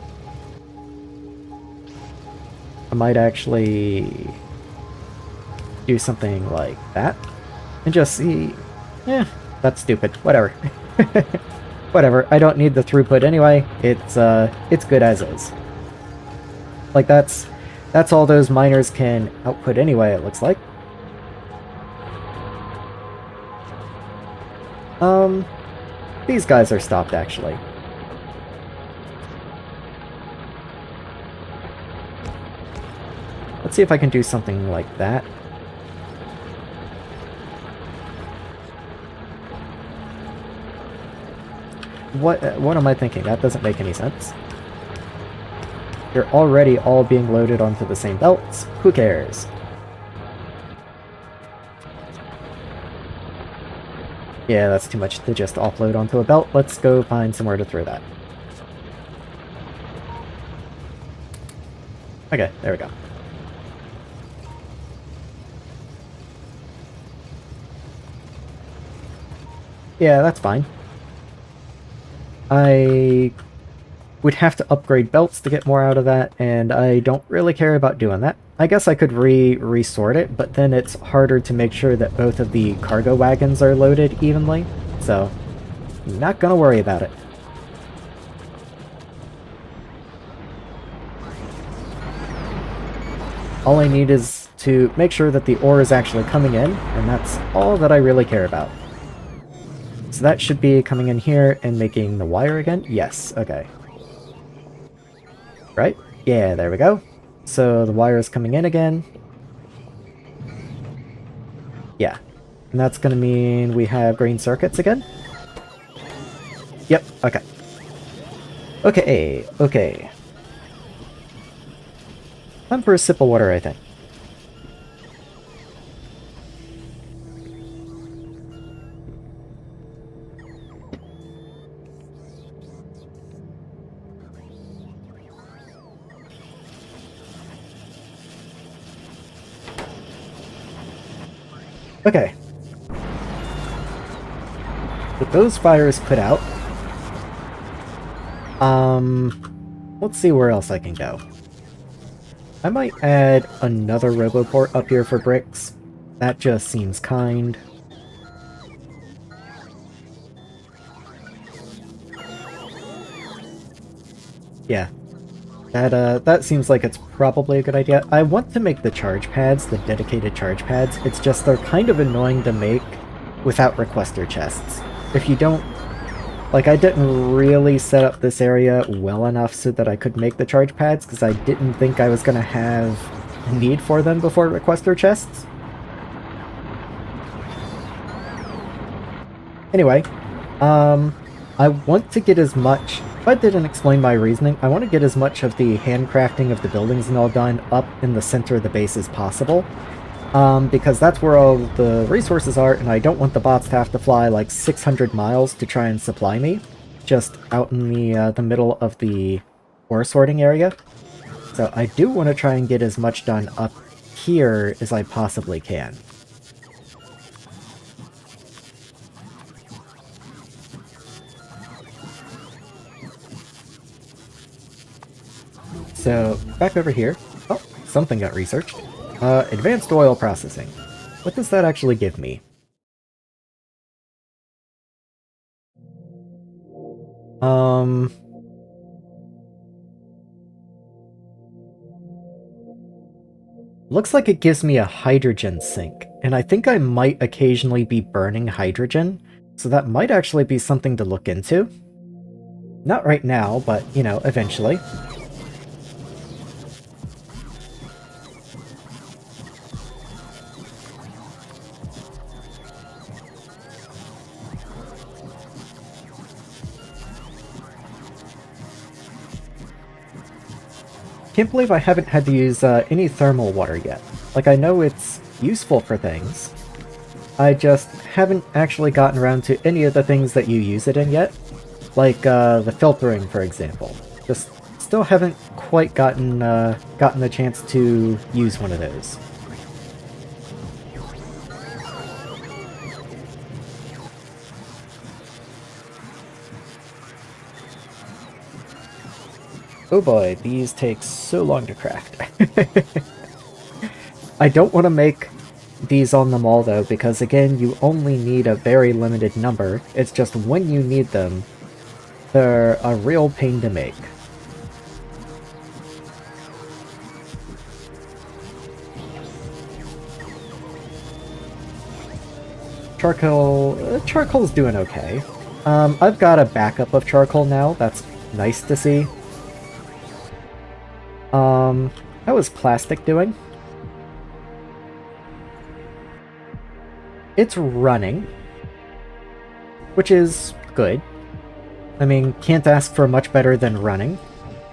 I might actually do something like that and just see. That's stupid. Whatever. Whatever. I don't need the throughput anyway. It's good as is. Like that's all those miners can output anyway, it looks like. These guys are stopped, actually. Let's see if I can do something like that. What am I thinking? That doesn't make any sense. They're already all being loaded onto the same belts. Who cares? Yeah, that's too much to just offload onto a belt. Let's go find somewhere to throw that. Okay, there we go. Yeah, that's fine. I would have to upgrade belts to get more out of that, and I don't really care about doing that. I guess I could resort it, but then it's harder to make sure that both of the cargo wagons are loaded evenly, so I'm not gonna worry about it. All I need is to make sure that the ore is actually coming in, and that's all that I really care about. So that should be coming in here and making the wire again? Yes, okay. Right? Yeah, there we go. So the wire is coming in again. Yeah. And that's going to mean we have green circuits again? Yep, okay. Okay. Time for a sip of water, I think. Okay. With those fires put out, let's see where else I can go. I might add another Roboport up here for bricks. That just seems kind. Yeah. That seems like it's probably a good idea. I want to make the charge pads, the dedicated charge pads. It's just they're kind of annoying to make without requester chests. If you don't... Like, I didn't really set up this area well enough so that I could make the charge pads, because I didn't think I was going to have a need for them before requester chests. Anyway, I want to get as much... If I didn't explain my reasoning, I want to get as much of the handcrafting of the buildings and all done up in the center of the base as possible. Because that's where all the resources are, and I don't want the bots to have to fly like 600 miles to try and supply me, just out in the middle of the ore sorting area. So I do want to try and get as much done up here as I possibly can. So, back over here. Oh, something got researched. Advanced oil processing. What does that actually give me? Looks like it gives me a hydrogen sink, and I think I might occasionally be burning hydrogen, so that might actually be something to look into. Not right now, but, you know, eventually. Can't believe I haven't had to use any thermal water yet. Like, I know it's useful for things. I just haven't actually gotten around to any of the things that you use it in yet. Like, the filtering, for example. Just still haven't quite gotten the chance to use one of those. Oh boy, these take so long to craft. I don't want to make these on them all though, because again, you only need a very limited number. It's just when you need them, they're a real pain to make. Charcoal's doing okay. I've got a backup of charcoal now, that's nice to see. How is plastic doing? It's running, which is good. I mean, can't ask for much better than running.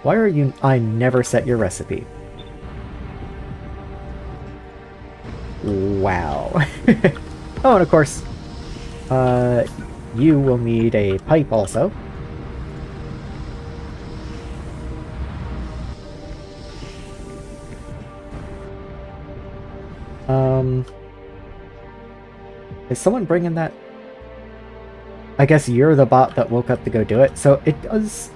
Why are you... I never set your recipe. Wow. Oh, and of course, you will need a pipe also. Is someone bringing that? I guess you're the bot that woke up to go do it. So it does...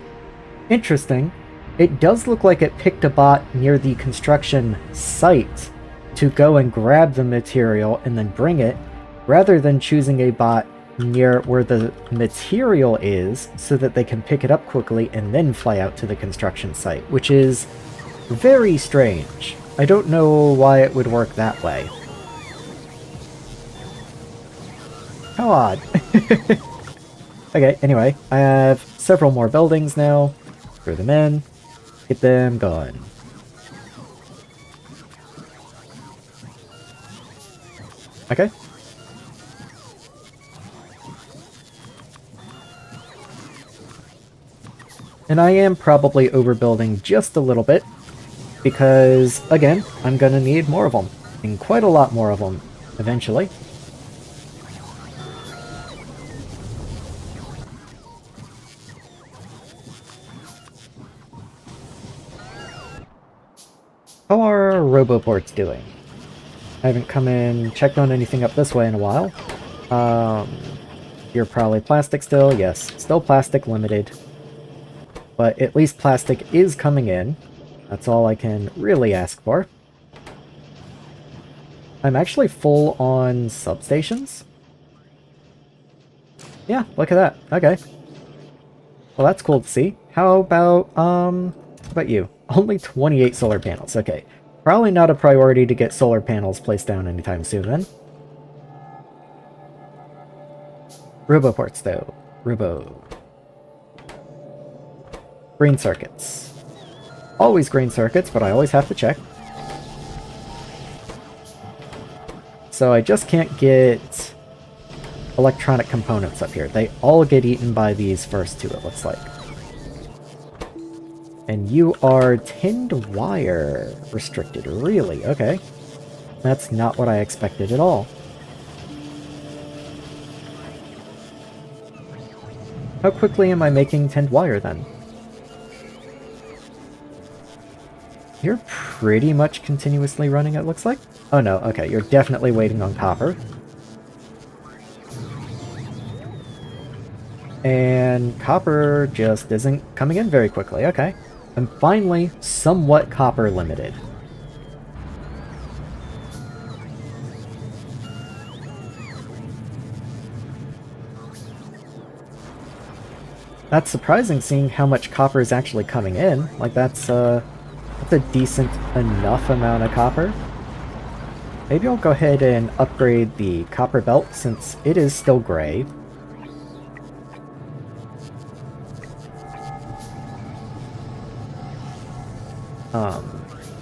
Interesting. It does look like it picked a bot near the construction site to go and grab the material and then bring it, rather than choosing a bot near where the material is so that they can pick it up quickly and then fly out to the construction site, which is very strange. I don't know why it would work that way. How odd. Okay, anyway, I have several more buildings now. Throw them in. Get them going. Okay. And I am probably overbuilding just a little bit, because, again, I'm gonna need more of them. And quite a lot more of them, eventually. How are Roboports doing? I haven't come in, checked on anything up this way in a while. You're probably plastic still. Yes, still plastic limited. But at least plastic is coming in. That's all I can really ask for. I'm actually full on substations. Yeah, look at that. Okay. Well, that's cool to see. How about you? Only 28 solar panels. Okay. Probably not a priority to get solar panels placed down anytime soon then. Roboports, though. Green circuits. Always green circuits, but I always have to check. So I just can't get electronic components up here. They all get eaten by these first two, it looks like. And you are tinned wire restricted. Really? Okay. That's not what I expected at all. How quickly am I making tinned wire then? You're pretty much continuously running, it looks like. Oh no, okay, you're definitely waiting on copper. And copper just isn't coming in very quickly, okay. I'm finally somewhat copper limited. That's surprising seeing how much copper is actually coming in. Like that's a decent enough amount of copper. Maybe I'll go ahead and upgrade the copper belt since it is still gray.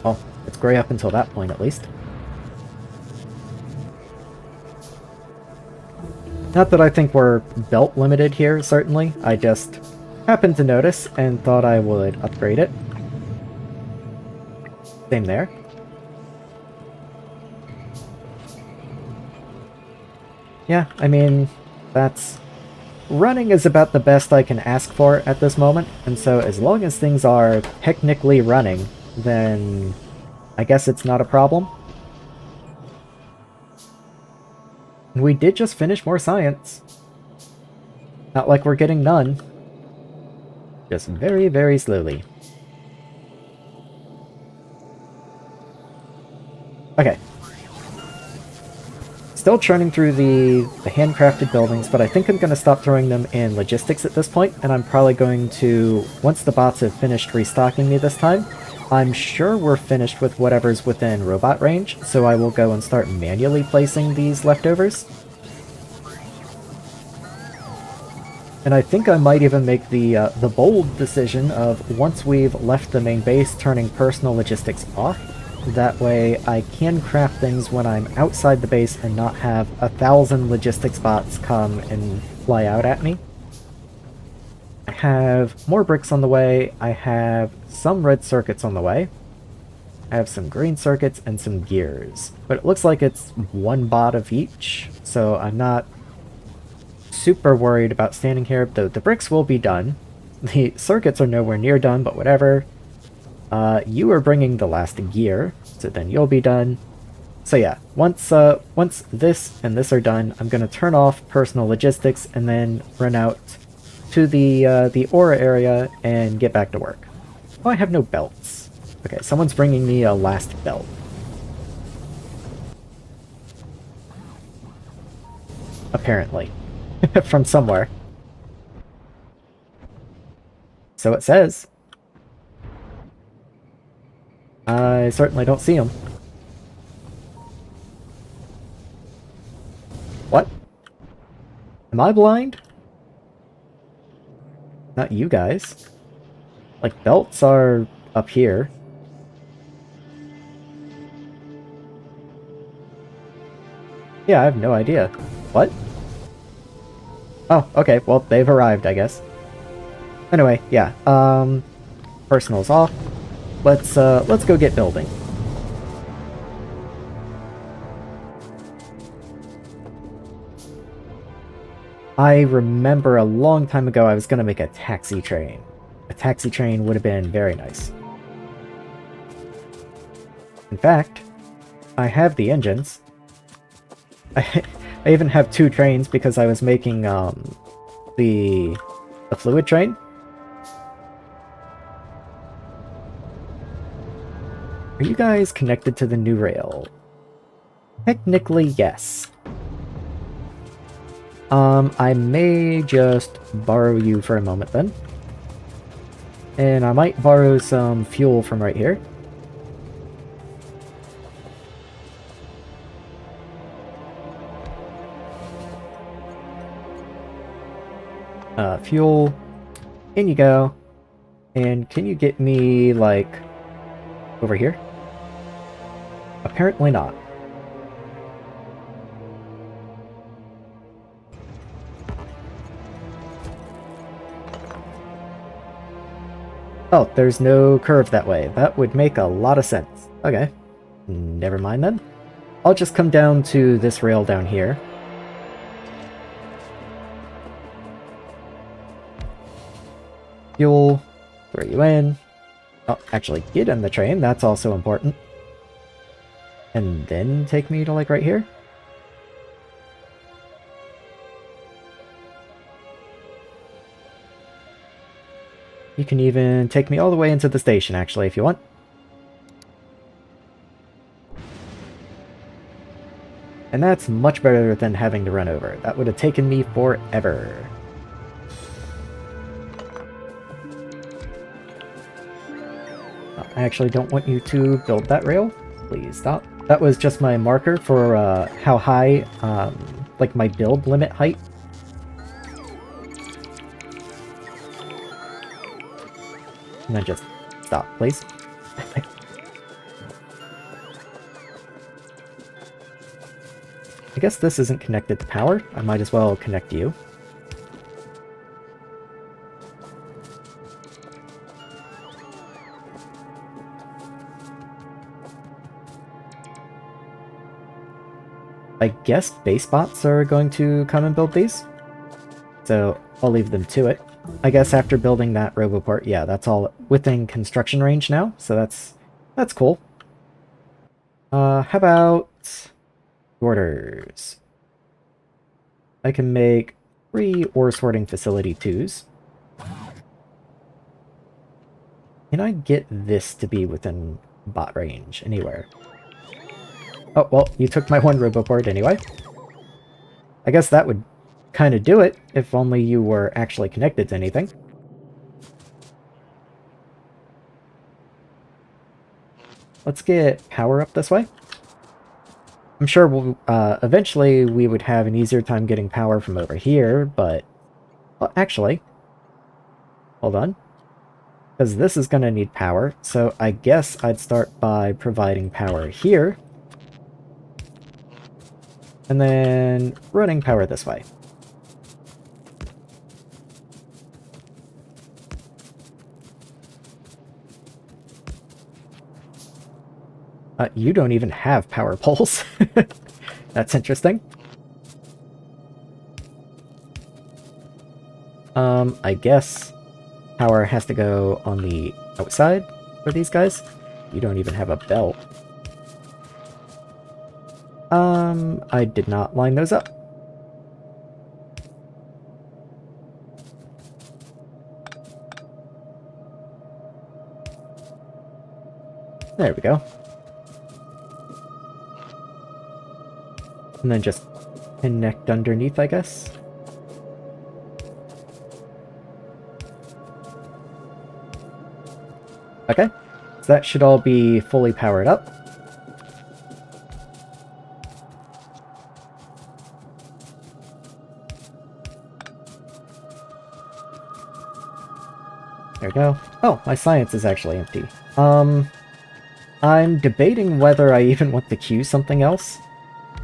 Well, it's gray up until that point at least. Not that I think we're belt limited here, certainly. I just happened to notice and thought I would upgrade it. Same there. Yeah, I mean, that's... Running is about the best I can ask for at this moment, and so as long as things are technically running, then I guess it's not a problem. We did just finish more science. Not like we're getting none. Just very, very slowly. Okay. Still churning through the handcrafted buildings, but I think I'm going to stop throwing them in logistics at this point, and I'm probably going to, once the bots have finished restocking me this time, I'm sure we're finished with whatever's within robot range, so I will go and start manually placing these leftovers. And I think I might even make the bold decision of, once we've left the main base, turning personal logistics off. That way I can craft things when I'm outside the base and not have 1,000 logistics bots come and fly out at me. I have more bricks on the way, I have some red circuits on the way, I have some green circuits and some gears. But it looks like it's one bot of each, so I'm not super worried about standing here. The bricks will be done. The circuits are nowhere near done, but whatever. You are bringing the last gear, so then you'll be done. So yeah, once this and this are done, I'm gonna turn off personal logistics and then run out to the aura area and get back to work. Oh, I have no belts. Okay, someone's bringing me a last belt. Apparently. From somewhere. So it says. I certainly don't see him. What? Am I blind? Not you guys. Like, belts are up here. Yeah, I have no idea. What? Oh, okay, well, they've arrived, I guess. Anyway, yeah, personal's off. Let's go get building. I remember a long time ago I was gonna make a taxi train. A taxi train would have been very nice. In fact, I have the engines. I even have 2 trains because I was making the fluid train. Are you guys connected to the new rail? Technically, yes. I may just borrow you for a moment then. And I might borrow some fuel from right here. Fuel. In you go. And can you get me, like, over here? Apparently not. Oh, there's no curve that way. That would make a lot of sense. Okay. Never mind then. I'll just come down to this rail down here. Fuel. Throw you in. Oh, actually, get in the train. That's also important. And then take me to, like, right here? You can even take me all the way into the station, actually, if you want. And that's much better than having to run over. That would have taken me forever. I actually don't want you to build that rail. Please stop. That was just my marker for how high, like my build limit height. And then just stop, please. I guess this isn't connected to power. I might as well connect you. I guess base bots are going to come and build these. So I'll leave them to it. I guess after building that Roboport, yeah, that's all within construction range now, so that's cool. How about sorters? I can make 3 ore sorting facility 2s. Can I get this to be within bot range anywhere? Oh, well, you took my 1 Roboport anyway. I guess that would kind of do it, if only you were actually connected to anything. Let's get power up this way. I'm sure we'll, eventually we would have an easier time getting power from over here, but... Well, actually... Hold on. Because this is going to need power, so I guess I'd start by providing power here. And then running power this way. You don't even have power poles. That's interesting. I guess power has to go on the outside for these guys. You don't even have a belt. I did not line those up. There we go. And then just connect underneath, I guess. Okay, so that should all be fully powered up. There we go. Oh, my science is actually empty. I'm debating whether I even want to queue something else.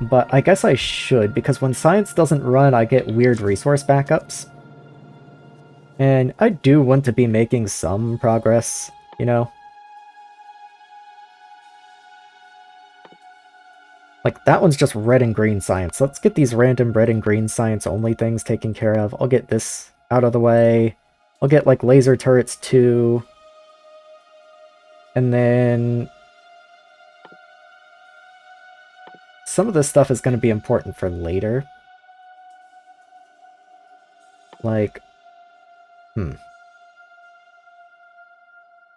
But I guess I should, because when science doesn't run, I get weird resource backups. And I do want to be making some progress, you know? Like, that one's just red and green science. Let's get these random red and green science only things taken care of. I'll get this out of the way. I'll get, like, laser turrets too. And then... some of this stuff is going to be important for later. Like,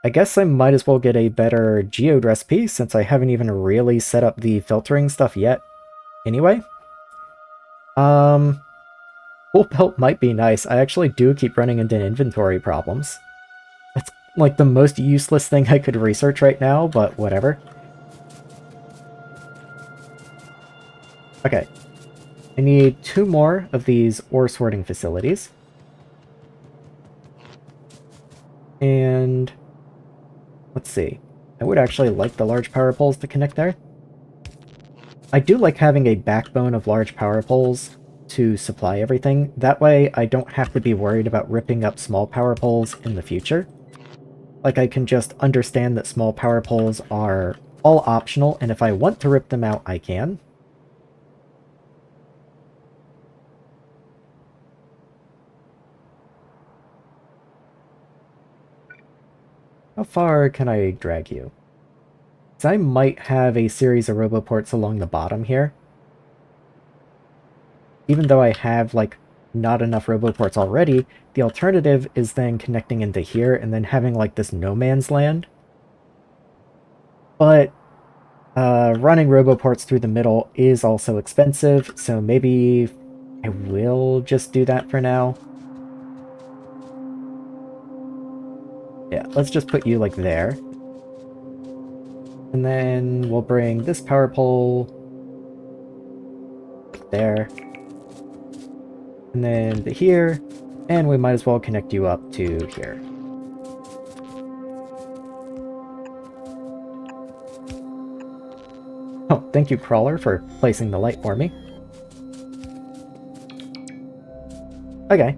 I guess I might as well get a better geode recipe since I haven't even really set up the filtering stuff yet. Anyway. Full belt might be nice. I actually do keep running into inventory problems. That's like the most useless thing I could research right now, but whatever. Okay. I need 2 more of these ore sorting facilities. And let's see. I would actually like the large power poles to connect there. I do like having a backbone of large power poles to supply everything. That way I don't have to be worried about ripping up small power poles in the future. Like, I can just understand that small power poles are all optional, and if I want to rip them out, I can. How far can I drag you? So I might have a series of roboports along the bottom here. Even though I have, like, not enough roboports already, the alternative is then connecting into here and then having, like, this no man's land. But running roboports through the middle is also expensive, so maybe I will just do that for now. Yeah, let's just put you, like, there. And then we'll bring this power pole there. And then to here, and we might as well connect you up to here. Oh, thank you, Crawler, for placing the light for me. Okay.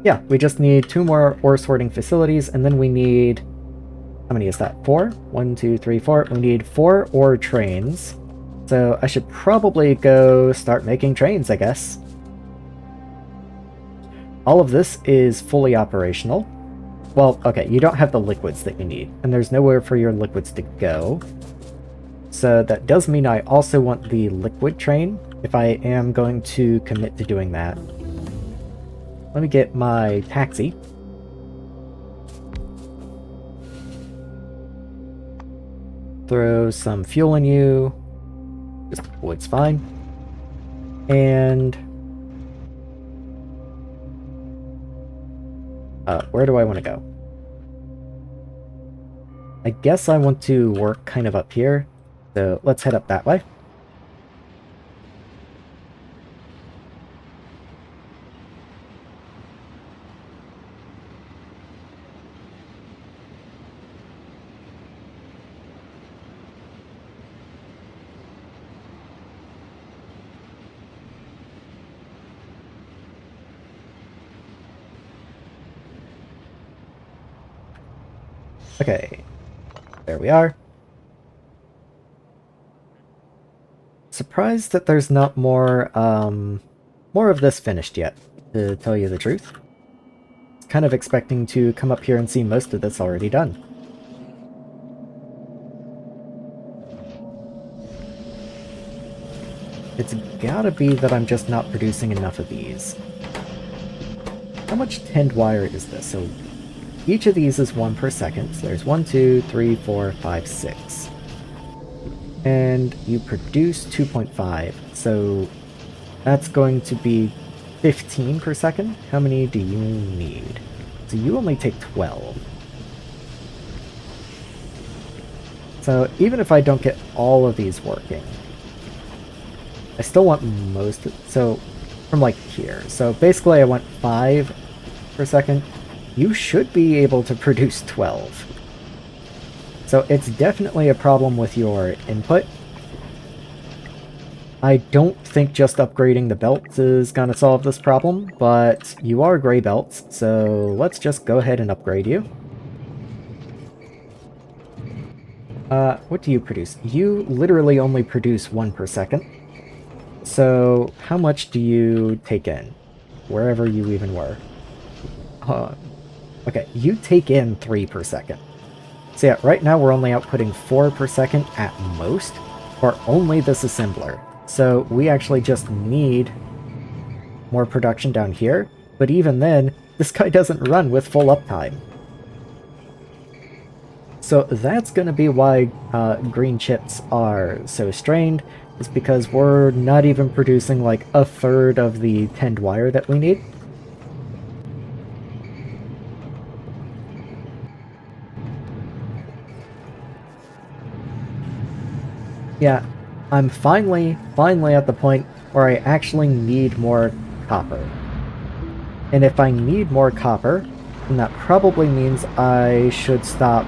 Yeah, we just need 2 more ore sorting facilities, and then we need... How many is that? 4? 1, 2, 3, 4. We need 4 ore trains. So I should probably go start making trains, I guess. All of this is fully operational. Well, okay, you don't have the liquids that you need, and there's nowhere for your liquids to go. So that does mean I also want the liquid train, if I am going to commit to doing that. Let me get my taxi. Throw some fuel in you. Just wood's fine. And... where do I want to go? I guess I want to work kind of up here. So let's head up that way. Okay, there we are. Surprised that there's not more of this finished yet, to tell you the truth. Kind of expecting to come up here and see most of this already done. It's gotta be that I'm just not producing enough of these. How much tinned wire is this? So each of these is 1 per second. So there's 1, 2, 3, 4, 5, 6. And you produce 2.5. So that's going to be 15 per second. How many do you need? So you only take 12. So even if I don't get all of these working, I still want most of, so from like here. So basically I want 5 per second. You should be able to produce 12. So it's definitely a problem with your input. I don't think just upgrading the belts is gonna solve this problem, but you are gray belts, so let's just go ahead and upgrade you. What do you produce? You literally only produce 1 per second. So how much do you take in? Wherever you even were. Okay, you take in 3 per second. So yeah, right now we're only outputting 4 per second at most for only this assembler. So we actually just need more production down here, but even then, this guy doesn't run with full uptime. So that's going to be why green chips are so strained, is because we're not even producing like a third of the tinned wire that we need. Yeah, I'm finally at the point where I actually need more copper. And if I need more copper, then that probably means I should stop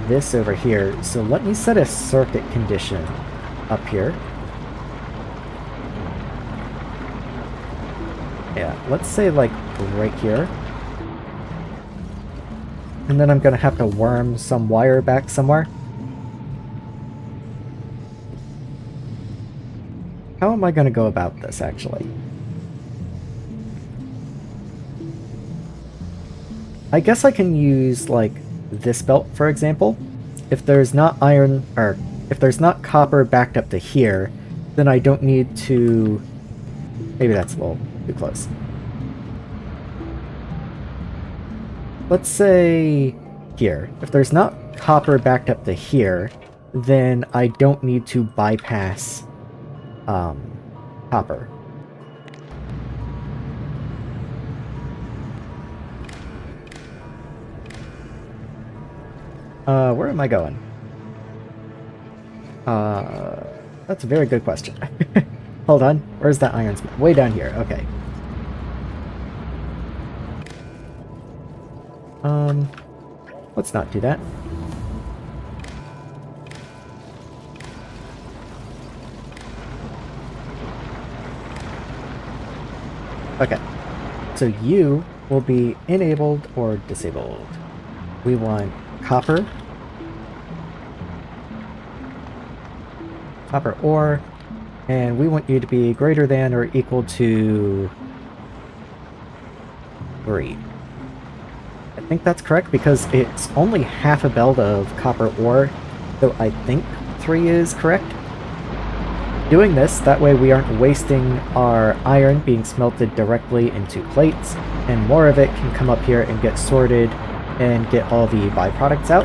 this over here. So let me set a circuit condition up here. Yeah, let's say like right here. And then I'm gonna have to worm some wire back somewhere. How am I gonna go about this, actually? I guess I can use, like, this belt, for example. If there's not iron, or if there's not copper backed up to here, then I don't need to... Maybe that's a little too close. Let's say here. If there's not copper backed up to here, then I don't need to bypass copper. Where am I going? That's a very good question. Hold on, where's that iron smith? Way down here, okay. Let's not do that. Okay, so you will be enabled or disabled. We want copper ore, and we want you to be greater than or equal to 3. I think that's correct because it's only half a belt of copper ore, so I think 3 is correct. Doing this, that way we aren't wasting our iron being smelted directly into plates, and more of it can come up here and get sorted and get all the byproducts out.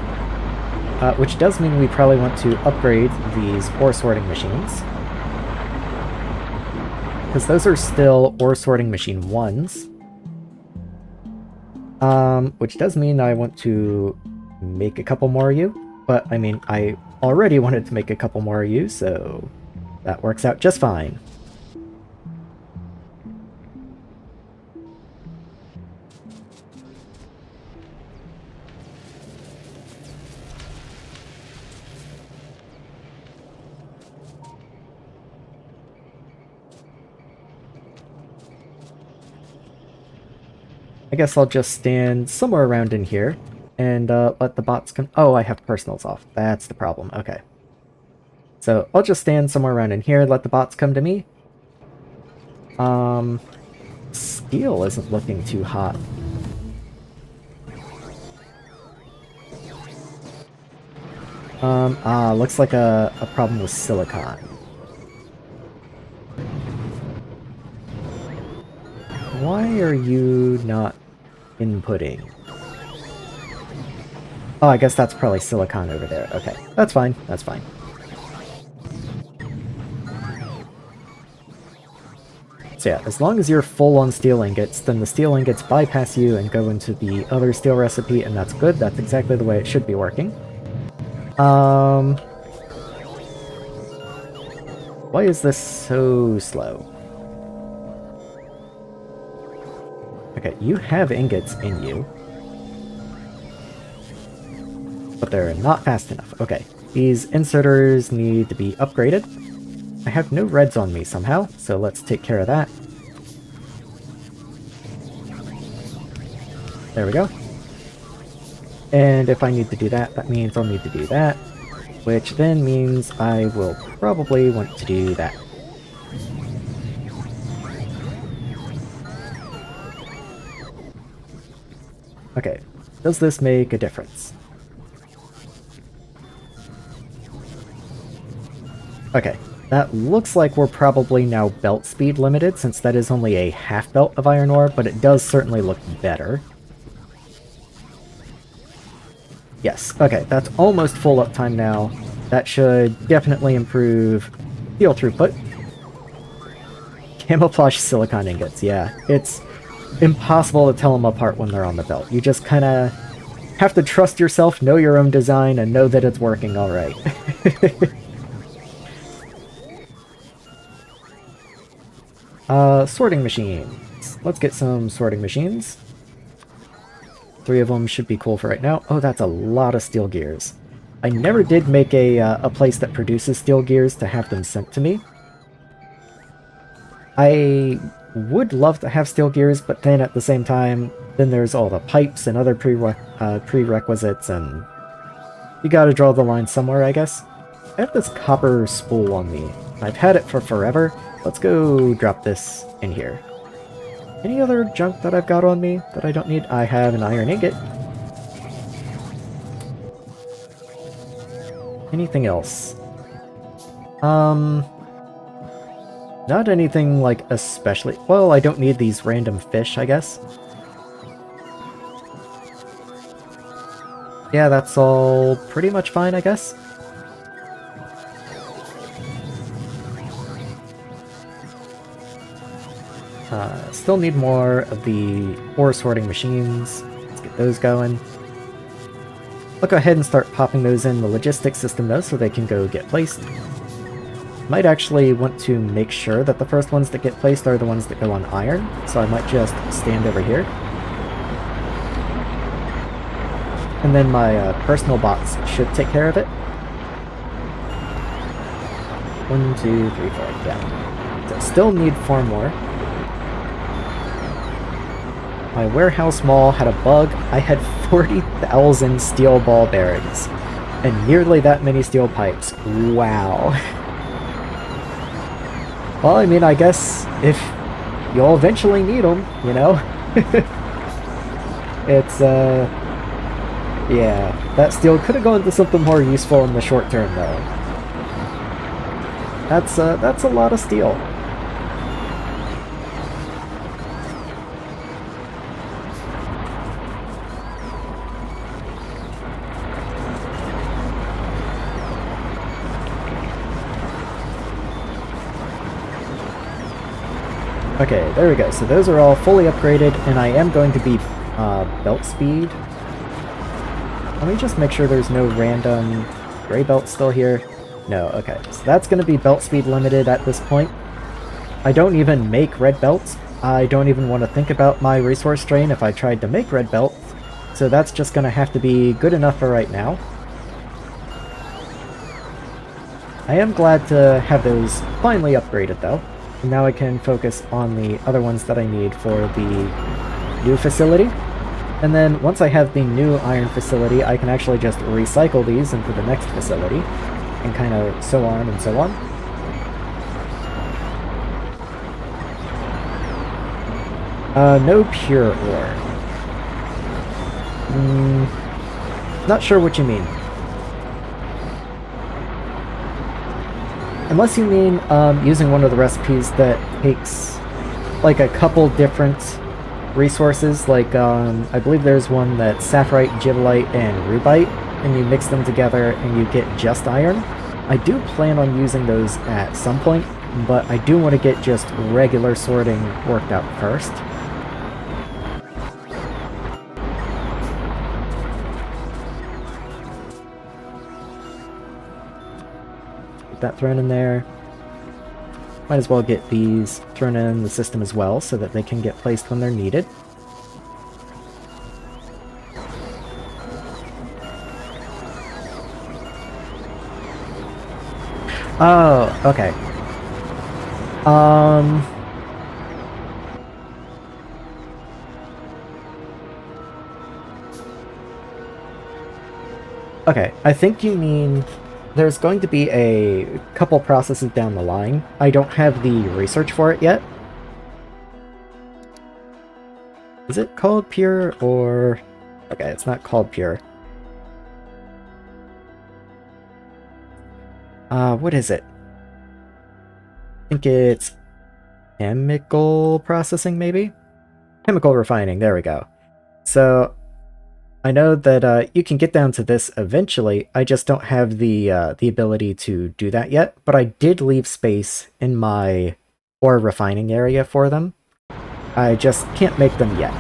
Which does mean we probably want to upgrade these ore sorting machines. Because those are still ore sorting machine 1s. Which does mean I want to make a couple more of you. But, I mean, I already wanted to make a couple more of you, so that works out just fine. I guess I'll just stand somewhere around in here and let the bots come. Oh, I have personals off. That's the problem. Okay. So I'll just stand somewhere around in here, let the bots come to me. Steel isn't looking too hot. Looks like a problem with silicon. Why are you not inputting? Oh, I guess that's probably silicon over there. Okay, that's fine, that's fine. So yeah, as long as you're full on steel ingots, then the steel ingots bypass you and go into the other steel recipe, and that's good. That's exactly the way it should be working. Why is this so slow? Okay, you have ingots in you. But they're not fast enough. Okay, these inserters need to be upgraded. I have no reds on me somehow, so let's take care of that. There we go. And if I need to do that, that means I'll need to do that, which then means I will probably want to do that. Okay, does this make a difference? Okay, that looks like we're probably now belt speed limited, since that is only a half belt of iron ore, but it does certainly look better. Yes, okay, that's almost full uptime now. That should definitely improve steel throughput. Camouflage silicon ingots, yeah. It's impossible to tell them apart when they're on the belt. You just kind of have to trust yourself, know your own design, and know that it's working alright. Sorting machines. Let's get some sorting machines. 3 of them should be cool for right now. Oh, that's a lot of steel gears. I never did make a place that produces steel gears to have them sent to me. I would love to have steel gears, but then at the same time, then there's all the pipes and other prerequisites, and you gotta draw the line somewhere, I guess. I have this copper spool on me. I've had it for forever. Let's go drop this in here. Any other junk that I've got on me that I don't need? I have an iron ingot. Anything else? Not anything, like, especially... Well, I don't need these random fish, I guess. Yeah, that's all pretty much fine, I guess. Still need more of the ore sorting machines. Let's get those going. I'll go ahead and start popping those in the logistics system, though, so they can go get placed. Might actually want to make sure that the first ones that get placed are the ones that go on iron, so I might just stand over here. And then my personal bots should take care of it. 1, 2, 3, 4, yeah. So still need 4 more. My warehouse mall had a bug. I had 40,000 steel ball bearings, and nearly that many steel pipes. Wow. Well, I mean, I guess if you'll eventually need them, you know? It's, yeah, that steel could have gone to something more useful in the short term, though. That's a lot of steel. Okay, there we go. So those are all fully upgraded, and I am going to be belt speed. Let me just make sure there's no random gray belt still here. No, okay. So that's going to be belt speed limited at this point. I don't even make red belts. I don't even want to think about my resource drain if I tried to make red belts. So that's just going to have to be good enough for right now. I am glad to have those finally upgraded, though. And now I can focus on the other ones that I need for the new facility. And then once I have the new iron facility, I can actually just recycle these into the next facility, and kind of so on and so on. No pure ore. Not sure what you mean. Unless you mean using one of the recipes that takes like a couple different resources, like I believe there's one that's Saphirite, Gibbelite, and Rubite, and you mix them together and you get just iron. I do plan on using those at some point, but I do want to get just regular sorting worked out first. That thrown in there. Might as well get these thrown in the system as well so that they can get placed when they're needed. Oh, okay. Okay, I think you mean there's going to be a couple processes down the line. I don't have the research for it yet. Is it called pure or... Okay, it's not called pure. What is it? think it's chemical processing, maybe? Chemical refining, there we go. So, I know that you can get down to this eventually, I just don't have the ability to do that yet, but I did leave space in my ore refining area for them. I just can't make them yet.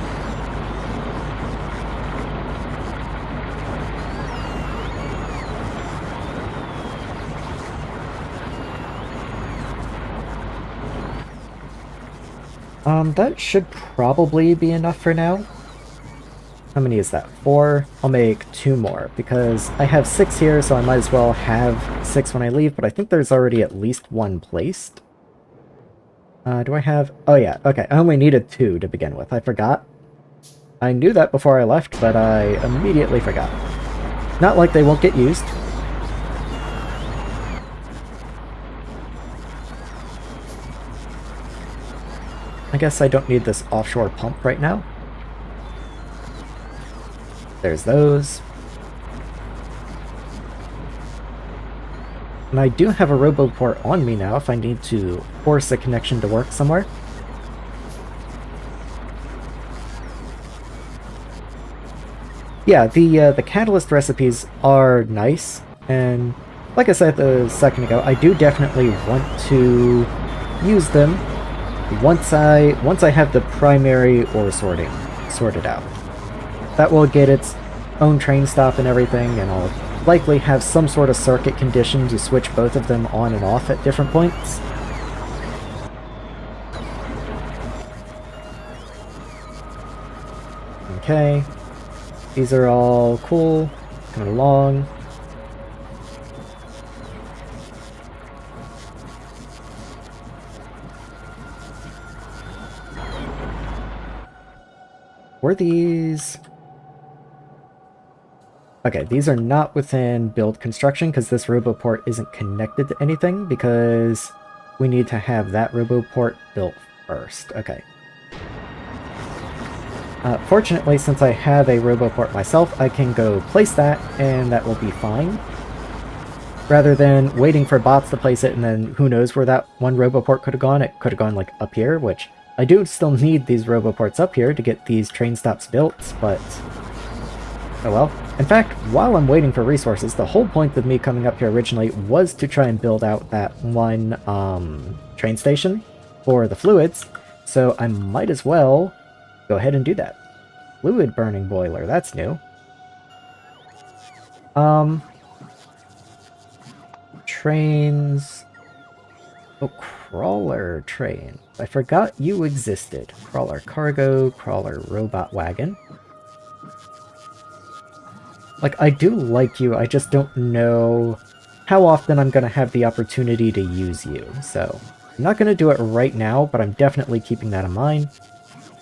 That should probably be enough for now. How many is that? 4? I'll make 2 more, because I have 6 here, so I might as well have 6 when I leave, but I think there's already at least 1 placed. Do I have... Oh yeah, okay, I only needed 2 to begin with, I forgot. I knew that before I left, but I immediately forgot. Not like they won't get used. I guess I don't need this offshore pump right now. There's those. And I do have a roboport on me now if I need to force a connection to work somewhere. Yeah, the catalyst recipes are nice, and like I said a second ago, I do definitely want to use them once I have the primary ore sorted out. That will get its own train stop and everything, and I'll likely have some sort of circuit condition to switch both of them on and off at different points. Okay. These are all cool. Coming along. Were these... Okay, these are not within build construction because this roboport isn't connected to anything because we need to have that roboport built first. Okay. Fortunately, since I have a roboport myself, I can go place that and that will be fine. Rather than waiting for bots to place it and then who knows where that one roboport could have gone. It could have gone like up here, which I do still need these roboports up here to get these train stops built, but oh well. In fact, while I'm waiting for resources, the whole point of me coming up here originally was to try and build out that one train station for the fluids, so I might as well go ahead and do that. Fluid burning boiler, that's new. Trains... Oh, crawler train. I forgot you existed. Crawler cargo, crawler robot wagon. Like, I do like you, I just don't know how often I'm going to have the opportunity to use you, so I'm not going to do it right now, but I'm definitely keeping that in mind.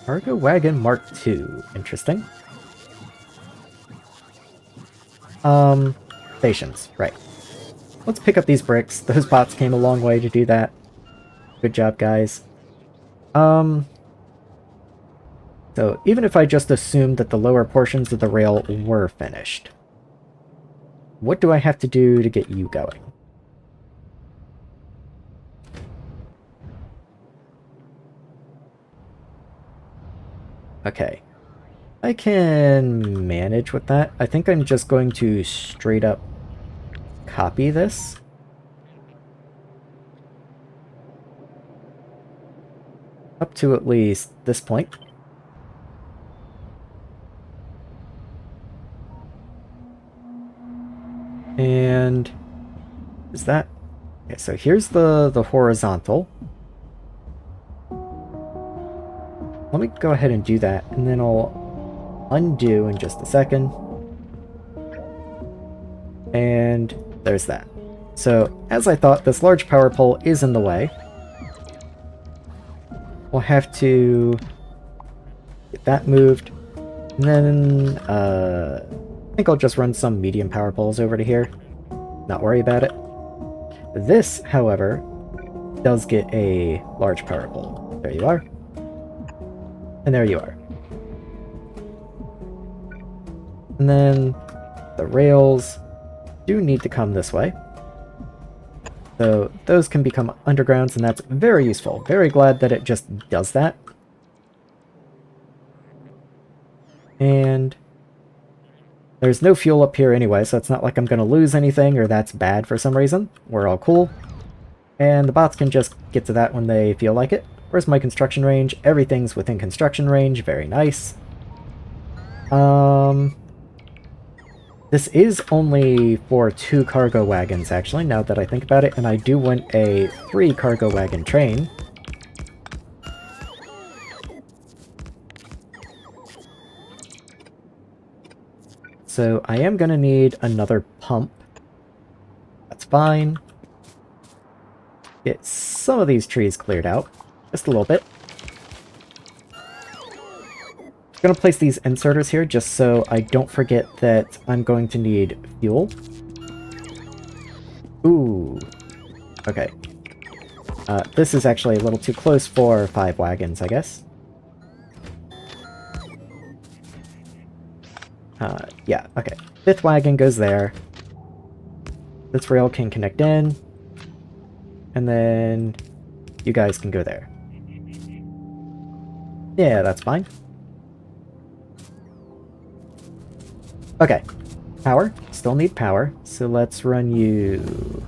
Cargo wagon Mark II. Interesting. Stations, right. Let's pick up these bricks. Those bots came a long way to do that. Good job, guys. So, even if I just assumed that the lower portions of the rail were finished, what do I have to do to get you going? Okay. I can manage with that. I think I'm just going to straight up copy this. Up to at least this point. And is that... Okay, so here's the horizontal. Let me go ahead and do that, and then I'll undo in just a second. And there's that. So, as I thought, this large power pole is in the way. We'll have to get that moved. And then, I think I'll just run some medium power poles over to here. Not worry about it. This, however, does get a large power pole. There you are. And there you are. And then the rails do need to come this way. So those can become undergrounds, and that's very useful. Very glad that it just does that. And there's no fuel up here anyway, so it's not like I'm going to lose anything or that's bad for some reason. We're all cool. And the bots can just get to that when they feel like it. Where's my construction range? Everything's within construction range. Very nice. This is only for 2 cargo wagons, actually, now that I think about it, and I do want a 3 cargo wagon train. So I am going to need another pump. That's fine. Get some of these trees cleared out. Just a little bit. I'm going to place these inserters here just so I don't forget that I'm going to need fuel. Ooh. Okay. This is actually a little too close for 5 wagons, I guess. Yeah, okay. 5th wagon goes there. This rail can connect in. And then you guys can go there. Yeah, that's fine. Okay. Power. Still need power. So let's run you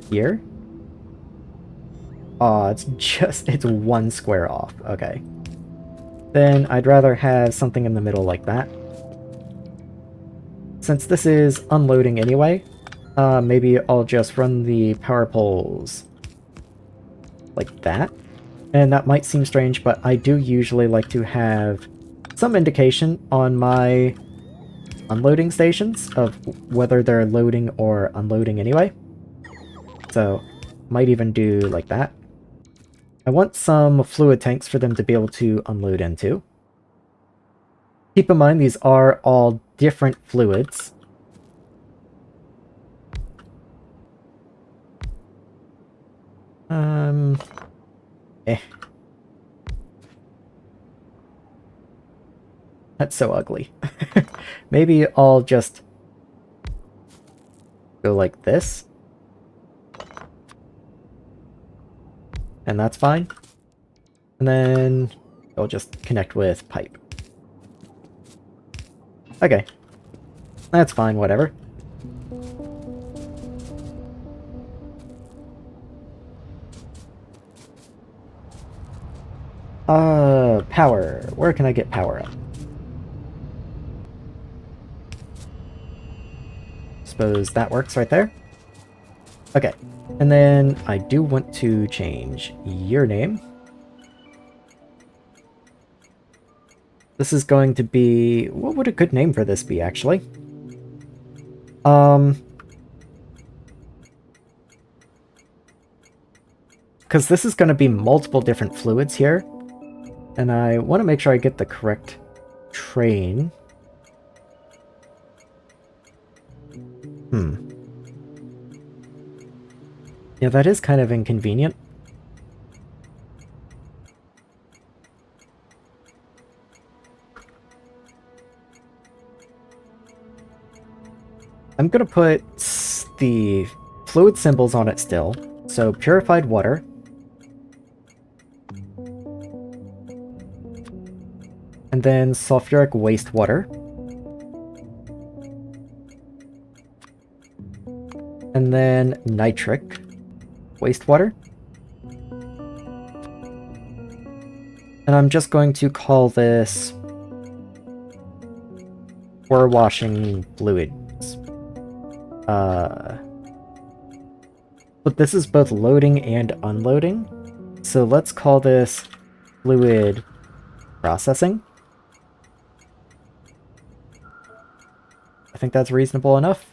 here. Oh, it's 1 square off. Okay. Then I'd rather have something in the middle like that. Since this is unloading anyway, maybe I'll just run the power poles like that. And that might seem strange, but I do usually like to have some indication on my unloading stations of whether they're loading or unloading anyway. So, might even do like that. I want some fluid tanks for them to be able to unload into. Keep in mind, these are all different fluids. That's so ugly. Maybe I'll just go like this. And that's fine. And then I'll just connect with pipe. Okay. That's fine, whatever. Power. Where can I get power up? Suppose that works right there. Okay. And then I do want to change your name. This is going to be... What would a good name for this be, actually? Because this is going to be multiple different fluids here. And I want to make sure I get the correct train. Yeah, that is kind of inconvenient. I'm gonna put the fluid symbols on it still. So, purified water. And then sulfuric wastewater. And then nitric wastewater. And I'm just going to call this ore washing fluids. But this is both loading and unloading. So let's call this fluid processing. I think that's reasonable enough.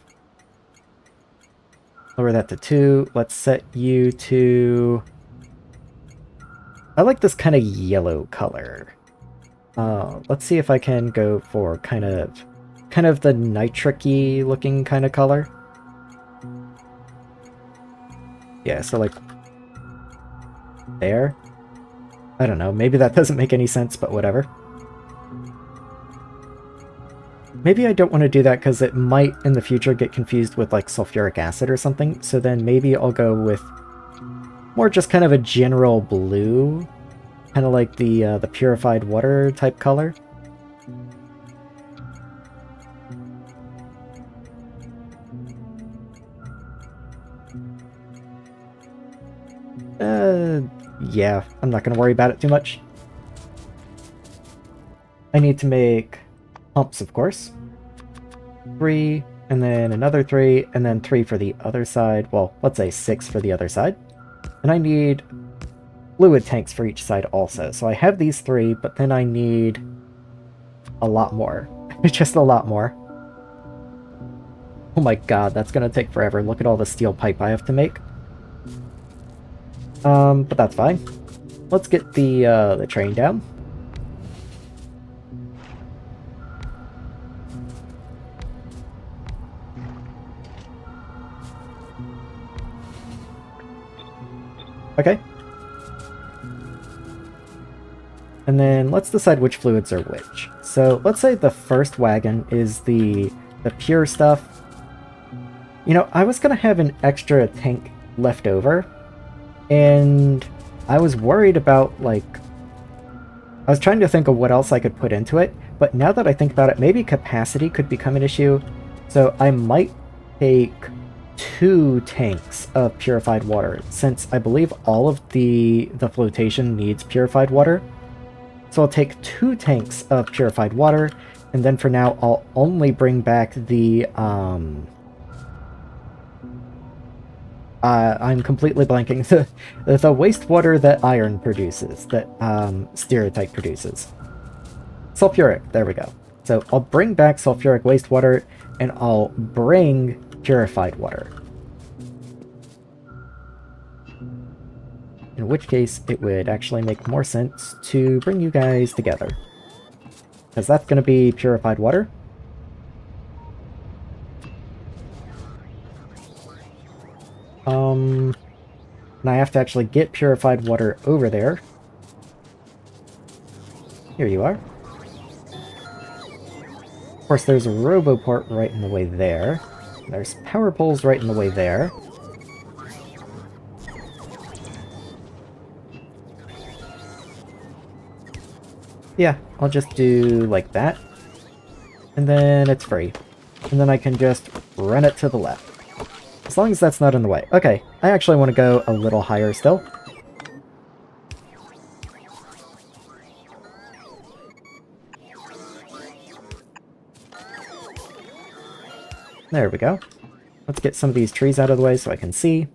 Lower that to 2. Let's set you to... I like this kind of yellow color. Let's see if I can go for kind of the nitric-y looking kind of color. Yeah, so like there. I don't know, maybe that doesn't make any sense, but whatever. Maybe I don't want to do that because it might in the future get confused with like sulfuric acid or something, so then maybe I'll go with more just kind of a general blue, kind of like the purified water type color. Yeah, I'm not going to worry about it too much. I need to make pumps, of course. 3, and then another 3, and then 3 for the other side. Well, let's say 6 for the other side. And I need fluid tanks for each side also. So I have these 3, but then I need a lot more. Just a lot more. Oh my god, that's gonna take forever. Look at all the steel pipe I have to make. But that's fine. Let's get the train down. Okay. And then let's decide which fluids are which. So let's say the first wagon is the pure stuff. You know, I was gonna have an extra tank left over, and I was worried about, like, I was trying to think of what else I could put into it, but now that I think about it, maybe capacity could become an issue. So I might take 2 tanks of purified water, since I believe all of the flotation needs purified water. So I'll take 2 tanks of purified water, and then for now I'll only bring back the I'm completely blanking. The wastewater that iron produces, that stereotype produces. Sulfuric, there we go. So I'll bring back sulfuric wastewater, and I'll bring purified water. In which case, it would actually make more sense to bring you guys together. Because that's going to be purified water. And I have to actually get purified water over there. Here you are. Of course, there's a roboport right in the way there. There's power poles right in the way there. Yeah, I'll just do like that. And then it's free. And then I can just run it to the left. As long as that's not in the way. Okay, I actually want to go a little higher still. There we go. Let's get some of these trees out of the way so I can see.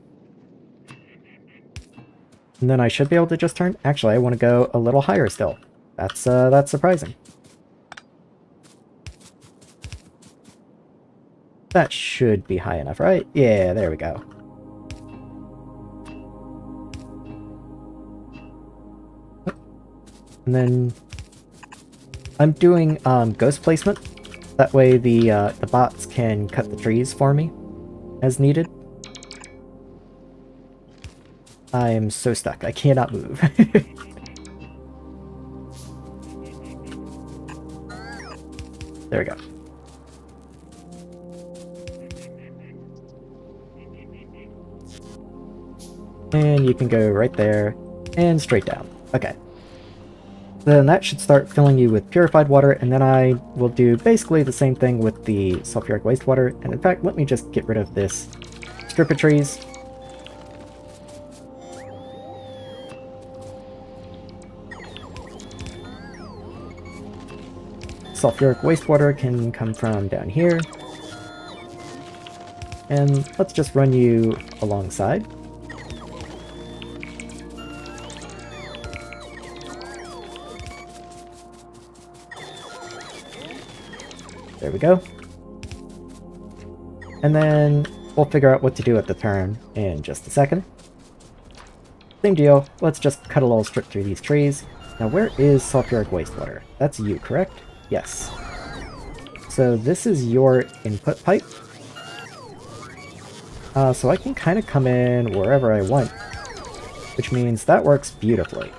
And then I should be able to just turn... Actually, I want to go a little higher still. That's surprising. That should be high enough, right? Yeah, there we go. And then I'm doing ghost placement. That way the bots can cut the trees for me as needed. I am so stuck. I cannot move. There we go. And you can go right there and straight down. Okay. Then that should start filling you with purified water, and then I will do basically the same thing with the sulfuric wastewater. And in fact, let me just get rid of this strip of trees. Sulfuric wastewater can come from down here. And let's just run you alongside. There we go. And then we'll figure out what to do at the turn in just a second. Same deal, let's just cut a little strip through these trees. Now where is sulfuric wastewater? That's you, correct? Yes. So this is your input pipe. So I can kind of come in wherever I want, which means that works beautifully.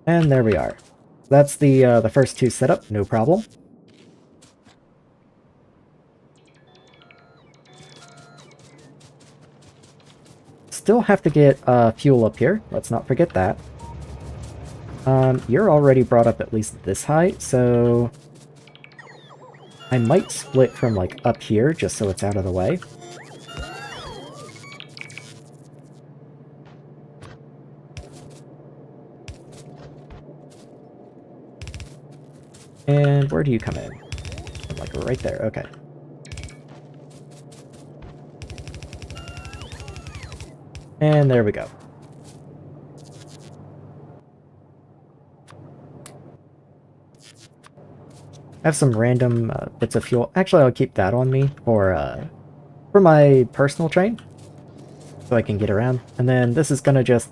And there we are. That's the first two set up, no problem. Still have to get fuel up here. Let's not forget that. You're already brought up at least this height, so I might split from like up here just so it's out of the way. And where do you come in? Like right there, okay. And there we go. I have some random bits of fuel. Actually, I'll keep that on me for my personal train, so I can get around. And then this is gonna just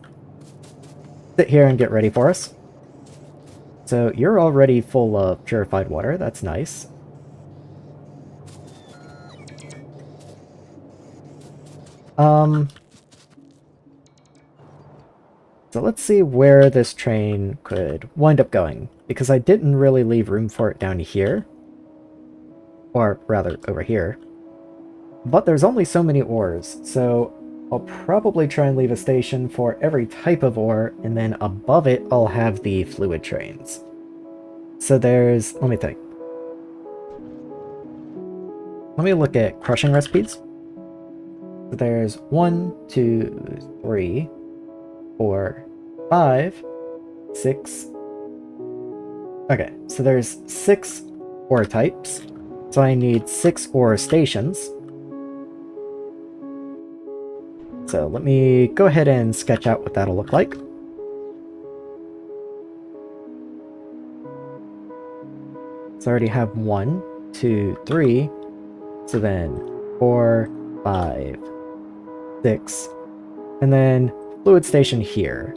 sit here and get ready for us. So you're already full of purified water. That's nice. So let's see where this train could wind up going, because I didn't really leave room for it down here. Or rather, over here. But there's only so many ores, so I'll probably try and leave a station for every type of ore, and then above it I'll have the fluid trains. So there's... let me think. Let me look at crushing recipes. So there's 1, 2, 3, 4, 5, 6... Okay, so there's 6 ore types. So I need 6 ore stations. So let me go ahead and sketch out what that'll look like. So I already have 1, 2, 3. So then 4, 5, 6. And then fluid station here.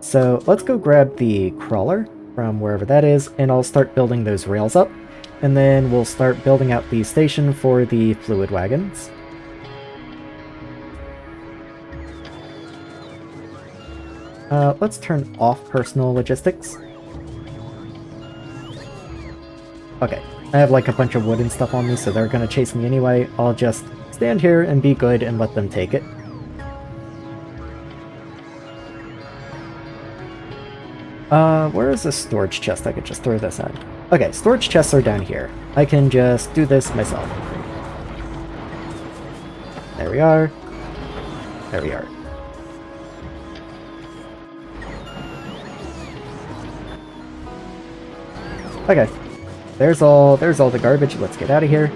So let's go grab the crawler from wherever that is, and I'll start building those rails up. And then we'll start building out the station for the fluid wagons. Let's turn off personal logistics. Okay, I have like a bunch of wood and stuff on me, so they're gonna chase me anyway. I'll just stand here and be good and let them take it. Where is the storage chest? I could just throw this in. Okay, storage chests are down here. I can just do this myself. There we are. There we are. Okay. There's all the garbage. Let's get out of here.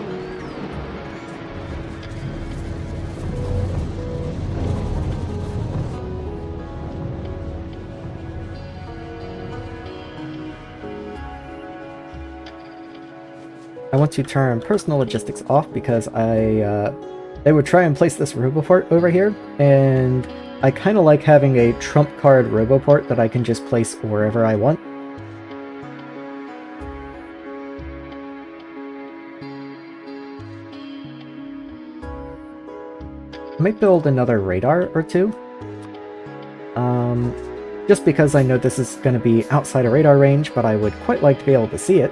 I want to turn personal logistics off because they would try and place this roboport over here, and I kind of like having a trump card roboport that I can just place wherever I want. I might build another radar or two. Just because I know this is going to be outside of radar range, but I would quite like to be able to see it.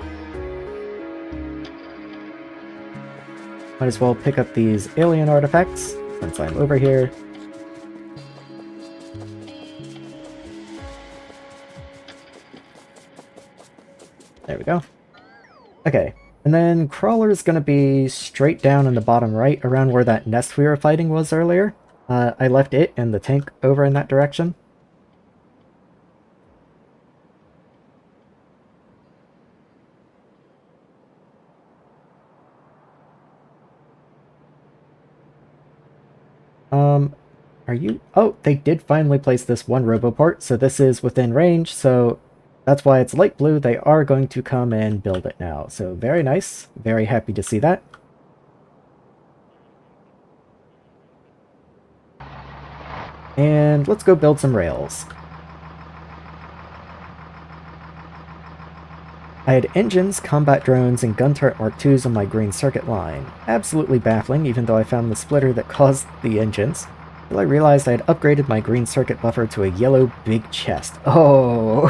Might as well pick up these alien artifacts, since I'm over here. There we go. Okay, and then Crawler's gonna be straight down in the bottom right, around where that nest we were fighting was earlier. I left it and the tank over in that direction. Are you... Oh, they did finally place this one roboport, so this is within range, so that's why it's light blue. They are going to come and build it now, so very nice. Very happy to see that. And let's go build some rails. I had engines, combat drones, and gun turret Mark IIs on my green circuit line. Absolutely baffling, even though I found the splitter that caused the engines. Well, I realized I had upgraded my green circuit buffer to a yellow big chest. Oh!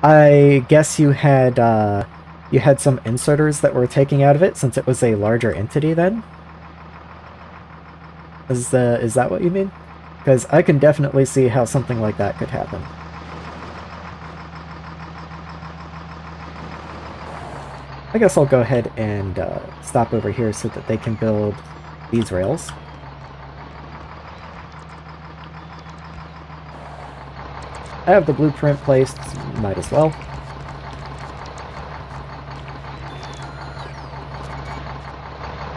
I guess you had some inserters that were taking out of it since it was a larger entity then? Is that what you mean? Because I can definitely see how something like that could happen. I guess I'll go ahead and stop over here so that they can build these rails. I have the blueprint placed, might as well.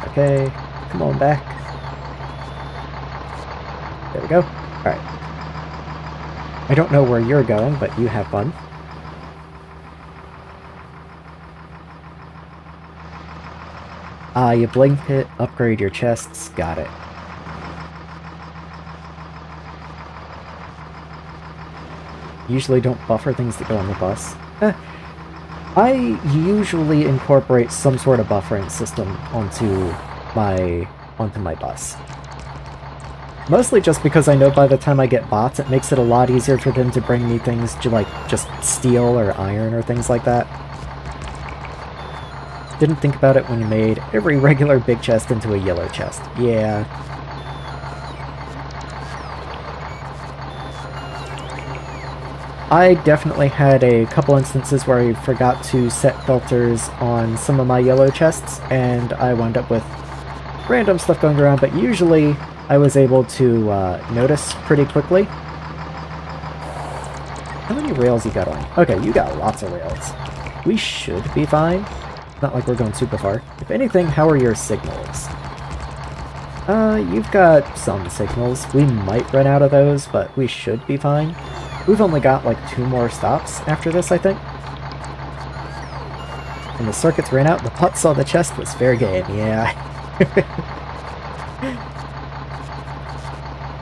Okay, come on back. There we go. Alright. I don't know where you're going, but you have fun. You blink it, upgrade your chests, got it. Usually don't buffer things that go on the bus. I usually incorporate some sort of buffering system onto my bus. Mostly just because I know by the time I get bots, it makes it a lot easier for them to bring me things like just steel or iron or things like that. Didn't think about it when you made every regular big chest into a yellow chest. Yeah. I definitely had a couple instances where I forgot to set filters on some of my yellow chests, and I wound up with random stuff going around, but usually I was able to notice pretty quickly. How many rails you got on? Okay, you got lots of rails. We should be fine. Not like we're going super far. If anything, how are your signals? You've got some signals. We might run out of those, but we should be fine. We've only got like 2 more stops after this, I think. And the circuits ran out, the putt saw the chest was fair game, yeah.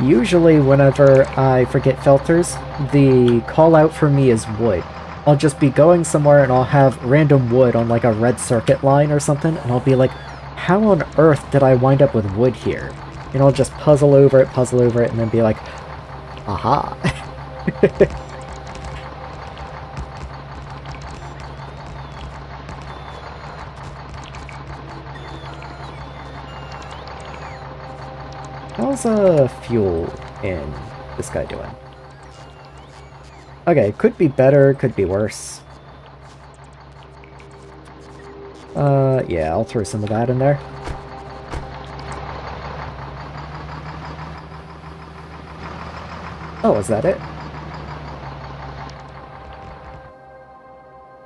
Usually whenever I forget filters, the call out for me is wood. I'll just be going somewhere and I'll have random wood on like a red circuit line or something, and I'll be like, how on earth did I wind up with wood here? And I'll just puzzle over it, and then be like, aha. How's fuel in this guy doing? Okay, could be better, could be worse. Yeah, I'll throw some of that in there. Oh, is that it?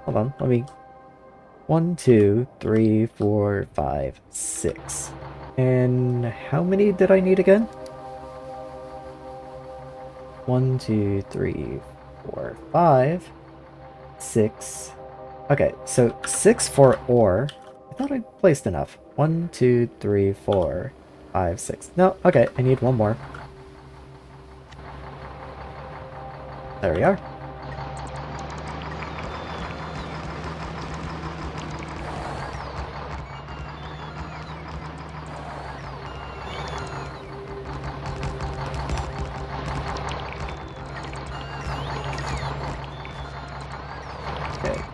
Hold on, let me... 1, 2, 3, 4, 5, 6. And how many did I need again? 1, 2, 3, 4, 5, 6. Okay, so 6 for ore. I thought I placed enough. 1, 2, 3, 4, 5, 6. No, okay, I need 1 more. There we are.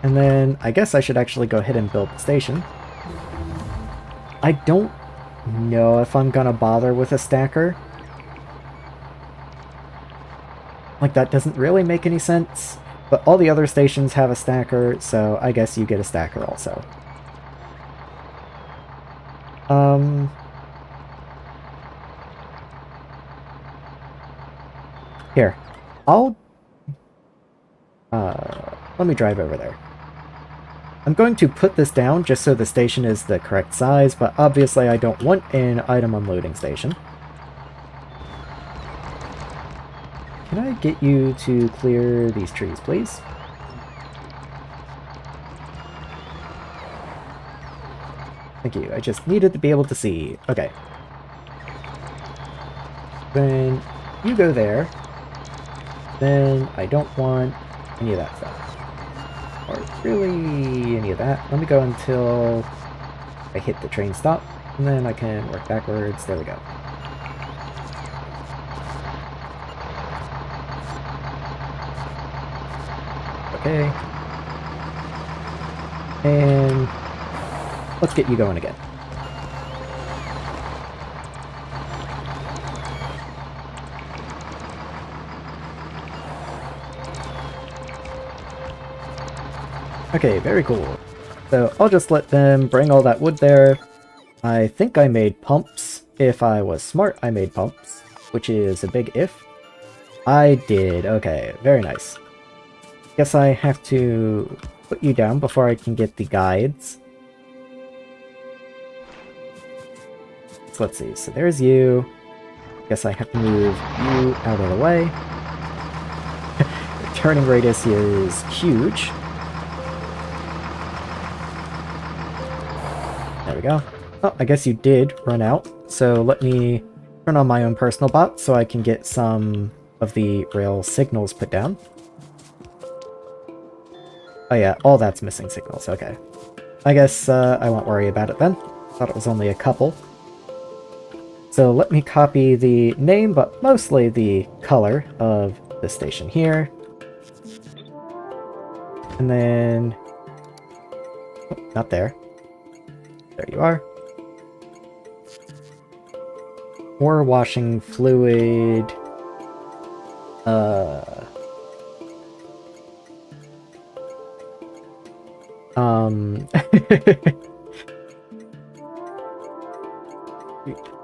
And then I guess I should actually go ahead and build the station. I don't know if I'm gonna bother with a stacker. Like, that doesn't really make any sense. But all the other stations have a stacker, so I guess you get a stacker also. Here. Let me drive over there. I'm going to put this down just so the station is the correct size, but obviously I don't want an item unloading station. Can I get you to clear these trees, please? Thank you. I just needed to be able to see. Okay. Then you go there. Then I don't want any of that stuff. Or really any of that. Let me go until I hit the train stop. And then I can work backwards. There we go. Okay. And let's get you going again. Okay, very cool. So I'll just let them bring all that wood there. I think I made pumps. If I was smart, I made pumps, which is a big if. I did. Okay, very nice. Guess I have to put you down before I can get the guides. So let's see. So there's you. Guess I have to move you out of the way. The turning radius is huge. There we go. Oh, I guess you did run out. So let me turn on my own personal bot so I can get some of the rail signals put down. Oh yeah, all that's missing signals. Okay. I guess I won't worry about it then. Thought it was only a couple. So let me copy the name, but mostly the color of the station here. And then... oh, not there. There you are. Ore washing fluid.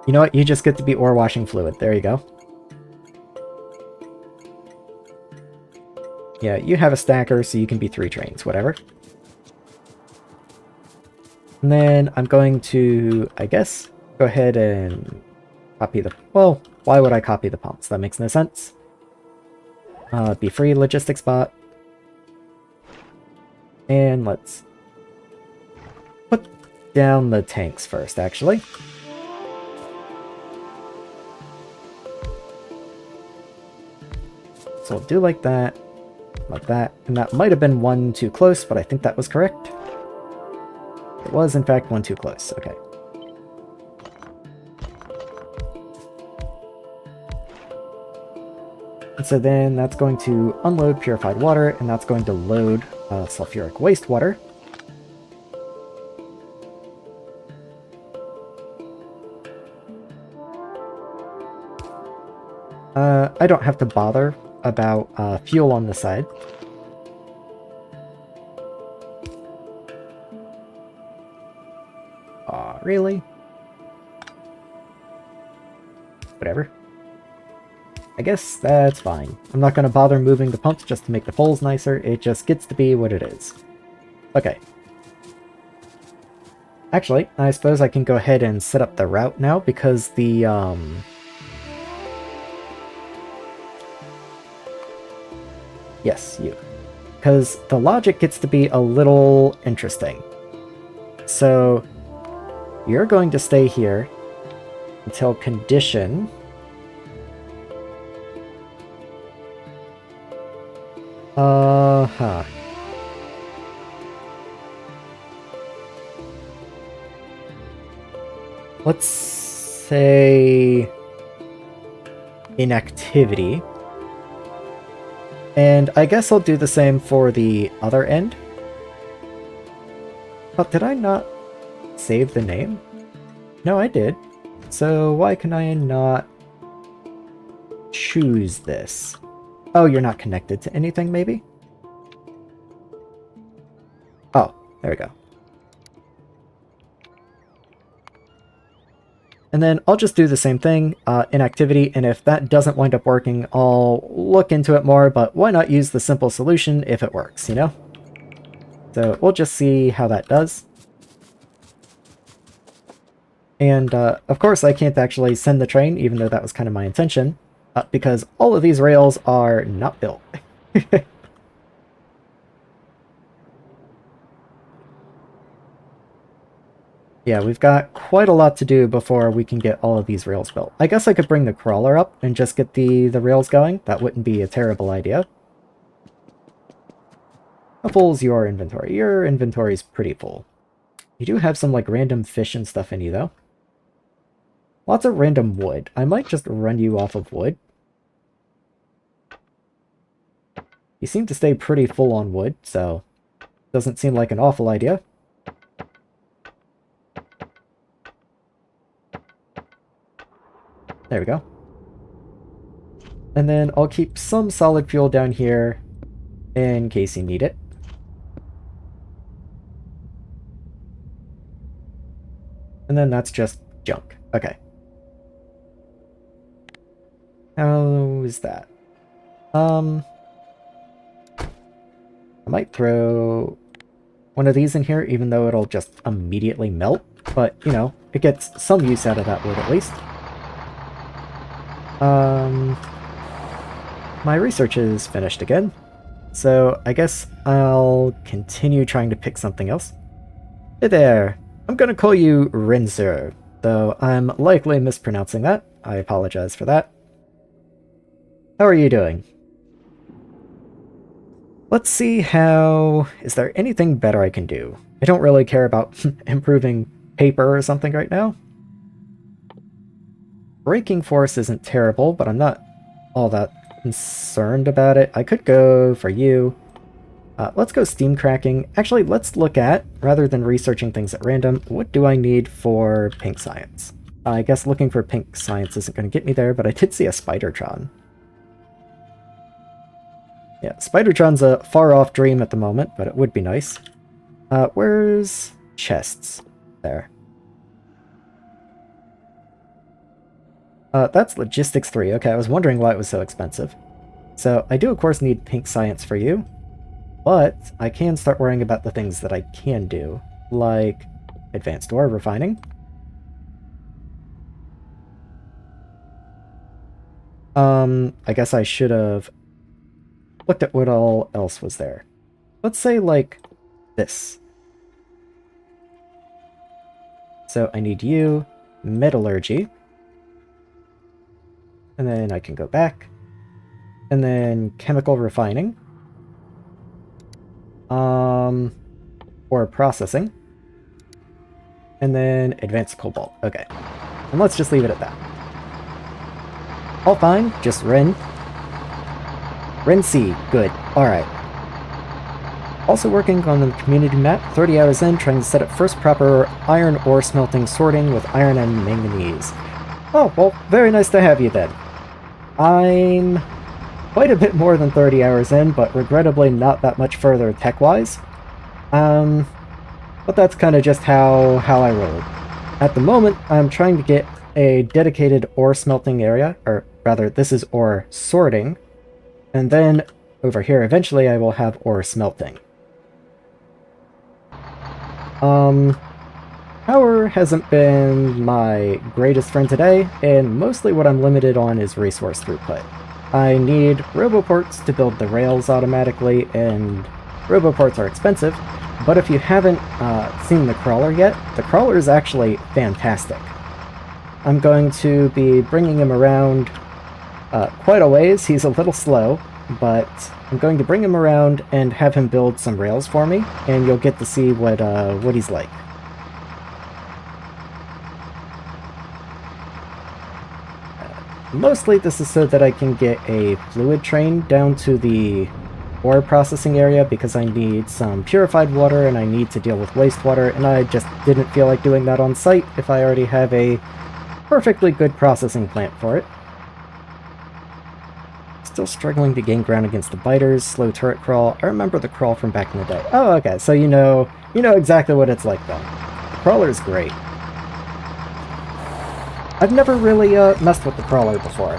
You know what? You just get to be ore washing fluid. There you go. Yeah, you have a stacker, so you can be 3 trains, whatever. And then I'm going to, I guess, go ahead and copy the... well, why would I copy the pumps? That makes no sense. Be free logistics bot. And let's put down the tanks first, actually. So we'll do like that, and that might have been one too close, but I think that was correct. It was, in fact, one too close. Okay. And so then that's going to unload purified water, and that's going to load sulfuric wastewater. I don't have to bother about fuel on the side. Aw, really? Whatever. I guess that's fine. I'm not going to bother moving the pumps just to make the poles nicer. It just gets to be what it is. Okay. Actually, I suppose I can go ahead and set up the route now because the, yes, you. Because the logic gets to be a little interesting. So, you're going to stay here until condition... huh. Let's say... inactivity. And I guess I'll do the same for the other end. But did I not save the name? No, I did. So why can I not choose this? Oh, you're not connected to anything, maybe? Oh, there we go. And then I'll just do the same thing, inactivity, and if that doesn't wind up working, I'll look into it more, but why not use the simple solution if it works, you know? So we'll just see how that does. And, of course, I can't actually send the train, even though that was kind of my intention, because all of these rails are not built. Yeah, we've got quite a lot to do before we can get all of these rails built. I guess I could bring the crawler up and just get the rails going. That wouldn't be a terrible idea. How full is your inventory? Your inventory's pretty full. You do have some, like, random fish and stuff in you, though. Lots of random wood. I might just run you off of wood. You seem to stay pretty full on wood, so doesn't seem like an awful idea. There we go. And then I'll keep some solid fuel down here in case you need it. And then that's just junk. Okay. How is that? I might throw one of these in here, even though it'll just immediately melt. But, you know, it gets some use out of that wood at least. My research is finished again. So I guess I'll continue trying to pick something else. Hey there! I'm gonna call you Rinzer, though I'm likely mispronouncing that. I apologize for that. How are you doing? Let's see how... Is there anything better I can do? I don't really care about improving paper or something right now. Braking force isn't terrible, but I'm not all that concerned about it. I could go for you. Let's go steam cracking. Actually, let's look at, rather than researching things at random, what do I need for pink science? I guess looking for pink science isn't going to get me there, but I did see a Spidertron. Yeah, Spidertron's a far-off dream at the moment, but it would be nice. Where's chests? There. That's Logistics 3. Okay, I was wondering why it was so expensive. So, I do of course need pink science for you, but I can start worrying about the things that I can do, like advanced ore refining. I guess I should have looked at what all else was there. Let's say, like, this. So I need you, metallurgy, and then I can go back, and then chemical refining, or processing, and then advanced cobalt. Okay, and let's just leave it at that. All fine, just Ren. Ren C, good, alright. Also working on the community map, 30 hours in, trying to set up first proper iron ore smelting sorting with iron and manganese. Oh, well, very nice to have you then. I'm quite a bit more than 30 hours in, but regrettably not that much further tech-wise. But that's kind of just how I roll. At the moment, I'm trying to get a dedicated ore smelting area, or rather, this is ore sorting, and then over here, eventually I will have ore smelting. Power hasn't been my greatest friend today, and mostly what I'm limited on is resource throughput. I need roboports to build the rails automatically, and roboports are expensive, but if you haven't seen the crawler yet, the crawler is actually fantastic. I'm going to be bringing him around quite a ways. He's a little slow, but I'm going to bring him around and have him build some rails for me, and you'll get to see what he's like. Mostly this is so that I can get a fluid train down to the ore processing area, because I need some purified water and I need to deal with wastewater, and I just didn't feel like doing that on site if I already have a perfectly good processing plant for it. Still struggling to gain ground against the biters, slow turret crawl. I remember the crawl from back in the day. Oh, okay, so you know exactly what it's like then. The crawler's great. I've never really messed with the crawler before.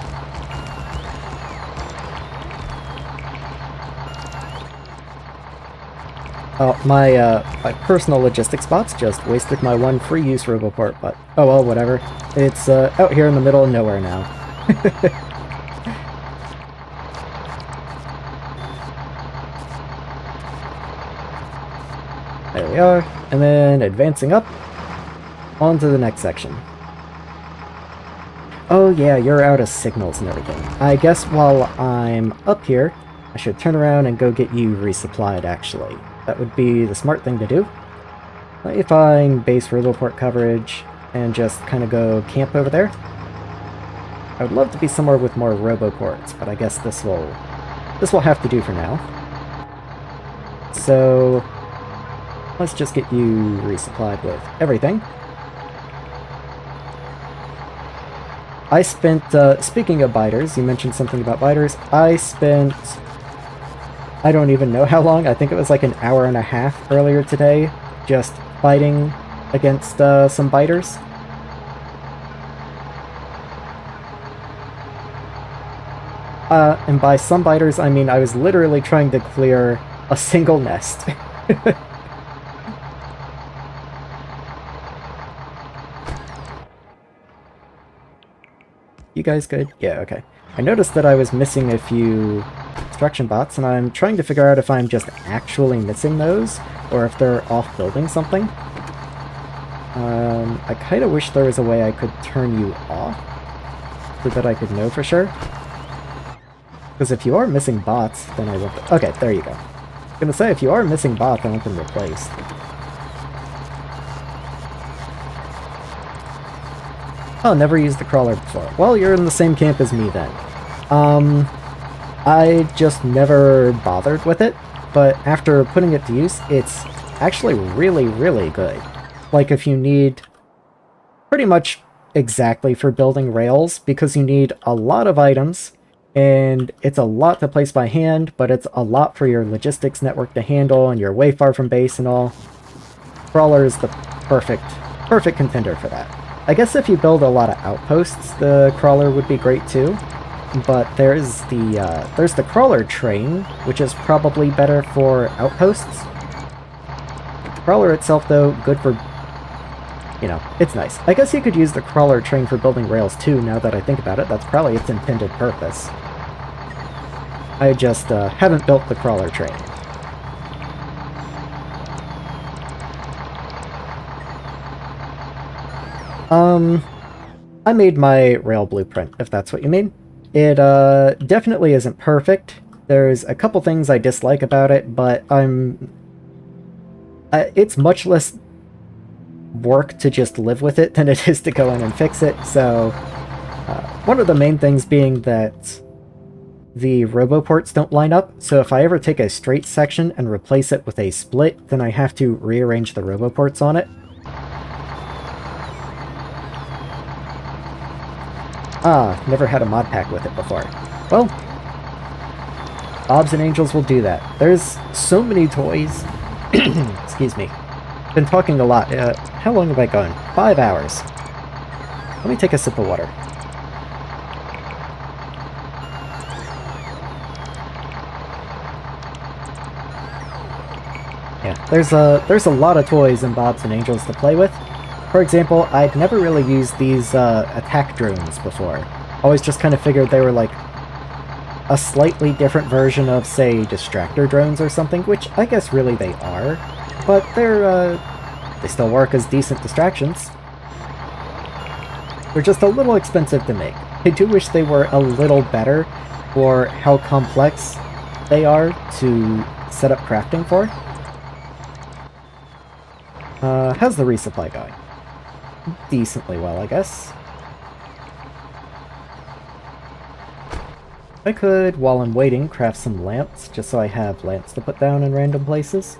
Oh, my personal logistics bots just wasted my one free use roboport, but oh well, whatever. It's out here in the middle of nowhere now. There we are, and then advancing up on to the next section. Oh yeah, you're out of signals and everything. I guess while I'm up here, I should turn around and go get you resupplied, actually. That would be the smart thing to do. Let me find base roboport coverage. and just kind of go camp over there. I would love to be somewhere with more roboports, but I guess this will have to do for now. So let's just get you resupplied with everything. I spent, speaking of biters, you mentioned something about biters. I spent, I don't even know how long, I think it was like an hour and a half earlier today, just fighting against some biters. And by some biters, I mean I was literally trying to clear a single nest. You guys good? Yeah, okay. I noticed that I was missing a few construction bots, and I'm trying to figure out if I'm just actually missing those, or if they're off building something. I kind of wish there was a way I could turn you off, so that I could know for sure. Because if you are missing bots, then I want them... Okay, there you go. I was gonna say, if you are missing bots, I want them replaced. Oh, never used the crawler before. Well, you're in the same camp as me then. I just never bothered with it, but after putting it to use, it's actually really, really good. Like, if you need pretty much exactly for building rails, because you need a lot of items, and it's a lot to place by hand, but it's a lot for your logistics network to handle, and you're way far from base and all. Crawler is the perfect contender for that. I guess if you build a lot of outposts, the crawler would be great too. But there's the crawler train, which is probably better for outposts. Crawler itself, though, good for, you know, it's nice. I guess you could use the crawler train for building rails too, now that I think about it. That's probably its intended purpose. I just haven't built the crawler train. I made my rail blueprint, if that's what you mean. It definitely isn't perfect. There's a couple things I dislike about it, but it's much less work to just live with it than it is to go in and fix it. So one of the main things being that the roboports don't line up, so if I ever take a straight section and replace it with a split, then I have to rearrange the roboports on it. Ah, never had a mod pack with it before. Well, Bobs and Angels will do that. There's so many toys. Excuse me. Been talking a lot. How long have I gone? 5 hours. Let me take a sip of water. Yeah, there's a lot of toys in Bobs and Angels to play with. For example, I'd never really used these attack drones before. Always just kind of figured they were like a slightly different version of, say, distractor drones or something, which I guess really they are, but they still work as decent distractions. They're just a little expensive to make. I do wish they were a little better for how complex they are to set up crafting for. How's the resupply going? Decently well, I guess. I could, while I'm waiting, craft some lamps, just so I have lamps to put down in random places.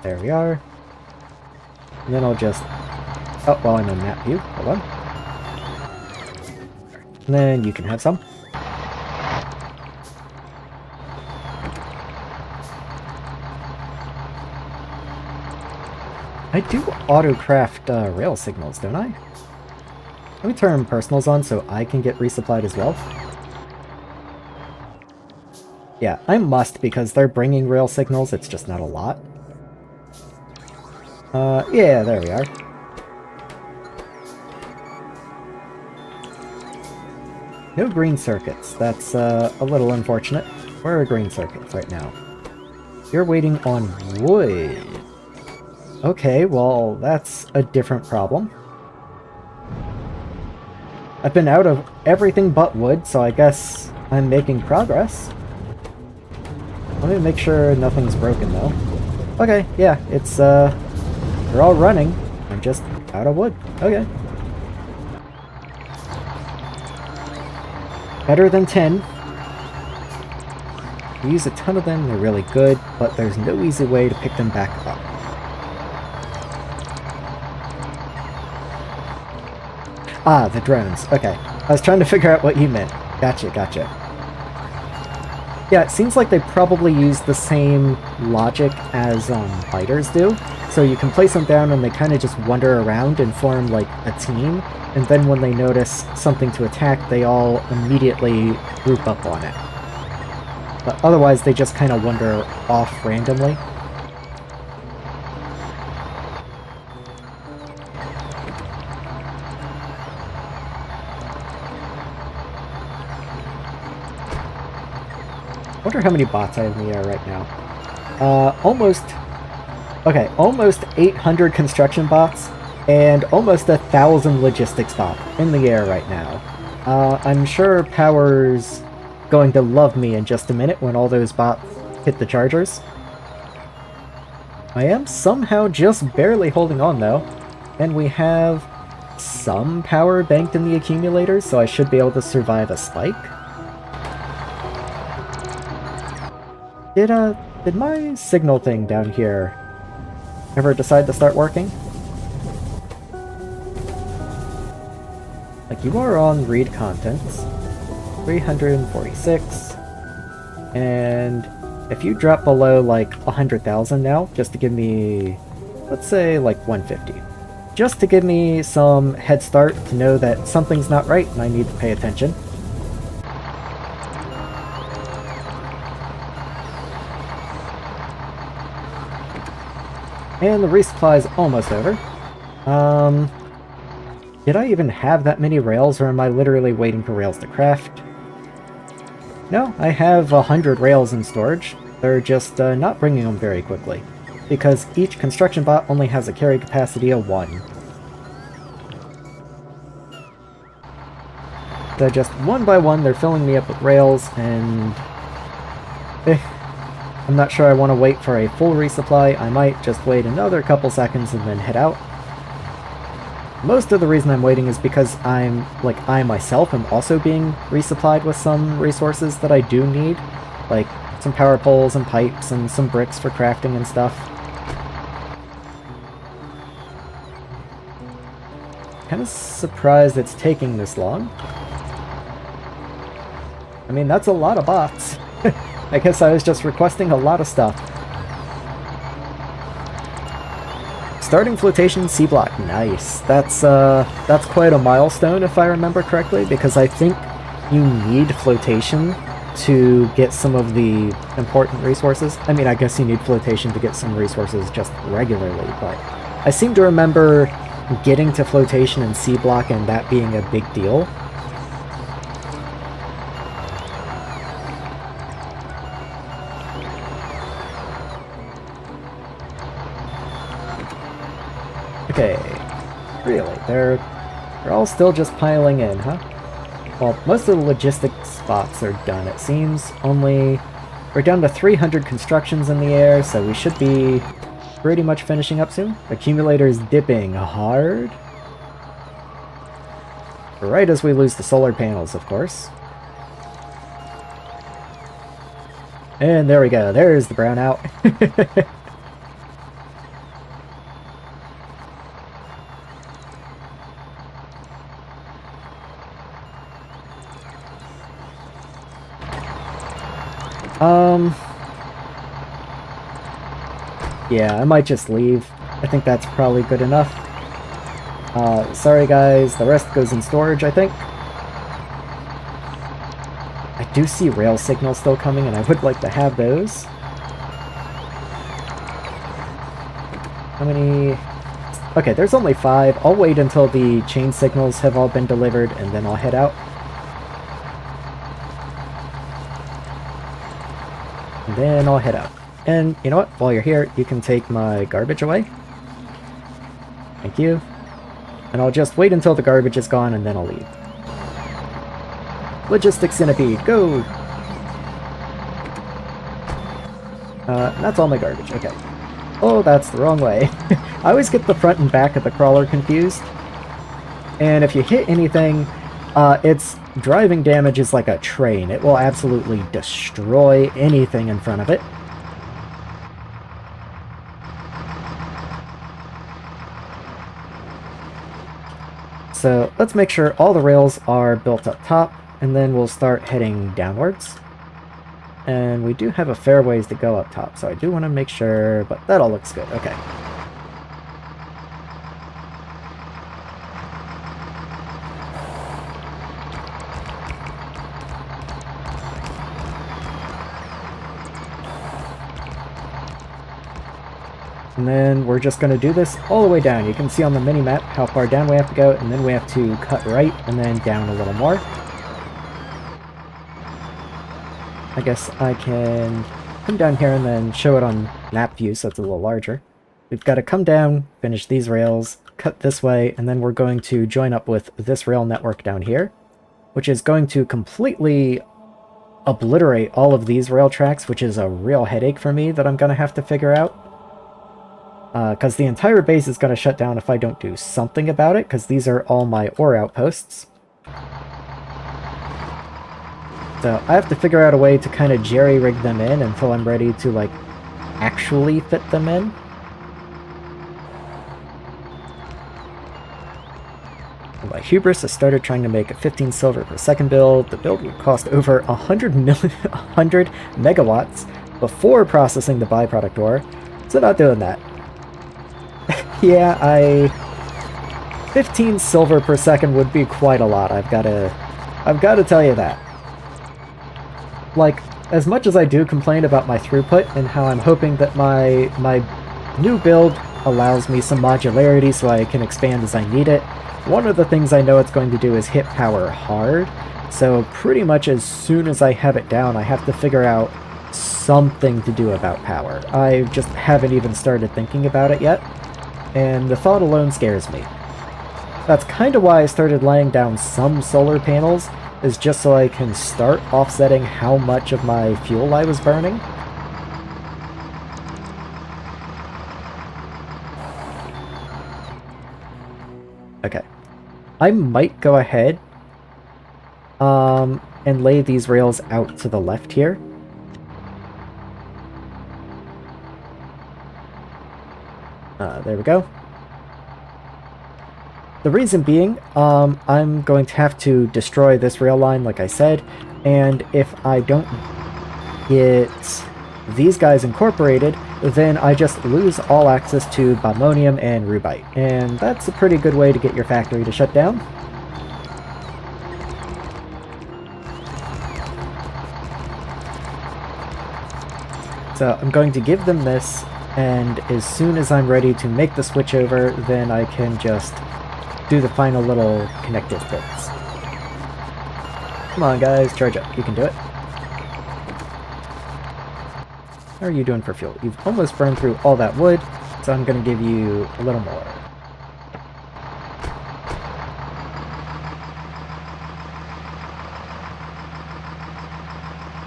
There we are. And then I'll just... Oh, while I'm in map view, hold on. And then you can have some. I do auto-craft rail signals, don't I? Let me turn personals on so I can get resupplied as well. Yeah, I must because they're bringing rail signals, it's just not a lot. Yeah, there we are. No green circuits, that's a little unfortunate. Where are green circuits right now? You're waiting on wood. Okay, well, that's a different problem. I've been out of everything but wood, so I guess I'm making progress. Let me make sure nothing's broken, though. Okay, yeah, it's, they're all running. I'm just out of wood. Okay. Better than 10. We use a ton of them, they're really good, but there's no easy way to pick them back up. Ah, the drones. Okay. I was trying to figure out what you meant. Gotcha, gotcha. Yeah, it seems like they probably use the same logic as biters do. So you can place them down and they kind of just wander around and form like a team. And then when they notice something to attack, they all immediately group up on it. But otherwise, they just kind of wander off randomly. I wonder how many bots I have in the air right now. Almost 800 construction bots and almost 1,000 logistics bots in the air right now. I'm sure Power's going to love me in just a minute when all those bots hit the chargers. I am somehow just barely holding on though, and we have some power banked in the accumulators, so I should be able to survive a spike. Did my signal thing down here ever decide to start working? Like, you are on read contents. 346. And if you drop below, like, 100,000 now, just to give me, let's say, like, 150. Just to give me some head start to know that something's not right and I need to pay attention. And the resupply is almost over. Did I even have that many rails, or am I literally waiting for rails to craft? No, I have 100 rails in storage. They're just not bringing them very quickly, because each construction bot only has a carry capacity of 1. So just one by one, they're filling me up with rails, and I'm not sure I want to wait for a full resupply. I might just wait another couple seconds and then head out. Most of the reason I'm waiting is because I myself am also being resupplied with some resources that I do need, like some power poles and pipes and some bricks for crafting and stuff. Kind of surprised it's taking this long. I mean, that's a lot of bots. I guess I was just requesting a lot of stuff. Starting flotation C block, nice. That's quite a milestone if I remember correctly, because I think you need flotation to get some of the important resources. I mean, I guess you need flotation to get some resources just regularly, but I seem to remember getting to flotation and C block and that being a big deal. Okay, really, they're all still just piling in, huh? Well, most of the logistics spots are done, it seems. We're down to 300 constructions in the air, so we should be pretty much finishing up soon. Accumulator's dipping hard. Right as we lose the solar panels, of course. And there we go, there's the brownout. Yeah, I might just leave. I think that's probably good enough. Sorry guys, the rest goes in storage, I think. I do see rail signals still coming, and I would like to have those. How many? Okay, there's only 5. I'll wait until the chain signals have all been delivered, and then I'll head out. And then I'll head out. And you know what? While you're here, you can take my garbage away. Thank you. And I'll just wait until the garbage is gone, and then I'll leave. Logistics Centipede, go! That's all my garbage, okay. Oh, that's the wrong way. I always get the front and back of the crawler confused. And if you hit anything, its driving damage is like a train. It will absolutely destroy anything in front of it. So let's make sure all the rails are built up top, and then we'll start heading downwards. And we do have a fair ways to go up top, so I do want to make sure, but that all looks good. Okay. And then we're just going to do this all the way down. You can see on the mini-map how far down we have to go, and then we have to cut right and then down a little more. I guess I can come down here and then show it on map view so it's a little larger. We've got to come down, finish these rails, cut this way, and then we're going to join up with this rail network down here, which is going to completely obliterate all of these rail tracks, which is a real headache for me that I'm going to have to figure out. Because the entire base is going to shut down if I don't do something about it, because these are all my ore outposts. So I have to figure out a way to kind of jerry-rig them in until I'm ready to, like, actually fit them in. My hubris, I started trying to make a 15 silver per second build. The build would cost over 100 megawatts before processing the byproduct ore, so not doing that. Yeah, 15 silver per second would be quite a lot, I've got to tell you that. Like, as much as I do complain about my throughput and how I'm hoping that my new build allows me some modularity so I can expand as I need it, one of the things I know it's going to do is hit power hard, so pretty much as soon as I have it down, I have to figure out something to do about power. I just haven't even started thinking about it yet, and the thought alone scares me. That's kind of why I started laying down some solar panels, is just so I can start offsetting how much of my fuel I was burning. Okay. I might go ahead and lay these rails out to the left here. There we go. The reason being, I'm going to have to destroy this rail line, like I said, and if I don't get these guys incorporated, then I just lose all access to Bomonium and Rubite, and that's a pretty good way to get your factory to shut down. So I'm going to give them this, and as soon as I'm ready to make the switch over, then I can just do the final little connective bits. Come on guys, charge up, you can do it. How are you doing for fuel? You've almost burned through all that wood, so I'm going to give you a little more.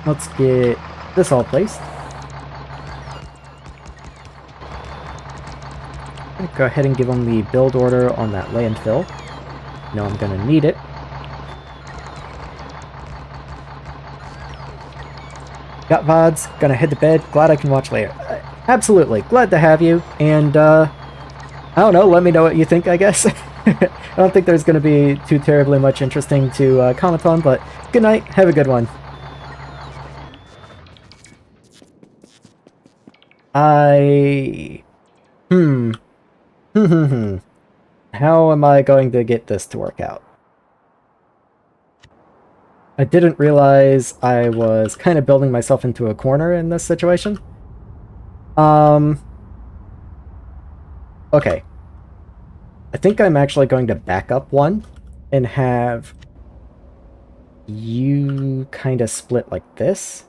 Let's get this all placed. I'm going to go ahead and give them the build order on that landfill. I know I'm going to need it. Got VODs, gonna head to bed, glad I can watch later. Absolutely, glad to have you, and I don't know, let me know what you think, I guess. I don't think there's gonna be too terribly much interesting to comment on, but good night, have a good one. How am I going to get this to work out? I didn't realize I was kind of building myself into a corner in this situation. Okay. I think I'm actually going to back up one and have you kind of split like this.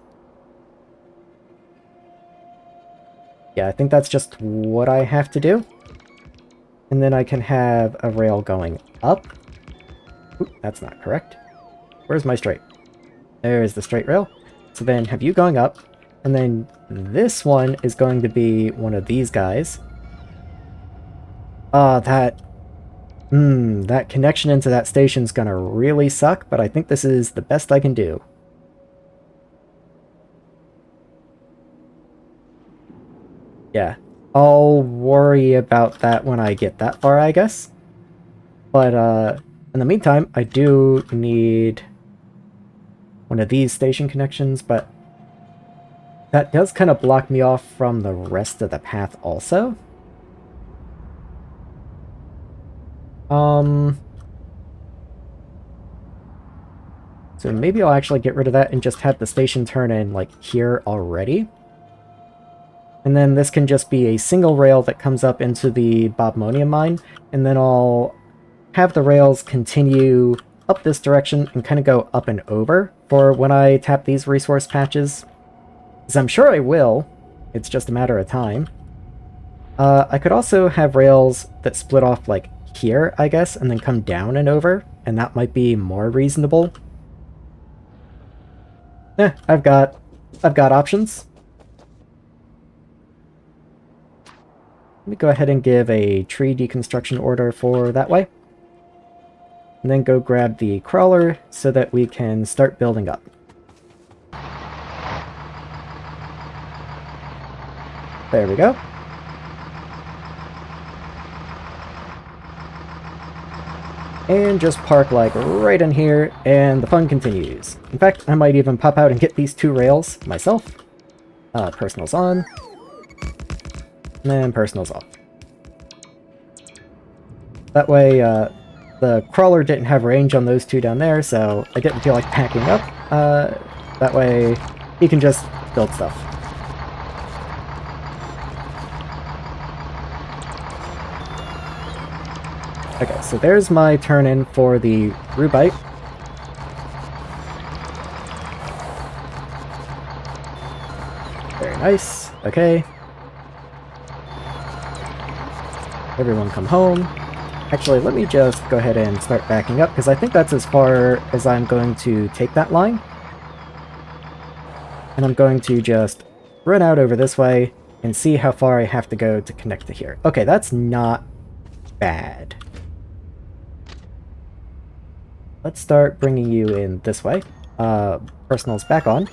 Yeah, I think that's just what I have to do. And then I can have a rail going up. Oop, that's not correct. Where's my straight? There's the straight rail. So then have you going up, And then this one is going to be one of these guys. That connection into that station's gonna really suck, but I think this is the best I can do. Yeah, I'll worry about that when I get that far, I guess. But, in the meantime, I do need one of these station connections, but that does kind of block me off from the rest of the path also. So maybe I'll actually get rid of that and just have the station turn in, like, here already. And then this can just be a single rail that comes up into the Bobmonium mine, and then I'll have the rails continue up this direction and kind of go up and over for when I tap these resource patches. Because I'm sure I will. It's just a matter of time. I could also have rails that split off, like, here, I guess, and then come down and over, and that might be more reasonable. I've got options. Let me go ahead and give a tree deconstruction order for that way. And then go grab the crawler so that we can start building up. There we go. And just park like right in here, and the fun continues. In fact, I might even pop out and get these two rails myself. Personal's on. And then personal's off. That way, the crawler didn't have range on those two down there, so I didn't feel like packing up. That way, he can just build stuff. Okay, so there's my turn-in for the Rubite. Very nice. Okay. Everyone come home. Actually, let me just go ahead and start backing up, because I think that's as far as I'm going to take that line. And I'm going to just run out over this way and see how far I have to go to connect to here. Okay, that's not bad. Let's start bringing you in this way. Personal's back on.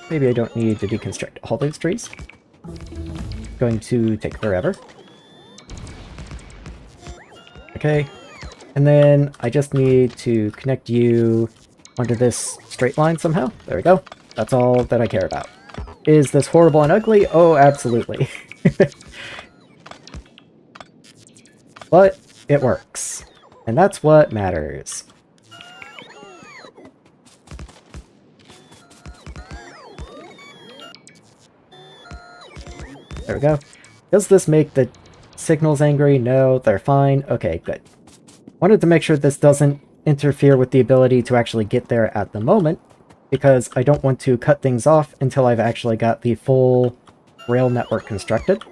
Maybe I don't need to deconstruct all those trees. Going to take forever. Okay. And then I just need to connect you onto this straight line somehow. There we go. That's all that I care about. Is this horrible and ugly? Oh, absolutely. But it works. And that's what matters. There we go. Does this make the signals angry? No, they're fine. Okay, good. Wanted to make sure this doesn't interfere with the ability to actually get there at the moment, because I don't want to cut things off until I've actually got the full rail network constructed.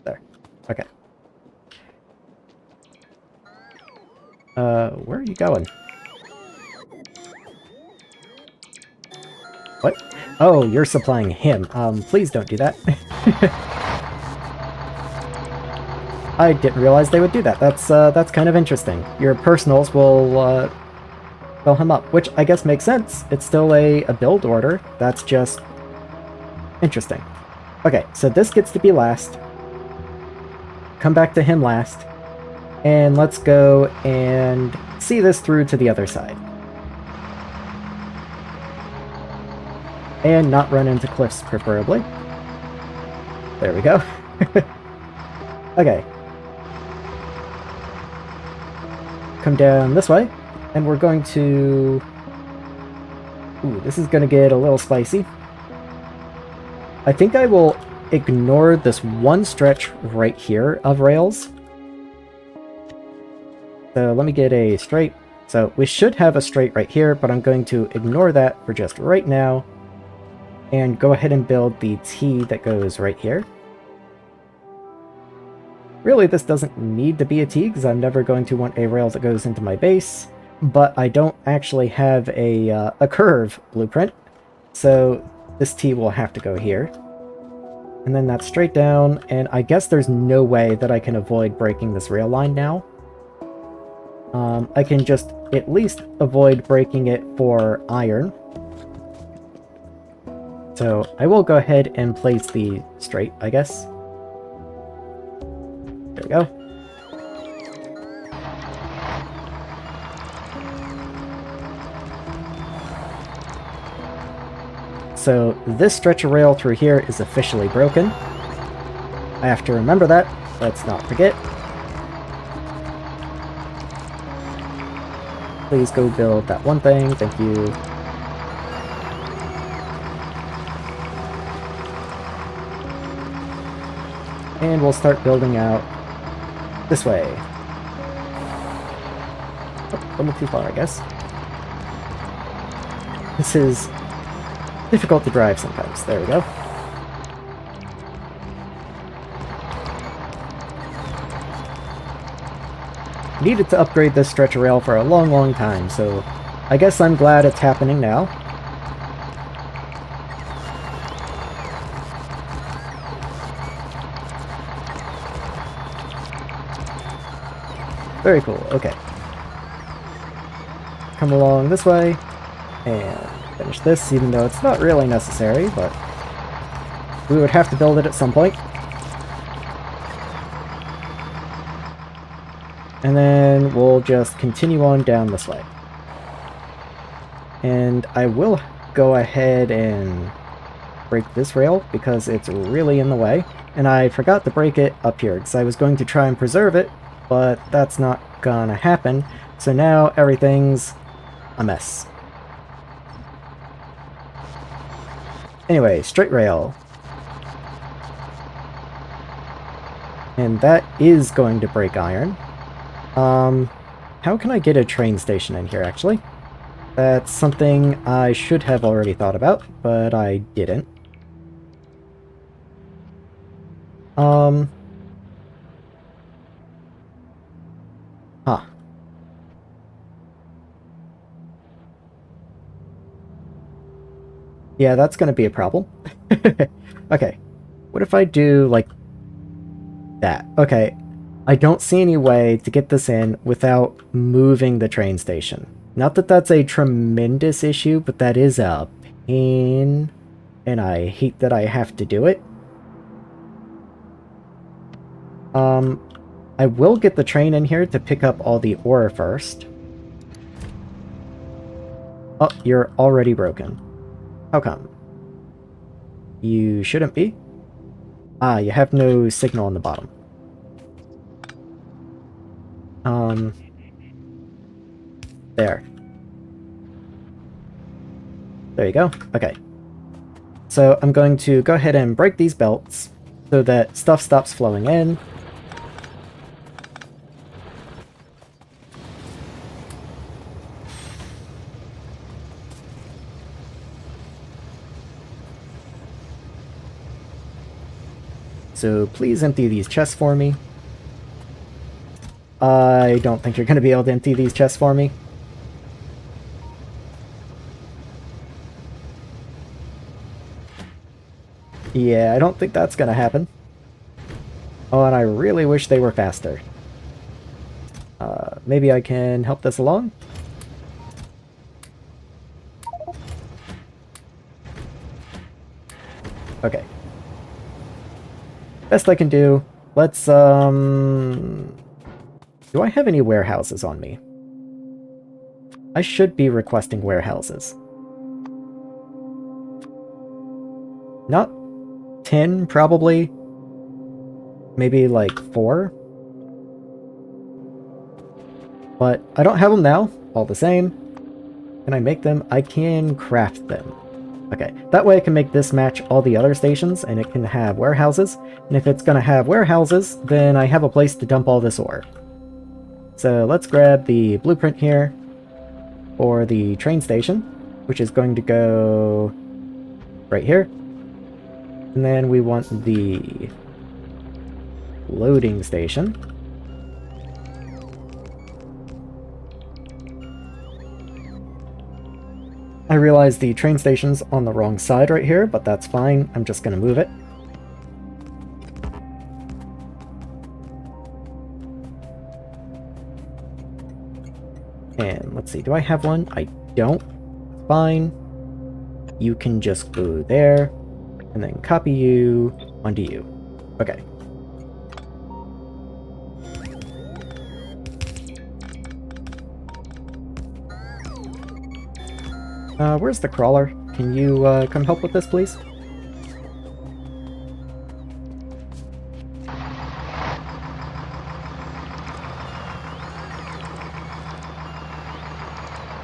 There. Okay. Where are you going? What? Oh, you're supplying him. Please don't do that. I didn't realize they would do that. That's kind of interesting. Your personals will, fill him up, which I guess makes sense. It's still a build order. That's just interesting. Okay, so this gets to be last. Come back to him last. And let's go and see this through to the other side. And not run into cliffs, preferably. There we go. Okay. Come down this way, and we're going to... Ooh, this is going to get a little spicy. I think I will ignore this one stretch right here of rails. So let me get a straight. So we should have a straight right here, but I'm going to ignore that for just right now. And go ahead and build the T that goes right here. Really, this doesn't need to be a T, because I'm never going to want a rail that goes into my base, but I don't actually have a curve blueprint, so this T will have to go here. And then that's straight down, and I guess there's no way that I can avoid breaking this rail line now. I can just at least avoid breaking it for iron. So I will go ahead and place the straight, I guess. There we go. So this stretch of rail through here is officially broken. I have to remember that. Let's not forget. Please go build that one thing. Thank you. And we'll start building out this way. Oh, a little too far, I guess. This is difficult to drive sometimes. There we go. Needed to upgrade this stretch of rail for a long, long time, so I guess I'm glad it's happening now. Very cool, okay. Come along this way, and finish this, even though it's not really necessary, but we would have to build it at some point. And then we'll just continue on down this way. And I will go ahead and break this rail because it's really in the way. And I forgot to break it up here because I was going to try and preserve it, but that's not gonna happen. So now everything's a mess. Anyway, straight rail. And that is going to break iron. How can I get a train station in here, actually? That's something I should have already thought about, but I didn't. Huh. Yeah, that's gonna be a problem. Okay. What if I do, like, that? Okay. I don't see any way to get this in without moving the train station. Not that that's a tremendous issue, but that is a pain, and I hate that I have to do it. I will get the train in here to pick up all the ore first. Oh, you're already broken. How come? You shouldn't be. Ah, you have no signal on the bottom. There. There you go. Okay. So I'm going to go ahead and break these belts so that stuff stops flowing in. So please empty these chests for me. I don't think you're going to be able to empty these chests for me. Yeah, I don't think that's going to happen. Oh, and I really wish they were faster. Maybe I can help this along? Okay. Best I can do. Let's, do I have any warehouses on me? I should be requesting warehouses. Not 10, probably. Maybe like 4. But I don't have them now, all the same. Can I make them? I can craft them. Okay, that way I can make this match all the other stations, and it can have warehouses. And if it's going to have warehouses, then I have a place to dump all this ore. So let's grab the blueprint here for the train station, which is going to go right here. And then we want the loading station. I realize the train station's on the wrong side right here, but that's fine. I'm just gonna move it. And let's see, do I have one? I don't. Fine. You can just go there, and then copy you onto you. Okay. Where's the crawler? Can you come help with this, please?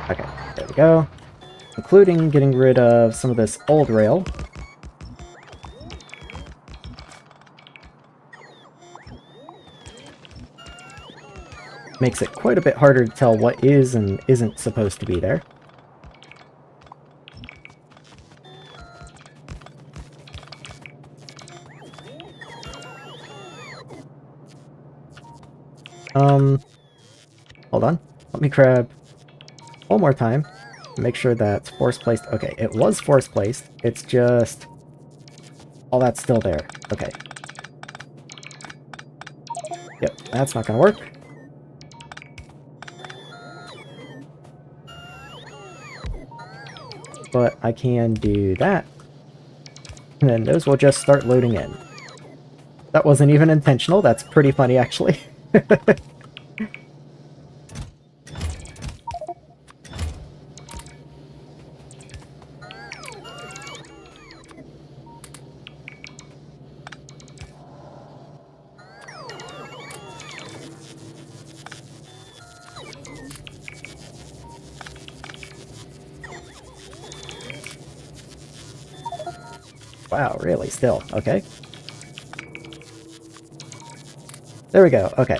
Okay, there we go. Including getting rid of some of this old rail. Makes it quite a bit harder to tell what is and isn't supposed to be there. Hold on. Let me grab one more time. Make sure that's force placed. Okay, it was force placed. It's just... all that's still there. Okay. Yep, that's not gonna work. But I can do that. And then those will just start loading in. That wasn't even intentional. That's pretty funny, actually. Wow, really? Still. Okay. There we go. Okay.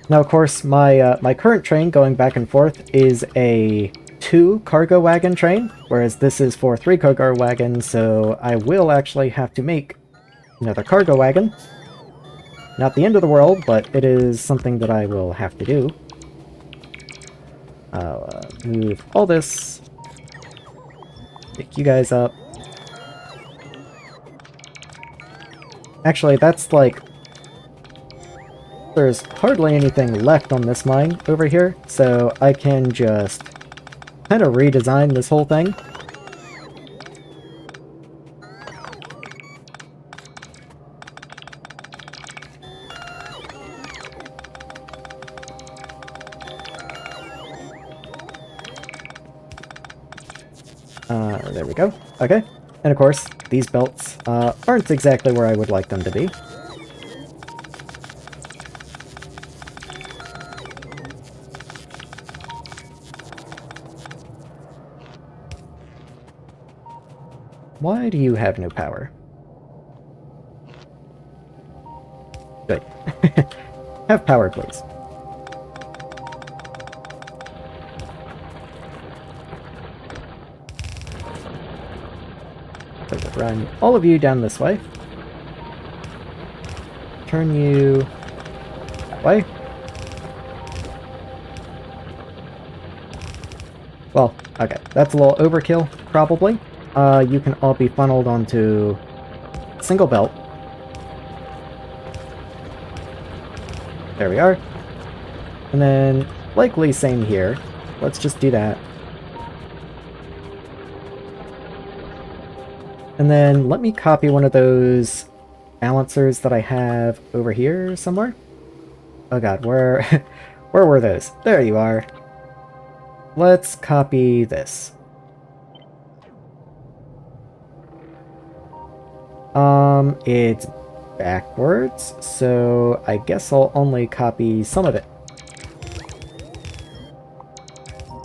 Now, of course, my current train going back and forth is a 2 cargo wagon train, whereas this is for 3 cargo wagons, so I will actually have to make another cargo wagon. Not the end of the world, but it is something that I will have to do. I'll move all this. Pick you guys up. Actually, that's like... there's hardly anything left on this mine over here, so I can just kind of redesign this whole thing. There we go. Okay. And of course, these belts aren't exactly where I would like them to be. Why do you have no power? Good. Have power, please. Run all of you down this way. Turn you that way. Well, okay, that's a little overkill, probably. You can all be funneled onto a single belt. There we are. And then, likely same here. Let's just do that. And then let me copy one of those balancers that I have over here somewhere. Oh god, where were those? There you are. Let's copy this. It's backwards, so I guess I'll only copy some of it.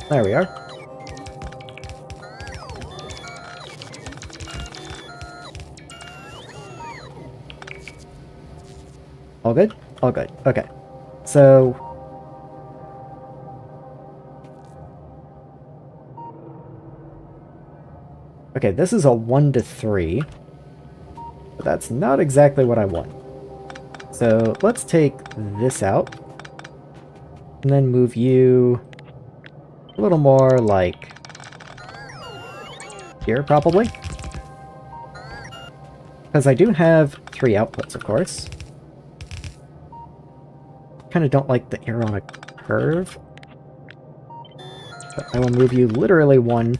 There we are. All good? All good. Okay. So... okay, this is a 1 to 3. But that's not exactly what I want. So let's take this out. And then move you a little more like here, probably. Because I do have 3 outputs, of course. Kind of don't like that you're on a curve. But I will move you literally 1,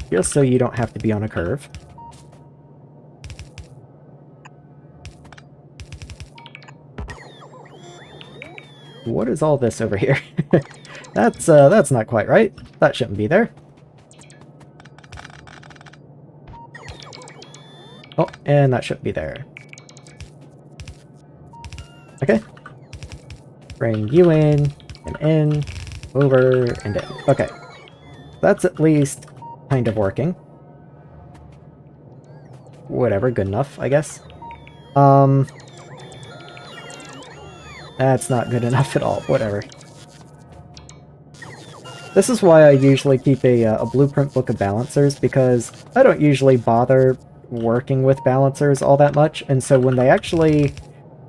just so you don't have to be on a curve. What is all this over here? That's not quite right. That shouldn't be there. Oh, and that shouldn't be there. Okay. Bring you in, over, and in. Okay. That's at least kind of working. Whatever, good enough, I guess. That's not good enough at all. Whatever. This is why I usually keep a blueprint book of balancers, because I don't usually bother working with balancers all that much, and so when they actually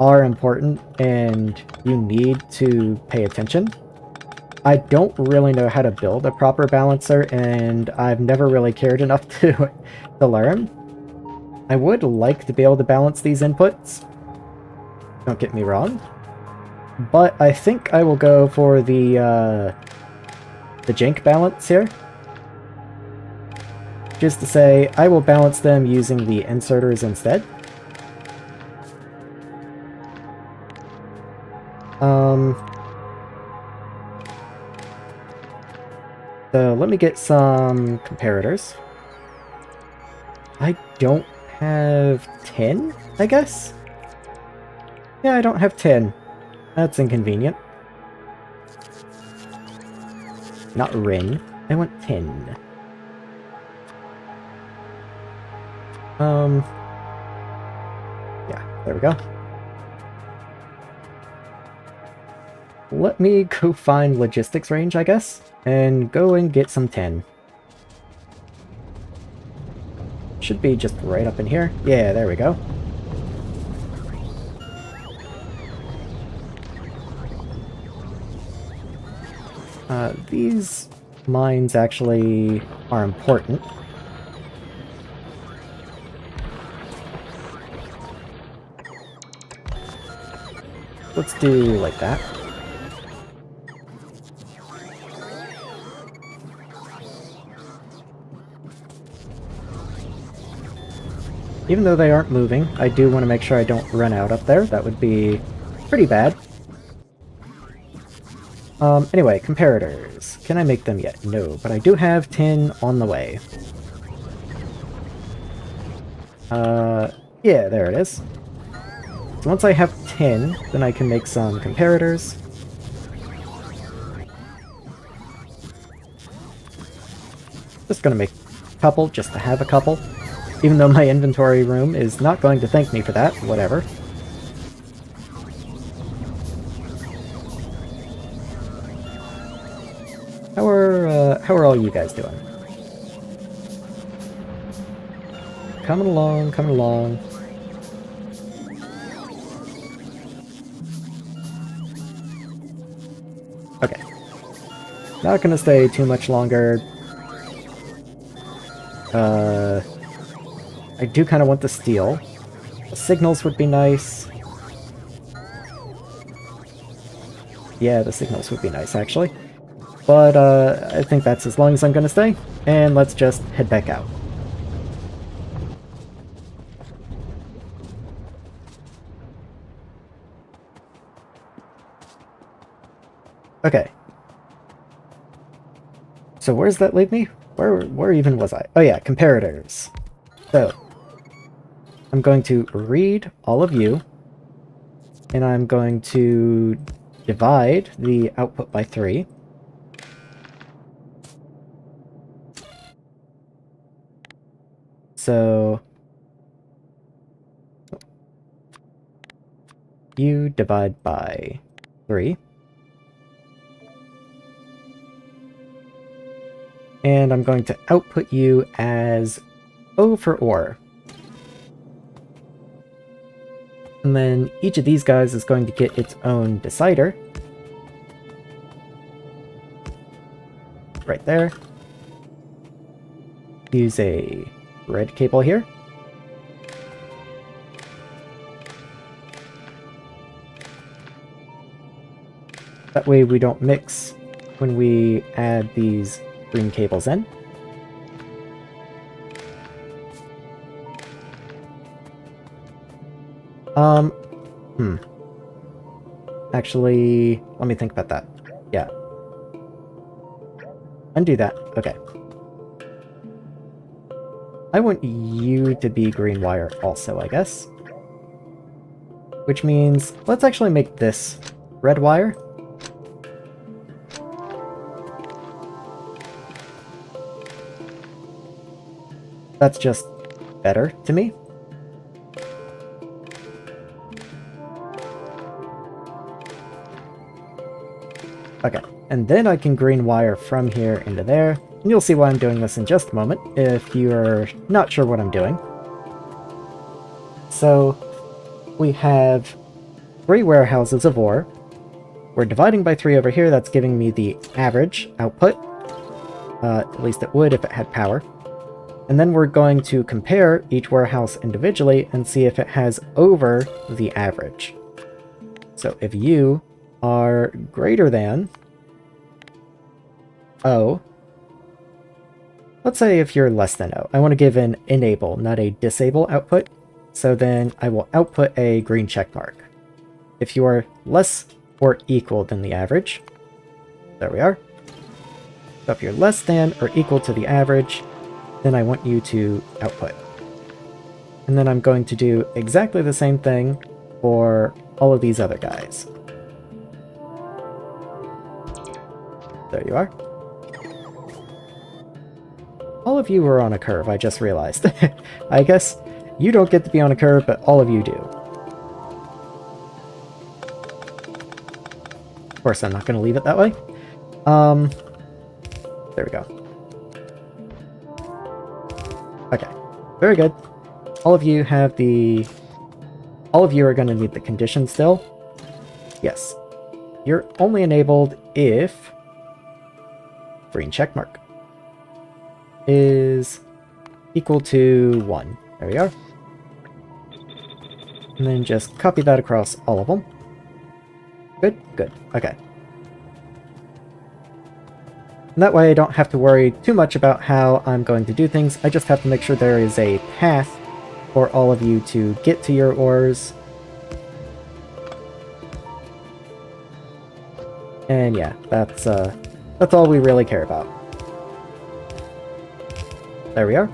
are important and you need to pay attention, I don't really know how to build a proper balancer, and I've never really cared enough to learn. I would like to be able to balance these inputs, don't get me wrong, but I think I will go for the Jinx balance here. Just to say, I will balance them using the inserters instead. So let me get some comparators. I don't have 10, I guess? Yeah, I don't have 10. That's inconvenient. Not Rin. I want 10. Yeah, there we go. Let me go find logistics range, I guess, and go and get some 10. Should be just right up in here. Yeah, there we go. These mines actually are important. Let's do like that. Even though they aren't moving, I do want to make sure I don't run out up there. That would be pretty bad. Anyway, comparators. Can I make them yet? No, but I do have 10 on the way. Yeah, there it is. So once I have 10, then I can make some comparators. Just gonna make a couple, just to have a couple. Even though my inventory room is not going to thank me for that, whatever. How are all you guys doing? Coming along, coming along. Okay. Not gonna stay too much longer. I do kind of want the steel. The signals would be nice. Yeah, the signals would be nice, actually. But, I think that's as long as I'm gonna stay. And let's just head back out. Okay. So where's that leave me? Where even was I? Oh yeah, comparators. So, I'm going to read all of you, and I'm going to divide the output by 3. So, you divide by 3. And I'm going to output you as O for ore. And then each of these guys is going to get its own decider. Right there. Use a red cable here. That way we don't mix when we add these green cables in. Actually, let me think about that. Yeah. Undo that. Okay. I want you to be green wire also, I guess. Which means, let's actually make this red wire. That's just better to me. Okay, and then I can green wire from here into there. And you'll see why I'm doing this in just a moment, if you're not sure what I'm doing. So, we have 3 warehouses of ore. We're dividing by 3 over here, that's giving me the average output. At least it would if it had power. And then we're going to compare each warehouse individually and see if it has over the average. So if you are greater than O, let's say if you're less than O, I want to give an enable, not a disable output. So then I will output a green check mark. If you are less or equal than the average, there we are. So if you're less than or equal to the average, then I want you to output. And then I'm going to do exactly the same thing for all of these other guys. There you are. All of you are on a curve, I just realized. I guess you don't get to be on a curve, but all of you do. Of course, I'm not going to leave it that way. There we go. Okay, very good. All of you have the... All of you are going to need the condition still. Yes. You're only enabled if... green checkmark is equal to 1. There we are. And then just copy that across all of them. Good, good. Okay. And that way I don't have to worry too much about how I'm going to do things. I just have to make sure there is a path for all of you to get to your ores. And yeah, that's all we really care about. There we are.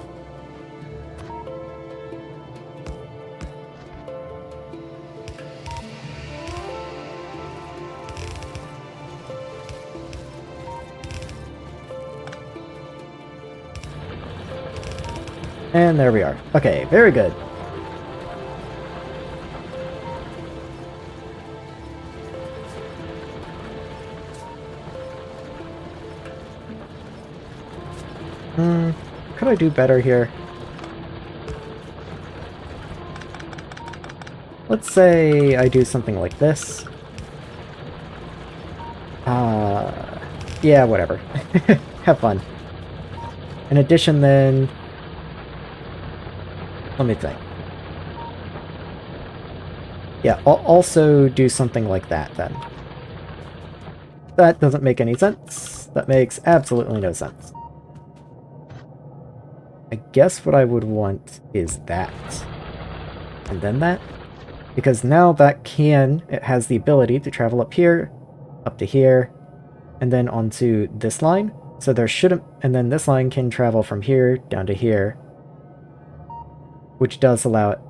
And there we are. Okay, very good. Could I do better here? Let's say I do something like this. Yeah, whatever. Have fun. In addition, then... Let me think. Yeah, I'll also do something like that, then. That doesn't make any sense. That makes absolutely no sense. I guess what I would want is that. And then that. Because now that it has the ability to travel up here, up to here, and then onto this line. So there shouldn't... And then this line can travel from here down to here. Which does allow it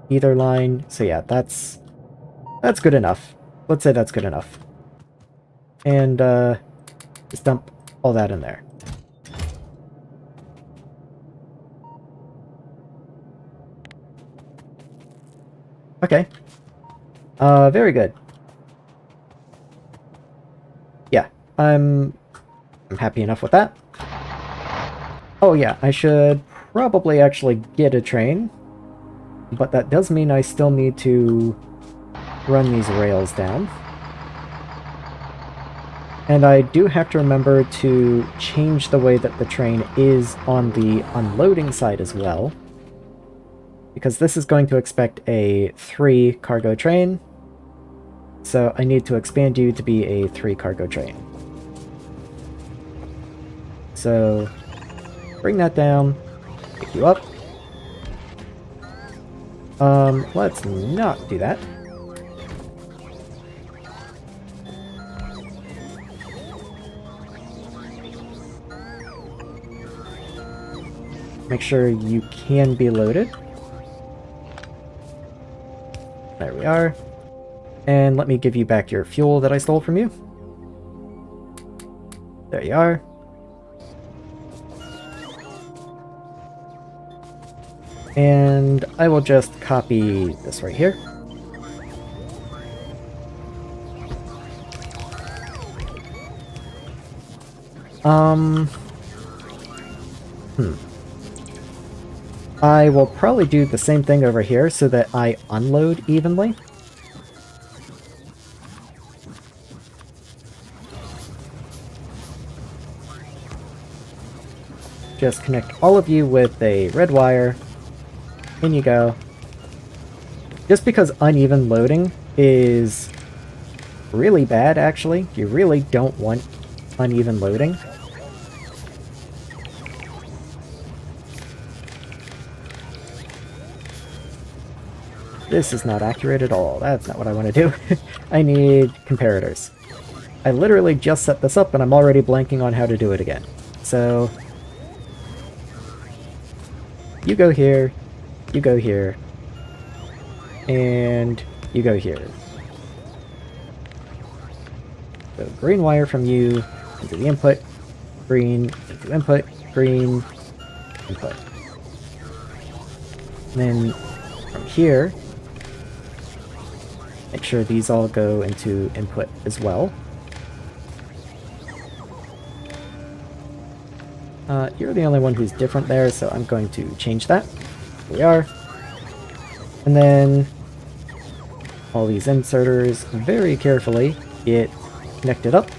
either line. So yeah, that's good enough. Let's say that's good enough. And just dump all that in there. Okay. Very good. Yeah, I'm happy enough with that. Oh yeah, I should probably actually get a train. But that does mean I still need to run these rails down. And I do have to remember to change the way that the train is on the unloading side as well, because this is going to expect a 3 cargo train, so I need to expand you to be a 3 cargo train. So bring that down, pick you up. Let's not do that. Make sure you can be loaded. There we are. And let me give you back your fuel that I stole from you. There you are. And I will just copy this right here. I will probably do the same thing over here so that I unload evenly. Just connect all of you with a red wire. In you go. Just because uneven loading is really bad, actually. You really don't want uneven loading. This is not accurate at all. That's not what I want to do. I need comparators. I literally just set this up and I'm already blanking on how to do it again. So you go here, you go here, and you go here. So green wire from you into the input, green into input, green, input. And then from here, make sure these all go into input as well. You're the only one who's different there, so I'm going to change that. Here we are. And then all these inserters very carefully get connected up.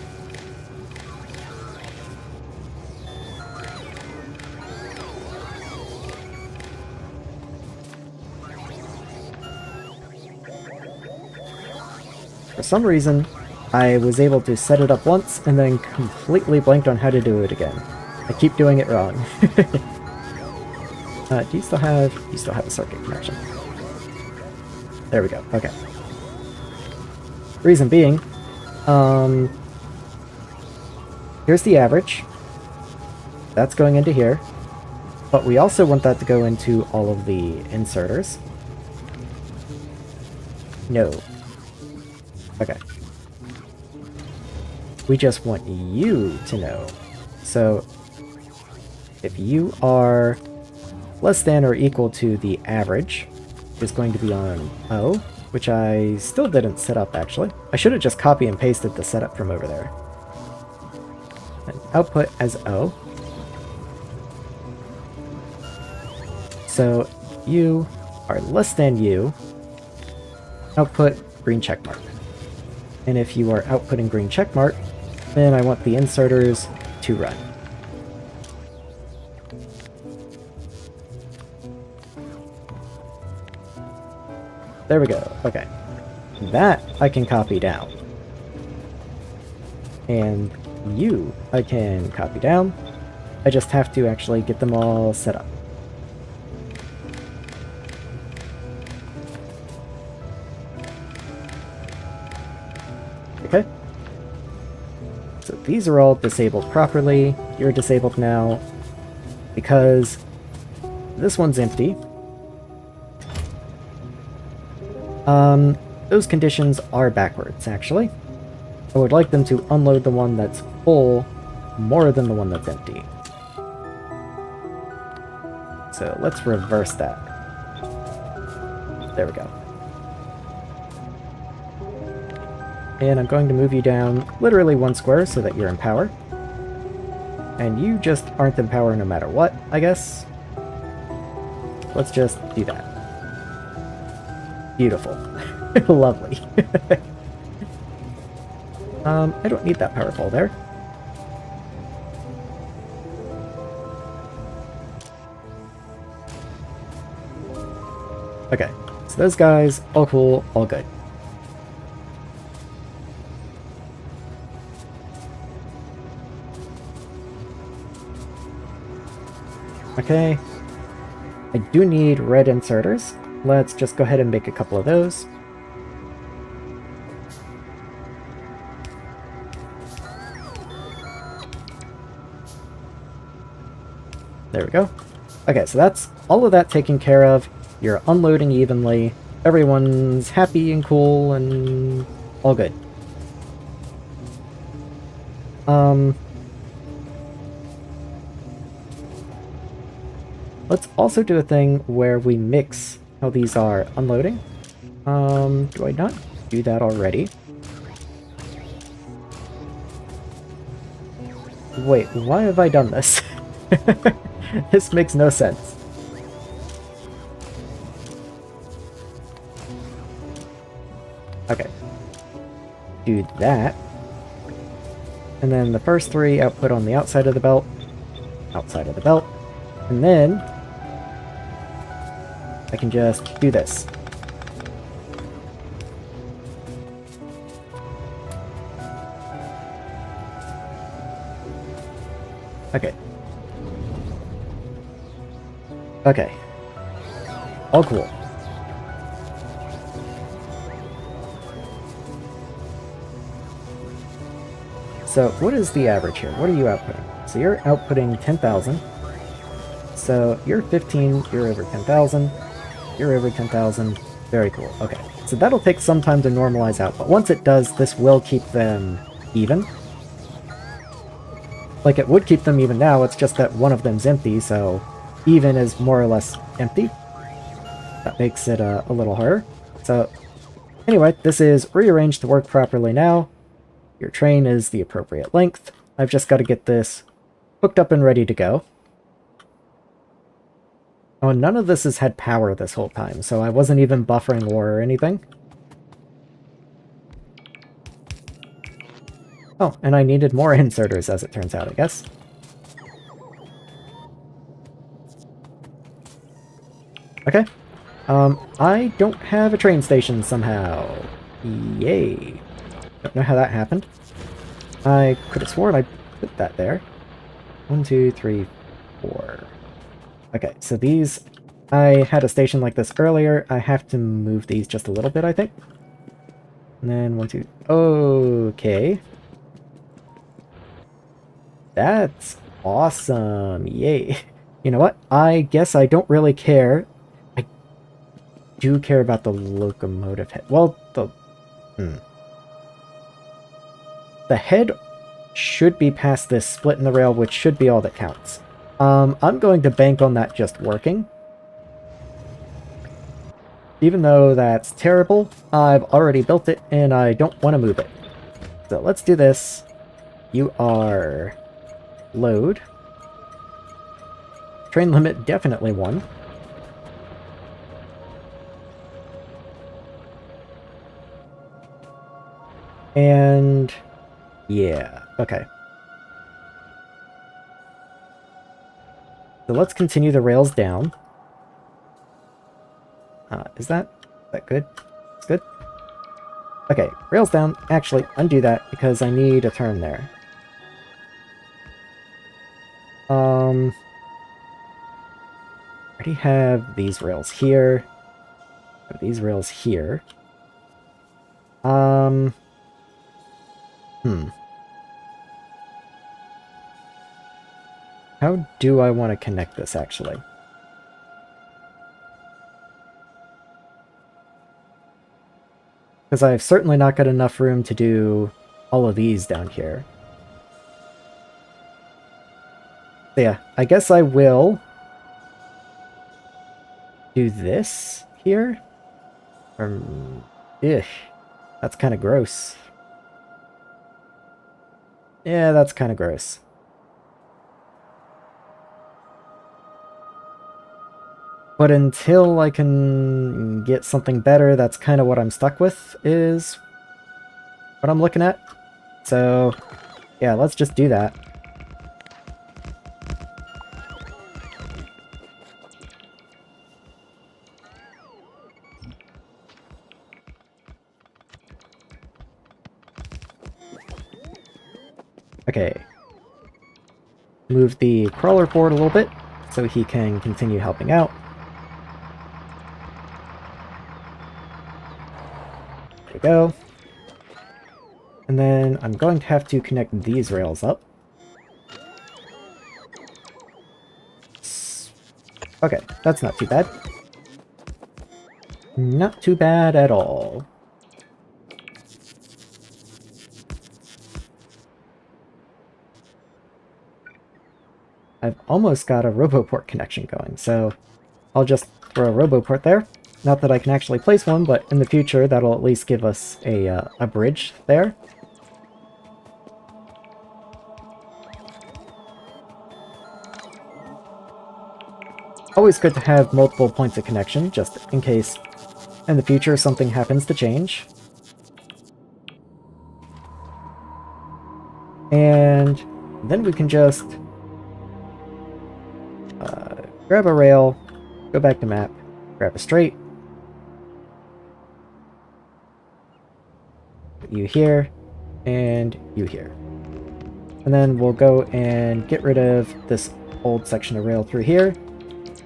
For some reason, I was able to set it up once and then completely blanked on how to do it again. I keep doing it wrong. Do you still have a circuit connection? There we go. Okay. Reason being, here's the average. That's going into here. But we also want that to go into all of the inserters. No. Okay. We just want you to know. So, if you are less than or equal to the average, it's going to be on O, which I still didn't set up, actually. I should have just copy and pasted the setup from over there. And output as O. So, you are less than U. Output green checkmark. And if you are outputting green checkmark, then I want the inserters to run. There we go. Okay. That I can copy down. And you I can copy down. I just have to actually get them all set up. Okay. So these are all disabled properly. You're disabled now because this one's empty. Those conditions are backwards, actually. I would like them to unload the one that's full more than the one that's empty. So let's reverse that. There we go. And I'm going to move you down literally 1 square so that you're in power. And you just aren't in power no matter what, I guess. Let's just do that. Beautiful. Lovely. I don't need that power pole there. Okay, so those guys, all cool, all good. Okay, I do need red inserters. Let's just go ahead and make a couple of those. There we go. Okay, so that's all of that taken care of. You're unloading evenly. Everyone's happy and cool and all good. Let's also do a thing where we mix how these are unloading. Do I not do that already? Wait, why have I done this? This makes no sense. Okay. Do that. And then the first three output on the outside of the belt. Outside of the belt. And then I can just do this. Okay. Okay. All cool. So what is the average here? What are you outputting? So you're outputting 10,000. So you're 15, you're over 10,000. You're over 10,000. Very cool. Okay. So that'll take some time to normalize out, but once it does, this will keep them even. Like, it would keep them even now, it's just that one of them's empty, so even is more or less empty. That makes it a little harder. So, anyway, this is rearranged to work properly now. Your train is the appropriate length. I've just got to get this hooked up and ready to go. Oh, and none of this has had power this whole time, so I wasn't even buffering ore or anything. Oh, and I needed more inserters, as it turns out, I guess. Okay. I don't have a train station somehow. Yay. Don't know how that happened. I could have sworn I put that there. 1, 2, 3, 4. Okay, so these... I had a station like this earlier. I have to move these just a little bit, I think. And then 1, 2... Okay. That's awesome. Yay. You know what? I guess I don't really care. I do care about the locomotive head. Well, the head should be past this split in the rail, which should be all that counts. I'm going to bank on that just working. Even though that's terrible, I've already built it, and I don't want to move it. So let's do this. You are... load. Train limit definitely 1. And... yeah, okay. So let's continue the rails down. Is that good? It's good? Okay, rails down. Actually, undo that because I need a turn there. I already have these rails here. I have these rails here. How do I want to connect this, actually? Because I've certainly not got enough room to do all of these down here. So yeah, I guess I will do this here. Ish. That's kind of gross. Yeah, that's kind of gross. But until I can get something better, that's kind of what I'm stuck with, is what I'm looking at. So, yeah, let's just do that. Okay. Move the crawler forward a little bit so he can continue helping out. There we go. And then I'm going to have to connect these rails up. Okay, that's not too bad. Not too bad at all. I've almost got a RoboPort connection going, so I'll just throw a RoboPort there. Not that I can actually place one, but in the future that'll at least give us a bridge there. Always good to have multiple points of connection, just in case in the future something happens to change. And then we can just grab a rail, go back to map, grab a straight, put you here, and you here. And then we'll go and get rid of this old section of rail through here,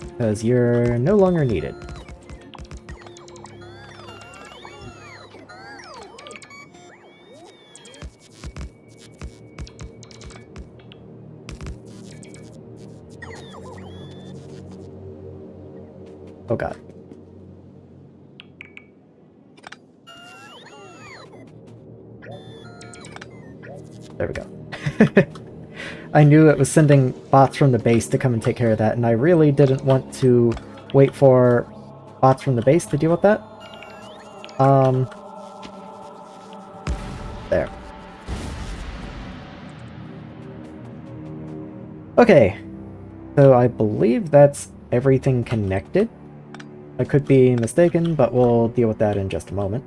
because you're no longer needed. Oh god. There we go. I knew it was sending bots from the base to come and take care of that, and I really didn't want to wait for bots from the base to deal with that. There. Okay. So I believe that's everything connected. I could be mistaken, but we'll deal with that in just a moment.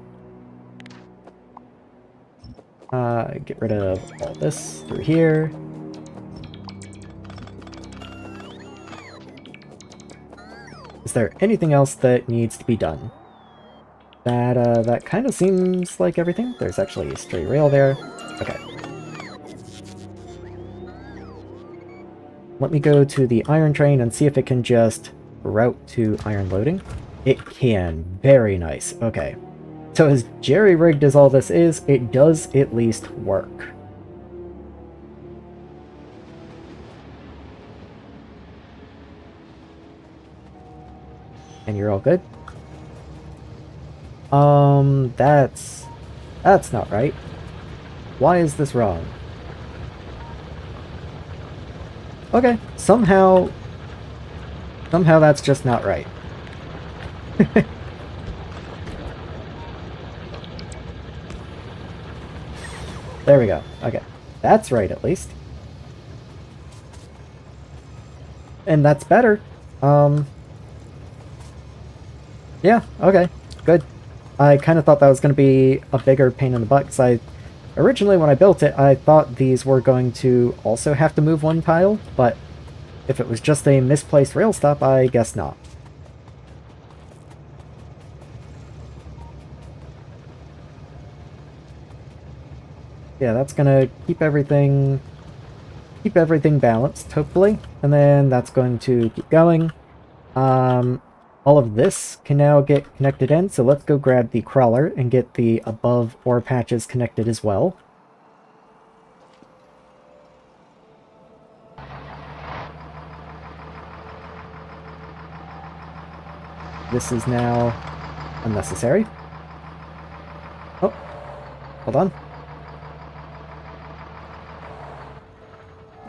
Get rid of all this through here. Is there anything else that needs to be done? That kind of seems like everything. There's actually a stray rail there. Okay. Let me go to the iron train and see if it can just route to iron loading. It can. Very nice. Okay. So as jerry-rigged as all this is, it does at least work. And you're all good? That's not right. Why is this wrong? Okay, somehow that's just not right. There we go. Okay, that's right at least. And that's better. Yeah, okay, good. I kind of thought that was going to be a bigger pain in the butt, because originally when I built it, I thought these were going to also have to move one tile, but if it was just a misplaced rail stop, I guess not. Yeah, that's gonna keep everything balanced, hopefully, and then that's going to keep going. All of this can now get connected in, so let's go grab the crawler and get the above ore patches connected as well. This is now unnecessary. Oh, hold on.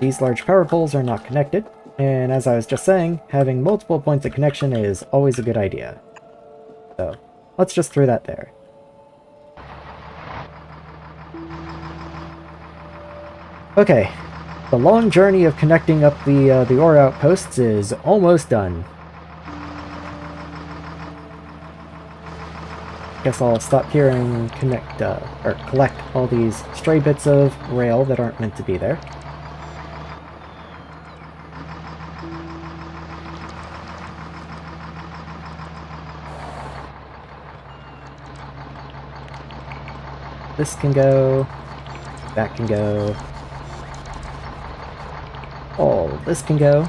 These large power poles are not connected, and as I was just saying, having multiple points of connection is always a good idea. So, let's just throw that there. Okay, the long journey of connecting up the ore outposts is almost done. Guess I'll stop here and or collect all these stray bits of rail that aren't meant to be there. This can go. That can go. All this can go.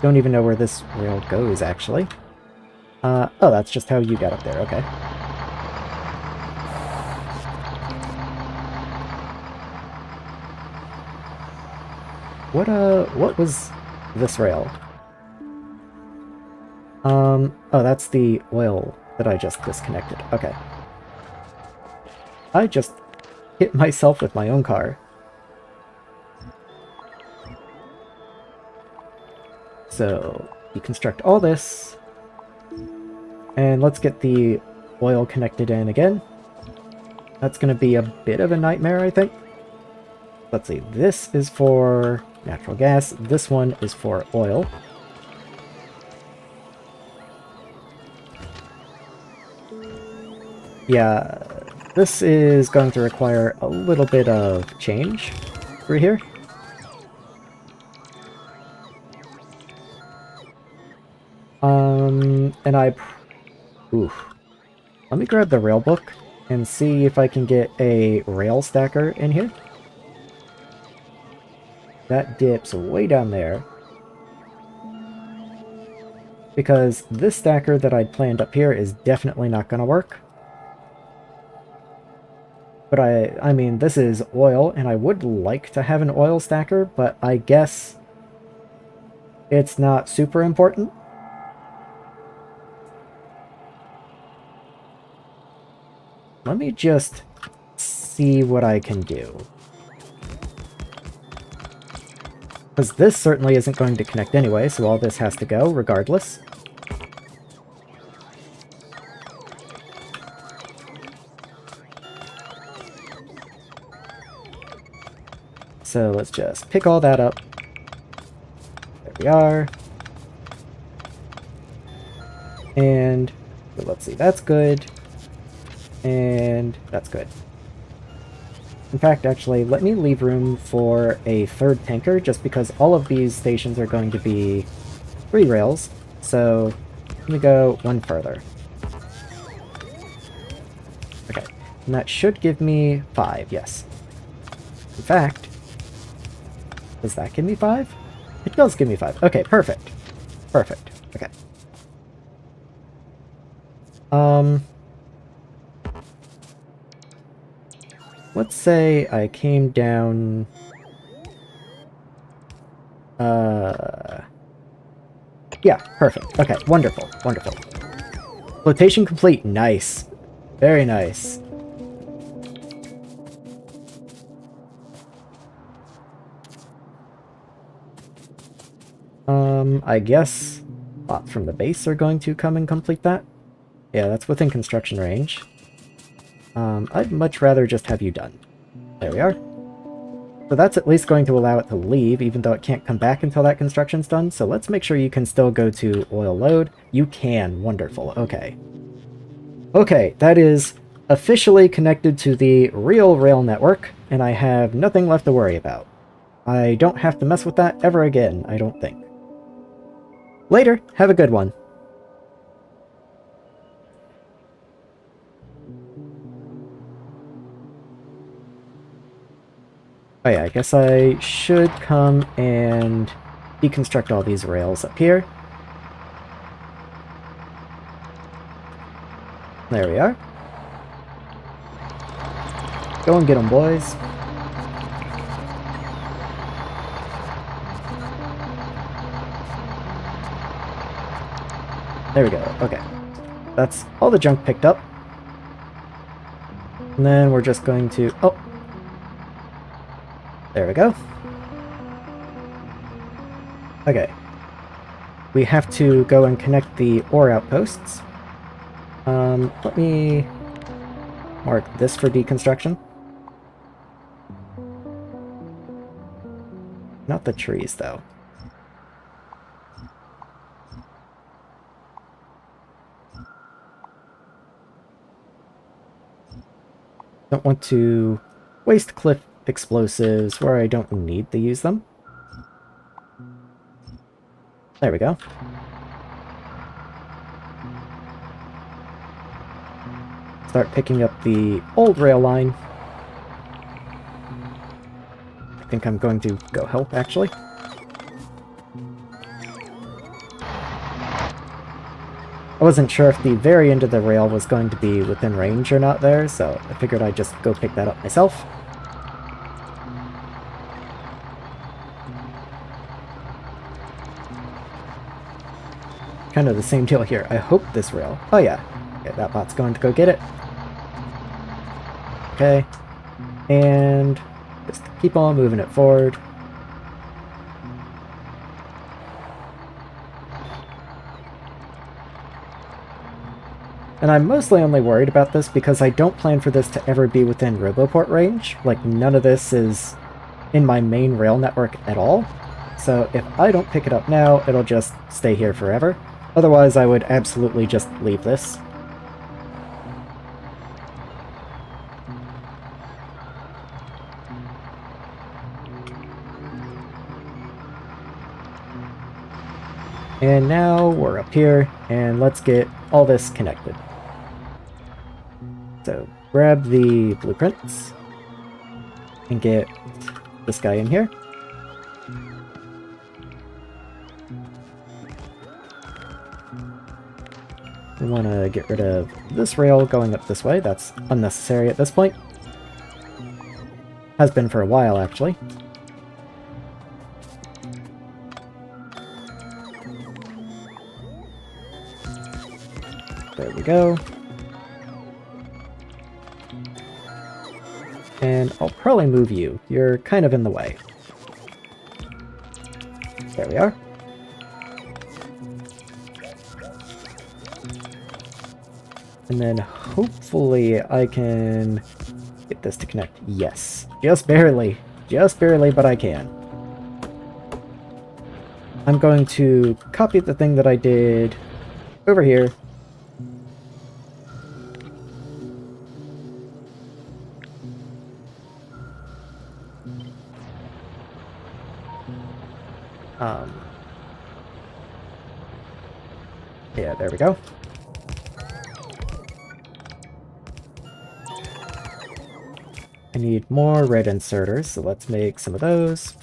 Don't even know where this rail goes, actually. Oh, that's just how you got up there, okay. What was this rail? Oh, that's the oil that I just disconnected. Okay. I just hit myself with my own car. So, deconstruct all this. And let's get the oil connected in again. That's going to be a bit of a nightmare, I think. Let's see, this is for natural gas. This one is for oil. Yeah, this is going to require a little bit of change through here. And oof. Let me grab the rail book and see if I can get a rail stacker in here. That dips way down there. Because this stacker that I'd planned up here is definitely not going to work. But I mean, this is oil, and I would like to have an oil stacker, but I guess it's not super important. Let me just see what I can do. Because this certainly isn't going to connect anyway, so all this has to go regardless. So let's just pick all that up. There we are. And let's see, that's good. And that's good. In fact, actually, let me leave room for a third tanker, just because all of these stations are going to be 3 rails. So let me go one further. Okay, and that should give me 5, yes. In fact, does that give me 5? It does give me 5. Okay, perfect. Perfect. Okay. Let's say I came down... Yeah, perfect. Okay, wonderful, wonderful. Flotation complete. Nice. Very nice. I guess bots from the base are going to come and complete that. Yeah, that's within construction range. I'd much rather just have you done. There we are. So that's at least going to allow it to leave, even though it can't come back until that construction's done. So let's make sure you can still go to oil load. You can. Wonderful. Okay. Okay, that is officially connected to the real rail network, and I have nothing left to worry about. I don't have to mess with that ever again, I don't think. Later. Have a good one. Oh yeah, I guess I should come and deconstruct all these rails up here. There we are. Go and get them, boys. There we go. Okay. That's all the junk picked up. And then we're just going to... Oh! There we go. Okay. We have to go and connect the ore outposts. Let me mark this for deconstruction. Not the trees, though. Don't want to waste cliff explosives where I don't need to use them. There we go. Start picking up the old rail line. I think I'm going to go help, actually. I wasn't sure if the very end of the rail was going to be within range or not there, so I figured I'd just go pick that up myself. Kind of the same deal here. I hope this rail... Oh yeah. Okay, that bot's going to go get it. Okay. And just keep on moving it forward. And I'm mostly only worried about this because I don't plan for this to ever be within Roboport range. Like, none of this is in my main rail network at all. So if I don't pick it up now, it'll just stay here forever. Otherwise, I would absolutely just leave this. And now we're up here, and let's get all this connected. So grab the blueprints and get this guy in here. We want to get rid of this rail going up this way. That's unnecessary at this point. Has been for a while, actually. There we go. And I'll probably move you. You're kind of in the way. There we are. And then hopefully I can get this to connect. Yes. Just barely. Just barely, but I can. I'm going to copy the thing that I did over here. Yeah, there we go. I need more red inserters, so let's make some of those.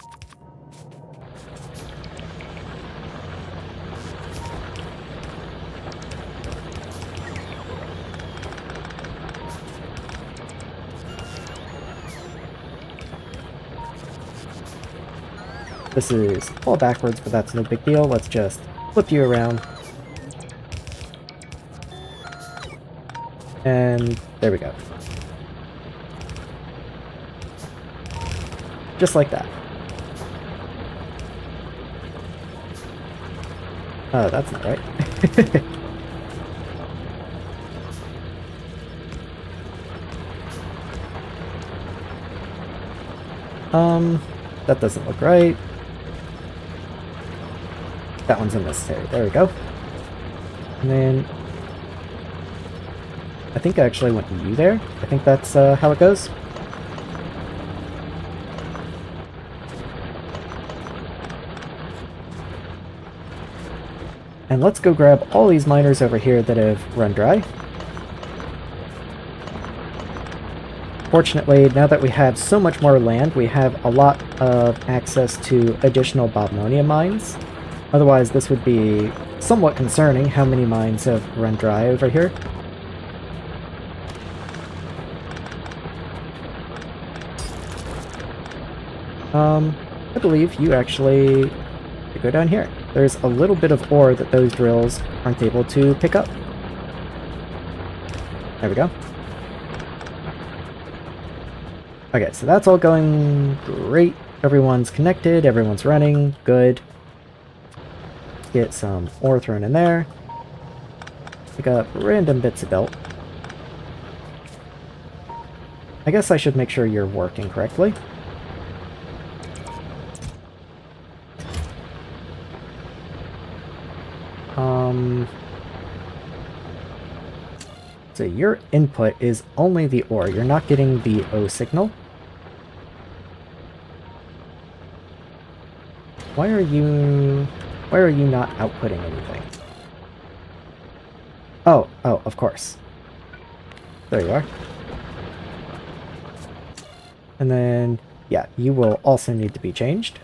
This is all backwards, but that's no big deal. Let's just flip you around. And there we go. Just like that. Oh, that's not right. That doesn't look right. That one's unnecessary. There we go. And then I think I actually want you there. I think that's how it goes. And let's go grab all these miners over here that have run dry. Fortunately, now that we have so much more land, we have a lot of access to additional Bobmonia mines. Otherwise, this would be somewhat concerning how many mines have run dry over here. I believe you actually go down here. There's a little bit of ore that those drills aren't able to pick up. There we go. Okay, so that's all going great. Everyone's connected, everyone's running, good. Get some ore thrown in there. Pick up random bits of belt. I guess I should make sure you're working correctly. So your input is only the ore. You're not getting the O signal. Why are you not outputting anything? Oh, of course. There you are. And then, yeah, you will also need to be changed.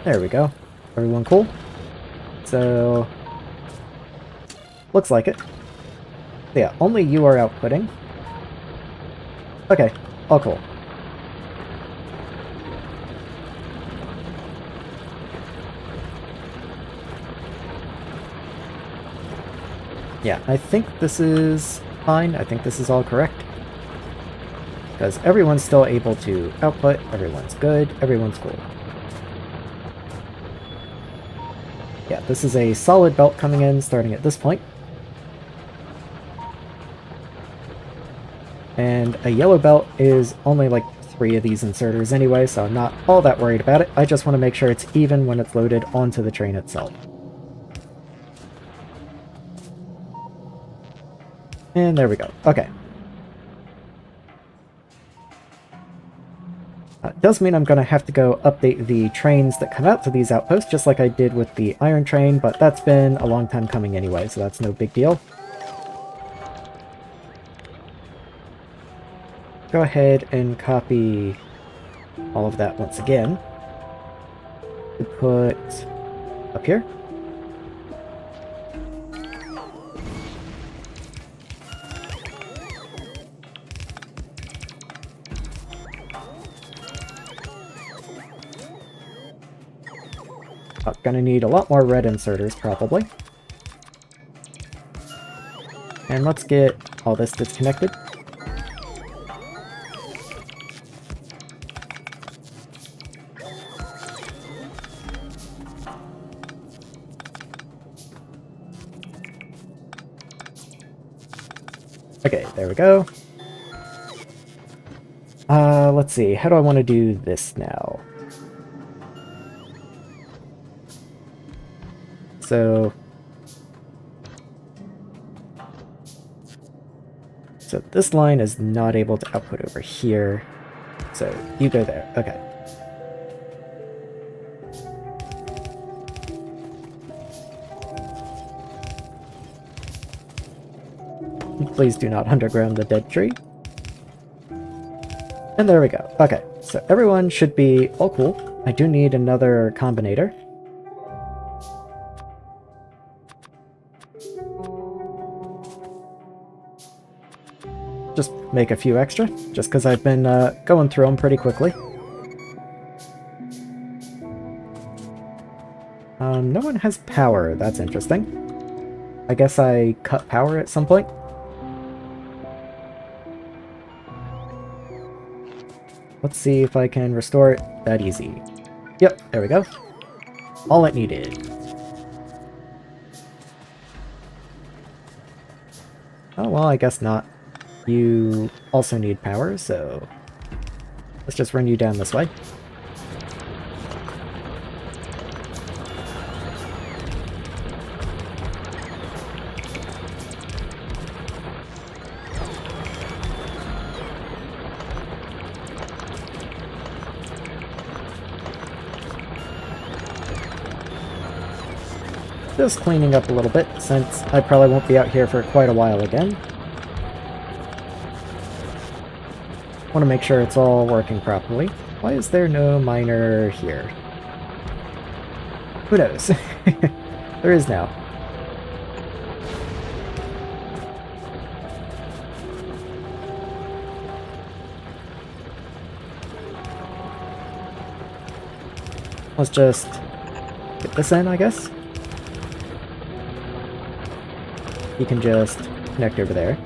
There we go. Everyone cool? So, looks like it. Yeah, only you are outputting. Okay, all cool. Yeah, I think this is fine. I think this is all correct. Because everyone's still able to output, everyone's good, everyone's cool. Yeah, this is a solid belt coming in starting at this point. And a yellow belt is only like 3 of these inserters anyway, so I'm not all that worried about it. I just want to make sure it's even when it's loaded onto the train itself. And there we go. Okay. Does mean I'm going to have to go update the trains that come out to these outposts, just like I did with the iron train, but that's been a long time coming anyway, so that's no big deal. Go ahead and copy all of that once again. Put up here. Gonna need a lot more red inserters, probably. And let's get all this disconnected. Okay, there we go. Let's see, how do I want to do this now? So this line is not able to output over here. So you go there. Okay. Please do not underground the dead tree. And there we go. Okay, so everyone should be all cool. I do need another combinator. Just make a few extra, just because I've been going through them pretty quickly. No one has power, that's interesting. I guess I cut power at some point. Let's see if I can restore it that easy. Yep, there we go. All it needed. Oh, well, I guess not. You also need power, so let's just run you down this way. Just cleaning up a little bit, since I probably won't be out here for quite a while again. Want to make sure it's all working properly. Why is there no miner here? Who knows? There is now. Let's just get this in, I guess. You can just connect over there.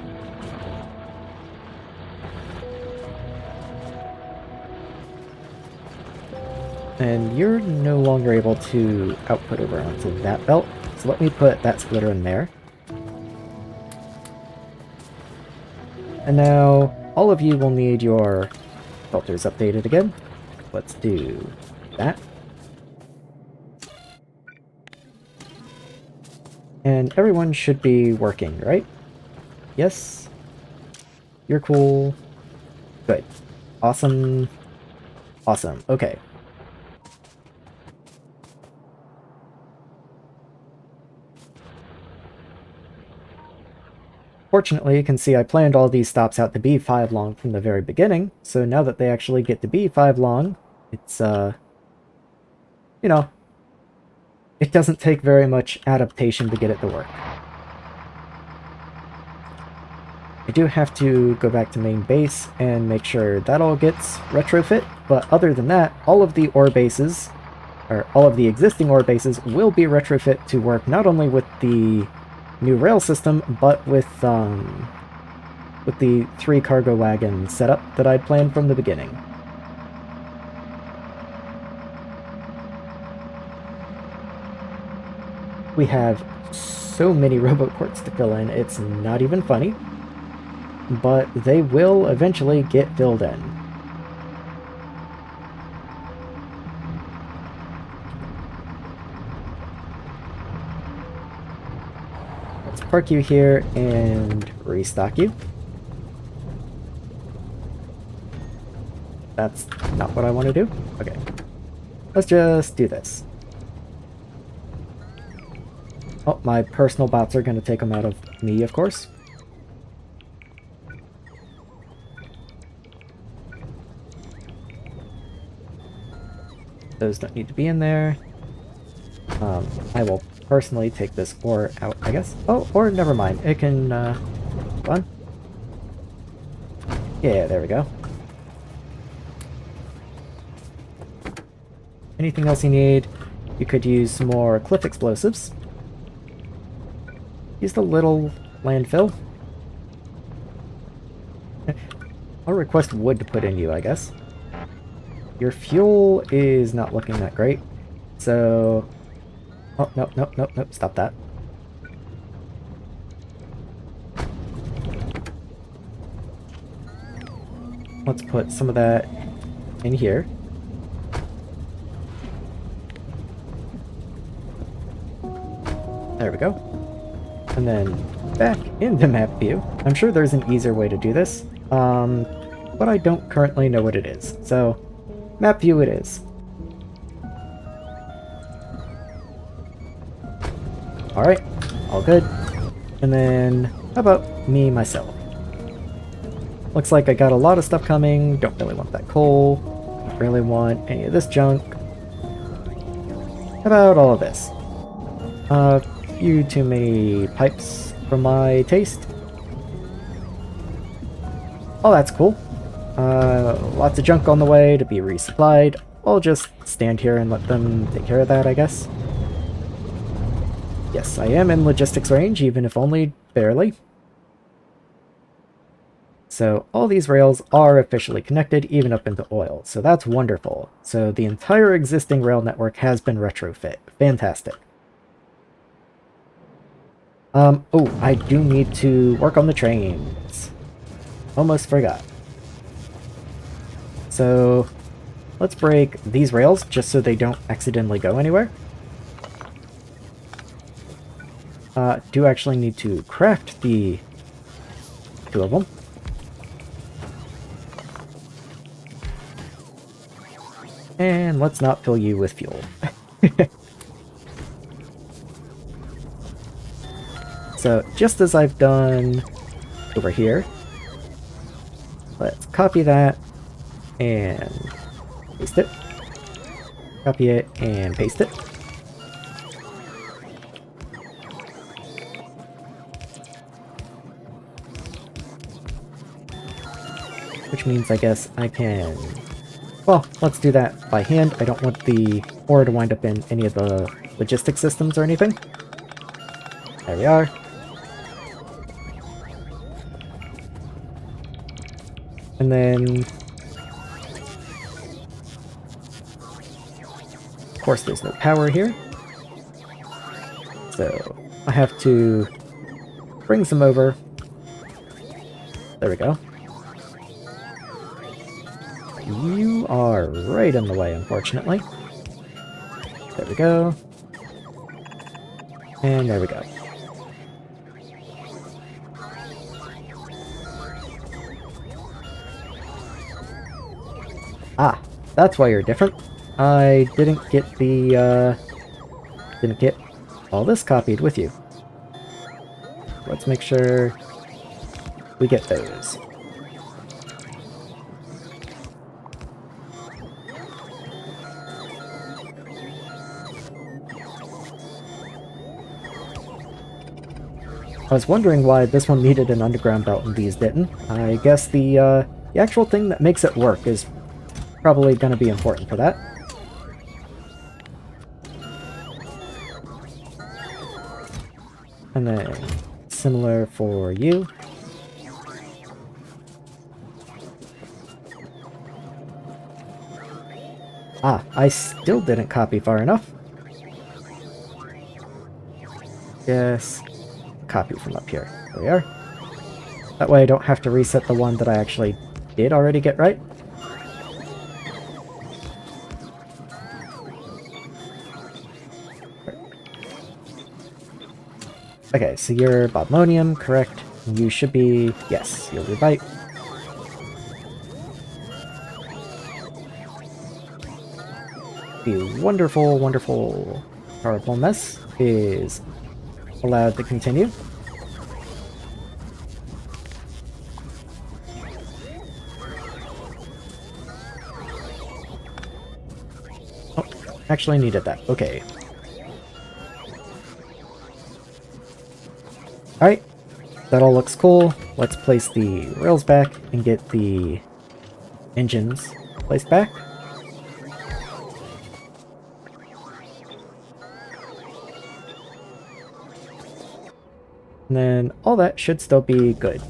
And you're no longer able to output over onto that belt, so let me put that splitter in there. And now, all of you will need your filters updated again. Let's do that. And everyone should be working, right? Yes? You're cool. Good. Awesome. Awesome. Okay. Fortunately, you can see I planned all these stops out to be 5 long from the very beginning, so now that they actually get to be 5 long, it's, you know, it doesn't take very much adaptation to get it to work. I do have to go back to main base and make sure that all gets retrofit, but other than that, all of the ore bases, or all of the existing ore bases, will be retrofit to work not only with the new rail system, but with the 3 cargo wagon setup that I'd planned from the beginning. We have so many roboports to fill in, it's not even funny. But they will eventually get filled in. Let's park you here and restock you. That's not what I want to do. Okay. Let's just do this. Oh, my personal bots are going to take them out of me, of course. Those don't need to be in there. I will personally take this ore out, I guess. Oh, or never mind. It can, fun. Yeah, there we go. Anything else you need? You could use some more cliff explosives. Use the little landfill. I'll request wood to put in you, I guess. Your fuel is not looking that great, so... Oh, nope, nope, nope, nope, stop that. Let's put some of that in here. There we go. And then back into map view. I'm sure there's an easier way to do this, but I don't currently know what it is, so... Map view it is. Alright, all good. And then, how about me, myself? Looks like I got a lot of stuff coming. Don't really want that coal. Don't really want any of this junk. How about all of this? A few too many pipes for my taste. Oh, that's cool. Lots of junk on the way to be resupplied. I'll just stand here and let them take care of that, I guess. Yes, I am in logistics range, even if only barely. So all these rails are officially connected, even up into oil, so that's wonderful. So the entire existing rail network has been retrofit. Fantastic. Oh, I do need to work on the trains. Almost forgot. So, let's break these rails just so they don't accidentally go anywhere. Do actually need to craft the 2 of them. And let's not fill you with fuel. So, just as I've done over here, let's copy that and paste it. Copy it and paste it. Which means I guess I can... Well, let's do that by hand. I don't want the ore to wind up in any of the logistics systems or anything. There we are. And then... Of course there's no power here. So I have to bring some over. There we go. You are right in the way, unfortunately. There we go. And there we go. Ah, that's why you're different. I didn't get didn't get all this copied with you. Let's make sure we get those. I was wondering why this one needed an underground belt and these didn't. I guess the actual thing that makes it work is probably going to be important for that. And then similar for you. Ah, I still didn't copy far enough. Yes. Copy from up here. There we are. That way I don't have to reset the one that I actually did already get right. Okay, so you're Bobmonium, correct. You should be... yes, you'll be byte. The wonderful, wonderful powerful mess is allowed to continue. Oh, actually needed that. Okay. Alright, that all looks cool. Let's place the rails back and get the engines placed back. And then all that should still be good.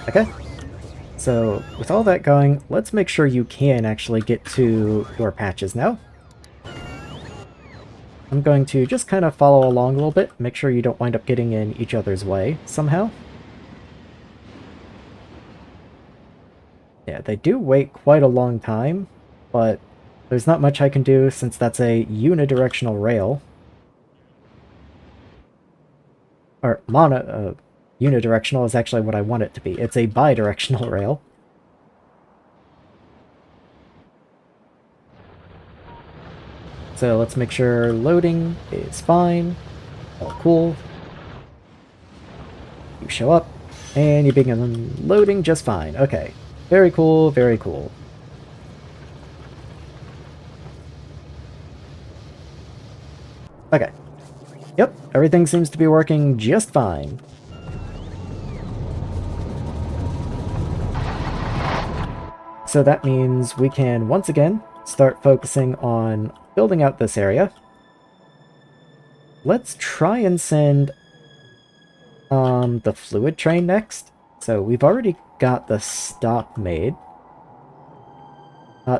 Okay. So, with all that going, let's make sure you can actually get to your patches now. I'm going to just kind of follow along a little bit, make sure you don't wind up getting in each other's way somehow. Yeah, they do wait quite a long time, but there's not much I can do since that's a unidirectional rail. Or unidirectional is actually what I want it to be. It's a bidirectional rail. So let's make sure loading is fine. All cool. You show up, and you begin loading just fine. Okay. Very cool, very cool. Okay. Yep, everything seems to be working just fine. So that means we can once again start focusing on building out this area. Let's try and send the fluid train next. So we've already got the stop made.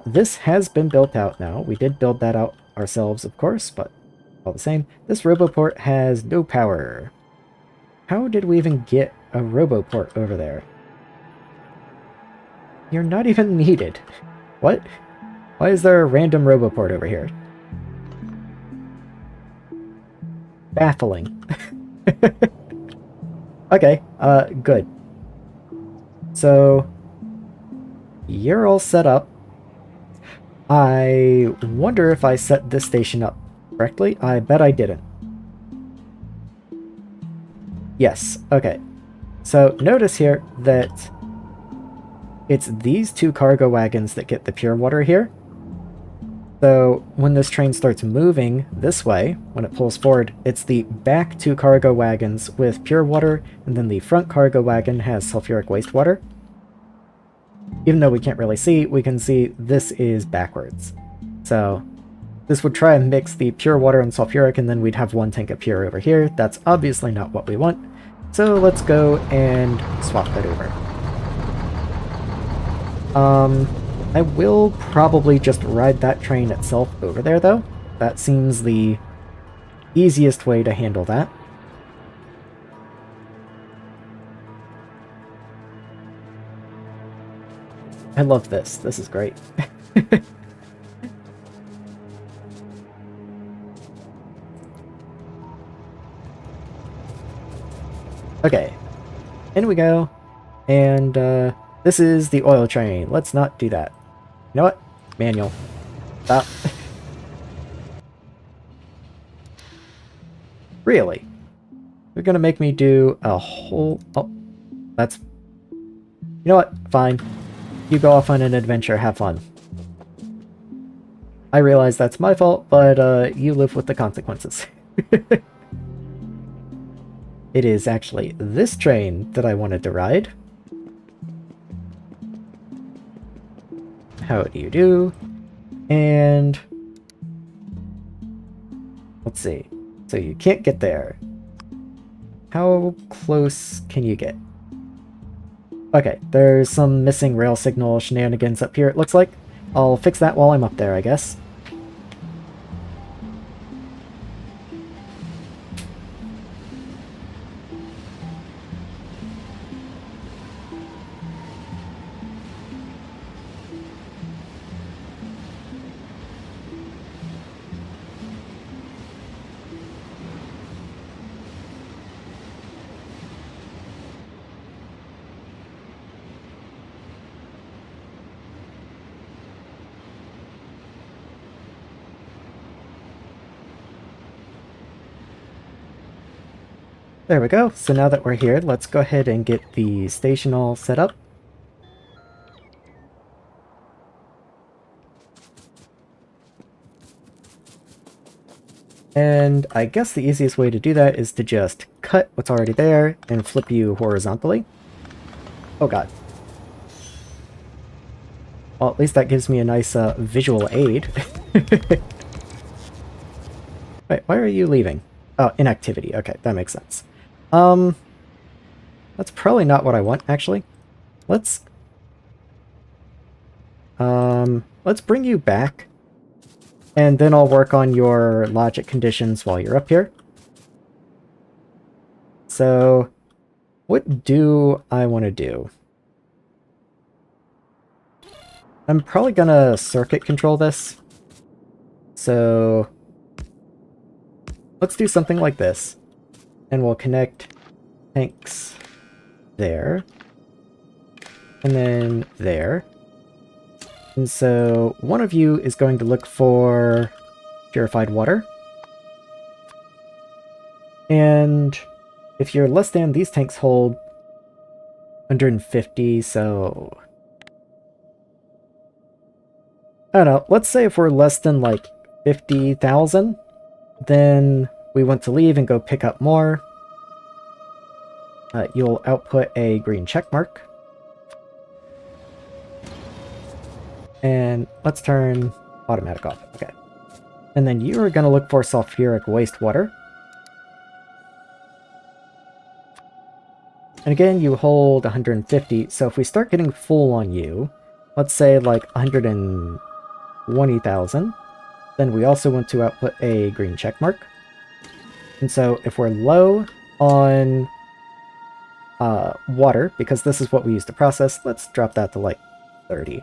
This has been built out now. We did build that out ourselves, of course, but all the same. This roboport has no power. How did we even get a roboport over there? You're not even needed. What? Why is there a random roboport over here? Baffling. Okay, good. So, you're all set up. I wonder if I set this station up correctly. I bet I didn't. Yes, okay. So, notice here that it's these two cargo wagons that get the pure water here. So when this train starts moving this way, when it pulls forward, it's the back two cargo wagons with pure water, and then the front cargo wagon has sulfuric wastewater. Even though we can't really see, we can see this is backwards. So this would try and mix the pure water and sulfuric, and then we'd have one tank of pure over here. That's obviously not what we want. So let's go and swap that over. I will probably just ride that train itself over there, though. That seems the easiest way to handle that. I love this. This is great. Okay, in we go. And this is the oil train. Let's not do that. You know what? Manual. Stop. Really? You're gonna make me do a whole... Oh, that's... You know what? Fine. You go off on an adventure. Have fun. I realize that's my fault, but you live with the consequences. It is actually this train that I wanted to ride. How do you do? And... let's see. So you can't get there. How close can you get? Okay, there's some missing rail signal shenanigans up here, it looks like. I'll fix that while I'm up there, I guess. There we go. So now that we're here, let's go ahead and get the station all set up. And I guess the easiest way to do that is to just cut what's already there and flip you horizontally. Oh god. Well, at least that gives me a nice visual aid. Wait, why are you leaving? Oh, inactivity. Okay, that makes sense. That's probably not what I want, actually. Let's bring you back, and then I'll work on your logic conditions while you're up here. So, what do I want to do? I'm probably gonna circuit control this. So, let's do something like this. And we'll connect tanks there. And then there. And so one of you is going to look for purified water. And if you're less than, these tanks hold 150, so... I don't know, let's say if we're less than like 50,000, then we want to leave and go pick up more. You'll output a green check mark. And let's turn automatic off. Okay. And then you are going to look for sulfuric wastewater. And again, you hold 150, so if we start getting full on you, let's say like 120,000, then we also want to output a green check mark. And so if we're low on water, because this is what we use to process, let's drop that to like 30.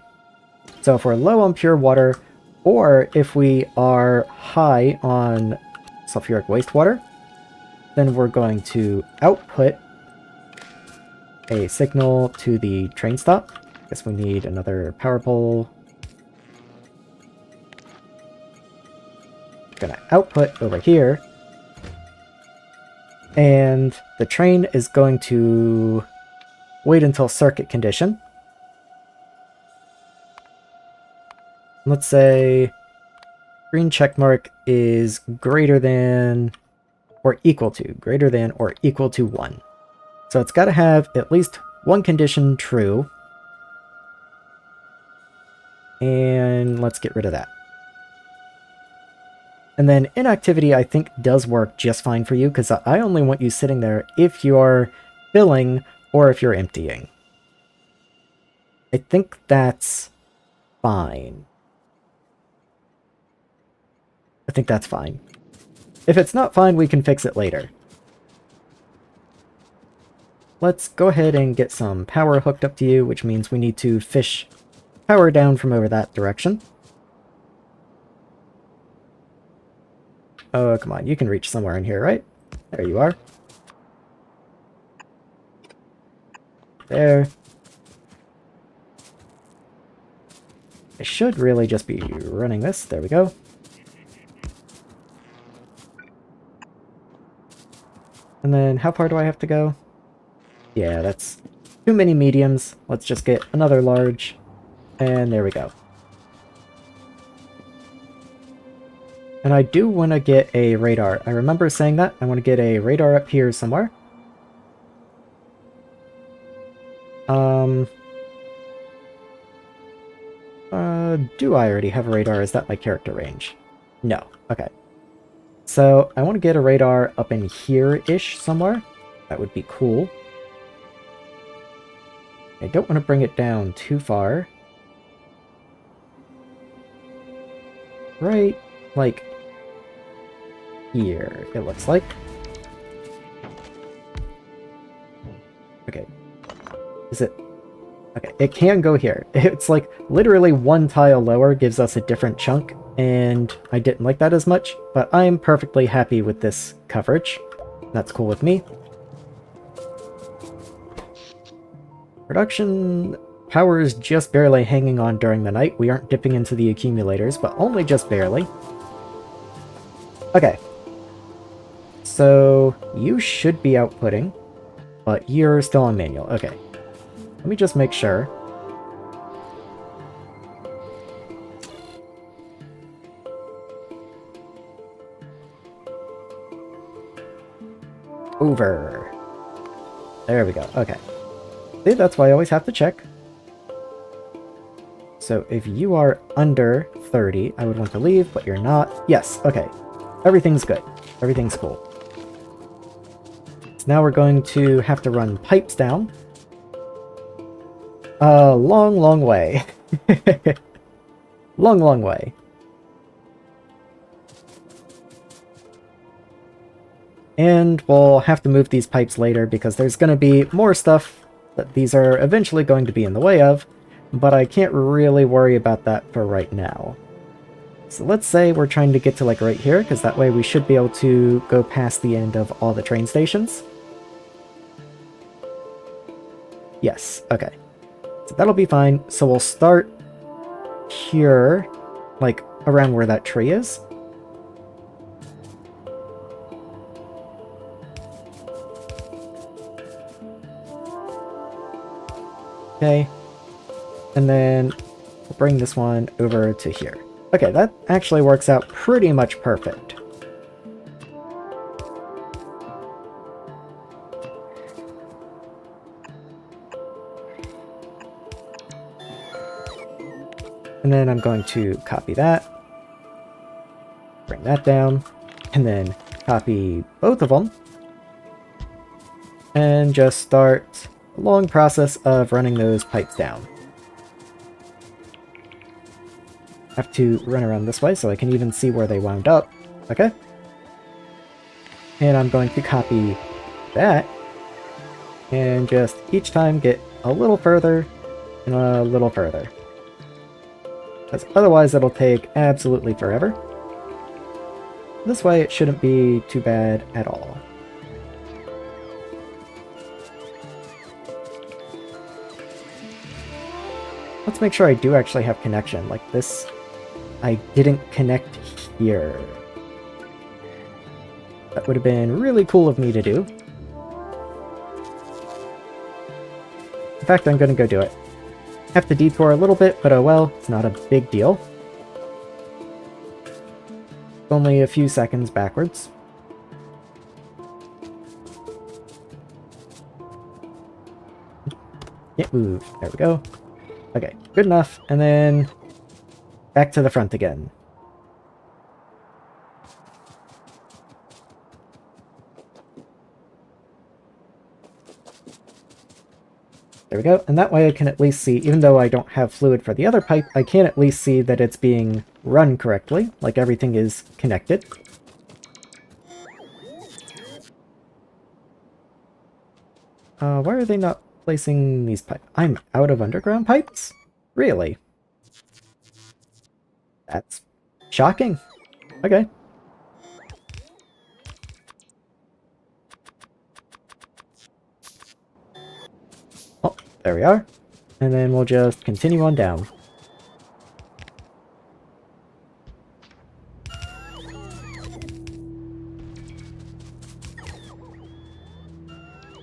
So if we're low on pure water, or if we are high on sulfuric wastewater, then we're going to output a signal to the train stop. Guess we need another power pole. Gonna output over here. And the train is going to wait until circuit condition. Let's say green checkmark is greater than or equal to 1. So it's got to have at least one condition true. And let's get rid of that. And then inactivity, I think, does work just fine for you, because I only want you sitting there if you're filling or if you're emptying. I think that's fine. I think that's fine. If it's not fine, we can fix it later. Let's go ahead and get some power hooked up to you, which means we need to fish power down from over that direction. Oh, come on, you can reach somewhere in here, right? There you are. there. I should really just be running this. There we go. And then how far do I have to go? Yeah, that's too many mediums. Let's just get another large. And there we go. And I do want to get a radar. I remember saying that. I want to get a radar up here somewhere. Do I already have a radar? Is that my character range? No. Okay. So, I want to get a radar up in here-ish somewhere. That would be cool. I don't want to bring it down too far. Right, like, here, it looks like. Okay. Is it... Okay, it can go here. It's like literally one tile lower gives us a different chunk, and I didn't like that as much, but I'm perfectly happy with this coverage. That's cool with me. Production power is just barely hanging on during the night. We aren't dipping into the accumulators, but only just barely. Okay. So, you should be outputting, but you're still on manual. Okay. Let me just make sure. Over. There we go. Okay. See, that's why I always have to check. So if you are under 30, I would want to leave, but you're not. Yes, okay. Everything's good. Everything's cool. So now we're going to have to run pipes down. A long, long way. Long, long way. And we'll have to move these pipes later because there's going to be more stuff that these are eventually going to be in the way of, but I can't really worry about that for right now. So let's say we're trying to get to like right here, because that way we should be able to go past the end of all the train stations. Yes, okay. So that'll be fine. So we'll start here, like around where that tree is. Okay. And then we'll bring this one over to here. Okay, that actually works out pretty much perfect. And then I'm going to copy that, bring that down, and then copy both of them, and just start a long process of running those pipes down. I have to run around this way so I can even see where they wound up. Okay. And I'm going to copy that, and just each time get a little further and a little further. Because otherwise it'll take absolutely forever. This way it shouldn't be too bad at all. Let's make sure I do actually have connection. Like this, I didn't connect here. That would have been really cool of me to do. In fact, I'm going to go do it. Have to detour a little bit, but oh well, it's not a big deal. Only a few seconds backwards. Can't move. There we go. Okay, good enough. And then back to the front again. There we go, and that way I can at least see, even though I don't have fluid for the other pipe, I can at least see that it's being run correctly, like everything is connected. Why are they not placing these pipes? I'm out of underground pipes? Really? That's shocking. Okay. Oh, There we are. And then we'll just continue on down.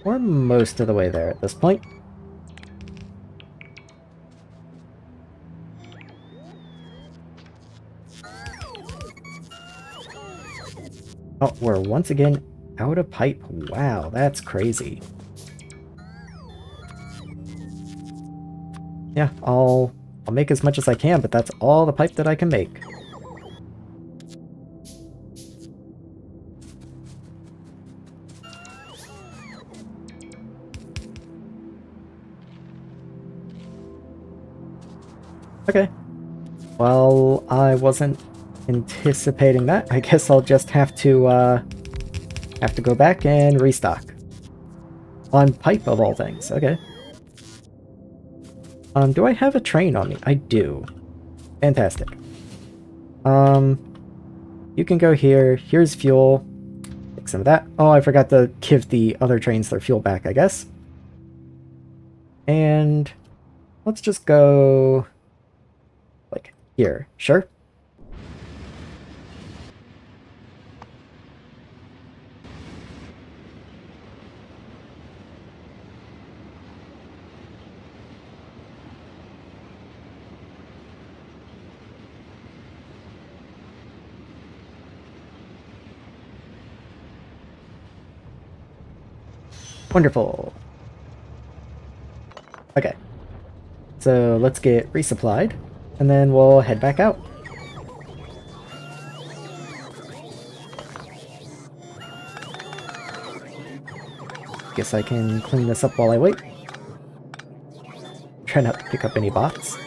We're most of the way there at this point. Oh, we're once again out of pipe. Wow, that's crazy. Yeah, I'll make as much as I can, but that's all the pipe that I can make. Okay. Well, I wasn't anticipating that. I guess I'll just have to go back and restock. On pipe of all things. Okay. Do I have a train on me? I do. Fantastic. You can go here. Here's fuel. Take some of that. Oh, I forgot to give the other trains their fuel back, I guess. And let's just go like here. Sure. Wonderful. Okay. So let's get resupplied, and then we'll head back out. Guess I can clean this up while I wait. Try not to pick up any bots.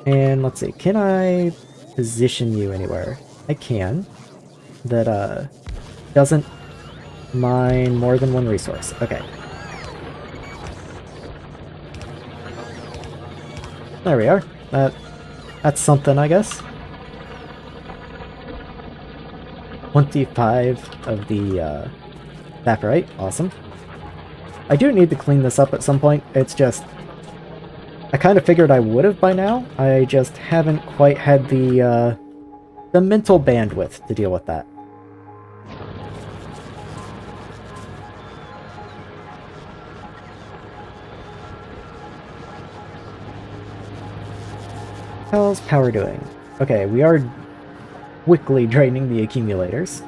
And let's see, can I position you anywhere? I can. That doesn't mine more than one resource. Okay. There we are. That's something, I guess. 25 of the Saphirite. Awesome. I do need to clean this up at some point. It's just... I kind of figured I would have by now. I just haven't quite had the mental bandwidth to deal with that. How's power doing? Okay, we are quickly draining the accumulators.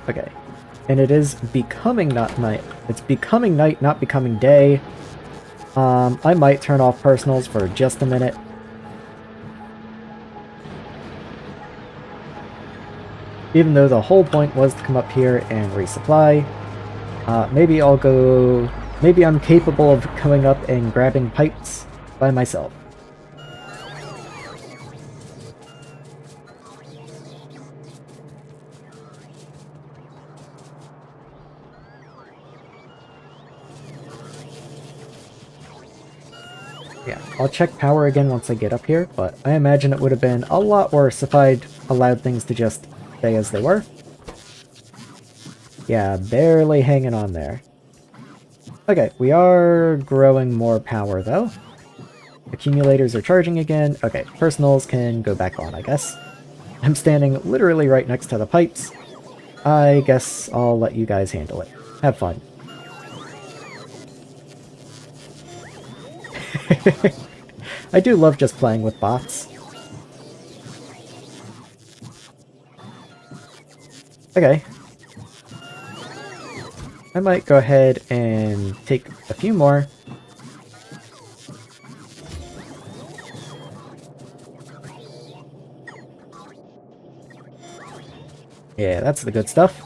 Okay, and it is becoming not night. It's becoming night, not becoming day. I might turn off personals for just a minute. Even though the whole point was to come up here and resupply. Maybe I'll go... Maybe I'm capable of coming up and grabbing pipes by myself. Yeah, I'll check power again once I get up here, but I imagine it would have been a lot worse if I'd allowed things to just stay as they were. Yeah, barely hanging on there. Okay, we are growing more power though. Accumulators are charging again. Okay, personals can go back on, I guess. I'm standing literally right next to the pipes. I guess I'll let you guys handle it. Have fun. I do love just playing with bots. Okay. I might go ahead and take a few more. Yeah, that's the good stuff.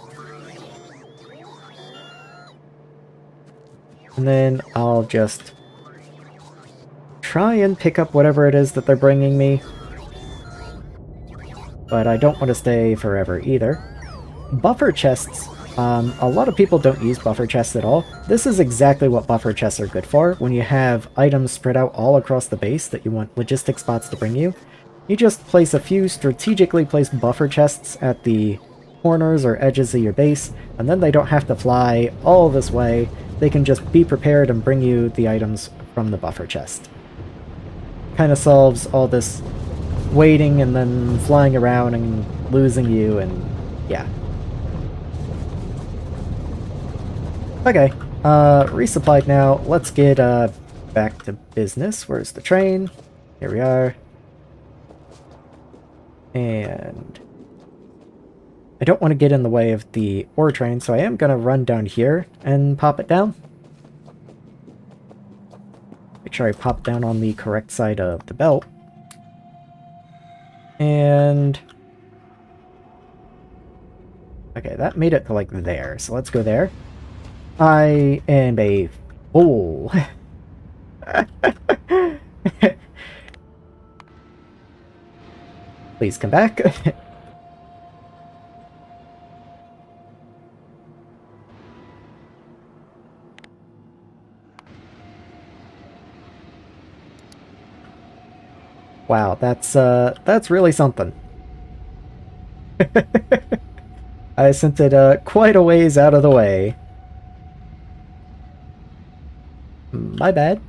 And then I'll just try and pick up whatever it is that they're bringing me. But I don't want to stay forever either. Buffer chests A lot of people don't use buffer chests at all. This is exactly what buffer chests are good for. When you have items spread out all across the base that you want logistic spots to bring you, you just place a few strategically placed buffer chests at the corners or edges of your base, and then they don't have to fly all this way. They can just be prepared and bring you the items from the buffer chest. Kind of solves all this waiting and then flying around and losing you, and yeah. Okay, resupplied now. Let's get back to business. Where's the train? Here we are. And I don't want to get in the way of the ore train, so I am going to run down here and pop it down. Make sure I pop down on the correct side of the belt. And okay, that made it to like there, so let's go there. I am a fool. Please come back. Wow, that's really something. I sent it quite a ways out of the way. My bad.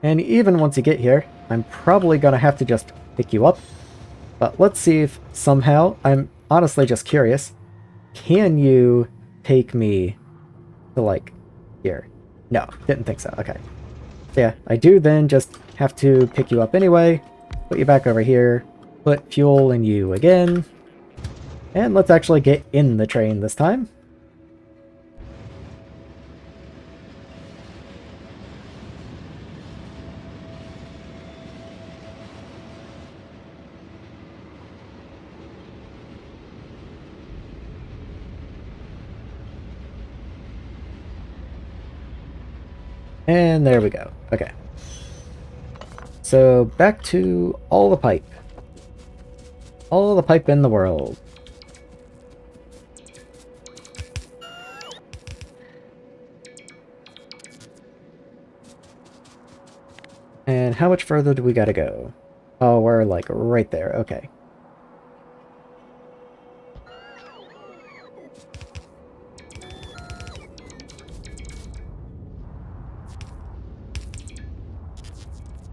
And even once you get here, I'm probably gonna have to just pick you up. But let's see if somehow, I'm honestly just curious, can you take me to like here? No, didn't think so. Okay. Yeah, I do then just have to pick you up anyway. Put you back over here, put fuel in you again, and let's actually get in the train this time. And there we go. Okay. So back to all the pipe. All the pipe in the world. And how much further do we gotta go? Oh, we're like right there. Okay.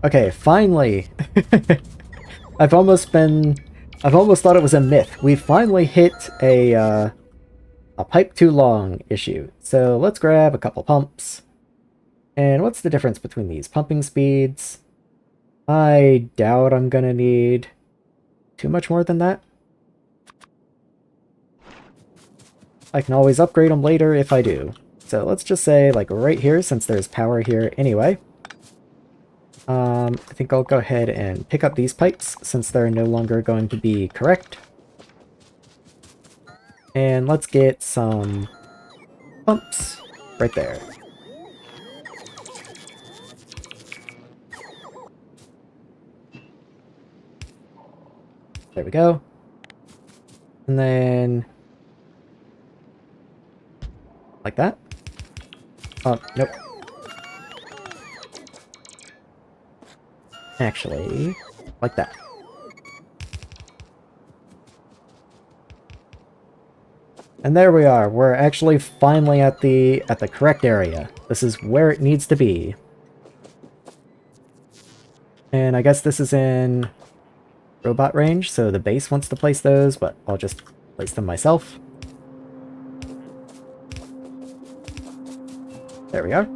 Okay, finally! I've almost thought it was a myth. We finally hit a pipe too long issue. So let's grab a couple pumps. And what's the difference between these pumping speeds? I doubt I'm gonna need too much more than that. I can always upgrade them later if I do. So let's just say, like, right here, since there's power here anyway. I think I'll go ahead and pick up these pipes, since they're no longer going to be correct. And let's get some pumps right there. There we go. And then like that. Oh, nope. Actually, like that. And there we are. We're actually finally at the correct area. This is where it needs to be. And I guess this is in robot range, so the base wants to place those, but I'll just place them myself. There we are.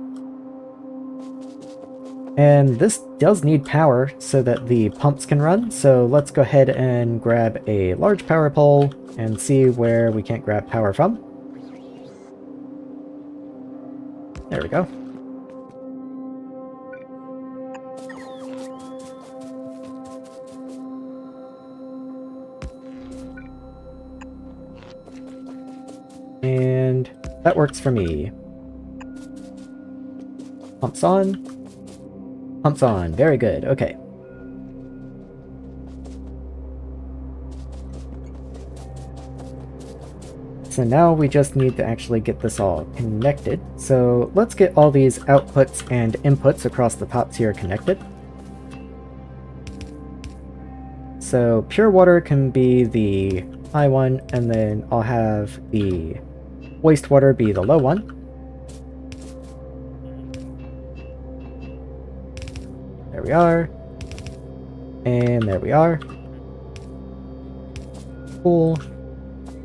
And this does need power so that the pumps can run, so let's go ahead and grab a large power pole and see where we can't grab power from. There we go. And that works for me. Pumps on. Pumps on. Very good. Okay. So now we just need to actually get this all connected. So let's get all these outputs and inputs across the top tier connected. So pure water can be the high one, and then I'll have the wastewater be the low one. There we are. And there we are. Cool.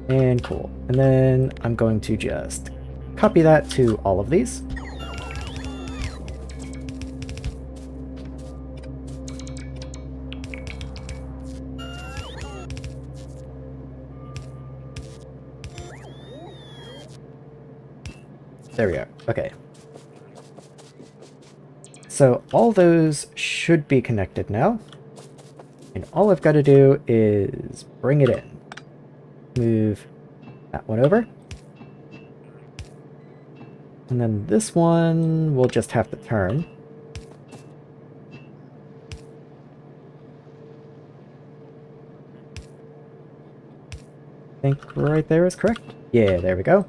And cool. And then I'm going to just copy that to all of these. There we are. Okay. So all those should be connected now. And all I've got to do is bring it in. Move that one over. And then this one we'll just have to turn. I think right there is correct. Yeah, there we go.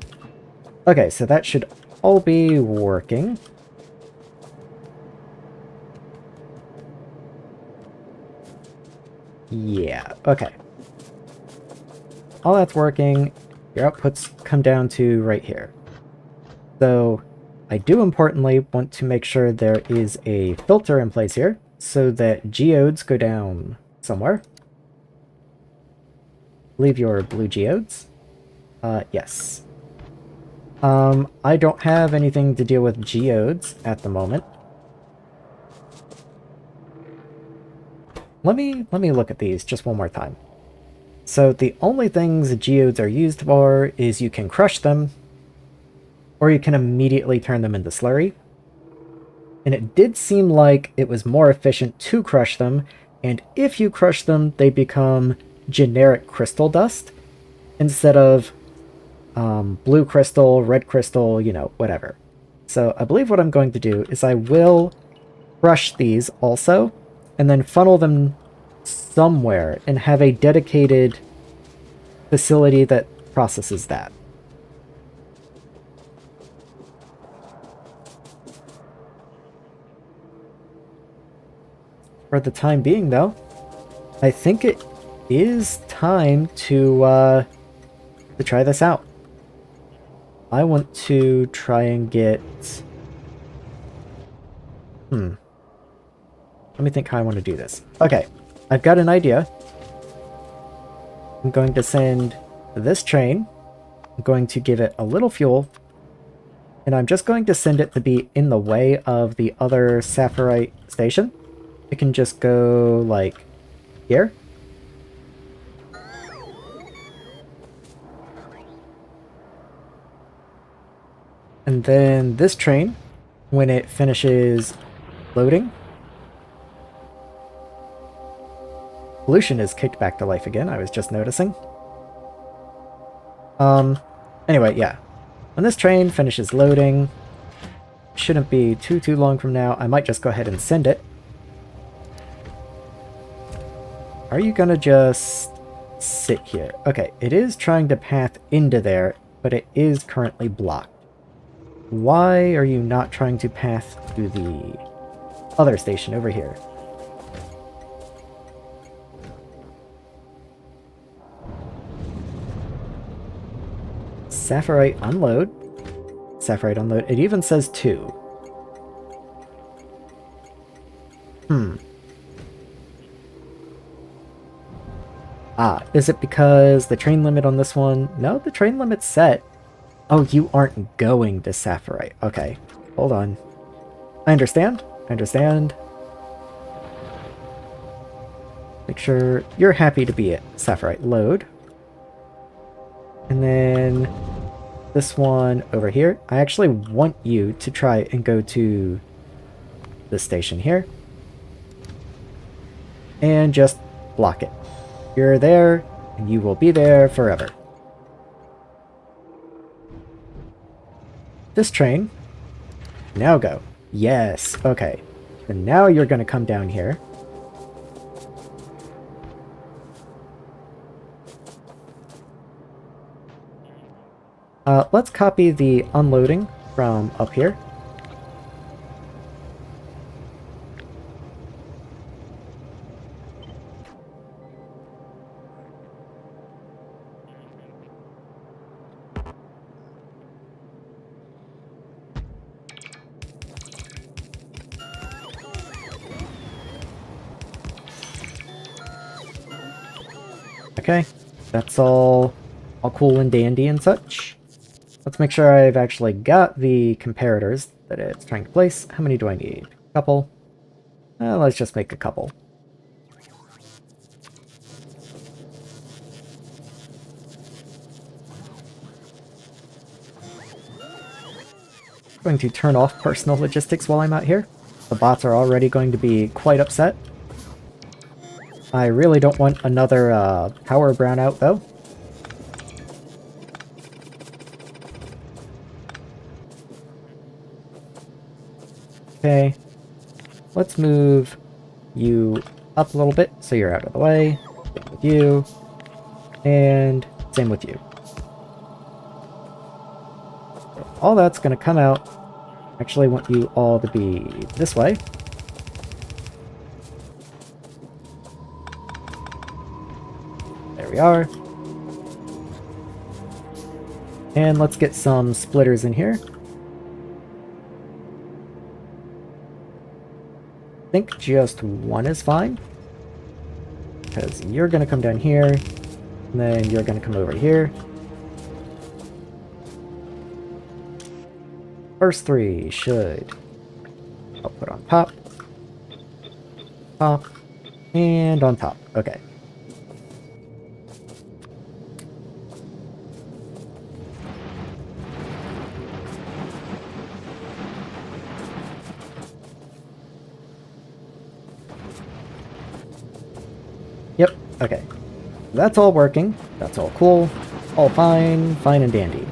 Okay, so that should all be working. Yeah, okay. All that's working. Your outputs come down to right here. So I do importantly want to make sure there is a filter in place here so that geodes go down somewhere. Leave your blue geodes. Yes. I don't have anything to deal with geodes at the moment. Let me look at these just one more time. So the only things geodes are used for is you can crush them, or you can immediately turn them into slurry. And it did seem like it was more efficient to crush them, and if you crush them, they become generic crystal dust instead of blue crystal, red crystal, you know, whatever. So I believe what I'm going to do is I will crush these also, and then funnel them somewhere and have a dedicated facility that processes that. For the time being, though, I think it is time to try this out. I want to try and get... Let me think how I want to do this. Okay, I've got an idea. I'm going to send this train. I'm going to give it a little fuel. And I'm just going to send it to be in the way of the other Saphirite station. It can just go, like, here. And then this train, when it finishes loading, pollution is kicked back to life again, I was just noticing. Anyway, yeah. When this train finishes loading, shouldn't be too long from now, I might just go ahead and send it. Are you gonna just sit here? Okay, it is trying to path into there, but it is currently blocked. Why are you not trying to path to the other station over here? Saphirite unload. Saphirite unload. It even says 2. Ah, is it because the train limit on this one? No, the train limit's set. Oh, you aren't going to Saphirite. Okay, hold on. I understand. I understand. Make sure you're happy to be at Saphirite load. And then this one over here. I actually want you to try and go to this station here. And just block it. You're there, and you will be there forever. This train, now go. Yes, okay. And now you're going to come down here. Let's copy the unloading from up here. Okay, that's all cool and dandy and such. Let's make sure I've actually got the comparators that it's trying to place. How many do I need? A couple? Let's just make a couple. I'm going to turn off personal logistics while I'm out here. The bots are already going to be quite upset. I really don't want another power brownout, though. Okay, let's move you up a little bit so you're out of the way. Same with you, and same with you. So all that's going to come out. Actually, want you all to be this way. There we are. And let's get some splitters in here. I think just one is fine. Because you're going to come down here, and then you're going to come over here. First three should I'll put on top, top, and on top. Okay. Yep, okay. That's all working. That's all cool. All fine, fine and dandy.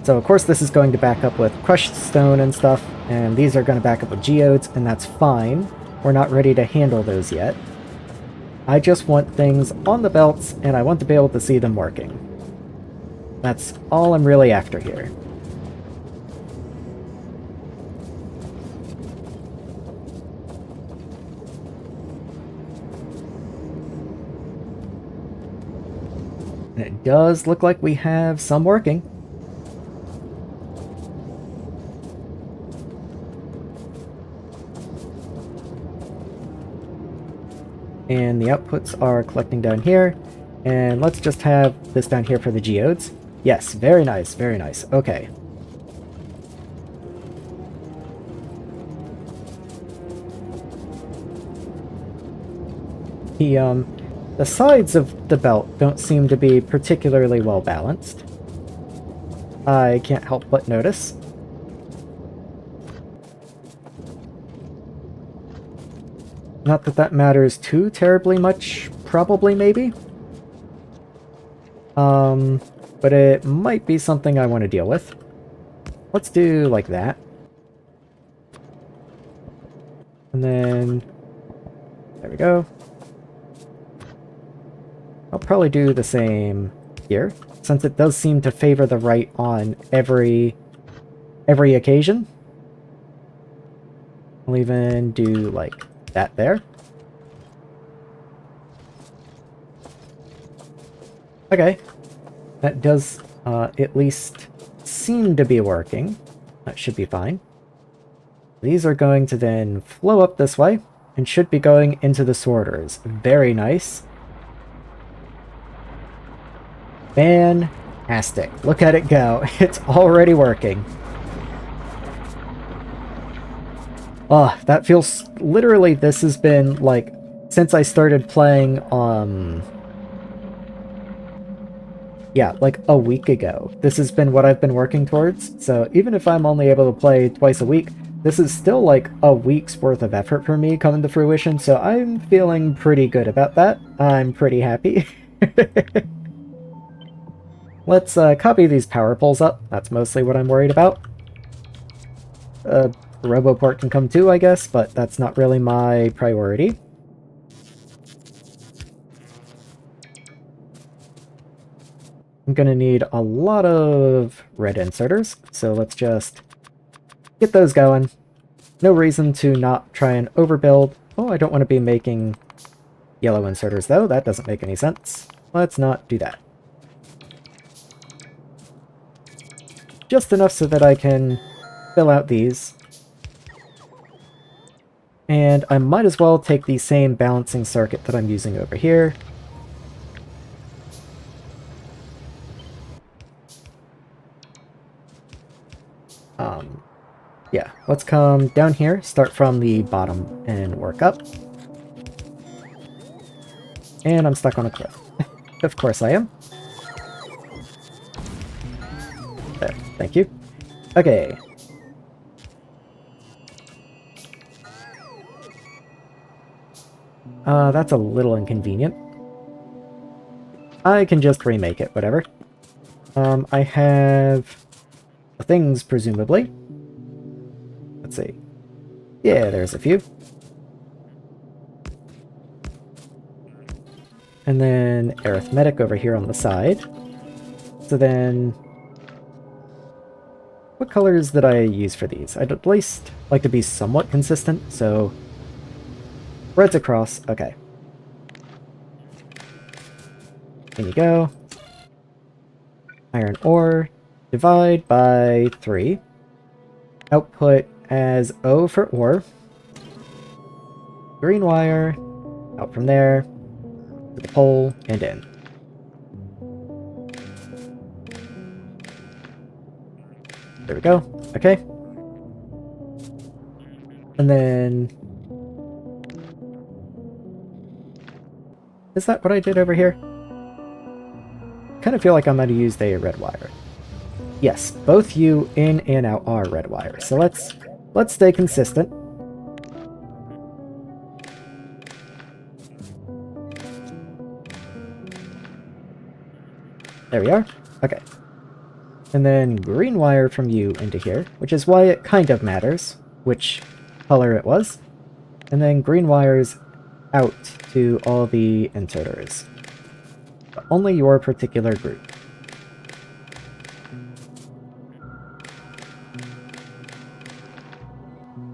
So of course this is going to back up with crushed stone and stuff, and these are going to back up with geodes, and that's fine. We're not ready to handle those yet. I just want things on the belts, and I want to be able to see them working. That's all I'm really after here. And it does look like we have some working. And the outputs are collecting down here. And let's just have this down here for the geodes. Yes, very nice, very nice. Okay. The sides of the belt don't seem to be particularly well balanced. I can't help but notice. Not that that matters too terribly much, probably, maybe. But it might be something I want to deal with. Let's do like that. And then, there we go. I'll probably do the same here, since it does seem to favor the right on every occasion. I'll even do like that there. Okay, that does at least seem to be working. That should be fine. These are going to then flow up this way and should be going into the sorters. Very nice. Fantastic. Look at it go. It's already working. Oh, that feels... Literally, this has been, like, since I started playing, yeah, like a week ago. This has been what I've been working towards, so even if I'm only able to play twice a week, this is still like a week's worth of effort for me coming to fruition, so I'm feeling pretty good about that. I'm pretty happy. Let's copy these power poles up. That's mostly what I'm worried about. A RoboPort can come too, I guess, but that's not really my priority. I'm gonna need a lot of red inserters, so let's just get those going. No reason to not try and overbuild. Oh, I don't want to be making yellow inserters though, that doesn't make any sense. Let's not do that. Just enough so that I can fill out these. And I might as well take the same balancing circuit that I'm using over here. Yeah, let's come down here, start from the bottom and work up. And I'm stuck on a cliff. Of course I am. There, thank you. Okay. That's a little inconvenient. I can just remake it, whatever. I have the things, presumably. Let's see. Yeah, there's a few. And then arithmetic over here on the side. So then... what colors did I use for these? I'd at least like to be somewhat consistent, so... red's across. Okay. In you go. Iron ore. Divide by 3. Output as O for ore. Green wire. Out from there. To the pole and in. There we go. Okay. And then... is that what I did over here? I kind of feel like I might have used a red wire. Yes, both you in and out are red wire. So let's stay consistent. There we are. Okay. And then green wire from you into here, which is why it kind of matters which color it was. And then green wires out to all the inserters. But only your particular group.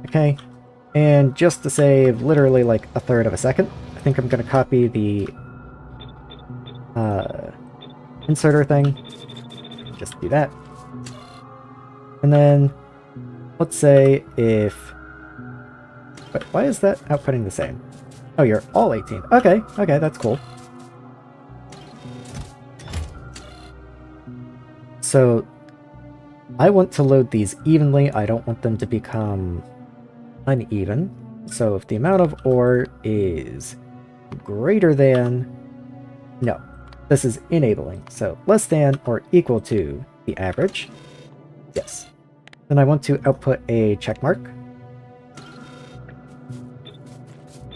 Okay, and just to save literally like a third of a second, I think I'm going to copy the inserter thing. Just do that. And then, let's say if... wait, why is that outputting the same? Oh, you're all 18. Okay, okay, that's cool. So, I want to load these evenly. I don't want them to become uneven. So if the amount of ore is greater than... no, this is enabling. So less than or equal to the average. Yes. Then I want to output a check mark.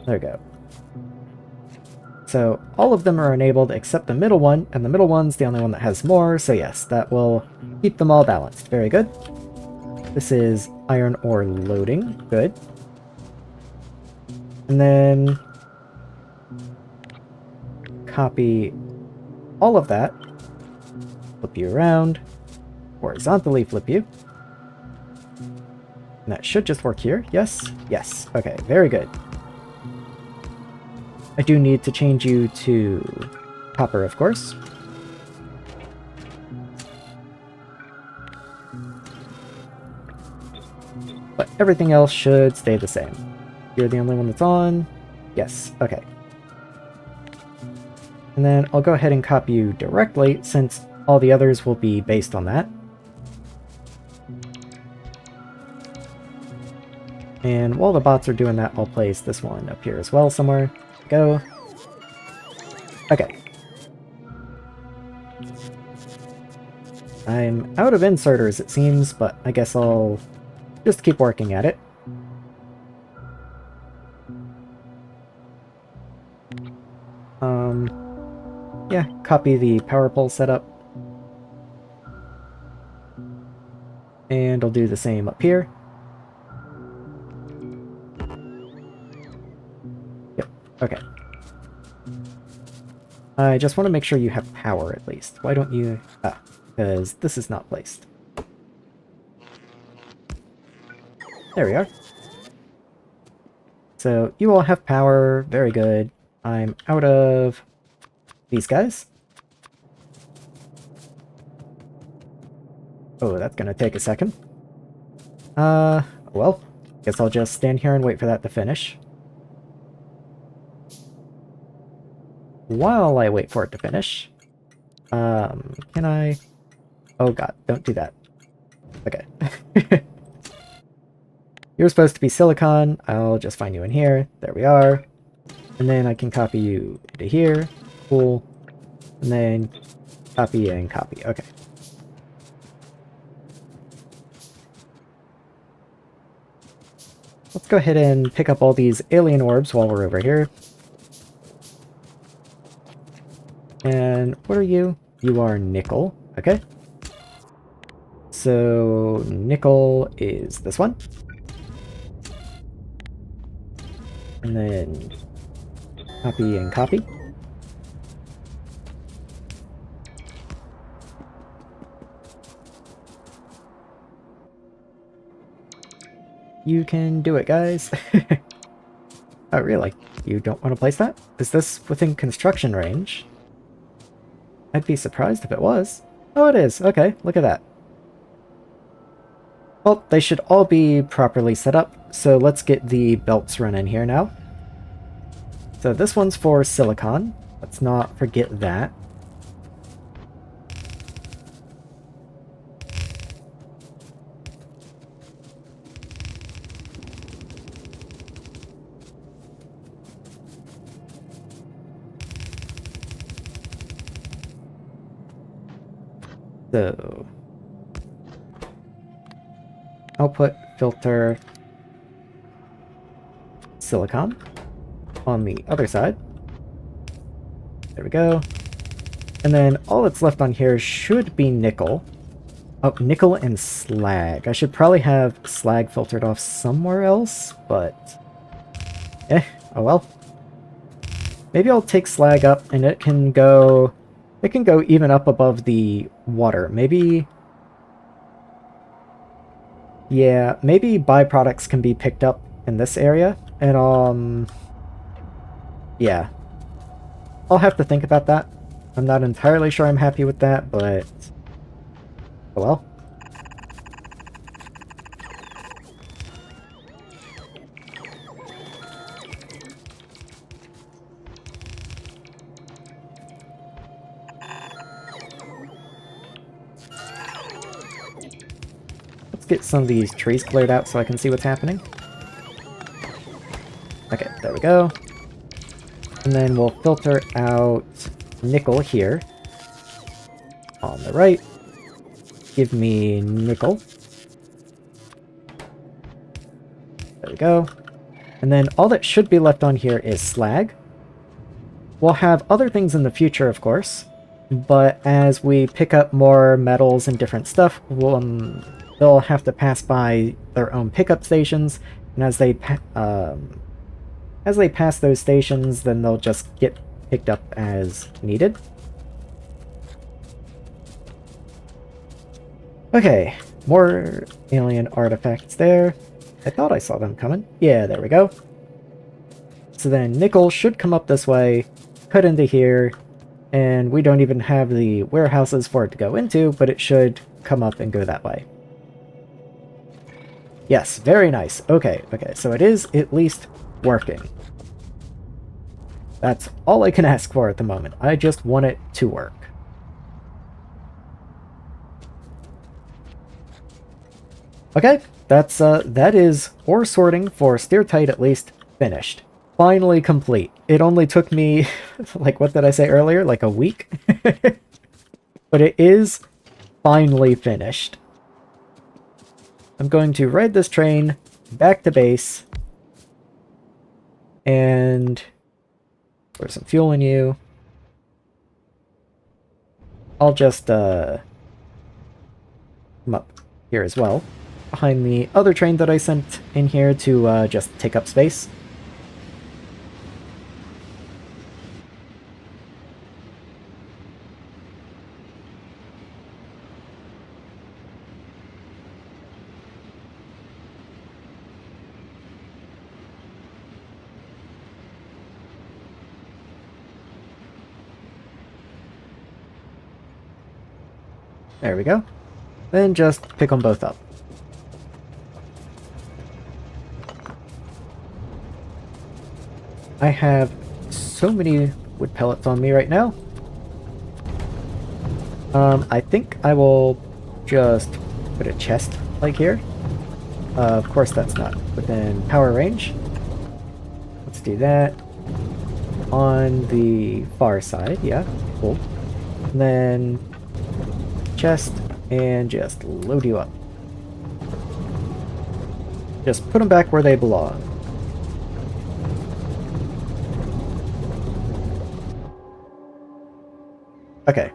There we go. So all of them are enabled except the middle one, and the middle one's the only one that has more, so yes, that will keep them all balanced. Very good. This is iron ore loading. Good. And then copy all of that. Flip you around. Horizontally flip you. And that should just work here. Yes? Yes. Okay, very good. I do need to change you to copper, of course. But everything else should stay the same. You're the only one that's on. Yes, okay. And then I'll go ahead and copy you directly, since all the others will be based on that. And while the bots are doing that, I'll place this one up here as well somewhere. Go. Okay. I'm out of inserters, it seems, but I guess I'll just keep working at it. Yeah, copy the power pole setup. And I'll do the same up here. I just want to make sure you have power at least. Why don't you... Ah, because this is not placed. There we are. So you all have power. Very good. I'm out of these guys. Oh, that's gonna take a second. Well, guess I'll just stand here and wait for that to finish. While I wait for it to finish, can I... Oh god, don't do that. Okay. You're supposed to be silicon. I'll just find you in here. There we are. And then I can copy you to here. Cool. And then copy and copy. Okay. Let's go ahead and pick up all these alien orbs while we're over here. And what are you? You are nickel. Okay. So nickel is this one. And then copy and copy. You can do it, guys. Oh, really? You don't want to place that? Is this within construction range? I'd be surprised if it was. Oh, it is. Okay, look at that. Well, they should all be properly set up, so let's get the belts running here now. So this one's for silicon. Let's not forget that. So, output, filter, silicon on the other side. There we go. And then all that's left on here should be nickel. Oh, nickel and slag. I should probably have slag filtered off somewhere else, but... oh well. Maybe I'll take slag up and it can go even up above the water. Maybe... yeah, maybe byproducts can be picked up in this area. And, yeah. I'll have to think about that. I'm not entirely sure I'm happy with that, but... oh well. Get some of these trees cleared out so I can see what's happening. Okay, there we go. And then we'll filter out nickel here. On the right. Give me nickel. There we go. And then all that should be left on here is slag. We'll have other things in the future, of course. But as we pick up more metals and different stuff, we'll... they'll have to pass by their own pickup stations, and as they pass those stations, then they'll just get picked up as needed. Okay, more alien artifacts there. I thought I saw them coming. Yeah, there we go. So then nickel should come up this way, cut into here, and we don't even have the warehouses for it to go into, but it should come up and go that way. Yes, very nice. Okay, so it is at least working. That's all I can ask for at the moment. I just want it to work. Okay, that is ore sorting for Steertite at least finished. Finally complete. It only took me, like, what did I say earlier? Like a week? But it is finally finished. I'm going to ride this train back to base and pour some fuel in you. I'll just come up here as well, behind the other train that I sent in here to just take up space. There we go. Then just pick them both up. I have so many wood pellets on me right now. I think I will just put a chest like here. Of course that's not within power range. Let's do that. On the far side, yeah, cool. And then chest, and just load you up. Just put them back where they belong. Okay.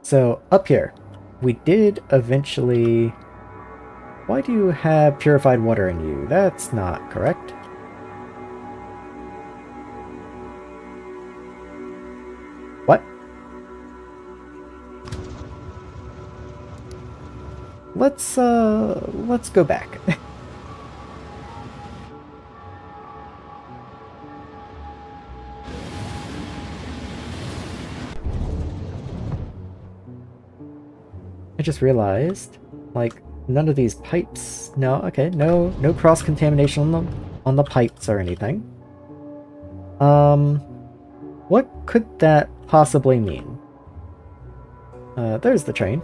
So, up here, we did eventually... Why do you have purified water in you? That's not correct. What? Let's go back. I just realized, like, none of these pipes... No, okay, no cross-contamination on the pipes or anything. What could that possibly mean? There's the train.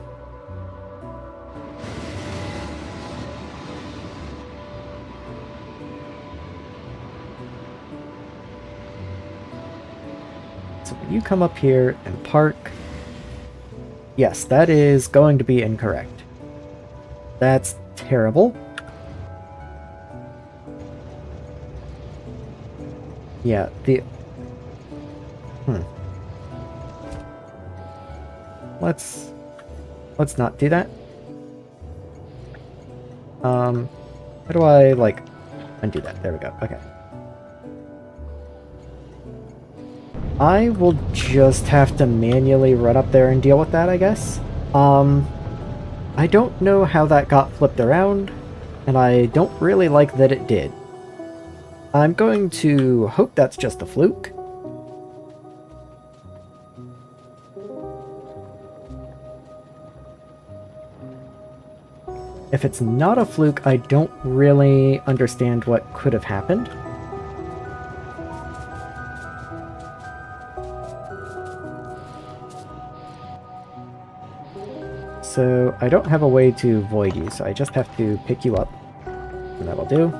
So when you come up here and park... Yes, that is going to be incorrect. That's terrible. Yeah, the... Let's not do that. How do I, like, undo that? There we go. Okay. I will just have to manually run up there and deal with that, I guess. I don't know how that got flipped around, and I don't really like that it did. I'm going to hope that's just a fluke. If it's not a fluke, I don't really understand what could have happened. So I don't have a way to void you, so I just have to pick you up. And that'll do.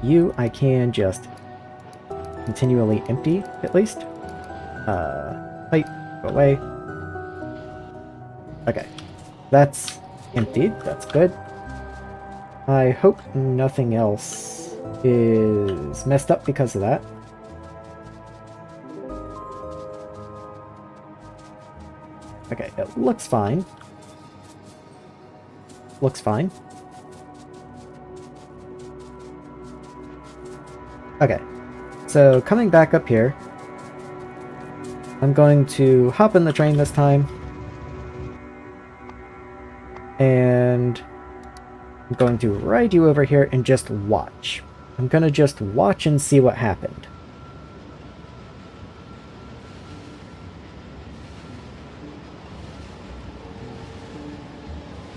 You, I can just continually empty, at least. Wait, go away. Okay. That's emptied. That's good. I hope nothing else is messed up because of that. Okay, it looks fine. Looks fine. Okay, so coming back up here, I'm going to hop in the train this time, and I'm going to ride you over here and just watch. I'm gonna just watch and see what happened.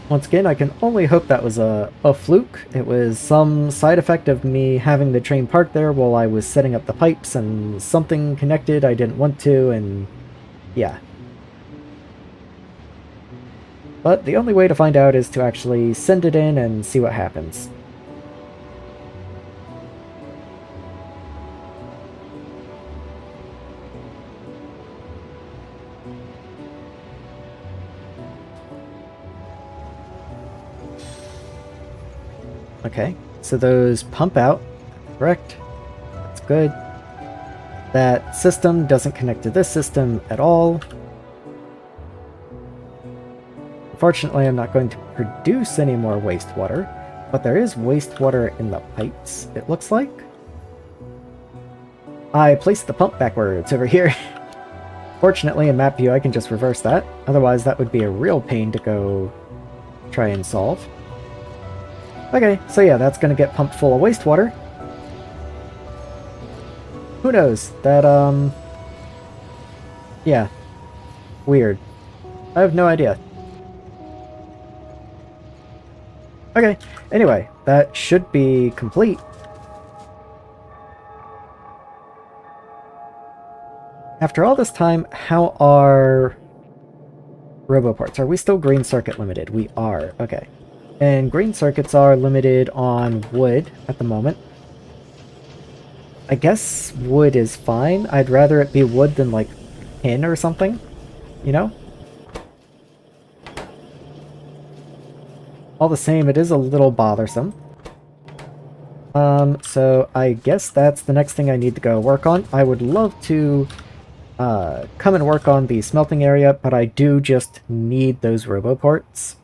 Once again, I can only hope that was a fluke. It was some side effect of me having the train parked there while I was setting up the pipes, and something connected I didn't want to, and yeah. But the only way to find out is to actually send it in and see what happens. Okay, so those pump out, correct? That's good. That system doesn't connect to this system at all. Unfortunately, I'm not going to produce any more wastewater, but there is wastewater in the pipes, it looks like. I placed the pump backwards over here. Fortunately, in map view, I can just reverse that. Otherwise, that would be a real pain to go try and solve. Okay, so yeah, that's gonna get pumped full of wastewater. Who knows? That, yeah. Weird. I have no idea. Okay, anyway, that should be complete. After all this time, how are roboports? Are we still green circuit limited? We are, okay. And green circuits are limited on wood at the moment. I guess wood is fine. I'd rather it be wood than like tin or something, you know? All the same, it is a little bothersome. So I guess that's the next thing I need to go work on. I would love to come and work on the smelting area, but I do just need those roboports.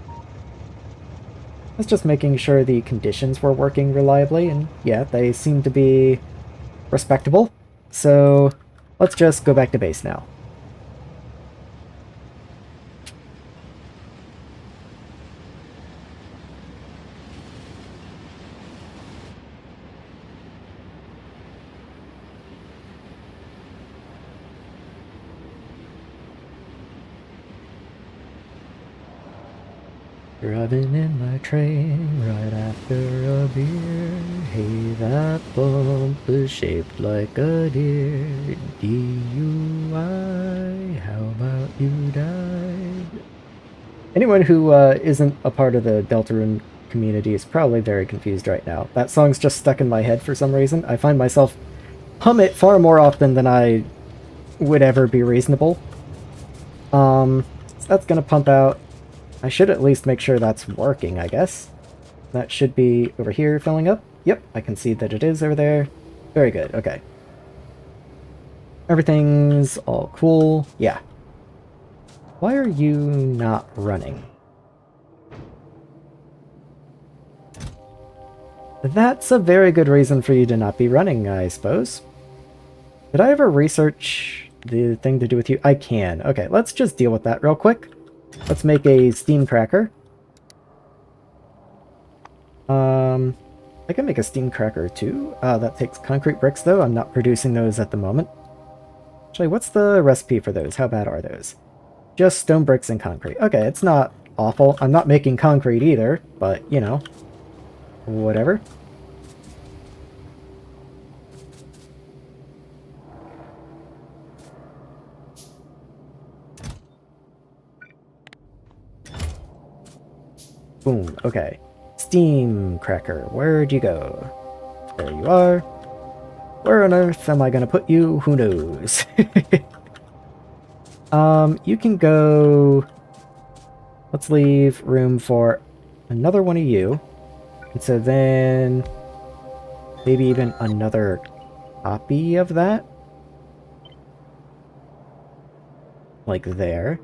I was just making sure the conditions were working reliably, and yeah, they seem to be respectable. So let's just go back to base now. Driving in my train right after a beer. Hey, that bump is shaped like a deer. DUI, how about you died? Anyone who isn't a part of the Deltarune community is probably very confused right now. That song's just stuck in my head for some reason. I find myself hum it far more often than I would ever be reasonable. So that's gonna pump out. I should at least make sure that's working, I guess. That should be over here filling up. Yep, I can see that it is over there. Very good, okay. Everything's all cool. Yeah. Why are you not running? That's a very good reason for you to not be running, I suppose. Did I ever research the thing to do with you? I can. Okay, let's just deal with that real quick. Let's make a steam cracker. I can make a steam cracker too. That takes concrete bricks though. I'm not producing those at the moment. Actually, what's the recipe for those? How bad are those? Just stone bricks and concrete. Okay, it's not awful. I'm not making concrete either, but you know, whatever. Boom, okay. Steam cracker, where'd you go? There you are. Where on earth am I gonna put you? Who knows? You can go... Let's leave room for another one of you. And so then... maybe even another copy of that? Like there.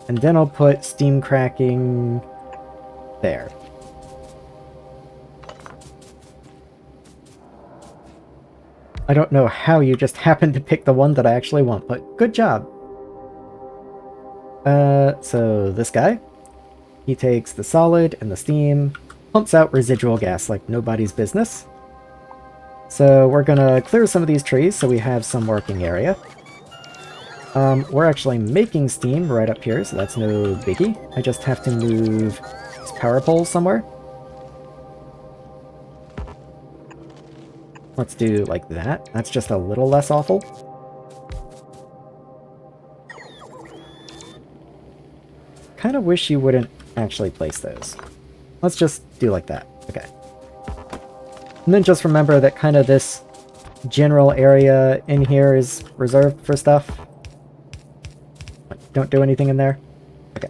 And then I'll put steam cracking there. I don't know how you just happened to pick the one that I actually want, but good job. So this guy, he takes the solid and the steam, pumps out residual gas like nobody's business. So we're gonna clear some of these trees so we have some working area. We're actually making steam right up here, so that's no biggie. I just have to move this power pole somewhere. Let's do like that. That's just a little less awful. Kind of wish you wouldn't actually place those. Let's just do like that. Okay. And then just remember that kind of this general area in here is reserved for stuff. Don't do anything in there? Okay.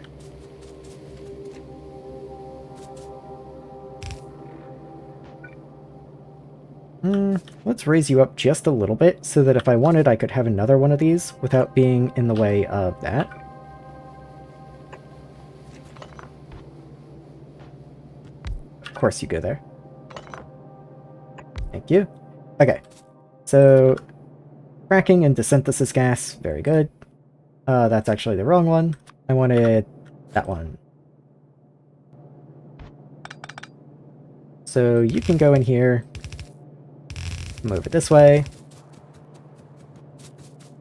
Let's raise you up just a little bit so that if I wanted I could have another one of these without being in the way of that. Of course you go there. Thank you. Okay. So, cracking and desynthesis gas, very good. That's actually the wrong one. I wanted that one. So you can go in here, move it this way.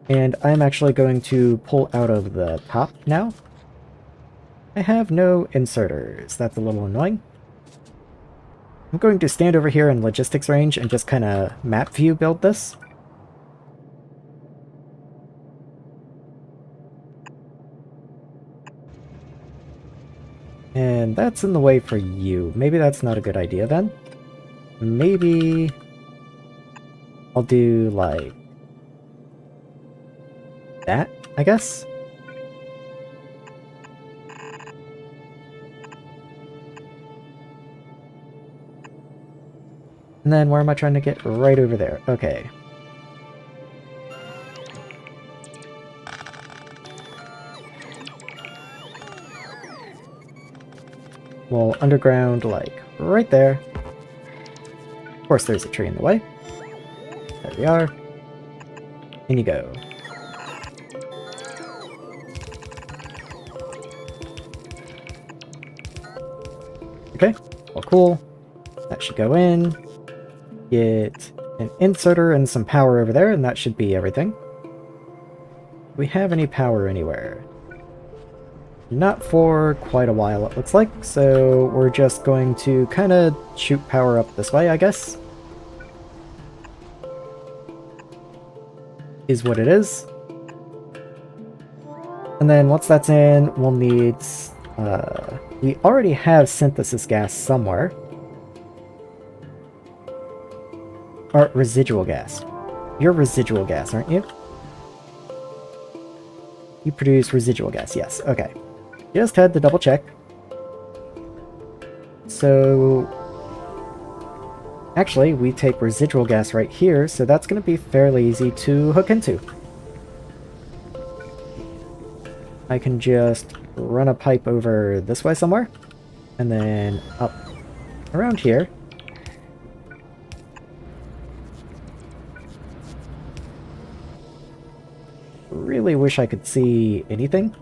And I'm actually going to pull out of the top now. I have no inserters. That's a little annoying. I'm going to stand over here in logistics range and just kind of map view build this. And that's in the way for you. Maybe that's not a good idea then. Maybe I'll do like that, I guess. And then where am I trying to get? Right over there. Okay. Well, underground, like, right there. Of course, there's a tree in the way. There we are. In you go. Okay, well, cool. That should go in. Get an inserter and some power over there, and that should be everything. Do we have any power anywhere? Not for quite a while, it looks like, so we're just going to kind of shoot power up this way, I guess. Is what it is. And then once that's in, we'll need... we already have synthesis gas somewhere. Or residual gas. You're residual gas, aren't you? You produce residual gas, yes, okay. Just had to double check. So... actually, we take residual gas right here, so that's going to be fairly easy to hook into. I can just run a pipe over this way somewhere, and then up around here. Really wish I could see anything.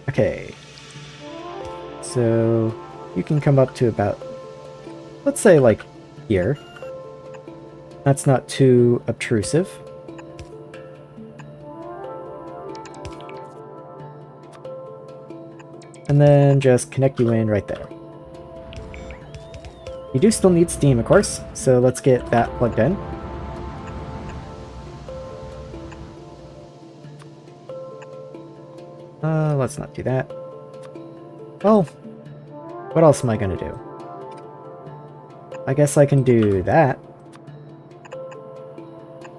Okay. So you can come up to about, let's say like here. That's not too obtrusive. And then just connect you in right there. You do still need steam, of course, so let's get that plugged in. Let's not do that. Well, what else am I gonna do? I guess I can do that.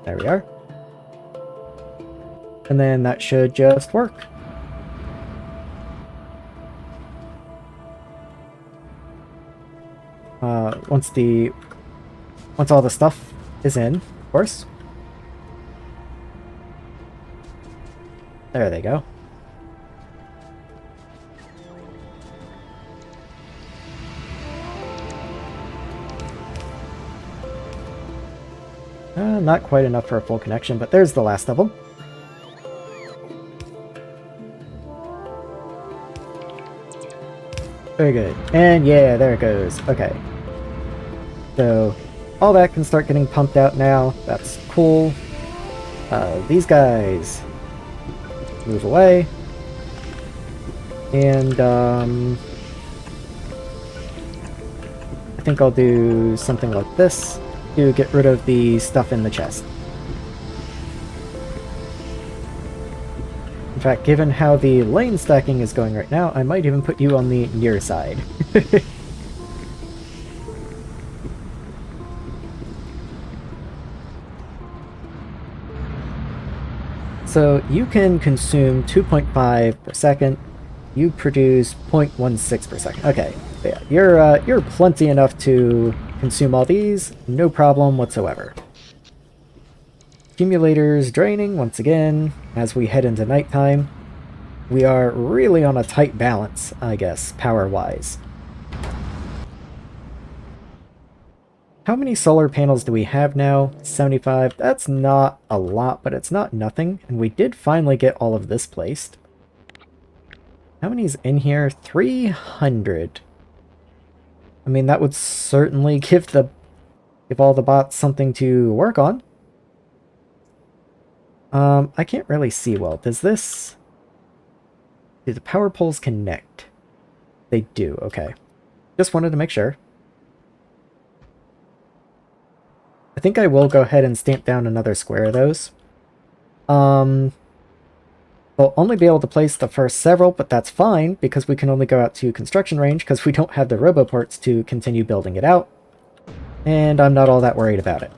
There we are. And then that should just work. Once all the stuff is in, of course. There they go. Not quite enough for a full connection, but there's the last of them. Very good. And yeah, there it goes. Okay. So, all that can start getting pumped out now. That's cool. These guys move away. And, I think I'll do something like this to get rid of the stuff in the chest. In fact, given how the lane stacking is going right now, I might even put you on the near side. So you can consume 2.5 per second. You produce 0.16 per second. Okay, so yeah, you're plenty enough to consume all these, no problem whatsoever. Accumulators draining once again as we head into nighttime. We are really on a tight balance, I guess, power-wise. How many solar panels do we have now? 75. That's not a lot, but it's not nothing. And we did finally get all of this placed. How many's in here? 300. I mean, that would certainly give the Give all the bots something to work on. I can't really see well. Do the power poles connect? They do, okay. Just wanted to make sure. I think I will go ahead and stamp down another square of those. We'll only be able to place the first several, but that's fine, because we can only go out to construction range, because we don't have the roboports to continue building it out. And I'm not all that worried about it.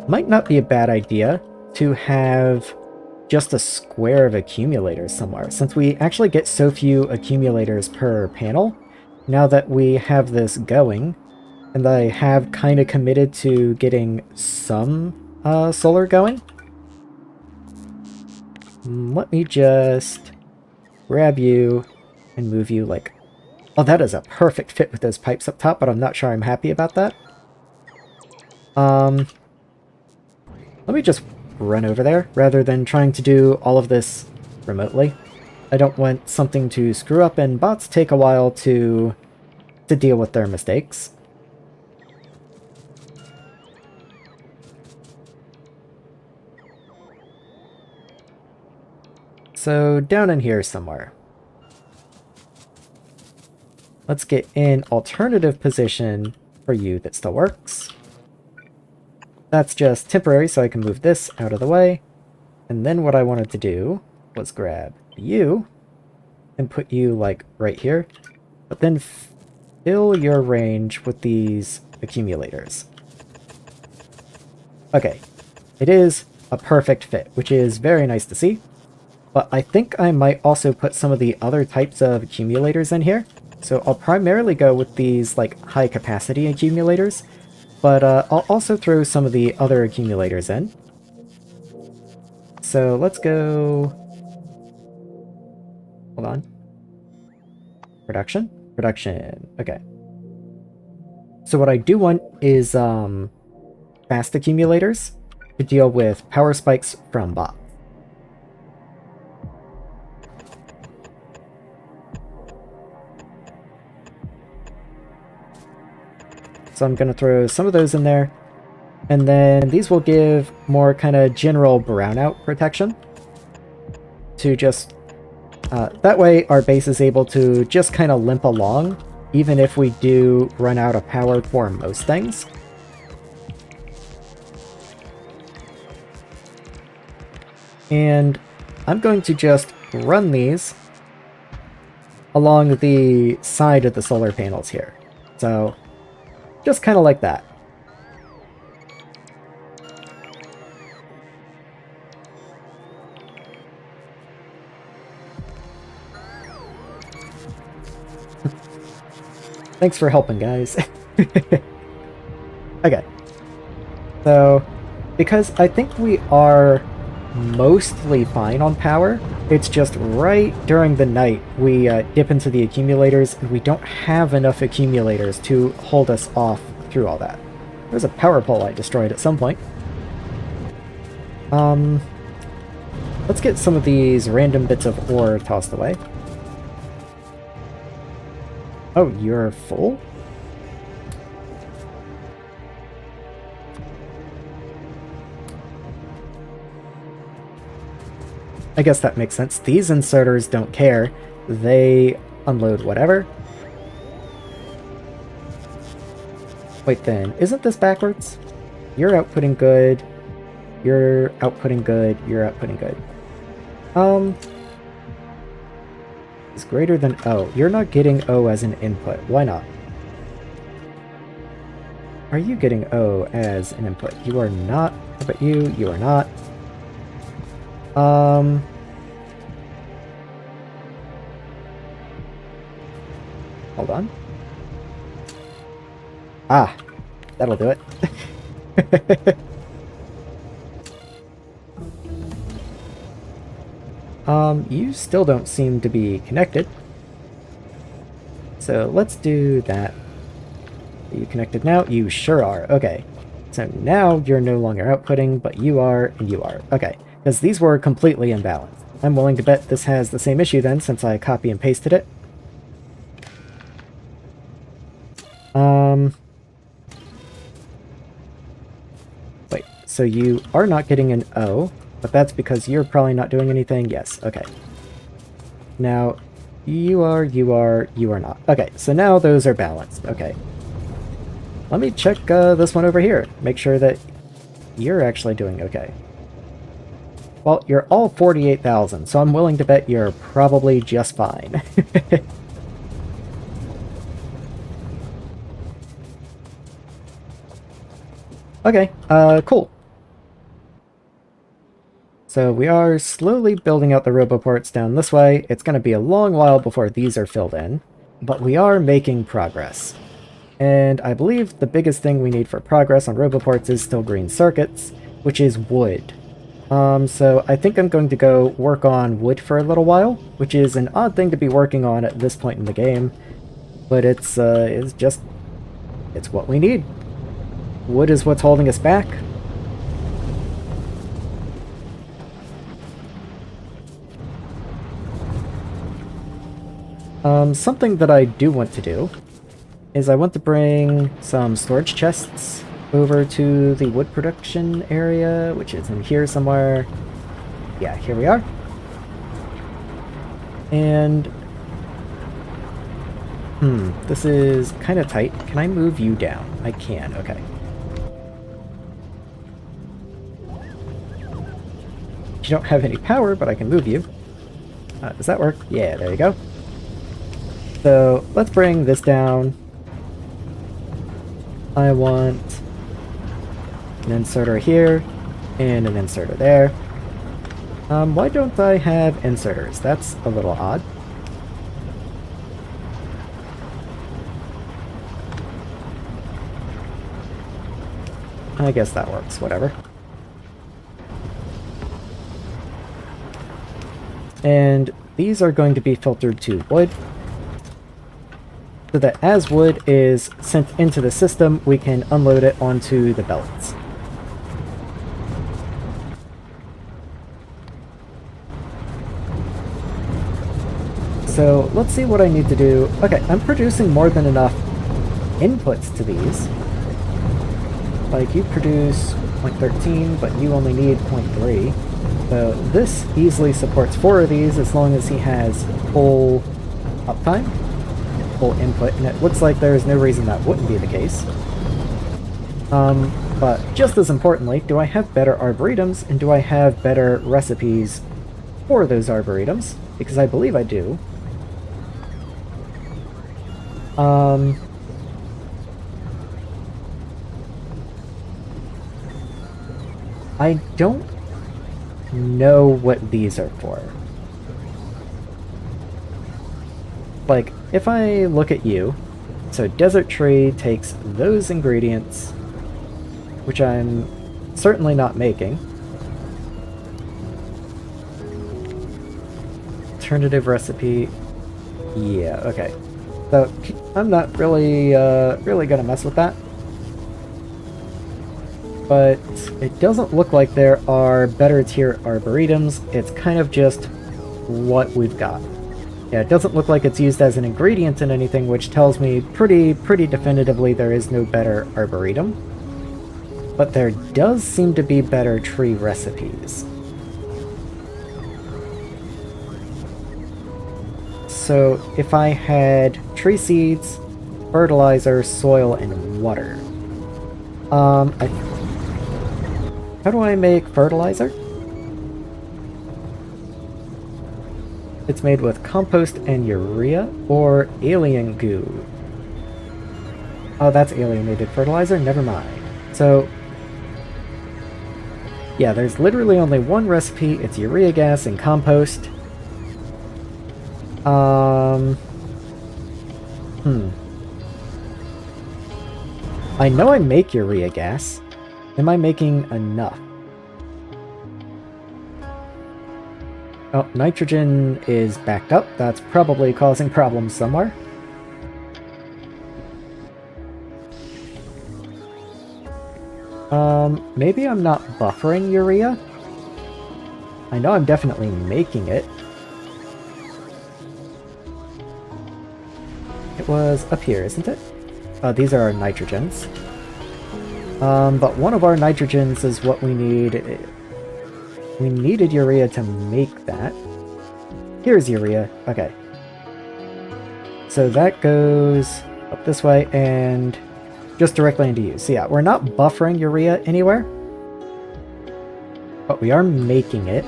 Might not be a bad idea to have just a square of accumulators somewhere, since we actually get so few accumulators per panel. Now that we have this going, and I have kind of committed to getting some solar going, let me just grab you and move you like... Oh, that is a perfect fit with those pipes up top, but I'm not sure I'm happy about that. Let me just run over there, rather than trying to do all of this remotely. I don't want something to screw up, and bots take a while to deal with their mistakes. So, down in here somewhere. Let's get an alternative position for you that still works. That's just temporary, so I can move this out of the way. And then what I wanted to do was grab you and put you, like, right here. But then fill your range with these accumulators. Okay. It is a perfect fit, which is very nice to see. But I think I might also put some of the other types of accumulators in here. So I'll primarily go with these, like, high-capacity accumulators. But I'll also throw some of the other accumulators in. So let's go... Hold on. Production? Production. Okay. So what I do want is fast accumulators to deal with power spikes from bots. So I'm going to throw some of those in there. And then these will give more kind of general brownout protection. To just... that way our base is able to just kind of limp along, even if we do run out of power for most things. And I'm going to just run these along the side of the solar panels here. So... just kind of like that. Thanks for helping, guys. Okay. So, because I think we are mostly fine on power, it's just right during the night we dip into the accumulators, and we don't have enough accumulators to hold us off through all that. There's a power pole I destroyed at some point. Let's get some of these random bits of ore tossed away. Oh, you're full? I guess that makes sense. These inserters don't care. They unload whatever. Wait then, isn't this backwards? You're outputting good. You're outputting good. You're outputting good. Is greater than O. You're not getting O as an input. Why not? Are you getting O as an input? You are not. How about you? You are not. Hold on. Ah, that'll do it. You still don't seem to be connected. So let's do that. Are you connected now? You sure are. Okay. So now you're no longer outputting, but you are, and you are. Okay. Because these were completely imbalanced. I'm willing to bet this has the same issue then, since I copy and pasted it. Wait, so you are not getting an O, but that's because you're probably not doing anything? Yes, okay. Now, you are not. Okay, so now those are balanced. Okay. Let me check this one over here. Make sure that you're actually doing okay. Well, you're all 48,000, so I'm willing to bet you're probably just fine. Okay, cool. So we are slowly building out the roboports down this way. It's going to be a long while before these are filled in, but we are making progress. And I believe the biggest thing we need for progress on roboports is still green circuits, which is wood. So I think I'm going to go work on wood for a little while, which is an odd thing to be working on at this point in the game, but it's what we need. Wood is what's holding us back. Something that I do want to do is I want to bring some storage chests over to the wood production area, which is in here somewhere. Yeah, here we are. And this is kind of tight. Can I move you down? I can, okay. You don't have any power, but I can move you. Does that work? Yeah, there you go. So let's bring this down. I want an inserter here and an inserter there. Why don't I have inserters? That's a little odd. I guess that works, whatever. And these are going to be filtered to wood, so that as wood is sent into the system, we can unload it onto the belts. So let's see what I need to do. Okay, I'm producing more than enough inputs to these. Like, you produce 0.13, but you only need 0.3. So this easily supports 4 of these as long as he has full uptime, full input, and it looks like there is no reason that wouldn't be the case. But just as importantly, do I have better arboretums, and do I have better recipes for those arboretums? Because I believe I do. I don't know what these are for. Like, if I look at you, so Desert Tree takes those ingredients, which I'm certainly not making. Alternative recipe. Yeah, okay. So, I'm not really gonna mess with that. But it doesn't look like there are better tier arboretums. It's kind of just what we've got. Yeah, it doesn't look like it's used as an ingredient in anything, which tells me pretty definitively there is no better arboretum. But there does seem to be better tree recipes. So if I had tree seeds, fertilizer, soil, and water. How do I make fertilizer? It's made with compost and urea, or alien goo. Oh, that's alienated fertilizer? Never mind. So, yeah, there's literally only one recipe. It's urea gas and compost. I know I make urea gas. Am I making enough? Oh, nitrogen is backed up. That's probably causing problems somewhere. Maybe I'm not buffering urea? I know I'm definitely making it. It was up here, isn't it? These are our nitrogens. But one of our nitrogens is what we need. We needed urea to make that. Here's urea. Okay. So that goes up this way and just directly into you. So yeah, we're not buffering urea anywhere, but we are making it.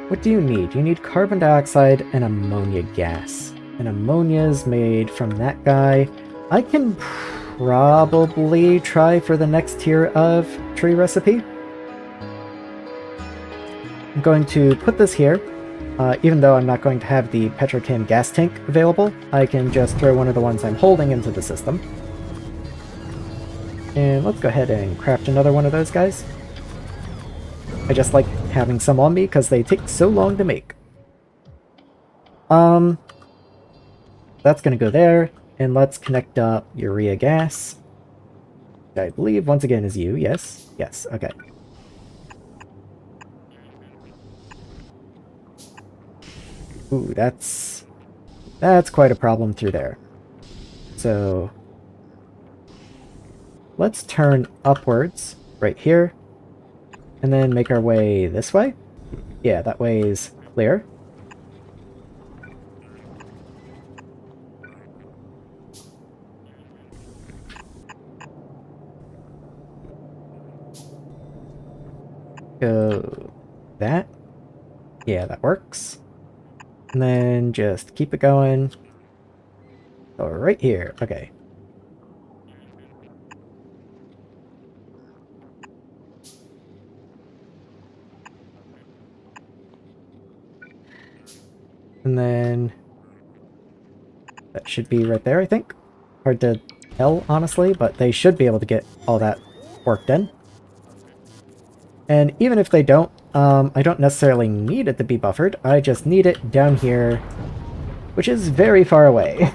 What do you need? You need carbon dioxide and ammonia gas. And ammonia is made from that guy. I can probably try for the next tier of tree recipe. I'm going to put this here. Even though I'm not going to have the petrochem gas tank available, I can just throw one of the ones I'm holding into the system. And let's go ahead and craft another one of those guys. I just like having some on me because they take so long to make. That's gonna go there, and let's connect up urea gas. I believe once again is you, yes? Yes, okay. Ooh, that's quite a problem through there. So let's turn upwards right here. And then make our way this way? Yeah, that way is clear. Go that. Yeah, that works. And then just keep it going. Oh, right here. Okay. And then that should be right there, I think. Hard to tell, honestly, but they should be able to get all that work done. And even if they don't, I don't necessarily need it to be buffered. I just need it down here, which is very far away.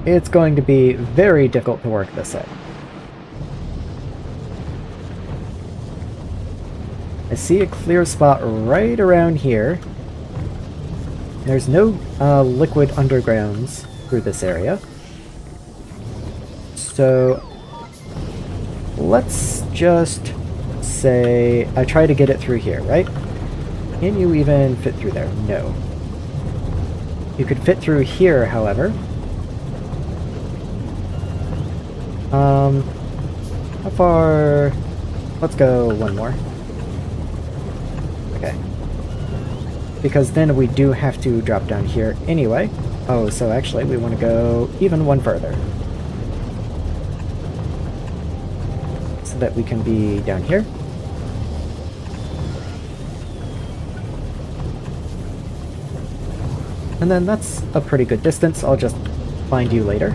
It's going to be very difficult to work this out. I see a clear spot right around here. There's no liquid undergrounds through this area. So let's just say I try to get it through here, right? Can you even fit through there? No. You could fit through here, however. How far? Let's go one more. Okay. Because then we do have to drop down here anyway. Oh, so actually we want to go even one further. So that we can be down here. And then that's a pretty good distance. I'll just find you later.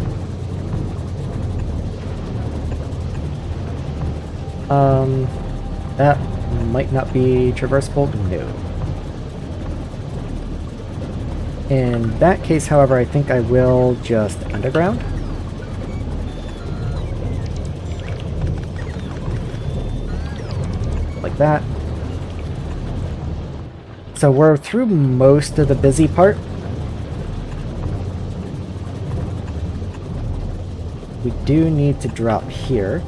That might not be traversable. No. In that case, however, I think I will just underground. Like that. So we're through most of the busy part. We do need to drop here.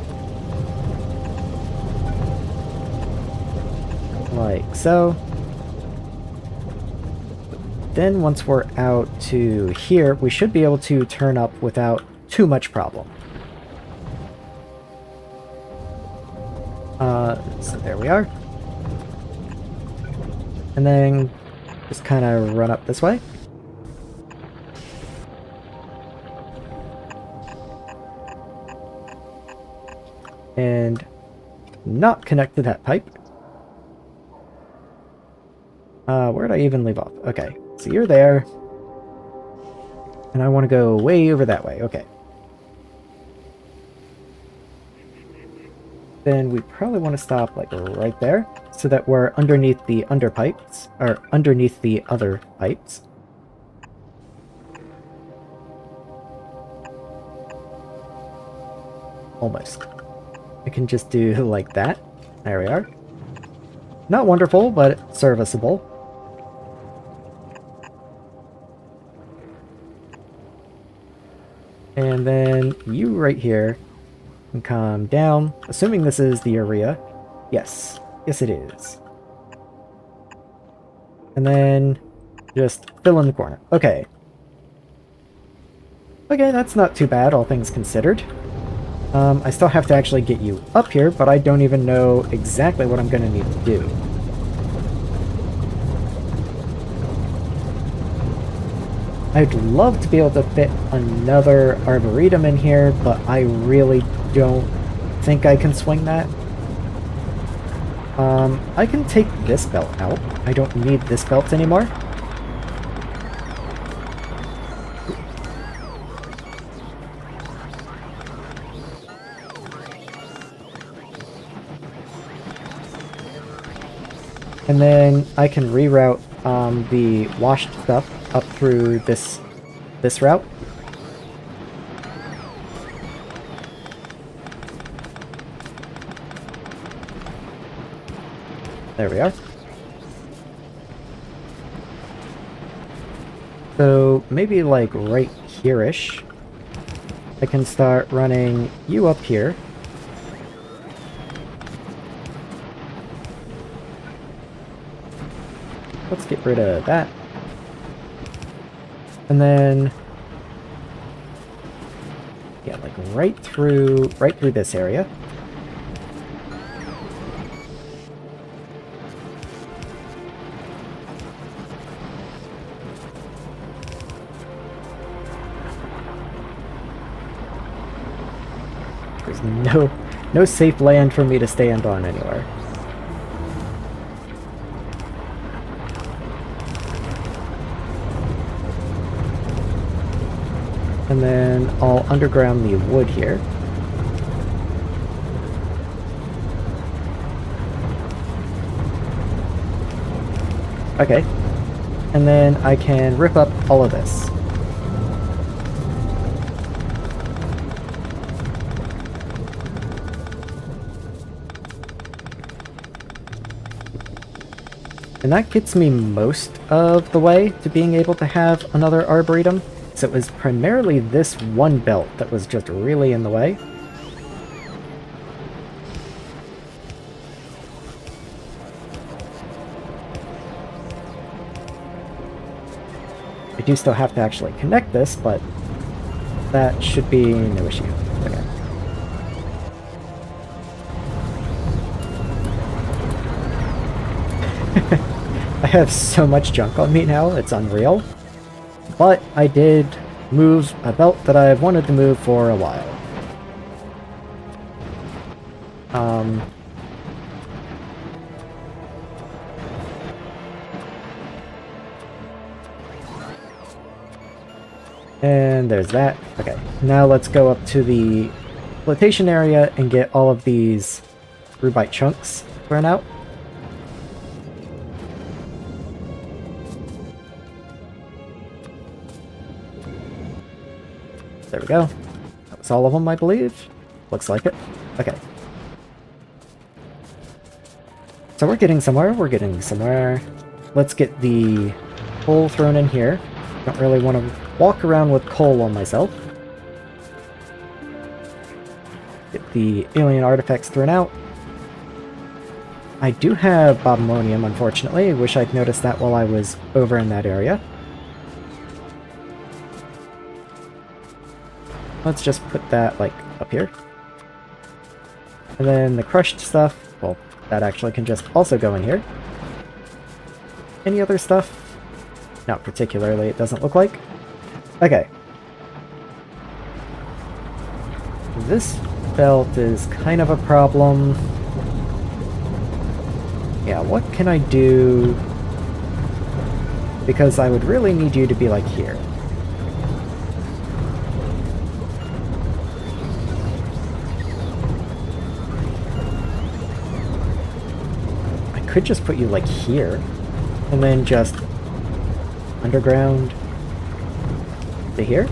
Like so. Then once we're out to here, we should be able to turn up without too much problem. So there we are. And then just kind of run up this way. And not connect to that pipe. Where'd I even leave off? Okay, so you're there. And I want to go way over that way. Okay. Then we probably want to stop like right there so that we're underneath the underpipes, or underneath the other pipes. Almost. I can just do like that. There we are. Not wonderful, but serviceable. And then you right here can come down, assuming this is the area. Yes. Yes, it is. And then just fill in the corner. Okay. Okay, that's not too bad, all things considered. I still have to actually get you up here, but I don't even know exactly what I'm going to need to do. I'd love to be able to fit another arboretum in here, but I really don't think I can swing that. I can take this belt out. I don't need this belt anymore. And then I can reroute the washed stuff up through this route. There we are. So maybe like right here-ish, I can start running you up here. Let's get rid of that. And then, yeah, like right through this area. There's no safe land for me to stand on anywhere. And then I'll underground the wood here. Okay. And then I can rip up all of this. And that gets me most of the way to being able to have another arboretum. So it was primarily this one belt that was just really in the way. I do still have to actually connect this, but that should be no issue. Okay. I have so much junk on me now, it's unreal. But I did move a belt that I've wanted to move for a while. And there's that. Okay, now let's go up to the flotation area and get all of these rubite chunks thrown out. There we go. That was all of them, I believe. Looks like it. Okay. So we're getting somewhere. We're getting somewhere. Let's get the coal thrown in here. Don't really want to walk around with coal on myself. Get the alien artifacts thrown out. I do have bobomonium, unfortunately. I wish I'd noticed that while I was over in that area. Let's just put that, like, up here. And then the crushed stuff, well, that actually can just also go in here. Any other stuff? Not particularly, it doesn't look like. Okay. This belt is kind of a problem. Yeah, what can I do? Because I would really need you to be, like, here. Could just put you like here and then just underground to here,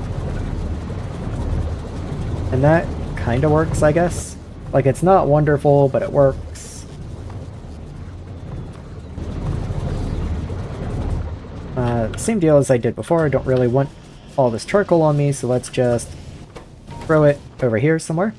and that kinda works, I guess. Like, it's not wonderful, but it works. Same deal as I did before. I don't really want all this charcoal on me, so let's just throw it over here somewhere.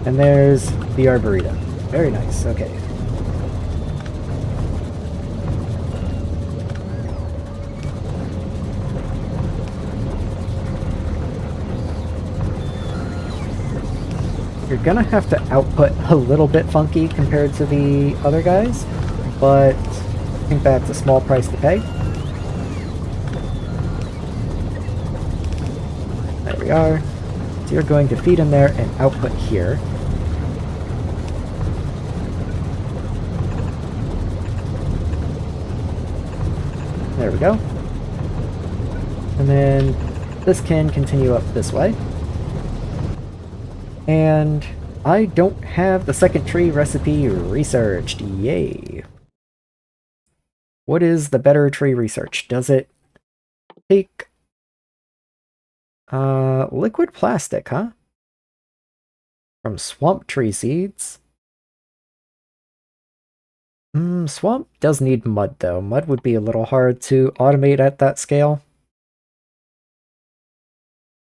And there's the Arboretum. Very nice, okay. You're gonna have to output a little bit funky compared to the other guys, but I think that's a small price to pay. There we are. So you're going to feed in there and output here. There we go. And then this can continue up this way. And I don't have the second tree recipe researched. Yay. What is the better tree research? Does it take liquid plastic, huh? From swamp tree seeds. Swamp does need mud, though. Mud would be a little hard to automate at that scale.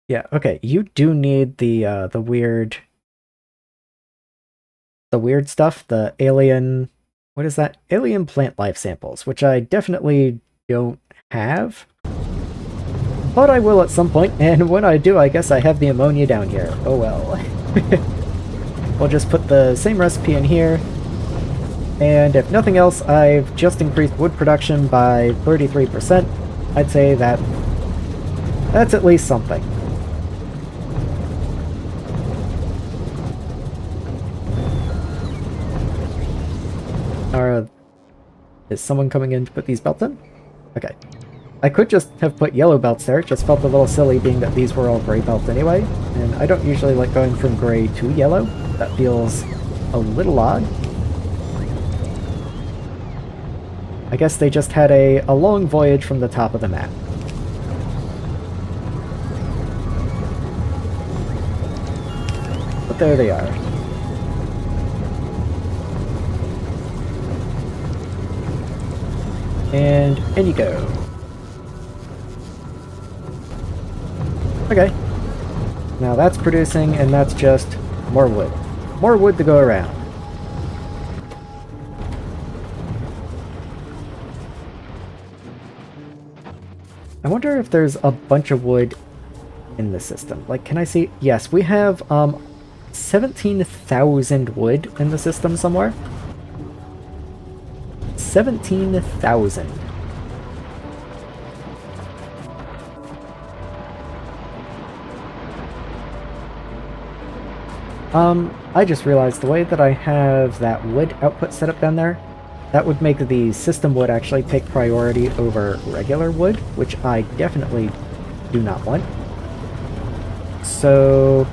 Yeah, okay, you do need the weird stuff, the alien, what is that? Alien plant life samples, which I definitely don't have. But I will at some point, and when I do, I guess I have the ammonia down here. Oh well. We'll just put the same recipe in here. And if nothing else, I've just increased wood production by 33%. I'd say that's at least something. Is someone coming in to put these belts in? Okay. I could just have put yellow belts there, it just felt a little silly being that these were all gray belts anyway, and I don't usually like going from gray to yellow. That feels a little odd. I guess they just had a long voyage from the top of the map. But there they are. And in you go. Okay. Now that's producing, and that's just more wood. More wood to go around. I wonder if there's a bunch of wood in the system. Like, can I see? Yes, we have 17,000 wood in the system somewhere. 17,000. I just realized the way that I have that wood output set up down there, that would make the system wood actually take priority over regular wood, which I definitely do not want. So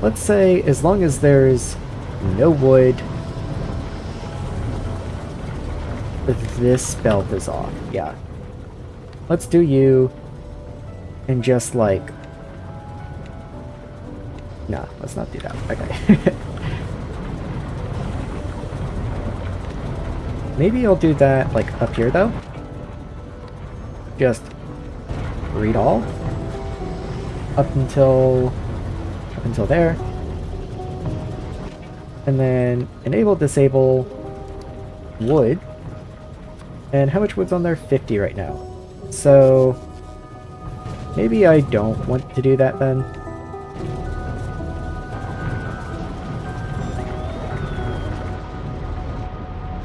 let's say as long as there's no wood, this belt is off. Yeah. Let's do you and just like... No, let's not do that. Okay. Maybe I'll do that like up here though. Just read all up until there. And then enable disable wood. And how much wood's on there? 50 right now. So maybe I don't want to do that then.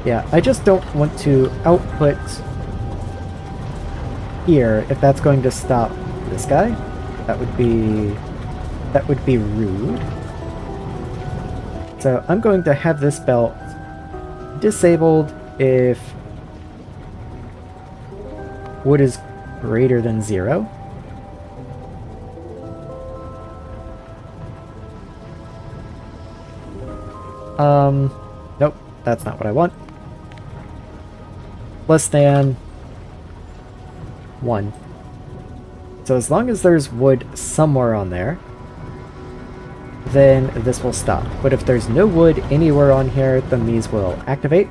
Yeah, I just don't want to output here if that's going to stop this guy. That would be rude. So I'm going to have this belt disabled if wood is greater than 0. Nope, that's not what I want. Less than 1. So as long as there's wood somewhere on there, then this will stop. But if there's no wood anywhere on here, then these will activate.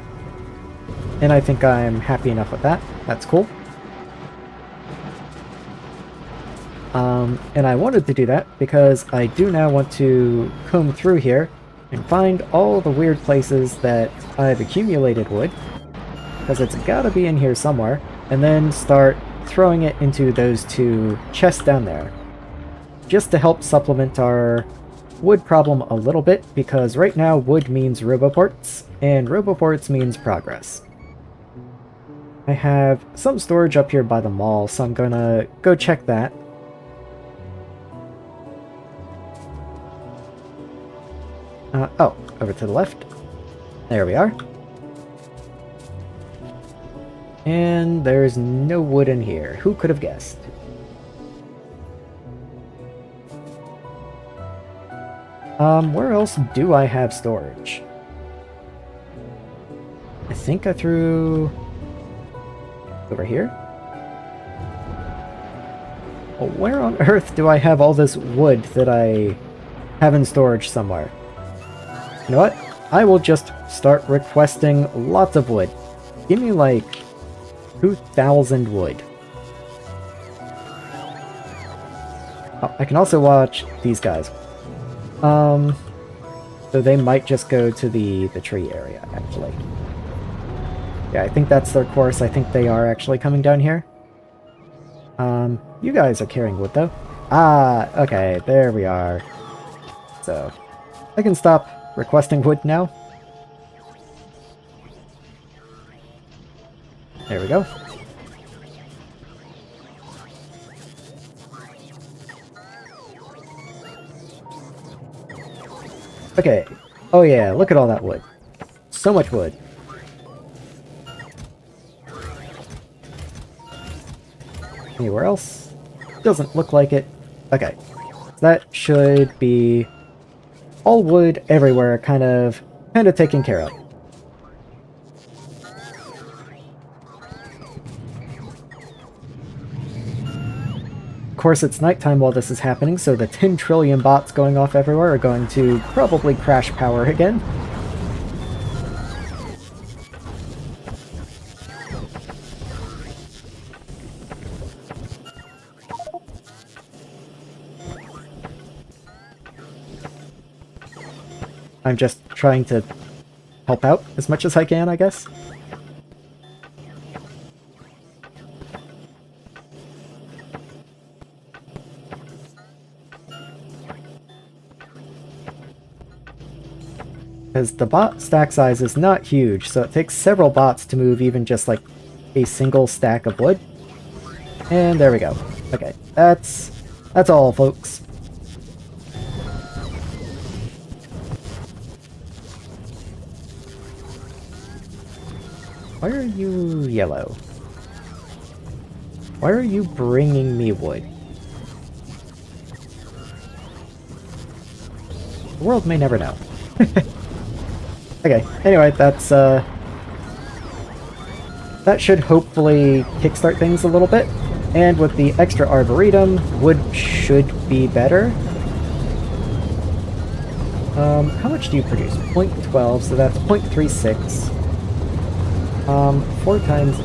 And I think I'm happy enough with that. That's cool. And I wanted to do that because I do now want to comb through here and find all the weird places that I've accumulated wood, because it's gotta be in here somewhere, and then start throwing it into those 2 chests down there, just to help supplement our wood problem a little bit, because right now wood means roboports, and roboports means progress. I have some storage up here by the mall, so I'm gonna go check that. Oh, over to the left. There we are. And there's no wood in here. Who could have guessed? Where else do I have storage? I think I threw over here. Well, where on earth do I have all this wood that I have in storage somewhere? You know what? I will just start requesting lots of wood. Give me like 2,000 wood. Oh, I can also watch these guys. So they might just go to the tree area, actually. Yeah, I think that's their course. I think they are actually coming down here. You guys are carrying wood, though. Ah, okay, there we are. So, I can stop requesting wood now. There we go. Okay. Oh yeah, look at all that wood. So much wood. Anywhere else? Doesn't look like it. Okay. That should be all wood everywhere, kind of taken care of. Of course, it's nighttime while this is happening, so the 10 trillion bots going off everywhere are going to probably crash power again. I'm just trying to help out as much as I can, I guess. Because the bot stack size is not huge, so it takes several bots to move even just like a single stack of wood. And there we go. Okay, that's all, folks. Why are you yellow? Why are you bringing me wood? The world may never know. Okay, anyway, that's, that should hopefully kickstart things a little bit. And with the extra arboretum, wood should be better. How much do you produce? 0.12, so that's 0.36. 4 times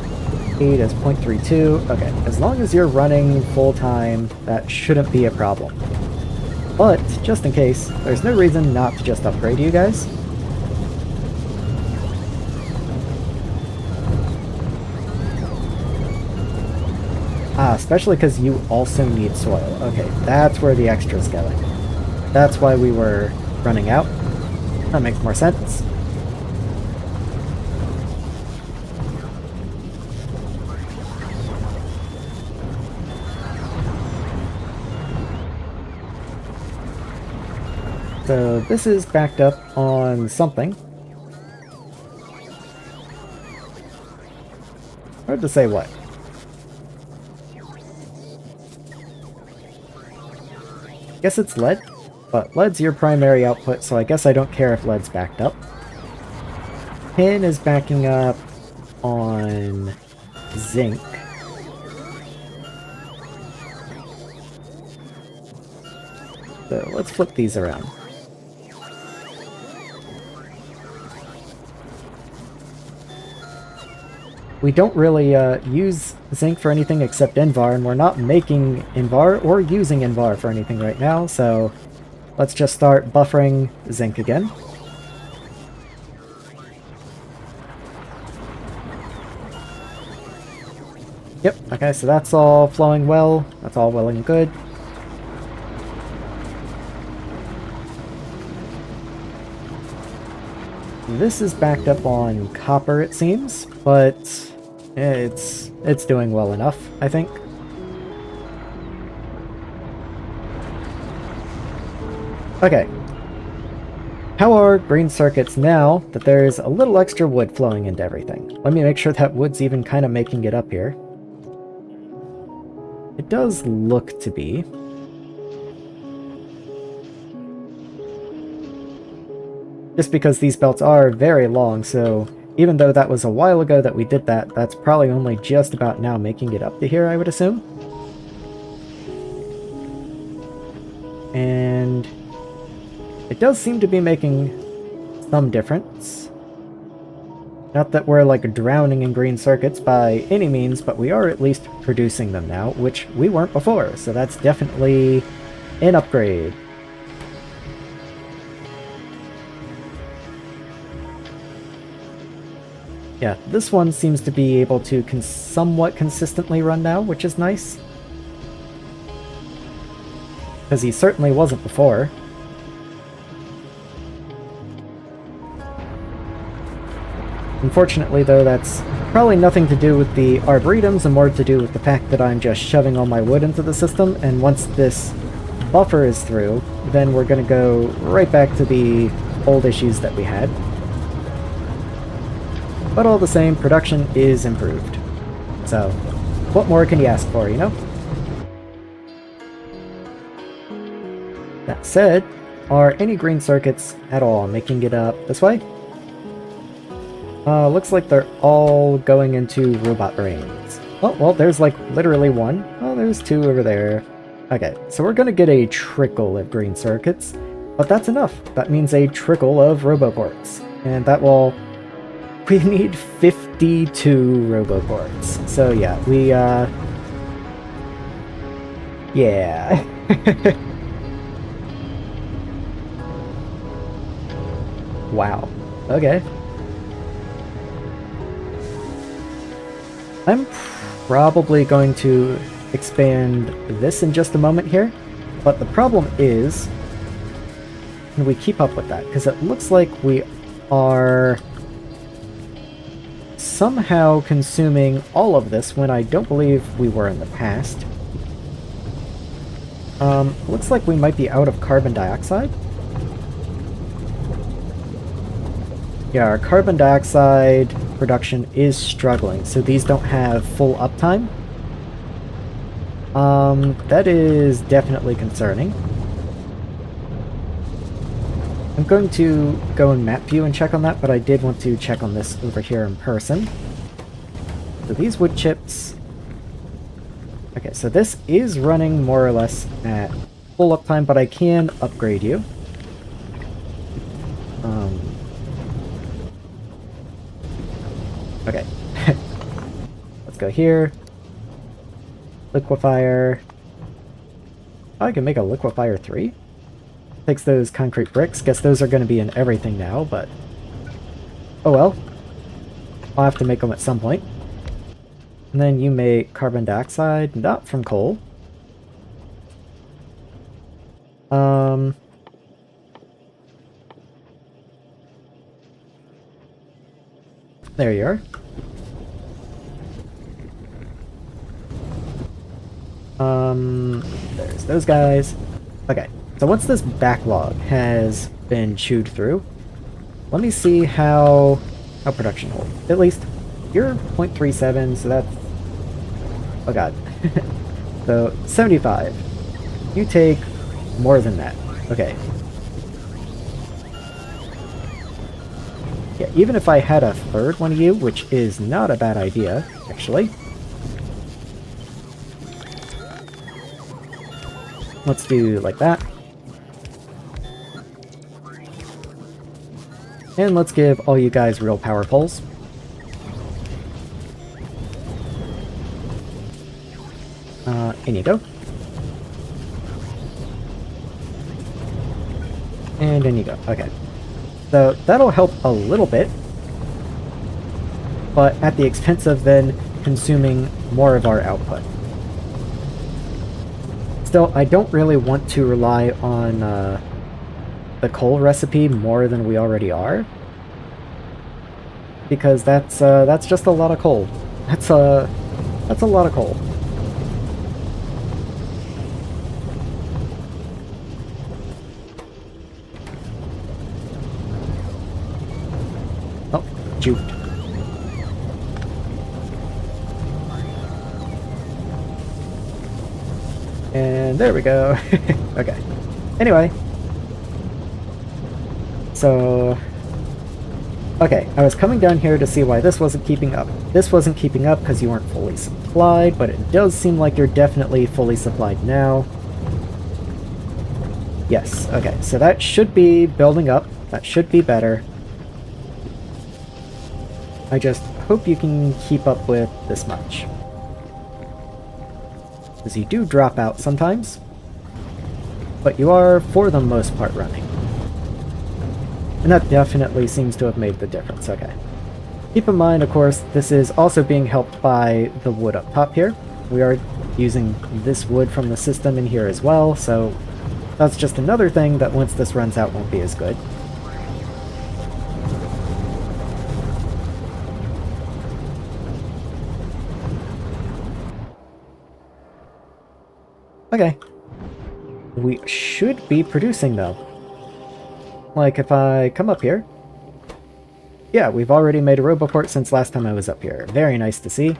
8 is 0.32. Okay, as long as you're running full time, that shouldn't be a problem. But, just in case, there's no reason not to just upgrade you guys. Ah, especially because you also need soil. Okay, that's where the extra's going. That's why we were running out. That makes more sense. So this is backed up on something. Hard to say what. Guess it's lead, but lead's your primary output, so I guess I don't care if lead's backed up. Tin is backing up on zinc. So let's flip these around. We don't really use zinc for anything except Invar, and we're not making Invar or using Invar for anything right now, so let's just start buffering zinc again. Yep, okay, so that's all flowing well. That's all well and good. This is backed up on copper, it seems, but it's doing well enough, I think. Okay. How are green circuits now that there's a little extra wood flowing into everything? Let me make sure that wood's even kind of making it up here. It does look to be. Just because these belts are very long, so even though that was a while ago that we did that, that's probably only just about now making it up to here, I would assume. And it does seem to be making some difference. Not that we're like drowning in green circuits by any means, but we are at least producing them now, which we weren't before, so that's definitely an upgrade. Yeah, this one seems to be able to somewhat consistently run now, which is nice. Because he certainly wasn't before. Unfortunately, though, that's probably nothing to do with the arboretums and more to do with the fact that I'm just shoving all my wood into the system, and once this buffer is through, then we're going to go right back to the old issues that we had. But all the same, production is improved. So, what more can you ask for, you know? That said, are any green circuits at all making it up this way? Looks like they're all going into robot brains. Oh, well, there's like literally one. Oh, there's two over there. Okay, so we're gonna get a trickle of green circuits, but that's enough. That means a trickle of roboports. And that will... We need 52 roboports. So yeah, we, yeah. Wow. Okay. I'm probably going to expand this in just a moment here, but the problem is, can we keep up with that? Because it looks like we are somehow consuming all of this when I don't believe we were in the past. Looks like we might be out of carbon dioxide. Yeah, our carbon dioxide production is struggling, so these don't have full uptime. That is definitely concerning. I'm going to go in map view and check on that, but I did want to check on this over here in person. So these wood chips... Okay, so this is running more or less at full uptime, but I can upgrade you. Okay. Let's go here. Liquefier. Oh, I can make a liquefier 3? Takes those concrete bricks. Guess those are going to be in everything now, but... Oh well. I'll have to make them at some point. And then you make carbon dioxide, not from coal. There you are. There's those guys. Okay, so once this backlog has been chewed through, let me see how production holds. At least, you're 0.37, so that's... Oh god. So, 75. You take more than that. Okay. Yeah, even if I had a third one of you, which is not a bad idea, actually. Let's do like that. And let's give all you guys real power poles. In you go. And in you go. Okay. So that'll help a little bit, but at the expense of then consuming more of our output. Still, I don't really want to rely on the coal recipe more than we already are, because that's just a lot of coal. That's a lot of coal. Oh, juked. And there we go. Okay. Anyway. So... Okay, I was coming down here to see why this wasn't keeping up. This wasn't keeping up because you weren't fully supplied, but it does seem like you're definitely fully supplied now. Yes, okay, so that should be building up. That should be better. I just hope you can keep up with this much. Because you do drop out sometimes, but you are, for the most part, running. And that definitely seems to have made the difference. Okay. Keep in mind, of course, this is also being helped by the wood up top here. We are using this wood from the system in here as well, so that's just another thing that once this runs out won't be as good. Okay. We should be producing, though. Like, if I come up here... Yeah, we've already made a roboport since last time I was up here. Very nice to see.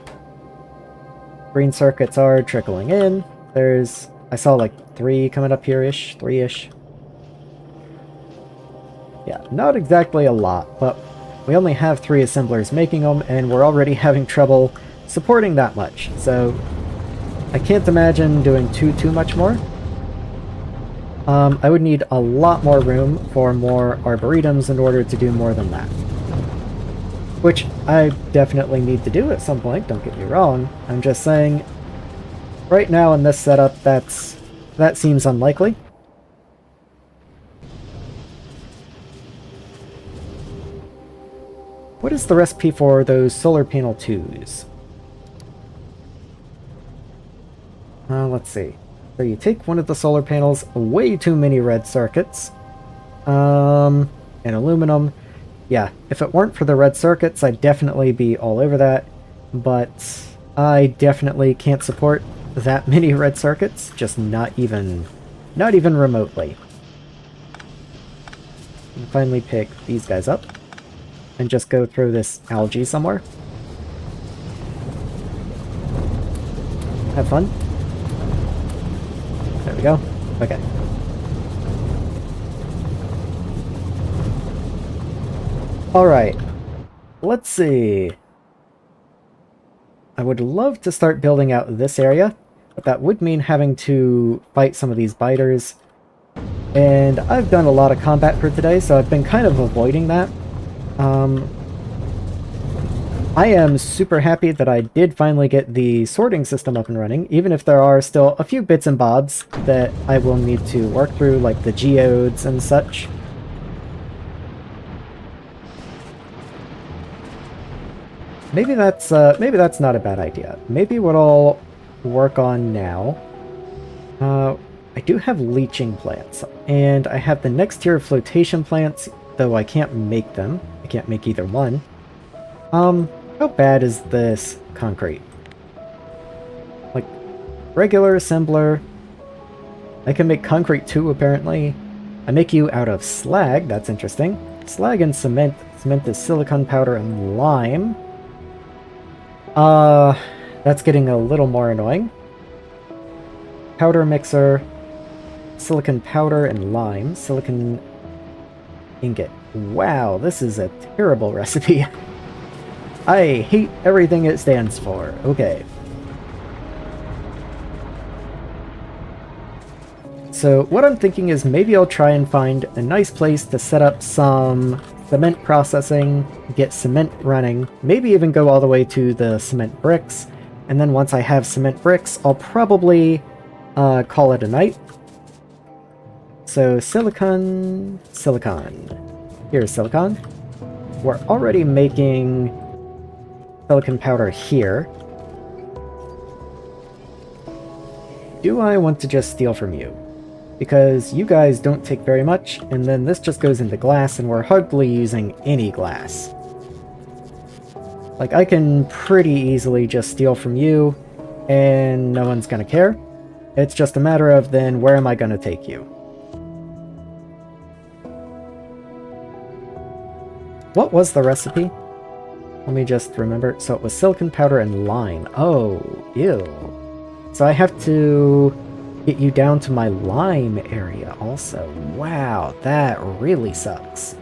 Green circuits are trickling in. There's... I saw, like, 3 coming up here-ish. 3-ish. Yeah, not exactly a lot, but we only have 3 assemblers making them, and we're already having trouble supporting that much. So, I can't imagine doing too much more. I would need a lot more room for more arboretums in order to do more than that. Which I definitely need to do at some point, don't get me wrong. I'm just saying, right now in this setup, that seems unlikely. What is the recipe for those solar panel 2s? Let's see. So you take one of the solar panels, way too many red circuits, and aluminum. Yeah, if it weren't for the red circuits, I'd definitely be all over that, but I definitely can't support that many red circuits, just not even remotely. And finally pick these guys up, and just go throw this algae somewhere. Have fun. There we go. Okay. Alright. Let's see. I would love to start building out this area, but that would mean having to fight some of these biters. And I've done a lot of combat for today, so I've been kind of avoiding that. I am super happy that I did finally get the sorting system up and running, even if there are still a few bits and bobs that I will need to work through, like the geodes and such. Maybe that's not a bad idea. Maybe what I'll work on now... I do have leaching plants, and I have the next tier of flotation plants, though I can't make them. I can't make either one. How bad is this concrete? Like, regular assembler. I can make concrete too, apparently. I make you out of slag, that's interesting. Slag and cement. Cement is silicon powder and lime. That's getting a little more annoying. Powder mixer. silicon powder and lime, silicon ingot. Wow, this is a terrible recipe. I hate everything it stands for. Okay. So what I'm thinking is maybe I'll try and find a nice place to set up some cement processing, get cement running, maybe even go all the way to the cement bricks, and then once I have cement bricks, I'll probably call it a night. So silicon. Here's silicon. We're already making silicon powder here. Do I want to just steal from you? Because you guys don't take very much, and then this just goes into glass, and we're hardly using any glass. Like, I can pretty easily just steal from you, and no one's gonna care. It's just a matter of then, where am I gonna take you? What was the recipe? Let me just remember. So it was silicon powder and lime. Oh, ew. So I have to get you down to my lime area also. Wow, that really sucks.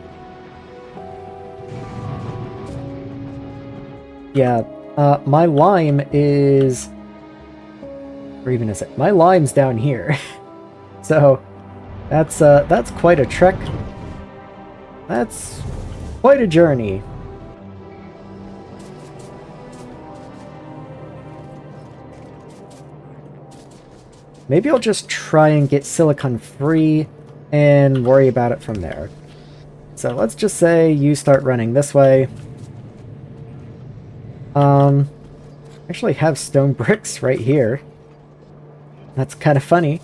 Yeah, my lime is... Or even is it? My lime's down here. So, that's quite a trek. That's quite a journey. Maybe I'll just try and get silicon free and worry about it from there. So let's just say you start running this way. Actually have stone bricks right here. That's kind of funny.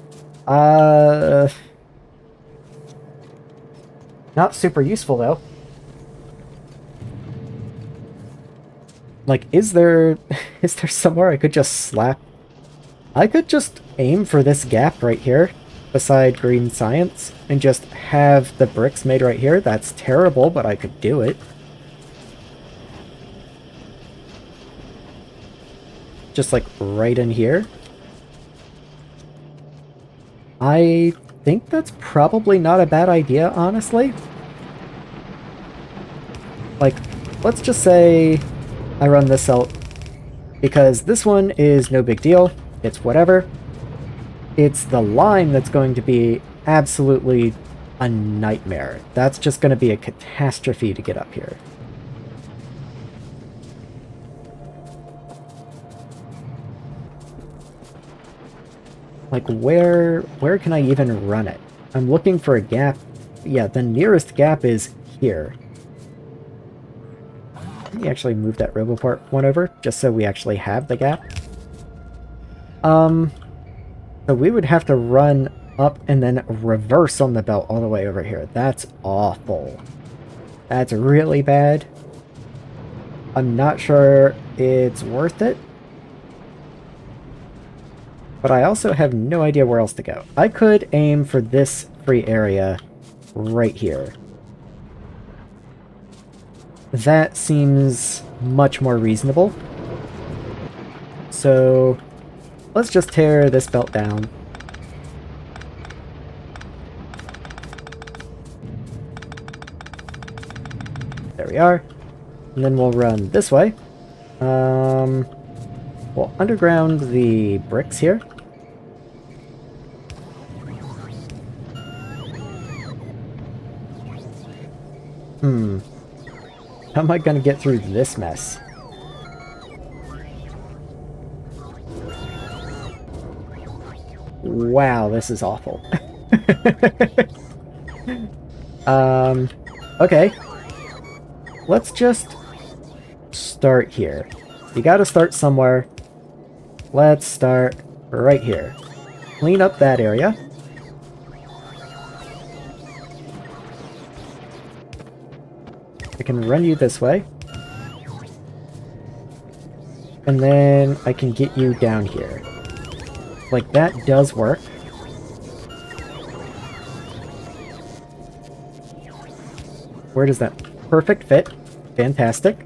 Not super useful though. Like, is there somewhere I could just slap? I could just aim for this gap right here, beside green science, and just have the bricks made right here. That's terrible, but I could do it. Just like right in here. I think that's probably not a bad idea, honestly. Like, let's just say I run this out, because this one is no big deal. It's whatever. It's the lime that's going to be absolutely a nightmare. That's just going to be a catastrophe to get up here. Like, where can I even run it? I'm looking for a gap. Yeah, the nearest gap is here. Let me actually move that Roboport one over, just so we actually have the gap. So we would have to run up and then reverse on the belt all the way over here. That's awful. That's really bad. I'm not sure it's worth it. But I also have no idea where else to go. I could aim for this free area right here. That seems much more reasonable. So let's just tear this belt down. There we are. And then we'll run this way. We'll underground the bricks here. How am I gonna get through this mess? Wow, this is awful. Okay. Let's just start here. You gotta start somewhere. Let's start right here. Clean up that area. I can run you this way. And then I can get you down here. Like, that does work. Where does that perfect fit? Fantastic.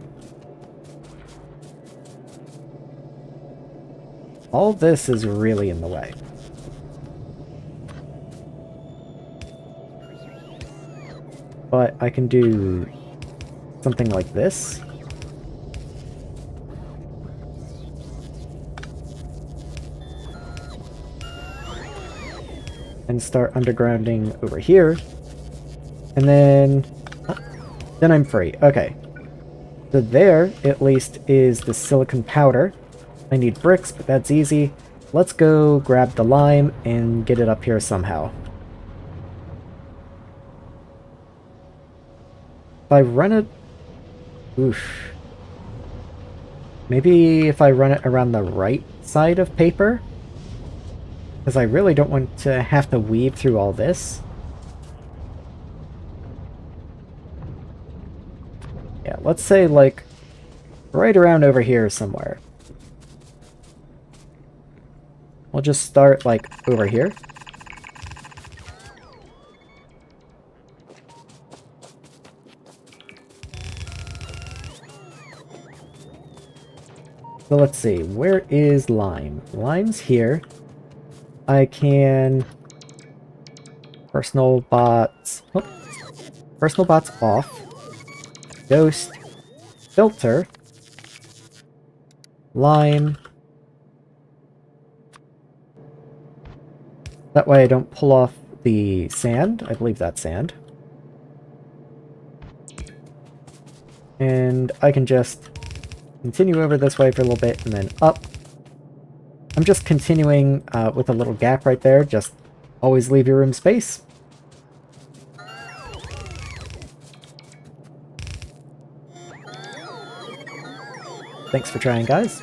All this is really in the way. but I can do something like this. And start undergrounding over here. And then I'm free. Okay. So there, at least, is the silicon powder. I need bricks, but that's easy. Let's go grab the lime and get it up here somehow. If I run it... Oof. Maybe if I run it around the right side of paper? Because I really don't want to have to weave through all this. Yeah, let's say, like, right around over here somewhere. We'll just start, like, over here. So let's see, where is lime? Lime's here. I can... Personal bots... Oh. Personal bots off. Ghost. Filter. Lime. That way I don't pull off the sand. I believe that's sand. And I can just continue over this way for a little bit and then up. I'm just continuing with a little gap right there. Just always leave your room space. Thanks for trying, guys.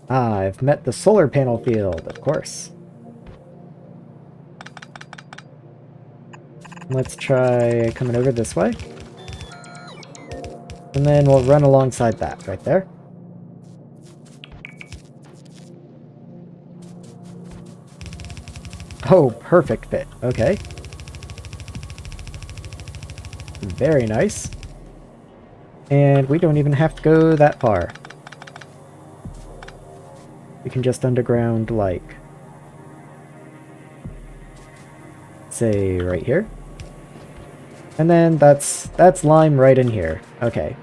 Ah, I've met the solar panel field, of course. Let's try coming over this way. And then we'll run alongside that right there. Oh, perfect fit. Okay. Very nice. And we don't even have to go that far. We can just underground, like, say, right here. And then that's lime right in here. Okay.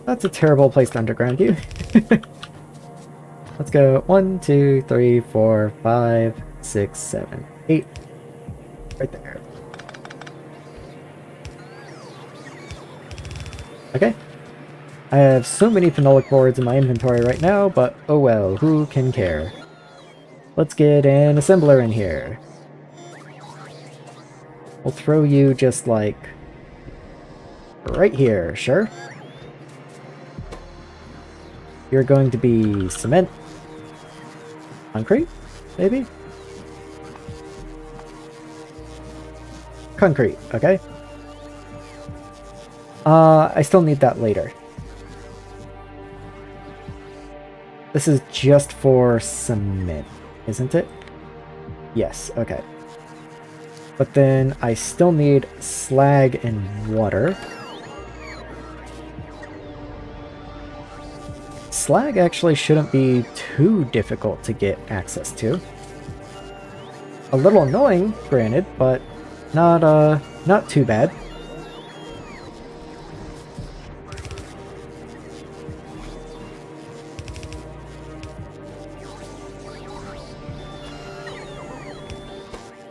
That's a terrible place to underground you. Let's go 1, 2, 3, 4, 5, 6, 7, 8. Right there. Okay. I have so many phenolic boards in my inventory right now, but oh well, who can care? Let's get an assembler in here. We'll throw you just like right here, sure? You're going to be cement. Concrete? Maybe? Concrete, okay. I still need that later. This is just for cement, isn't it? Yes, okay. But then I still need slag and water. Slag actually shouldn't be too difficult to get access to. A little annoying, granted, but not too bad.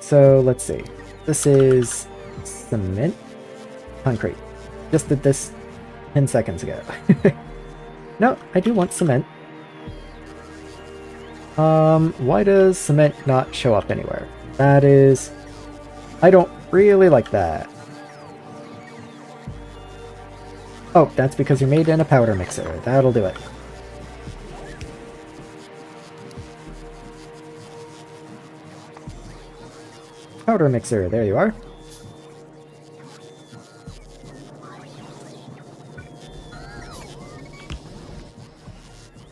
So let's see. This is cement, concrete. Just did this 10 seconds ago. No, I do want cement. Why does cement not show up anywhere? That is... I don't really like that. Oh, that's because you're made in a powder mixer. That'll do it. Powder mixer, there you are.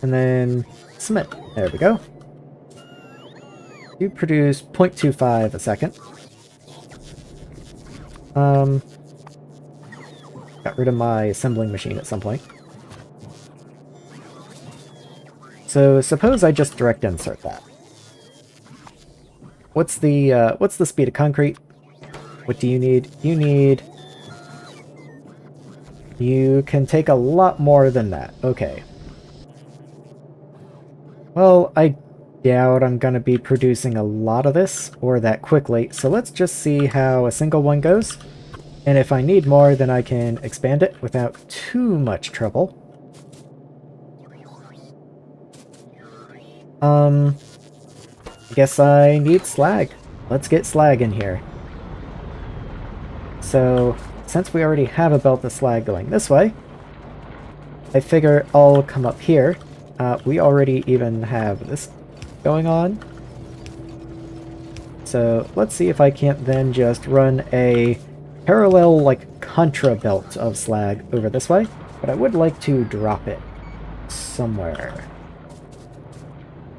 And then cement. There we go. You produce 0.25 a second. Got rid of my assembling machine at some point. So suppose I just direct insert that. What's the speed of concrete? What do you need? You can take a lot more than that. Okay. Well, I doubt I'm gonna be producing a lot of this or that quickly, so let's just see how a single one goes. And if I need more, then I can expand it without too much trouble. I guess I need slag. Let's get slag in here. So, since we already have a belt of slag going this way, I figure I'll come up here. We already even have this going on. So, let's see if I can't then just run a parallel, like, contra belt of slag over this way. But I would like to drop it somewhere.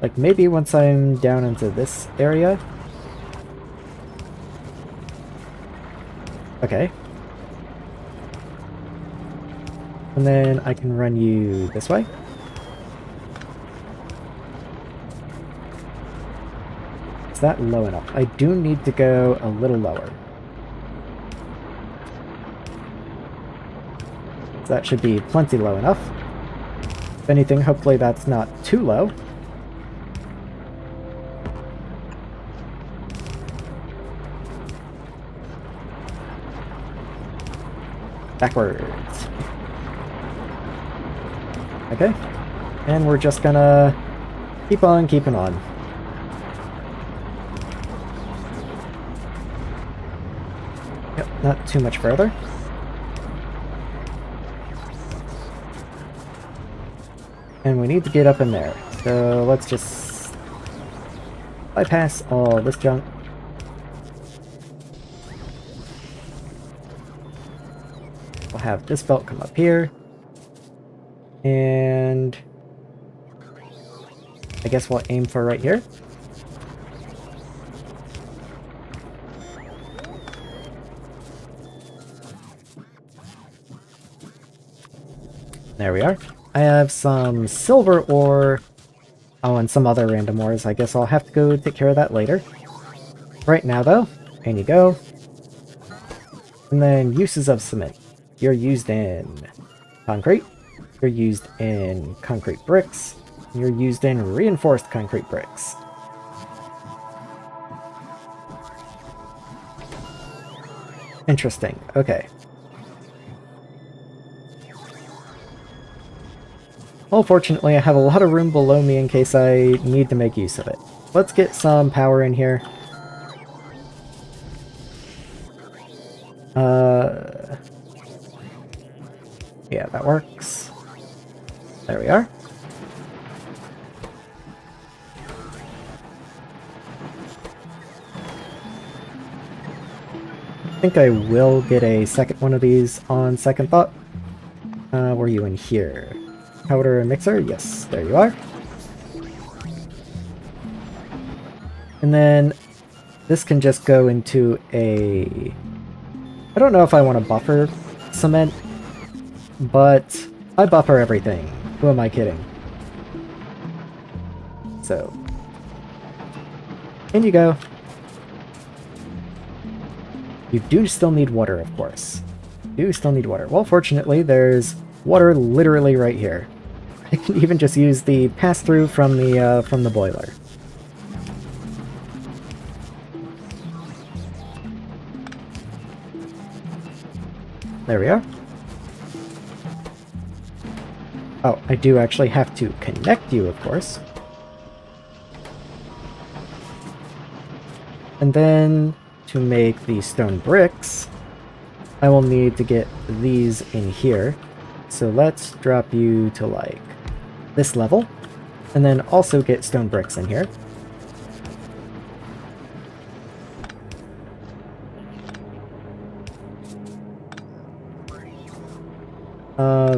Like, maybe once I'm down into this area. Okay. And then I can run you this way. Is that low enough? I do need to go a little lower. So that should be plenty low enough. If anything, hopefully that's not too low. Backwards. Okay. And we're just gonna keep on keeping on. Yep, not too much further. And we need to get up in there. So let's just bypass all this junk. We'll have this belt come up here. And I guess we'll aim for right here. There we are. I have some silver ore. Oh, and some other random ores. I guess I'll have to go take care of that later. Right now, though, in you go. And then uses of cement. You're used in concrete. You're used in concrete bricks. You're used in reinforced concrete bricks. Interesting. Okay. Well, fortunately, I have a lot of room below me in case I need to make use of it. Let's get some power in here. Yeah, that works. There we are. I think I will get a second one of these on second thought. Were you in here? Powder and mixer? Yes, there you are. And then this can just go into a... I don't know if I want to buffer cement, but I buffer everything. Who am I kidding? So, in you go. You do still need water, of course. You do still need water. Well, fortunately, there's water literally right here. I can even just use the pass-through from the boiler. There we are. Oh, I do actually have to connect you, of course. And then, to make the stone bricks, I will need to get these in here. So let's drop you to, like, this level. And then also get stone bricks in here.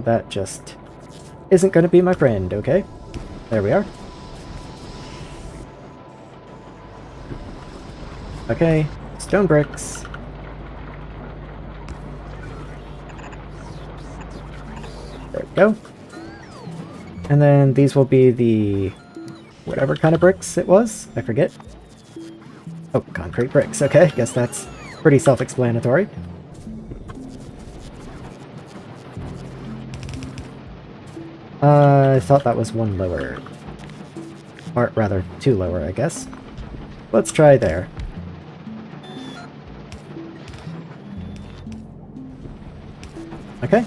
That just isn't going to be my friend, okay? There we are. Okay, stone bricks. There we go. And then these will be the... whatever kind of bricks it was? I forget. Oh, concrete bricks. Okay, guess that's pretty self-explanatory. I thought that was one lower. Or rather, two lower, I guess. Let's try there. Okay.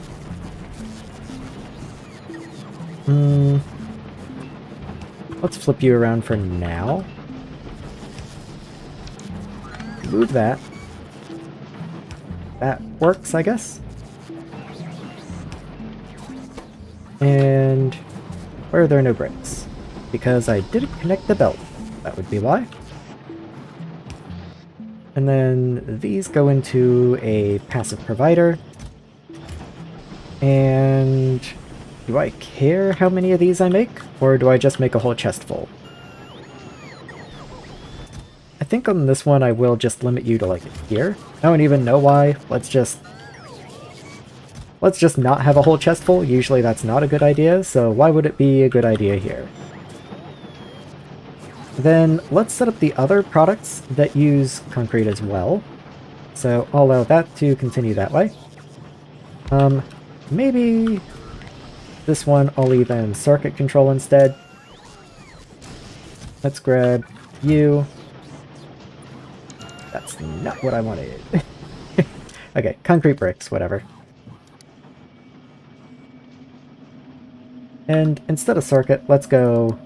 Let's flip you around for now. Move that. That works, I guess. And where are there no bricks? Because I didn't connect the belt. That would be why. And then these go into a passive provider. And do I care how many of these I make? Or do I just make a whole chest full? I think on this one I will just limit you to like here. I don't even know why. Let's just not have a whole chest full. Usually that's not a good idea, so why would it be a good idea here? Then let's set up the other products that use concrete as well. So I'll allow that to continue that way. Maybe this one I'll leave in circuit control instead. Let's grab you. That's not what I wanted. Okay, concrete bricks, whatever. And instead of circuit, let's go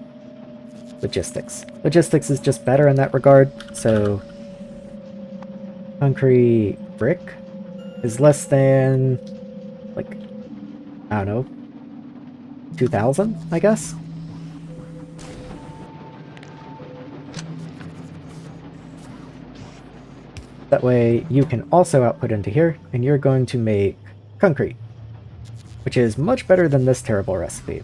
logistics. Logistics is just better in that regard, so concrete brick is less than, like, I don't know, 2,000, I guess? That way you can also output into here, and you're going to make concrete, which is much better than this terrible recipe.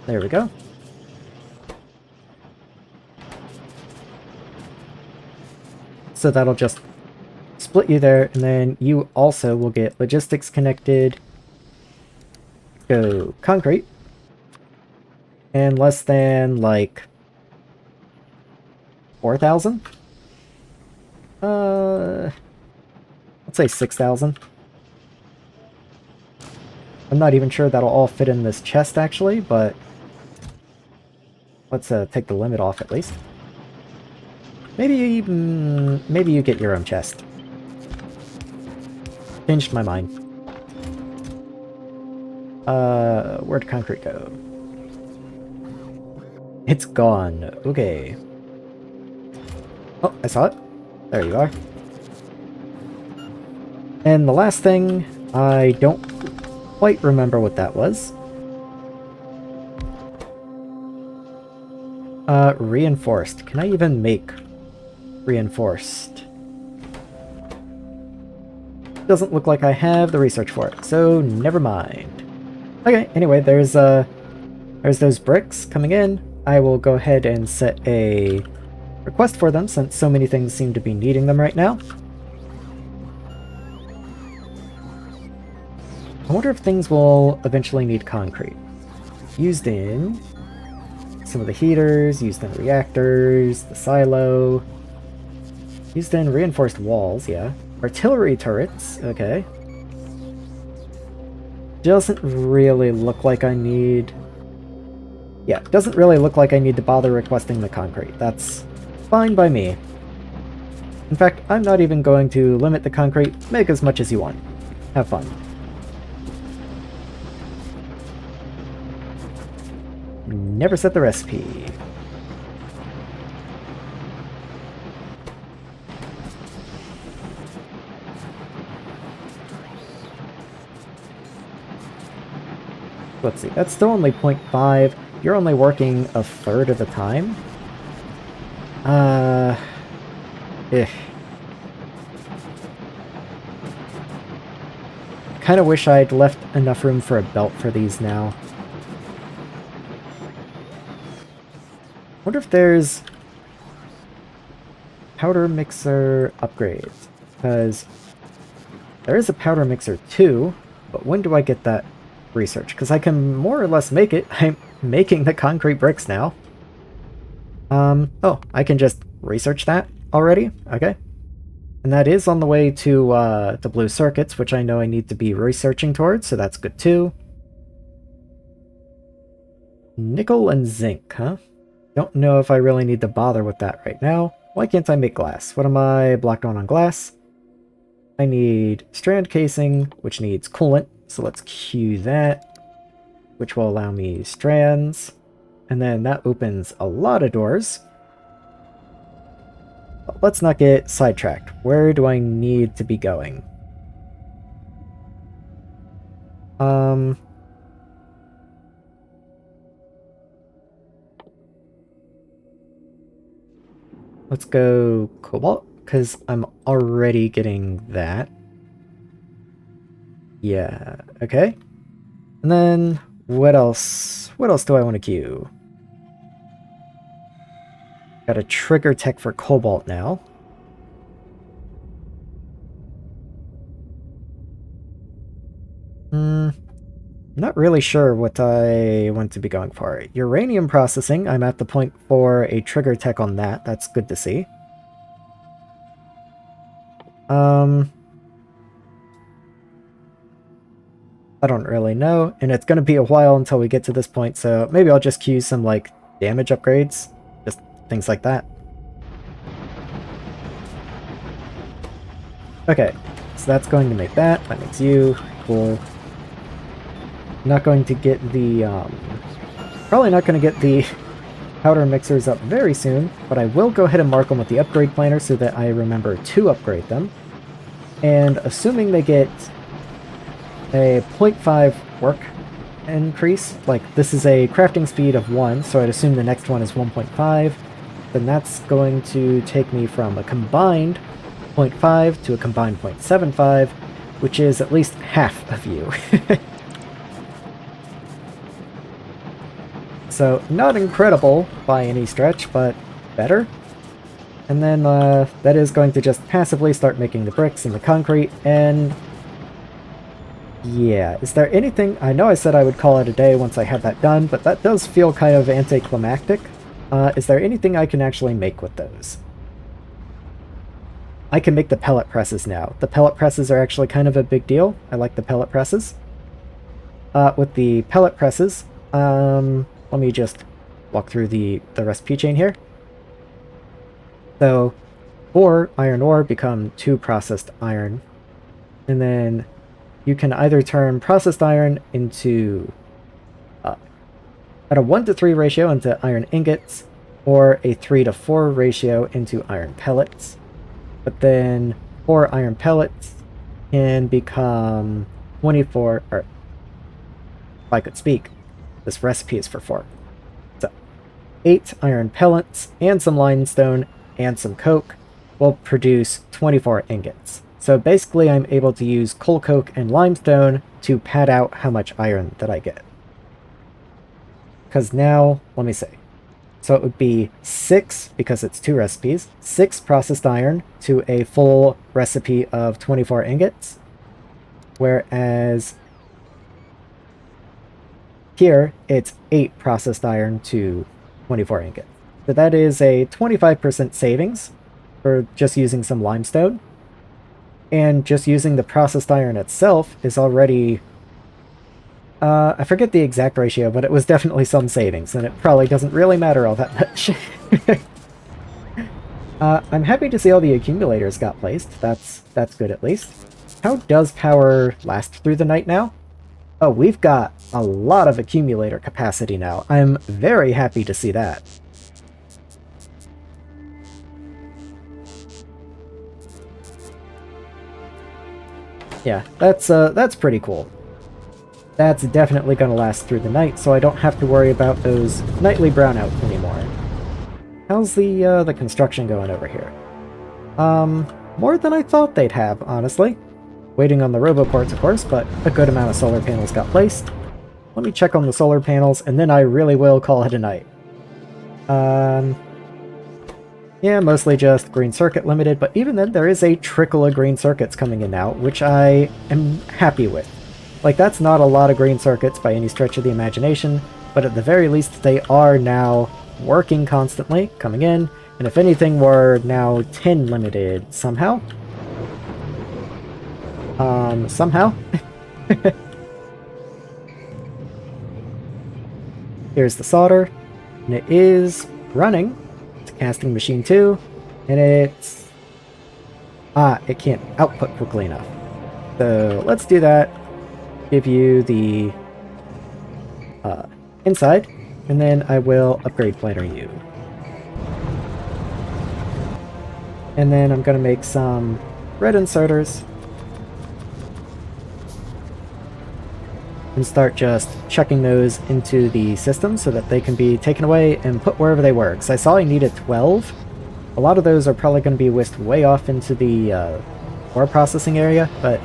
There we go. So that'll just split you there, and then you also will get logistics connected. Go concrete. And less than, like, 4,000? Let's say 6,000. I'm not even sure that'll all fit in this chest, actually, but let's take the limit off at least. Maybe you get your own chest. Changed my mind. Where'd concrete go? It's gone. Okay. Oh, I saw it. There you are. And the last thing, I don't quite remember what that was. Reinforced. Can I even make reinforced? Doesn't look like I have the research for it, so never mind. Okay, anyway, there's those bricks coming in. I will go ahead and set a request for them since so many things seem to be needing them right now. I wonder if things will eventually need concrete. Used in some of the heaters, used in reactors, the silo. Used in reinforced walls, yeah. Artillery turrets, okay. Doesn't really look like I need... Yeah, doesn't really look like I need to bother requesting the concrete. That's fine by me. In fact, I'm not even going to limit the concrete. Make as much as you want. Have fun. Never set the recipe. Let's see, that's still only 0.5. You're only working a third of the time? Kinda wish I'd left enough room for a belt for these now. Wonder if there's... powder mixer upgrades, because there is a powder mixer too, but when do I get that research? Because I can more or less make it. I'm making the concrete bricks now. Oh, I can just research that already? Okay. And that is on the way to blue circuits, which I know I need to be researching towards, so that's good too. Nickel and zinc, huh? Don't know if I really need to bother with that right now. Why can't I make glass? What am I blocked on glass? I need strand casing, which needs coolant, so let's queue that, which will allow me strands. And then that opens a lot of doors. But let's not get sidetracked. Where do I need to be going? Let's go cobalt, because I'm already getting that. Yeah, okay. And then, what else? What else do I want to queue? Got a trigger tech for cobalt now. Not really sure what I want to be going for. Uranium processing, I'm at the point for a trigger tech on that. That's good to see. I don't really know, and it's going to be a while until we get to this point, so maybe I'll just queue some, like, damage upgrades. Just things like that. Okay, so that's going to make that. That makes you. Cool. Not going to get the, probably not going to get the powder mixers up very soon, but I will go ahead and mark them with the upgrade planner so that I remember to upgrade them. And assuming they get a 0.5 work increase, like this is a crafting speed of 1, so I'd assume the next one is 1.5, then that's going to take me from a combined 0.5 to a combined 0.75, which is at least half of you. So, not incredible by any stretch, but better. And then that is going to just passively start making the bricks and the concrete, and yeah, is there anything? I know I said I would call it a day once I had that done, but that does feel kind of anticlimactic. Is there anything I can actually make with those? I can make the pellet presses now. The pellet presses are actually kind of a big deal. I like the pellet presses. With the pellet presses, let me just walk through the recipe chain here. So, 4 iron ore become 2 processed iron. And then you can either turn processed iron into, at a 1:3 ratio into iron ingots, or a 3:4 ratio into iron pellets. But then 4 iron pellets can become 24, or if I could speak, this recipe is for 4. So, 8 iron pellets and some limestone and some coke will produce 24 ingots. So basically I'm able to use coal coke and limestone to pad out how much iron that I get. Because now, let me see. So it would be 6, because it's 2 recipes, 6 processed iron to a full recipe of 24 ingots. Whereas here, it's 8 processed iron to 24 ingots. So that is a 25% savings for just using some limestone. And just using the processed iron itself is already... I forget the exact ratio, but it was definitely some savings, and it probably doesn't really matter all that much. I'm happy to see all the accumulators got placed. That's good at least. How does power last through the night now? Oh, we've got a lot of accumulator capacity now. I'm very happy to see that. Yeah, that's pretty cool. That's definitely going to last through the night, so I don't have to worry about those nightly brownouts anymore. How's the construction going over here? More than I thought they'd have, honestly. Waiting on the roboports, of course, but a good amount of solar panels got placed. Let me check on the solar panels, and then I really will call it a night. Yeah, mostly just green circuit limited, but even then there is a trickle of green circuits coming in now, which I am happy with. Like, that's not a lot of green circuits by any stretch of the imagination, but at the very least they are now working constantly, coming in, and if anything we're now 10 limited somehow. Somehow. Here's the solder, and it is running. It's a casting machine too, and it's... it can't output quickly enough. So let's do that. Give you the inside, and then I will upgrade planner you. And then I'm going to make some red inserters. And start just chucking those into the system so that they can be taken away and put wherever they were. Because I saw I needed 12. A lot of those are probably going to be whisked way off into the ore processing area, but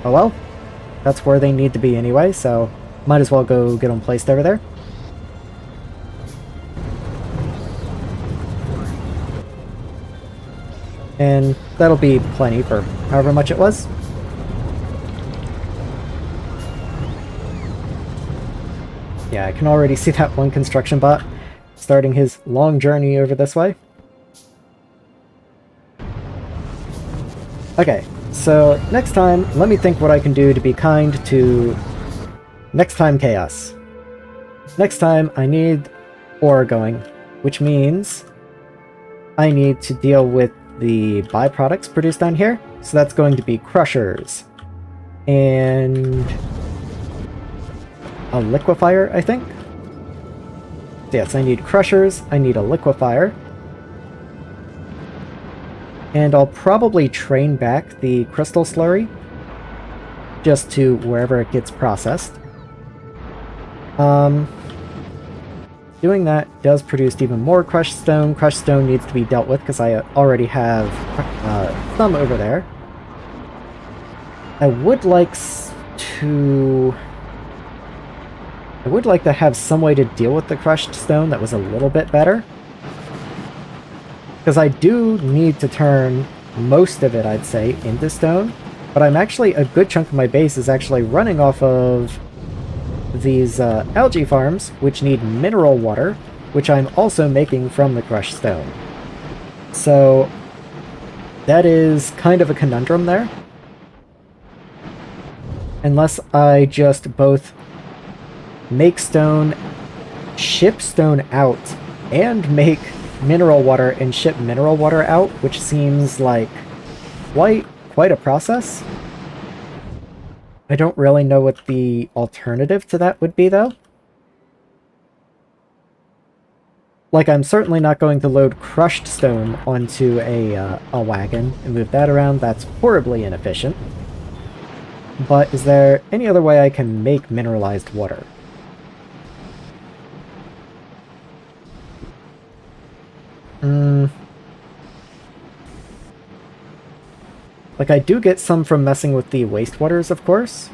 oh well. That's where they need to be anyway, so might as well go get them placed over there. And that'll be plenty for however much it was. Yeah, I can already see that one construction bot starting his long journey over this way. Okay, so next time, let me think what I can do to be kind to next time chaos. Next time, I need ore going, which means I need to deal with the byproducts produced down here. So that's going to be crushers and a liquefier, I think. Yes, I need crushers, I need a liquefier. And I'll probably train back the crystal slurry just to wherever it gets processed. Doing that does produce even more crushed stone. Crushed stone needs to be dealt with because I already have some over there. I would like to have some way to deal with the crushed stone that was a little bit better. Because I do need to turn most of it, I'd say, into stone. But I'm actually, a good chunk of my base is actually running off of these algae farms, which need mineral water, which I'm also making from the crushed stone. So that is kind of a conundrum there. Unless I just both make stone, ship stone out, and make mineral water and ship mineral water out, which seems like quite a process. I don't really know what the alternative to that would be, though. Like, I'm certainly not going to load crushed stone onto a wagon and move that around. That's horribly inefficient. But is there any other way I can make mineralized water? Like, I do get some from messing with the wastewaters, of course.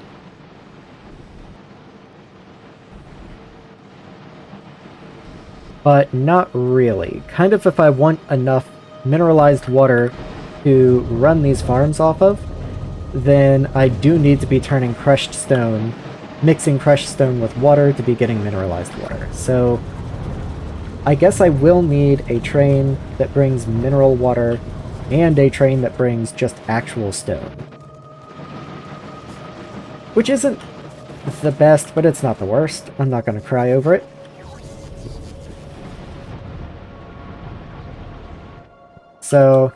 But not really. Kind of if I want enough mineralized water to run these farms off of, then I do need to be turning crushed stone, mixing crushed stone with water to be getting mineralized water. So I guess I will need a train that brings mineral water and a train that brings just actual stone. Which isn't the best, but it's not the worst. I'm not going to cry over it. So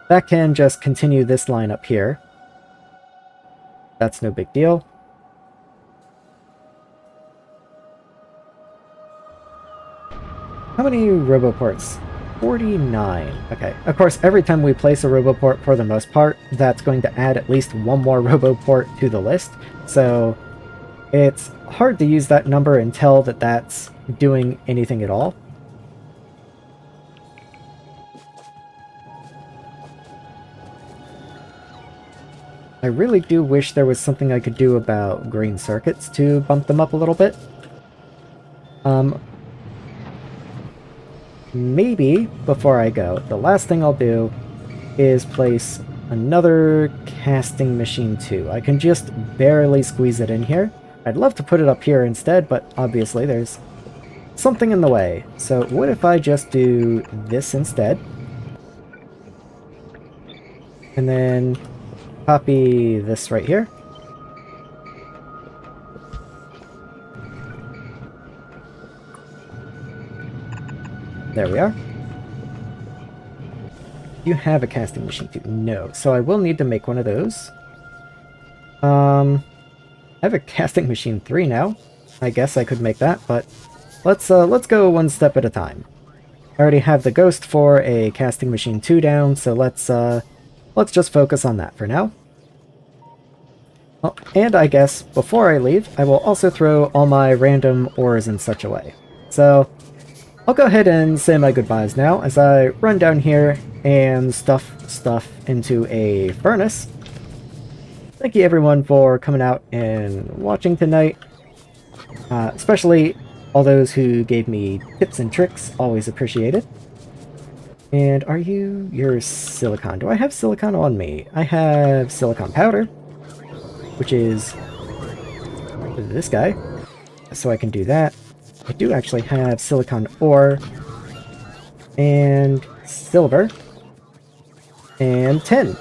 that can just continue this line up here. That's no big deal. How many roboports? 49. Okay. Of course, every time we place a roboport, for the most part, that's going to add at least one more roboport to the list. So it's hard to use that number and tell that that's doing anything at all. I really do wish there was something I could do about green circuits to bump them up a little bit. maybe before I go, the last thing I'll do is place another casting machine too. I can just barely squeeze it in here. I'd love to put it up here instead, but obviously there's something in the way. So what if I just do this instead? And then copy this right here. There we are. You have a casting machine too? No. So I will need to make one of those. I have a casting machine 3 now. I guess I could make that, but let's go one step at a time. I already have the ghost for a casting machine 2 down, so let's just focus on that for now. Oh, and I guess before I leave, I will also throw all my random ores in such a way. So I'll go ahead and say my goodbyes now as I run down here and stuff stuff into a furnace. Thank you everyone for coming out and watching tonight. Especially all those who gave me tips and tricks, always appreciated. And are you... you're silicon. Do I have silicon on me? I have silicon powder, which is this guy, so I can do that. I do actually have silicon ore, and silver, and tin.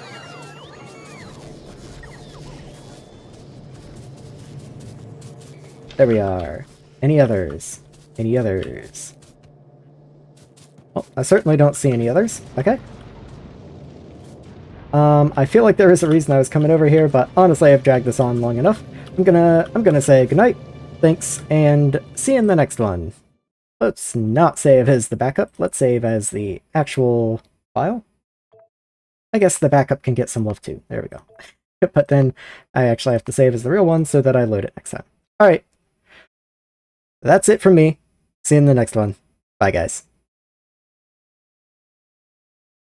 There we are. Any others? Any others? Well, I certainly don't see any others. Okay. I feel like there is a reason I was coming over here, but honestly I've dragged this on long enough. I'm gonna say goodnight, thanks, and see you in the next one. Let's not save as the backup, let's save as the actual file. I guess the backup can get some love too. There we go. But then I actually have to save as the real one so that I load it next time. Alright. That's it from me. See you in the next one. Bye, guys.